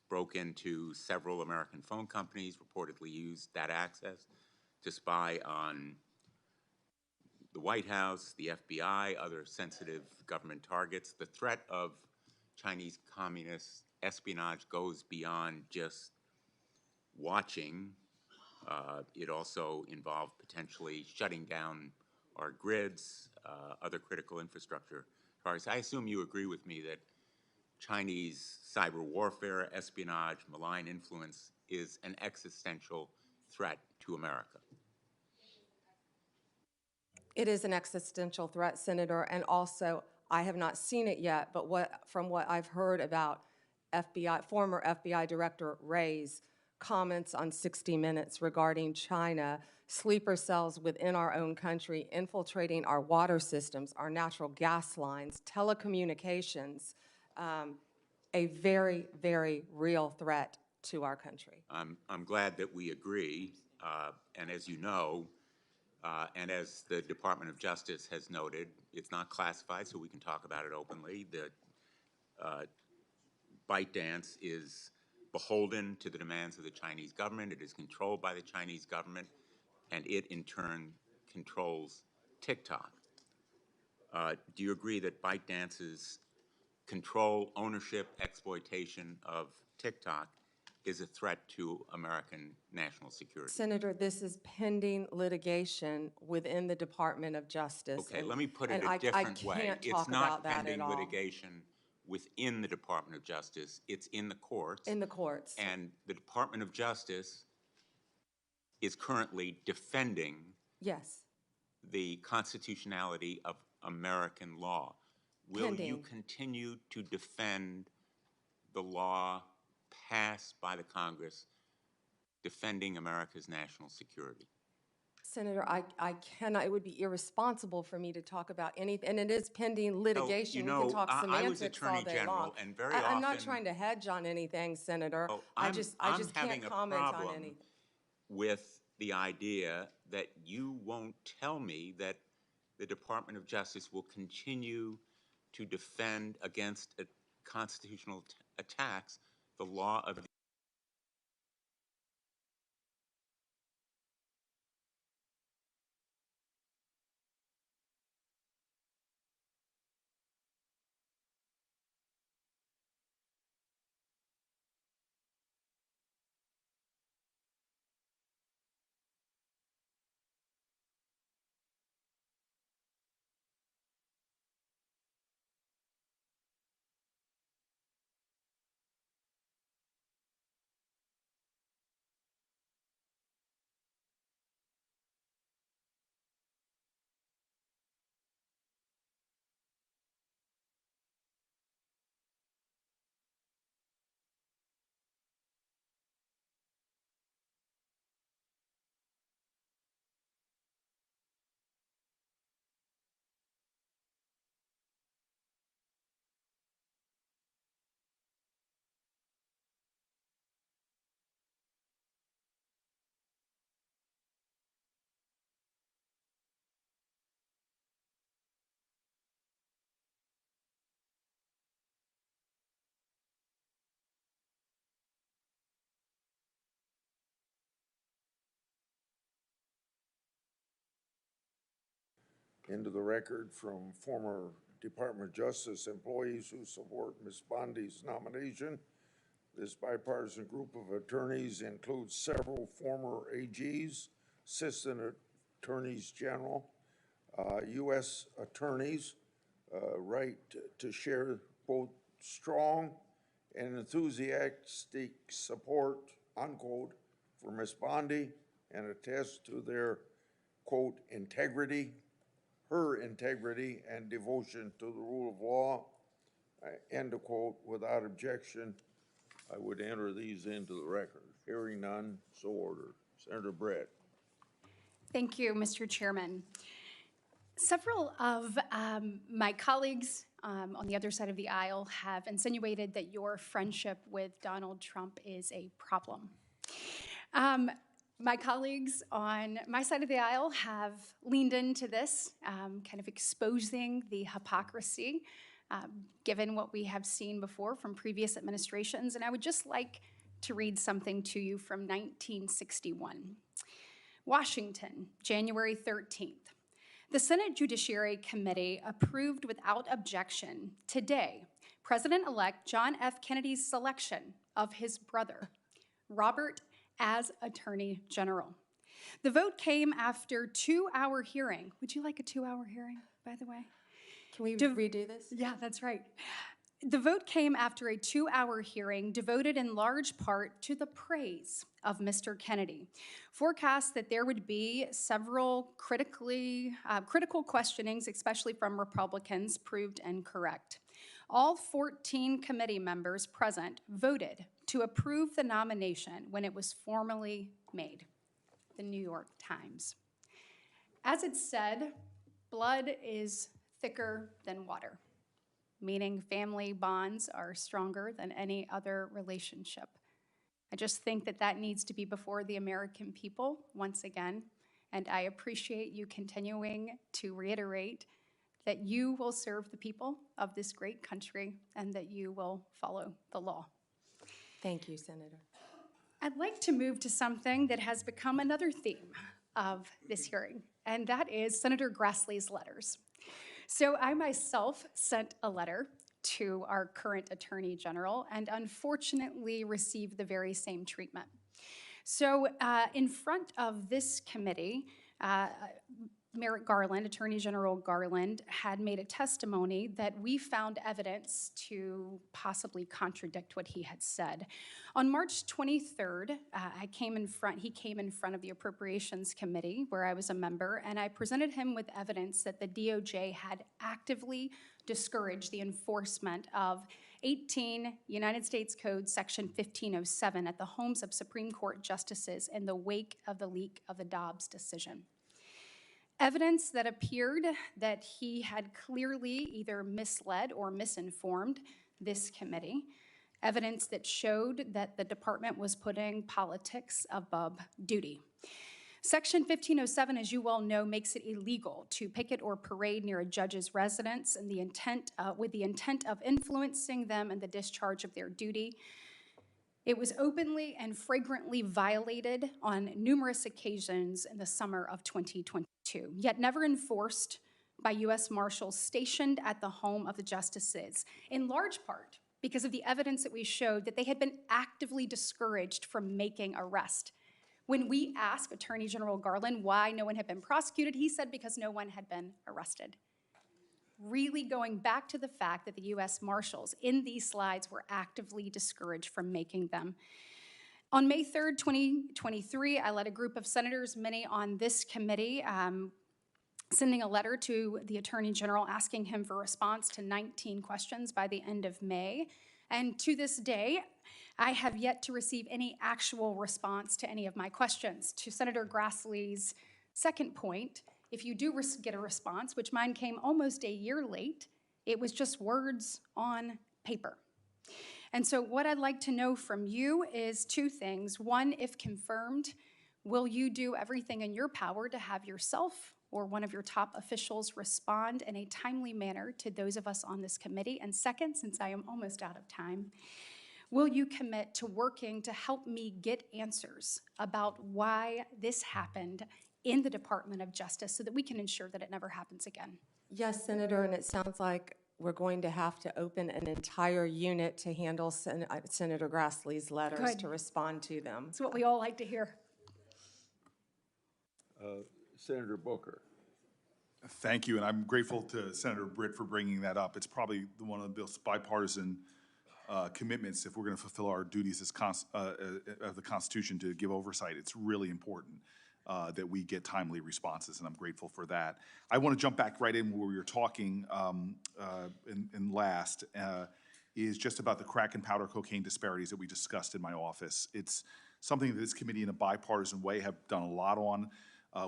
broke into several American phone companies, reportedly used that access to spy on the White House, the FBI, other sensitive government targets. The threat of Chinese communist espionage goes beyond just watching. It also involved potentially shutting down our grids, other critical infrastructure targets. I assume you agree with me that Chinese cyber warfare, espionage, malign influence is an existential threat to America. It is an existential threat, Senator, and also I have not seen it yet, but from what I've heard about former FBI Director Wray's comments on 60 Minutes regarding China, sleeper cells within our own country, infiltrating our water systems, our natural gas lines, telecommunications, a very, very real threat to our country. I'm glad that we agree, and as you know, and as the Department of Justice has noted, it's not classified, so we can talk about it openly. The ByteDance is beholden to the demands of the Chinese government. It is controlled by the Chinese government, and it in turn controls TikTok. Do you agree that ByteDance's control, ownership, exploitation of TikTok is a threat to American national security? Senator, this is pending litigation within the Department of Justice. Okay, let me put it a different way. It's not pending litigation within the Department of Justice. It's in the courts. In the courts. And the Department of Justice is currently defending Yes. the constitutionality of American law. Will you continue to defend the law passed by the Congress defending America's national security? Senator, I cannot, it would be irresponsible for me to talk about anything, and it is pending litigation. No, We can talk I was semantics Attorney all day General, long. and very I'm not often- trying to hedge on anything, Senator. I just having can't a comment on problem anything. with the idea that you won't tell me that the Department of Justice will continue to defend against constitutional attacks the law of the into the record from former Department of Justice employees who support Ms. Bondi's nomination. This bipartisan group of attorneys includes several former AGs, assistant attorneys general, U.S. attorneys, right to share both strong and enthusiastic support, unquote, for Ms. Bondi and attest to their, quote, integrity, her integrity and devotion to the rule of law, end of quote, without objection. I would enter these into the record. Hearing none, so ordered. Senator Brett. Thank you, Mr. Chairman. Several of my colleagues on the other side of the aisle have insinuated that your friendship with Donald Trump is a problem. My colleagues on my side of the aisle have leaned into this, kind of exposing the hypocrisy given what we have seen before from previous administrations. And I would just like to read something to you from 1961. Washington, January 13th. The Senate Judiciary Committee approved without objection today President-elect John F. Kennedy's selection of his brother, Robert, as Attorney General. The vote came after a 2-hour hearing. Would you like a 2-hour hearing, by the way? Can we redo this? Yeah, that's right. The vote came after a 2-hour hearing devoted in large part to the praise of Mr. Kennedy. Forecasts that there would be several critical questionings, especially from Republicans, proved incorrect. All 14 committee members present voted to approve the nomination when it was formally made. The New York Times. As it said, blood is thicker than water, meaning family bonds are stronger than any other relationship. I just think that that needs to be before the American people once again, and I appreciate you continuing to reiterate that you will serve the people of this great country and that you will follow the law. Thank you, Senator. I'd like to move to something that has become another theme of this hearing, and that is Senator Grassley's letters. So I myself sent a letter to our current Attorney General and unfortunately received the very same treatment. So in front of this committee, Merrick Garland, Attorney General Garland, had made a testimony that we found evidence to possibly contradict what he had said. On March 23rd, he came in front of the Appropriations Committee, where I was a member, and I presented him with evidence that the DOJ had actively discouraged the enforcement of 18 United States Code Section 1507 at the homes of Supreme Court justices in the wake of the leak of the Dobbs decision. Evidence that appeared that he had clearly either misled or misinformed this committee. Evidence that showed that the department was putting politics above duty. Section 1507, as you well know, makes it illegal to picket or parade near a judge's residence and with the intent of influencing them in the discharge of their duty. It was openly and flagrantly violated on numerous occasions in the summer of 2022, yet never enforced by U.S. Marshals stationed at the home of the justices, in large part because of the evidence that we showed that they had been actively discouraged from making arrests. When we asked Attorney General Garland why no one had been prosecuted, he said because no one had been arrested. Really going back to the fact that the U.S. Marshals in these slides were actively discouraged from making them. On May 3rd, 2023, I led a group of senators, many on this committee, sending a letter to the Attorney General asking him for a response to 19 questions by the end of May. And to this day, I have yet to receive any actual response to any of my questions. To Senator Grassley's second point, if you do get a response, which mine came almost a year late, it was just words on paper. And so what I'd like to know from you is two things. One, if confirmed, will you do everything in your power to have yourself or one of your top officials respond in a timely manner to those of us on this committee? And second, since I am almost out of time, will you commit to working to help me get answers about why this happened in the Department of Justice so that we can ensure that it never happens again? Yes, Senator, and it sounds like we're going to have to open an entire unit to handle Senator Grassley's letters Good. to respond to them. That's what we all like to hear. Senator Booker. Thank you, and I'm grateful to Senator Britt for bringing that up. It's probably one of the bill's bipartisan commitments if we're going to fulfill our duties as of the Constitution to give oversight. It's really important that we get timely responses, and I'm grateful for that. I want to jump back right in where we were talking in last, is just about the crack and powder cocaine disparities that we discussed in my office. It's something that this committee in a bipartisan way have done a lot on.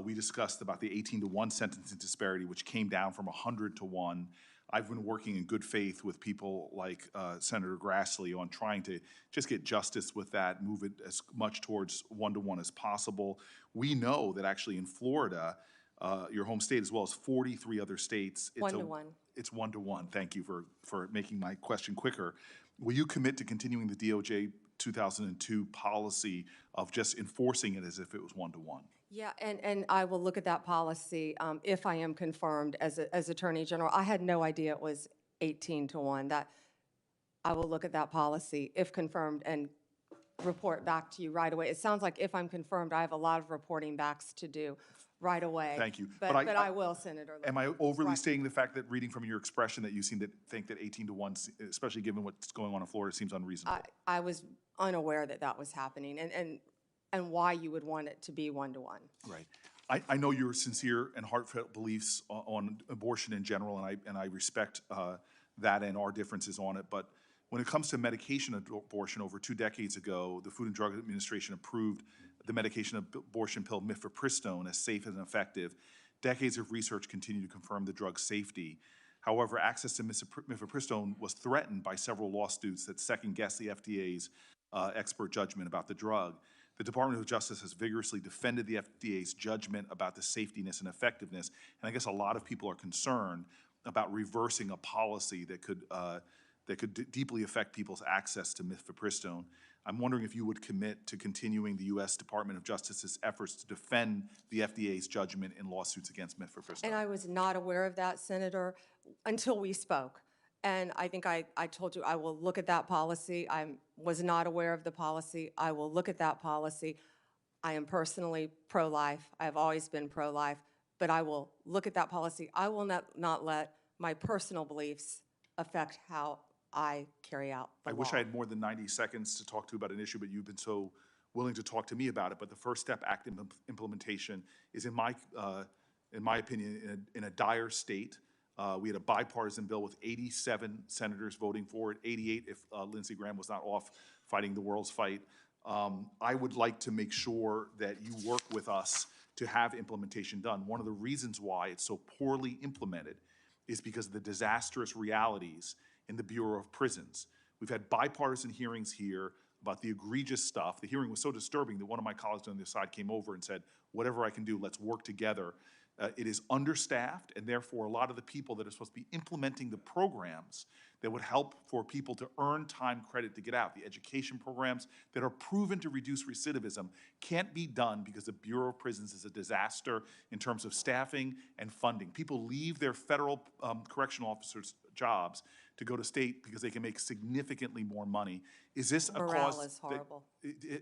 We discussed about the 18-to-1 sentencing disparity, which came down from 100-to-1. I've been working in good faith with people like Senator Grassley on trying to just get justice with that, move it as much towards 1-to-1 as possible. We know that actually in Florida, your home state, as well as 43 other states, it's 1-to-1. It's 1-to-1. Thank you for making my question quicker. Will you commit to continuing the DOJ 2002 policy of just enforcing it as if it was 1-to-1? Yeah, and I will look at that policy if I am confirmed as Attorney General. I had no idea it was 18-to-1. That I will look at that policy if confirmed and report back to you right away. It sounds like if I'm confirmed, I have a lot of reporting backs to do right away. Thank you. But I will, Senator. Am I overly Right. stating the fact that, reading from your expression, that you seem to think that 18-to-1, especially given what's going on in Florida, seems unreasonable? I was unaware that that was happening and why you would want it to be 1-to-1. Right. I know your sincere and heartfelt beliefs on abortion in general, and I respect that and our differences on it. But when it comes to medication abortion, over 2 decades ago, the Food and Drug Administration approved the medication abortion pill mifepristone as safe and effective. Decades of research continue to confirm the drug's safety. However, access to mifepristone was threatened by several lawsuits that second-guessed the FDA's expert judgment about the drug. The Department of Justice has vigorously defended the FDA's judgment about the safetiness and effectiveness, and I guess a lot of people are concerned about reversing a policy that could deeply affect people's access to mifepristone. I'm wondering if you would commit to continuing the U.S. Department of Justice's efforts to defend the FDA's judgment in lawsuits against mifepristone. And I was not aware of that, Senator, until we spoke. And I think I told you I will look at that policy. I was not aware of the policy. I will look at that policy. I am personally pro-life. I have always been pro-life. But I will look at that policy. I will not let my personal beliefs affect how I carry out the law. I wish I had more than 90 seconds to talk to you about an issue, but you've been so willing to talk to me about it. But the First Step Act implementation is, in my opinion, in a dire state. We had a bipartisan bill with 87 senators voting for it, 88 if Lindsey Graham was not off fighting the world's fight. I would like to make sure that you work with us to have implementation done. One of the reasons why it's so poorly implemented is because of the disastrous realities in the Bureau of Prisons. We've had bipartisan hearings here about the egregious stuff. The hearing was so disturbing that one of my colleagues on the side came over and said, whatever I can do, let's work together. It is understaffed, and therefore a lot of the people that are supposed to be implementing the programs that would help for people to earn time credit to get out, the education programs that are proven to reduce recidivism, can't be done because the Bureau of Prisons is a disaster in terms of staffing and funding. People leave their federal correctional officers' jobs to go to state because they can make significantly more money. Is this a cause? Morale is horrible.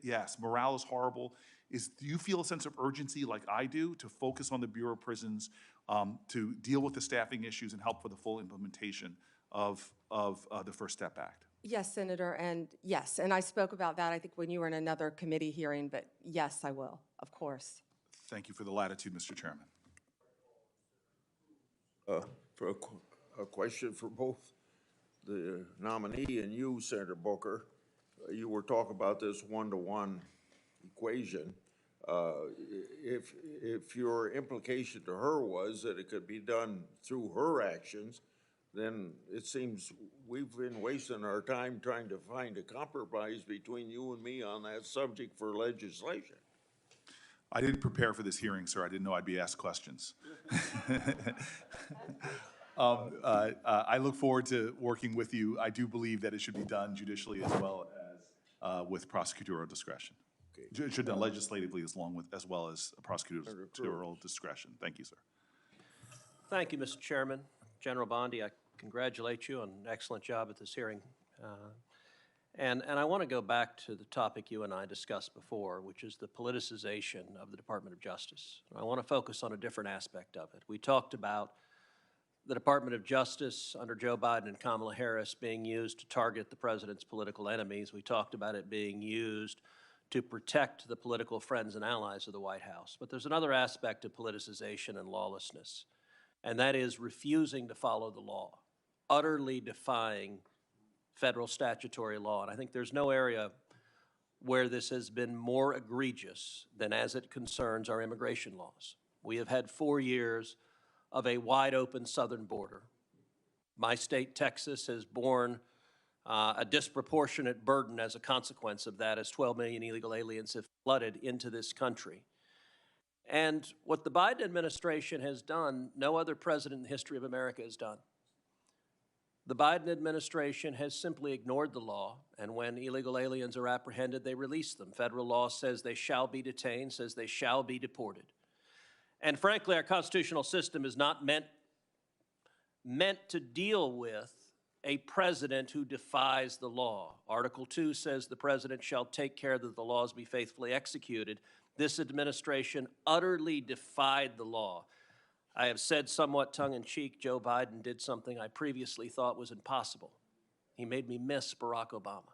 Yes, morale is horrible. Do you feel a sense of urgency like I do to focus on the Bureau of Prisons, to deal with the staffing issues and help for the full implementation of the First Step Act? Yes, Senator, and yes, and I spoke about that, I think, when you were in another committee hearing, but yes, I will, of course. Thank you for the latitude, Mr. Chairman. For a question for both the nominee and you, Senator Booker. You were talking about this 1-to-1 equation. If your implication to her was that it could be done through her actions, then it seems we've been wasting our time trying to find a compromise between you and me on that subject for legislation. I didn't prepare for this hearing, sir. I didn't know I'd be asked questions. I look forward to working with you. I do believe that it should be done judicially as well as with prosecutorial discretion. Should done legislatively as well as prosecutorial discretion. Thank you, sir. Thank you, Mr. Chairman. General Bondi, I congratulate you on an excellent job at this hearing. And I want to go back to the topic you and I discussed before, which is the politicization of the Department of Justice. I want to focus on a different aspect of it. We talked about the Department of Justice under Joe Biden and Kamala Harris being used to target the president's political enemies. We talked about it being used to protect the political friends and allies of the White House. But there's another aspect of politicization and lawlessness, and that is refusing to follow the law, utterly defying federal statutory law. And I think there's no area where this has been more egregious than as it concerns our immigration laws. We have had 4 years of a wide open southern border. My state, Texas, has borne a disproportionate burden as a consequence of that, as 12 million illegal aliens have flooded into this country. And what the Biden administration has done, no other president in the history of America has done. The Biden administration has simply ignored the law, and when illegal aliens are apprehended, they release them. Federal law says they shall be detained, says they shall be deported. And frankly, our constitutional system is not meant to deal with a president who defies the law. Article 2 says the president shall take care that the laws be faithfully executed. This administration utterly defied the law. I have said somewhat tongue-in-cheek, Joe Biden did something I previously thought was impossible. He made me miss Barack Obama.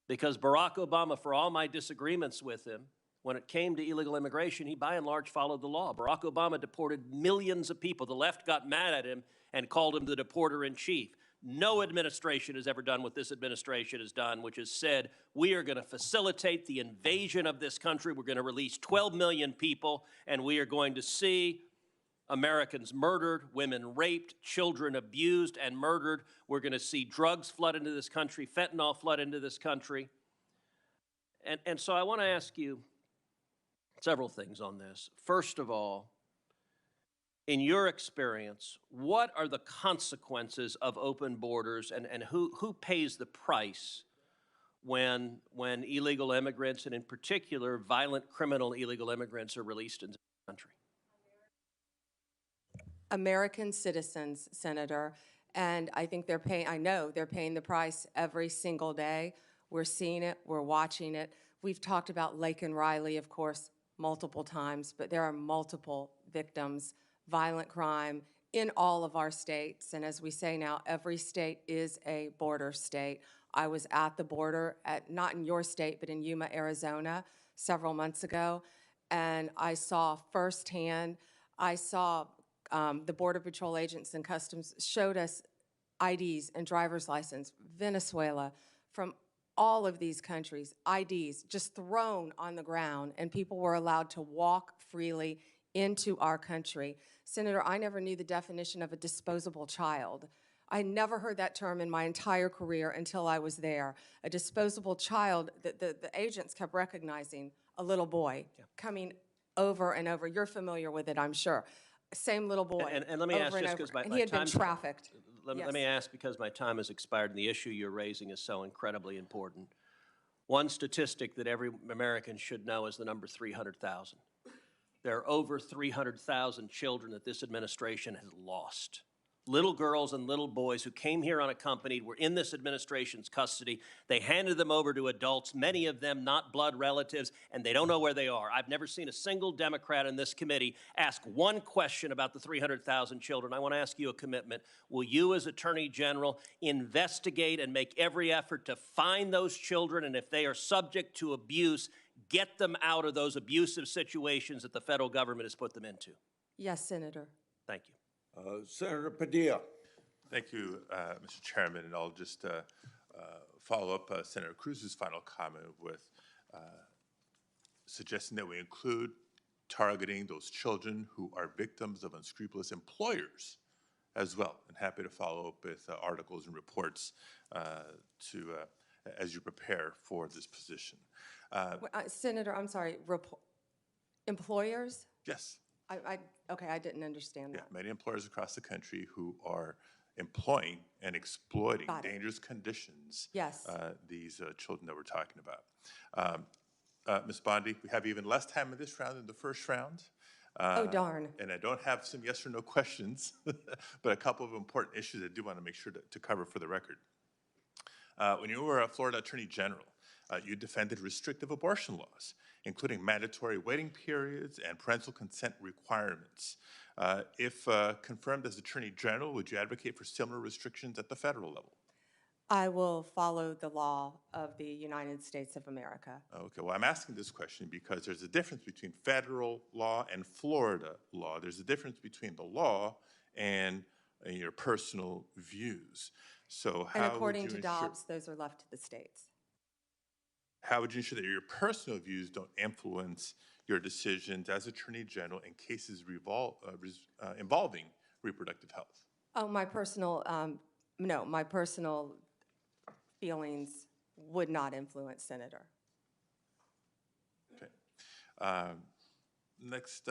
Because Barack Obama, for all my disagreements with him, when it came to illegal immigration, he by and large followed the law. Barack Obama deported millions of people. The left got mad at him and called him the deporter-in-chief. No administration has ever done what this administration has done, which has said, we are going to facilitate the invasion of this country. We're going to release 12 million people, and we are going to see Americans murdered, women raped, children abused and murdered. We're going to see drugs flood into this country, fentanyl flood into this country. And so I want to ask you several things on this. First of all, in your experience, what are the consequences of open borders, and who pays the price when illegal immigrants, and in particular violent criminal illegal immigrants, are released into the country? American citizens, Senator, and I think I know they're paying the price every single day. We're seeing it, we're watching it. We've talked about Lake and Riley, of course, multiple times, but there are multiple victims, violent crime in all of our states. And as we say now, every state is a border state. I was at the border, not in your state, but in Yuma, Arizona, several months ago, and I saw firsthand, the Border Patrol agents and Customs showed us IDs and driver's license, Venezuela, from all of these countries, IDs just thrown on the ground, and people were allowed to walk freely into our country. Senator, I never knew the definition of a disposable child. I never heard that term in my entire career until I was there. A disposable child, the agents kept recognizing a little boy coming over and over. You're familiar with it, I'm sure. Same little boy. And let me ask, just because and he had been trafficked. Let me ask, because my time has expired and the issue you're raising is so incredibly important. One statistic that every American should know is the number 300,000. There are over 300,000 children that this administration has lost. Little girls and little boys who came here unaccompanied were in this administration's custody. They handed them over to adults, many of them not blood relatives, and they don't know where they are. I've never seen a single Democrat in this committee ask one question about the 300,000 children. I want to ask you a commitment. Will you, as Attorney General, investigate and make every effort to find those children, and if they are subject to abuse, get them out of those abusive situations that the federal government has put them into? Yes, Senator. Thank you. Senator Padilla. Thank you, Mr. Chairman, and I'll just follow up Senator Cruz's final comment with suggesting that we include targeting those children who are victims of unscrupulous employers as well. And happy to follow up with articles and reports as you prepare for this position. Senator, I'm sorry, employers? Yes. Okay, I didn't understand that. Yeah, many employers across the country who are employing and exploiting Got it. dangerous conditions. Yes. These children that we're talking about. Ms. Bondi, we have even less time in this round than the first round. Oh, darn. And I don't have some yes or no questions, but a couple of important issues I do want to make sure to cover for the record. When you were a Florida Attorney General, you defended restrictive abortion laws, including mandatory waiting periods and parental consent requirements. If confirmed as Attorney General, would you advocate for similar restrictions at the federal level? I will follow the law of the United States of America. Okay, well, I'm asking this question because there's a difference between federal law and Florida law. There's a difference between the law and your personal views. So And how would according you to ensure, Dobbs, those are left to the states. how would you ensure that your personal views don't influence your decisions as Attorney General in cases involving reproductive health? Oh, my personal, no, my personal feelings would not influence, Senator. Okay. Next,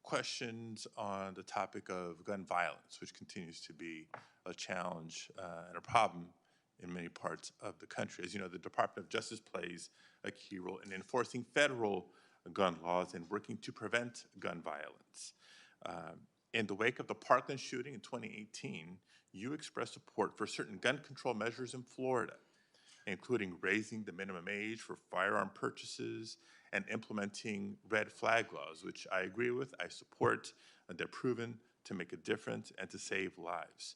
questions on the topic of gun violence, which continues to be a challenge and a problem in many parts of the country. As you know, the Department of Justice plays a key role in enforcing federal gun laws and working to prevent gun violence. In the wake of the Parkland shooting in 2018, you expressed support for certain gun control measures in Florida, including raising the minimum age for firearm purchases and implementing red flag laws, which I agree with, I support, and they're proven to make a difference and to save lives.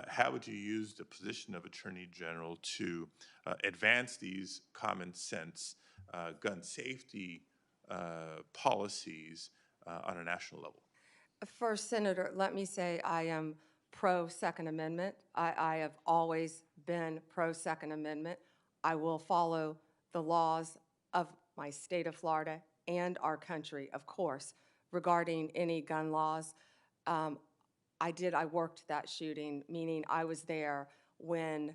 How would you use the position of Attorney General to advance these common sense gun safety policies on a national level? First, Senator, let me say I am pro-Second Amendment. I have always been pro-Second Amendment. I will follow the laws of my state of Florida and our country, of course, regarding any gun laws. I worked that shooting, meaning I was there when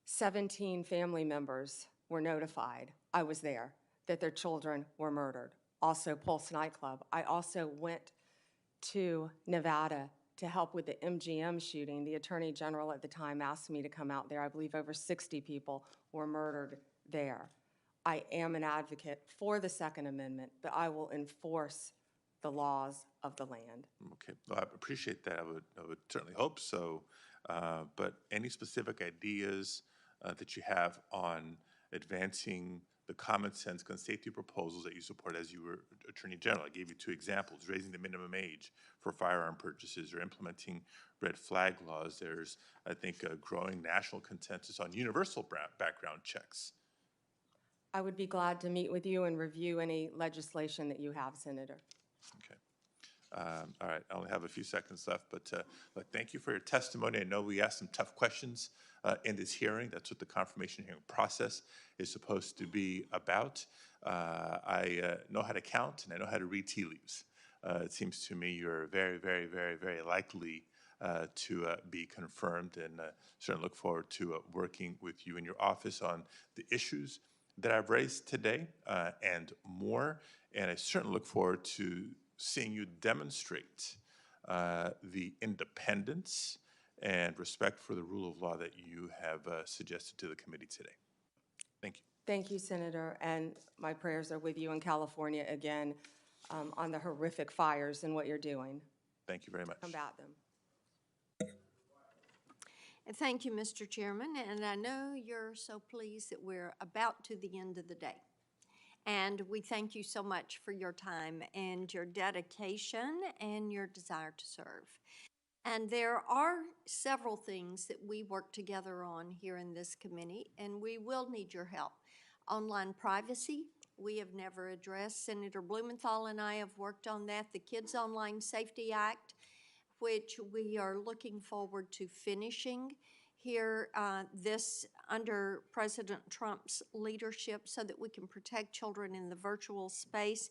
17 family members were notified. I was there that their children were murdered. Also, Pulse nightclub. I also went to Nevada to help with the MGM shooting. The Attorney General at the time asked me to come out there. I believe over 60 people were murdered there. I am an advocate for the Second Amendment, but I will enforce the laws of the land. Okay, well, I appreciate that. I would certainly hope so. But any specific ideas that you have on advancing the common sense gun safety proposals that you support as you were Attorney General? I gave you two examples: raising the minimum age for firearm purchases or implementing red flag laws. There's, I think, a growing national consensus on universal background checks. I would be glad to meet with you and review any legislation that you have, Senator. Okay. All right, I only have a few seconds left, but thank you for your testimony. I know we asked some tough questions in this hearing. That's what the confirmation hearing process is supposed to be about. I know how to count and I know how to read tea leaves. It seems to me you're very, very, very, very likely to be confirmed, and certainly look forward to working with you in your office on the issues that I've raised today and more. And I certainly look forward to seeing you demonstrate the independence and respect for the rule of law that you have suggested to the committee today. Thank you. Thank you, Senator, and my prayers are with you in California again on the horrific fires and what you're doing. Thank you very much. Combat them. And thank you, Mr. Chairman, and I know you're so pleased that we're about to the end of the day. And we thank you so much for your time and your dedication and your desire to serve. And there are several things that we work together on here in this committee, and we will need your help. Online privacy, we have never addressed. Senator Blumenthal and I have worked on that. The Kids Online Safety Act, which we are looking forward to finishing here this under President Trump's leadership so that we can protect children in the virtual space.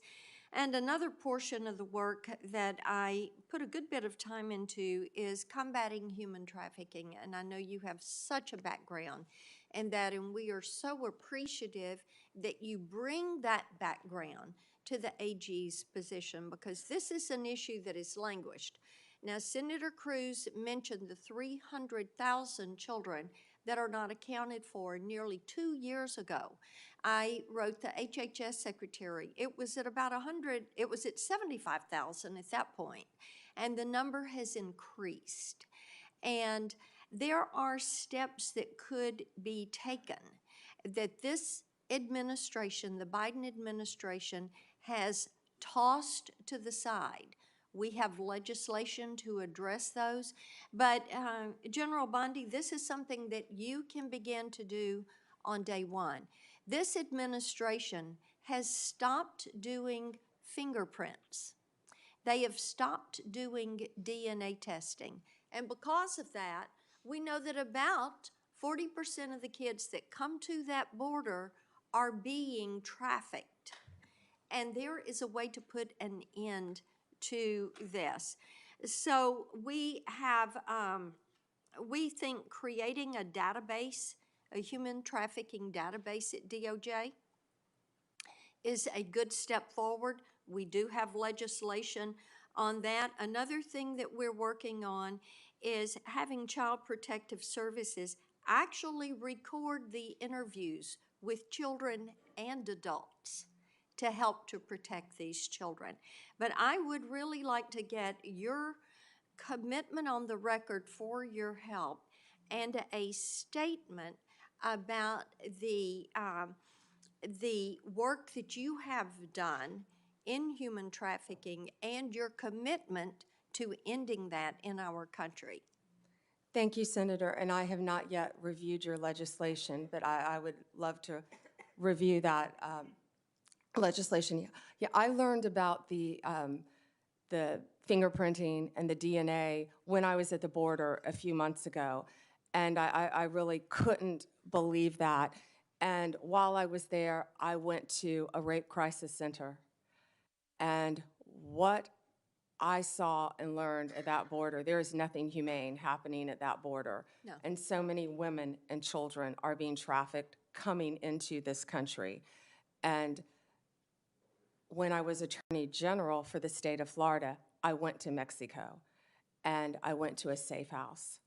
And another portion of the work that I put a good bit of time into is combating human trafficking. And I know you have such a background in that, and we are so appreciative that you bring that background to the AG's position, because this is an issue that has languished. Now, Senator Cruz mentioned the 300,000 children that are not accounted for nearly 2 years ago. I wrote the HHS secretary. It was at about 100, it was at 75,000 at that point, and the number has increased. And there are steps that could be taken that this administration, the Biden administration, has tossed to the side. We have legislation to address those, but General Bondi, this is something that you can begin to do on day one. This administration has stopped doing fingerprints. They have stopped doing DNA testing. And because of that, we know that about 40% of the kids that come to that border are being trafficked. And there is a way to put an end to this. So we have, we think creating a database, a human trafficking database at DOJ is a good step forward. We do have legislation on that. Another thing that we're working on is having Child Protective Services actually record the interviews with children and adults to help to protect these children. But I would really like to get your commitment on the record for your help and a statement about the work that you have done in human trafficking and your commitment to ending that in our country. Thank you, Senator, and I have not yet reviewed your legislation, but I would love to review that legislation. Yeah, I learned about the fingerprinting and the DNA when I was at the border a few months ago, and I really couldn't believe that. And while I was there, I went to a rape crisis center, and what I saw and learned at that border, there is nothing humane happening at that border. No. And so many women and children are being trafficked coming into this country. And when I was Attorney General for the state of Florida, I went to Mexico, and I went to a safe house,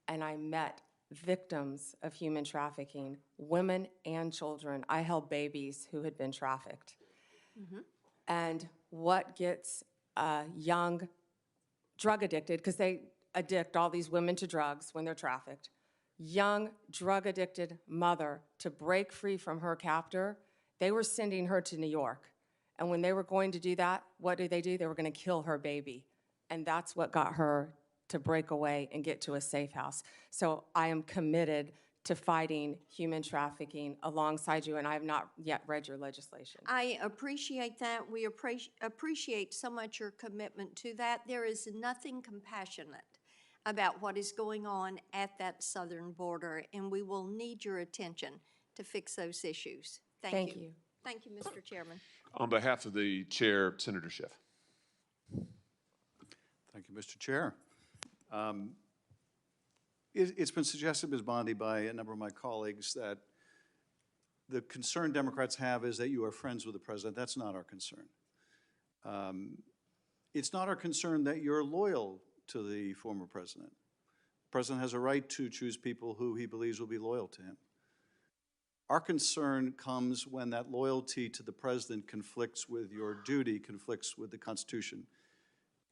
and I met victims of human trafficking, women and children. I held babies who had been trafficked. Mm-hmm. And what gets a young drug addicted, because they addict all these women to drugs when they're trafficked, young drug addicted mother to break free from her captor, they were sending her to New York. And when they were going to do that, what did? They were going to kill her baby. And that's what got her to break away and get to a safe house. So I am committed to fighting human trafficking alongside you, and I have not yet read your legislation. I appreciate that. We appreciate so much your commitment to that. There is nothing compassionate about what is going on at that southern border, and we will need your attention to fix those issues. Thank you. Thank you, Mr. Chairman. On behalf of the chair, Senator Schiff. Thank you, Mr. Chair. It's been suggested, Ms. Bondi, by a number of my colleagues that the concern Democrats have is that you are friends with the president. That's not our concern. It's not our concern that you're loyal to the former president. The president has a right to choose people who he believes will be loyal to him. Our concern comes when that loyalty to the president conflicts with your duty, conflicts with the Constitution,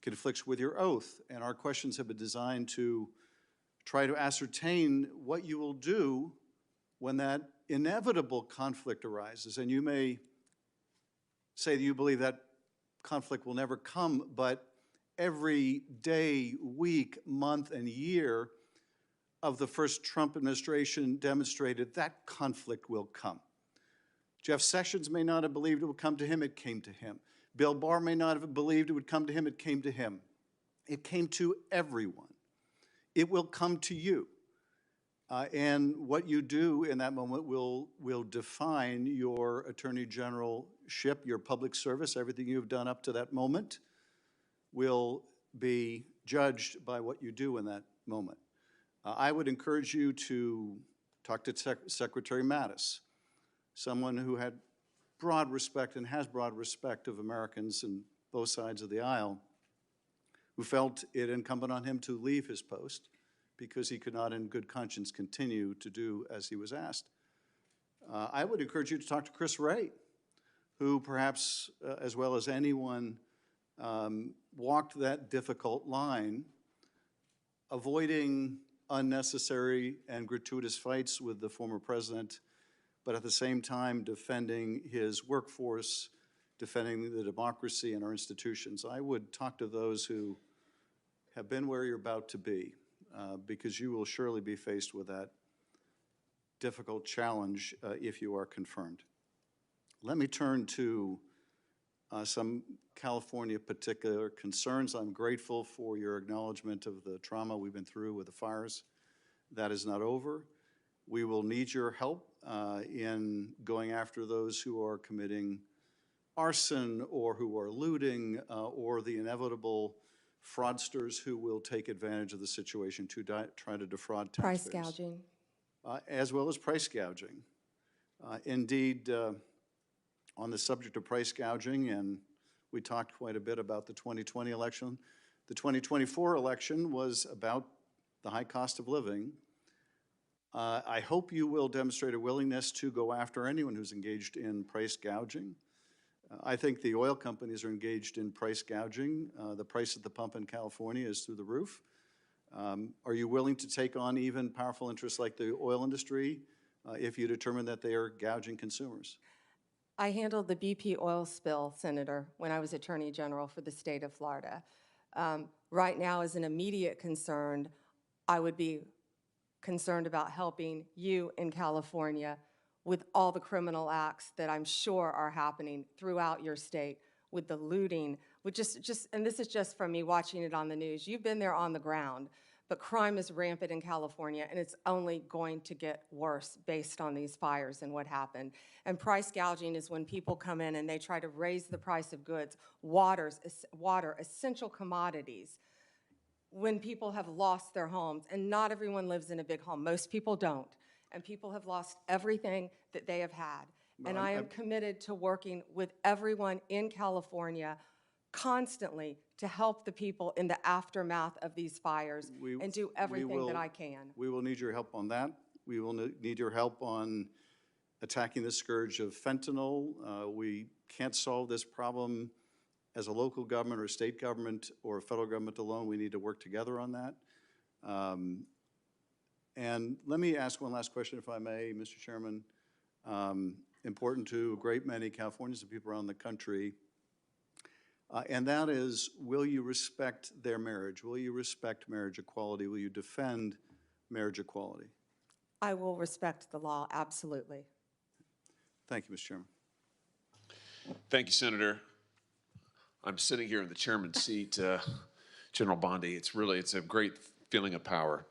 conflicts with your oath. And our questions have been designed to try to ascertain what you will do when that inevitable conflict arises. And you may say that you believe that conflict will never come, but every day, week, month, and year of the first Trump administration demonstrated that conflict will come. Jeff Sessions may not have believed it would come to him, it came to him. Bill Barr may not have believed it would come to him, it came to him. It came to everyone. It will come to you. And what you do in that moment will define your Attorney Generalship, your public service, everything you've done up to that moment will be judged by what you do in that moment. I would encourage you to talk to Secretary Mattis, someone who had broad respect and has broad respect of Americans on both sides of the aisle, who felt it incumbent on him to leave his post because he could not in good conscience continue to do as he was asked. I would encourage you to talk to Chris Wray, who perhaps, as well as anyone, walked that difficult line, avoiding unnecessary and gratuitous fights with the former president, but at the same time defending his workforce, defending the democracy and our institutions. I would talk to those who have been where you're about to be, because you will surely be faced with that difficult challenge if you are confirmed. Let me turn to some California particular concerns. I'm grateful for your acknowledgement of the trauma we've been through with the fires. That is not over. We will need your help in going after those who are committing arson or who are looting or the inevitable fraudsters who will take advantage of the situation to try to defraud taxpayers. Price gouging. As well as price gouging. Indeed, on the subject of price gouging, and we talked quite a bit about the 2020 election, the 2024 election was about the high cost of living. I hope you will demonstrate a willingness to go after anyone who's engaged in price gouging. I think the oil companies are engaged in price gouging. The price at the pump in California is through the roof. Are you willing to take on even powerful interests like the oil industry if you determine that they are gouging consumers? I handled the BP oil spill, Senator, when I was Attorney General for the state of Florida. Right now, as an immediate concern, I would be concerned about helping you in California with all the criminal acts that I'm sure are happening throughout your state, with the looting, with and this is just from me watching it on the news. You've been there on the ground, but crime is rampant in California, and it's only going to get worse based on these fires and what happened. And price gouging is when people come in and they try to raise the price of goods, water, essential commodities, when people have lost their homes. And not everyone lives in a big home. Most people don't. And people have lost everything that they have had. And I am committed to working with everyone in California constantly to help the people in the aftermath of these fires and do everything that I can. We will need your help on that. We will need your help on attacking the scourge of fentanyl. We can't solve this problem as a local government or state government or federal government alone. We need to work together on that. And let me ask one last question, if I may, Mr. Chairman. Important to a great many Californians and people around the country. And that is, will you respect their marriage? Will you respect marriage equality? Will you defend marriage equality? I will respect the law, absolutely. Thank you, Mr. Chairman. Thank you, Senator. I'm sitting here in the chairman's seat, General Bondi. It's a great feeling of power.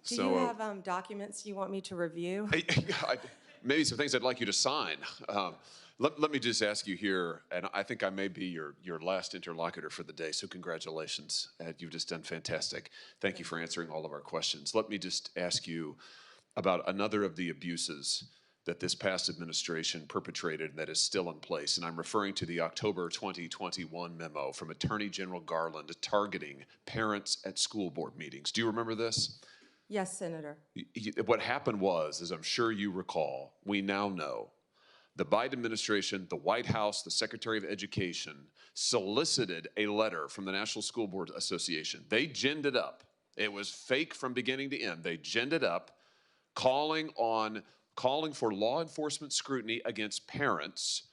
Do you have documents you want me to review? Maybe some things I'd like you to sign. Let me just ask you here, and I think I may be your last interlocutor for the day, so congratulations. You've just done fantastic. Thank you for answering all of our questions. Let me just ask you about another of the abuses that this past administration perpetrated that is still in place, and I'm referring to the October 2021 memo from Attorney General Garland targeting parents at school board meetings. Do you remember this? Yes, Senator. What happened was, as I'm sure you recall, we now know, the Biden administration, the White House, the Secretary of Education solicited a letter from the National School Board Association. They ginned it up. It was fake from beginning to end. They ginned it up, calling for law enforcement scrutiny against parents,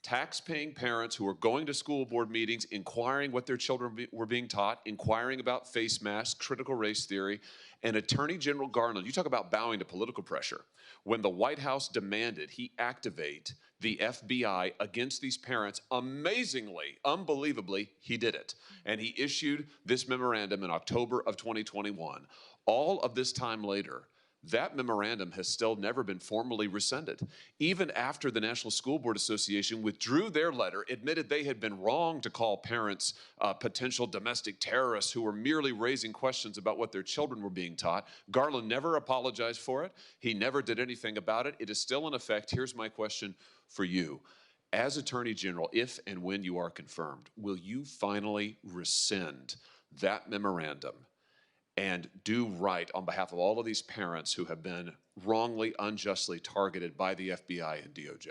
tax-paying parents who are going to school board meetings, inquiring what their children were being taught, inquiring about face masks, critical race theory. And Attorney General Garland, you talk about bowing to political pressure. When the White House demanded he activate the FBI against these parents, amazingly, unbelievably, he did it. And he issued this memorandum in October of 2021. All of this time later, that memorandum has still never been formally rescinded. Even after the National School Board Association withdrew their letter, admitted they had been wrong to call parents potential domestic terrorists who were merely raising questions about what their children were being taught, Garland never apologized for it. He never did anything about it. It is still in effect. Here's my question for you. As Attorney General, if and when you are confirmed, will you finally rescind that memorandum and do right on behalf of all of these parents who have been wrongly, unjustly targeted by the FBI and DOJ?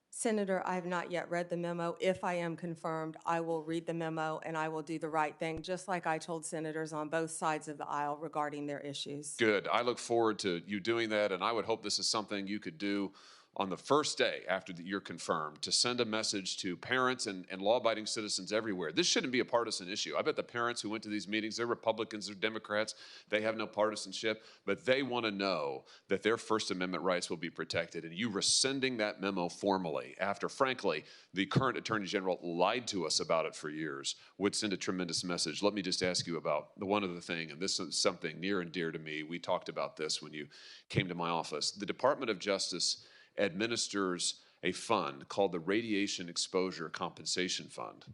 Senator, I have not yet read the memo. If I am confirmed, I will read the memo and I will do the right thing, just like I told senators on both sides of the aisle regarding their issues. Good. I look forward to you doing that, and I would hope this is something you could do on the first day after you're confirmed, to send a message to parents and law-abiding citizens everywhere. This shouldn't be a partisan issue. I bet the parents who went to these meetings, they're Republicans, they're Democrats, they have no partisanship, but they want to know that their First Amendment rights will be protected. And you rescinding that memo formally after, frankly, the current Attorney General lied to us about it for years would send a tremendous message. Let me just ask you about the one other thing, and this is something near and dear to me. We talked about this when you came to my office. The Department of Justice administers a fund called the Radiation Exposure Compensation Fund.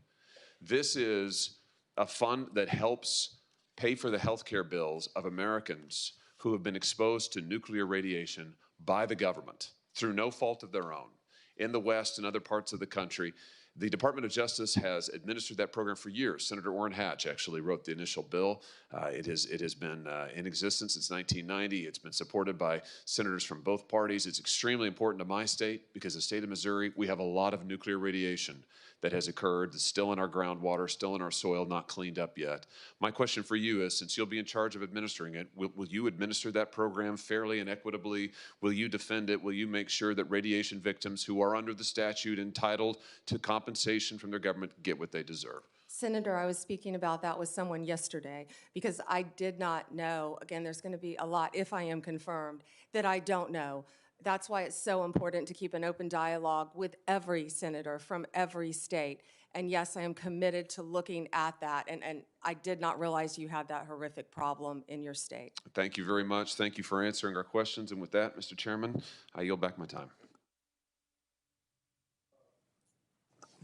This is a fund that helps pay for the health care bills of Americans who have been exposed to nuclear radiation by the government through no fault of their own. In the West and other parts of the country, the Department of Justice has administered that program for years. Senator Orrin Hatch actually wrote the initial bill. It has been in existence since 1990. It's been supported by senators from both parties. It's extremely important to my state because the state of Missouri, we have a lot of nuclear radiation that has occurred, that's still in our groundwater, still in our soil, not cleaned up yet. My question for you is, since you'll be in charge of administering it, will you administer that program fairly and equitably? Will you defend it? Will you make sure that radiation victims who are under the statute entitled to compensation from their government get what they deserve? Senator, I was speaking about that with someone yesterday because I did not know, again, there's going to be a lot, if I am confirmed, that I don't know. That's why it's so important to keep an open dialogue with every senator from every state. And yes, I am committed to looking at that. And I did not realize you had that horrific problem in your state. Thank you very much. Thank you for answering our questions. And with that, Mr. Chairman, I yield back my time.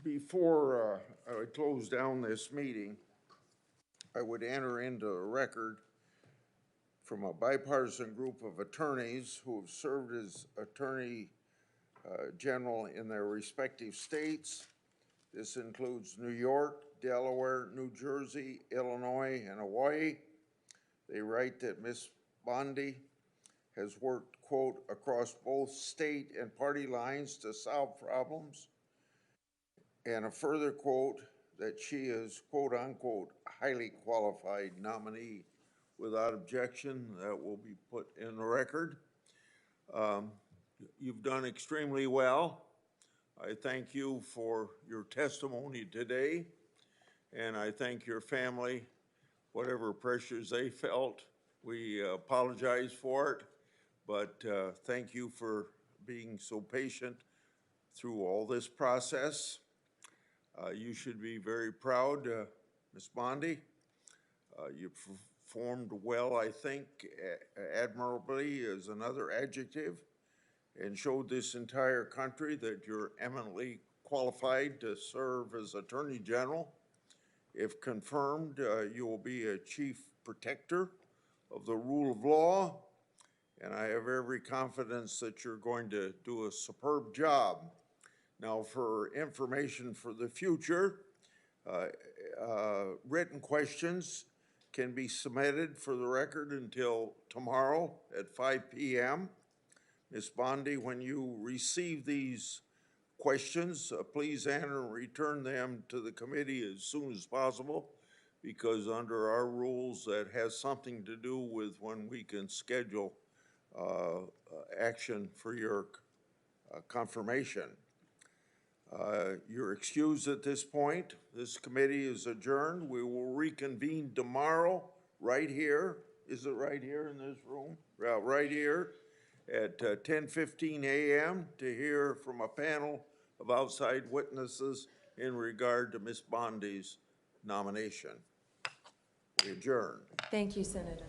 Before I would close down this meeting, I would enter into a record from a bipartisan group of attorneys who have served as Attorney General in their respective states. This includes New York, Delaware, New Jersey, Illinois, and Hawaii. They write that Ms. Bondi has worked, quote, across both state and party lines to solve problems. And a further quote, that she is, quote unquote, highly qualified nominee. Without objection, that will be put in the record. You've done extremely well. I thank you for your testimony today, and I thank your family, whatever pressures they felt. We apologize for it, but thank you for being so patient through all this process. You should be very proud, Ms. Bondi. You performed well, I think, admirably is another adjective, and showed this entire country that you're eminently qualified to serve as Attorney General. If confirmed, you will be a chief protector of the rule of law, and I have every confidence that you're going to do a superb job. Now, for information for the future, written questions can be submitted for the record until tomorrow at 5 p.m. Ms. Bondi, when you receive these questions, please enter and return them to the committee as soon as possible, because under our rules, that has something to do with when we can schedule action for your confirmation. You're excused at this point. This committee is adjourned. We will reconvene tomorrow right here. Is it right here in this room? Right here at 10:15 a.m. to hear from a panel of outside witnesses in regard to Ms. Bondi's nomination. We adjourn. Thank you, Senator.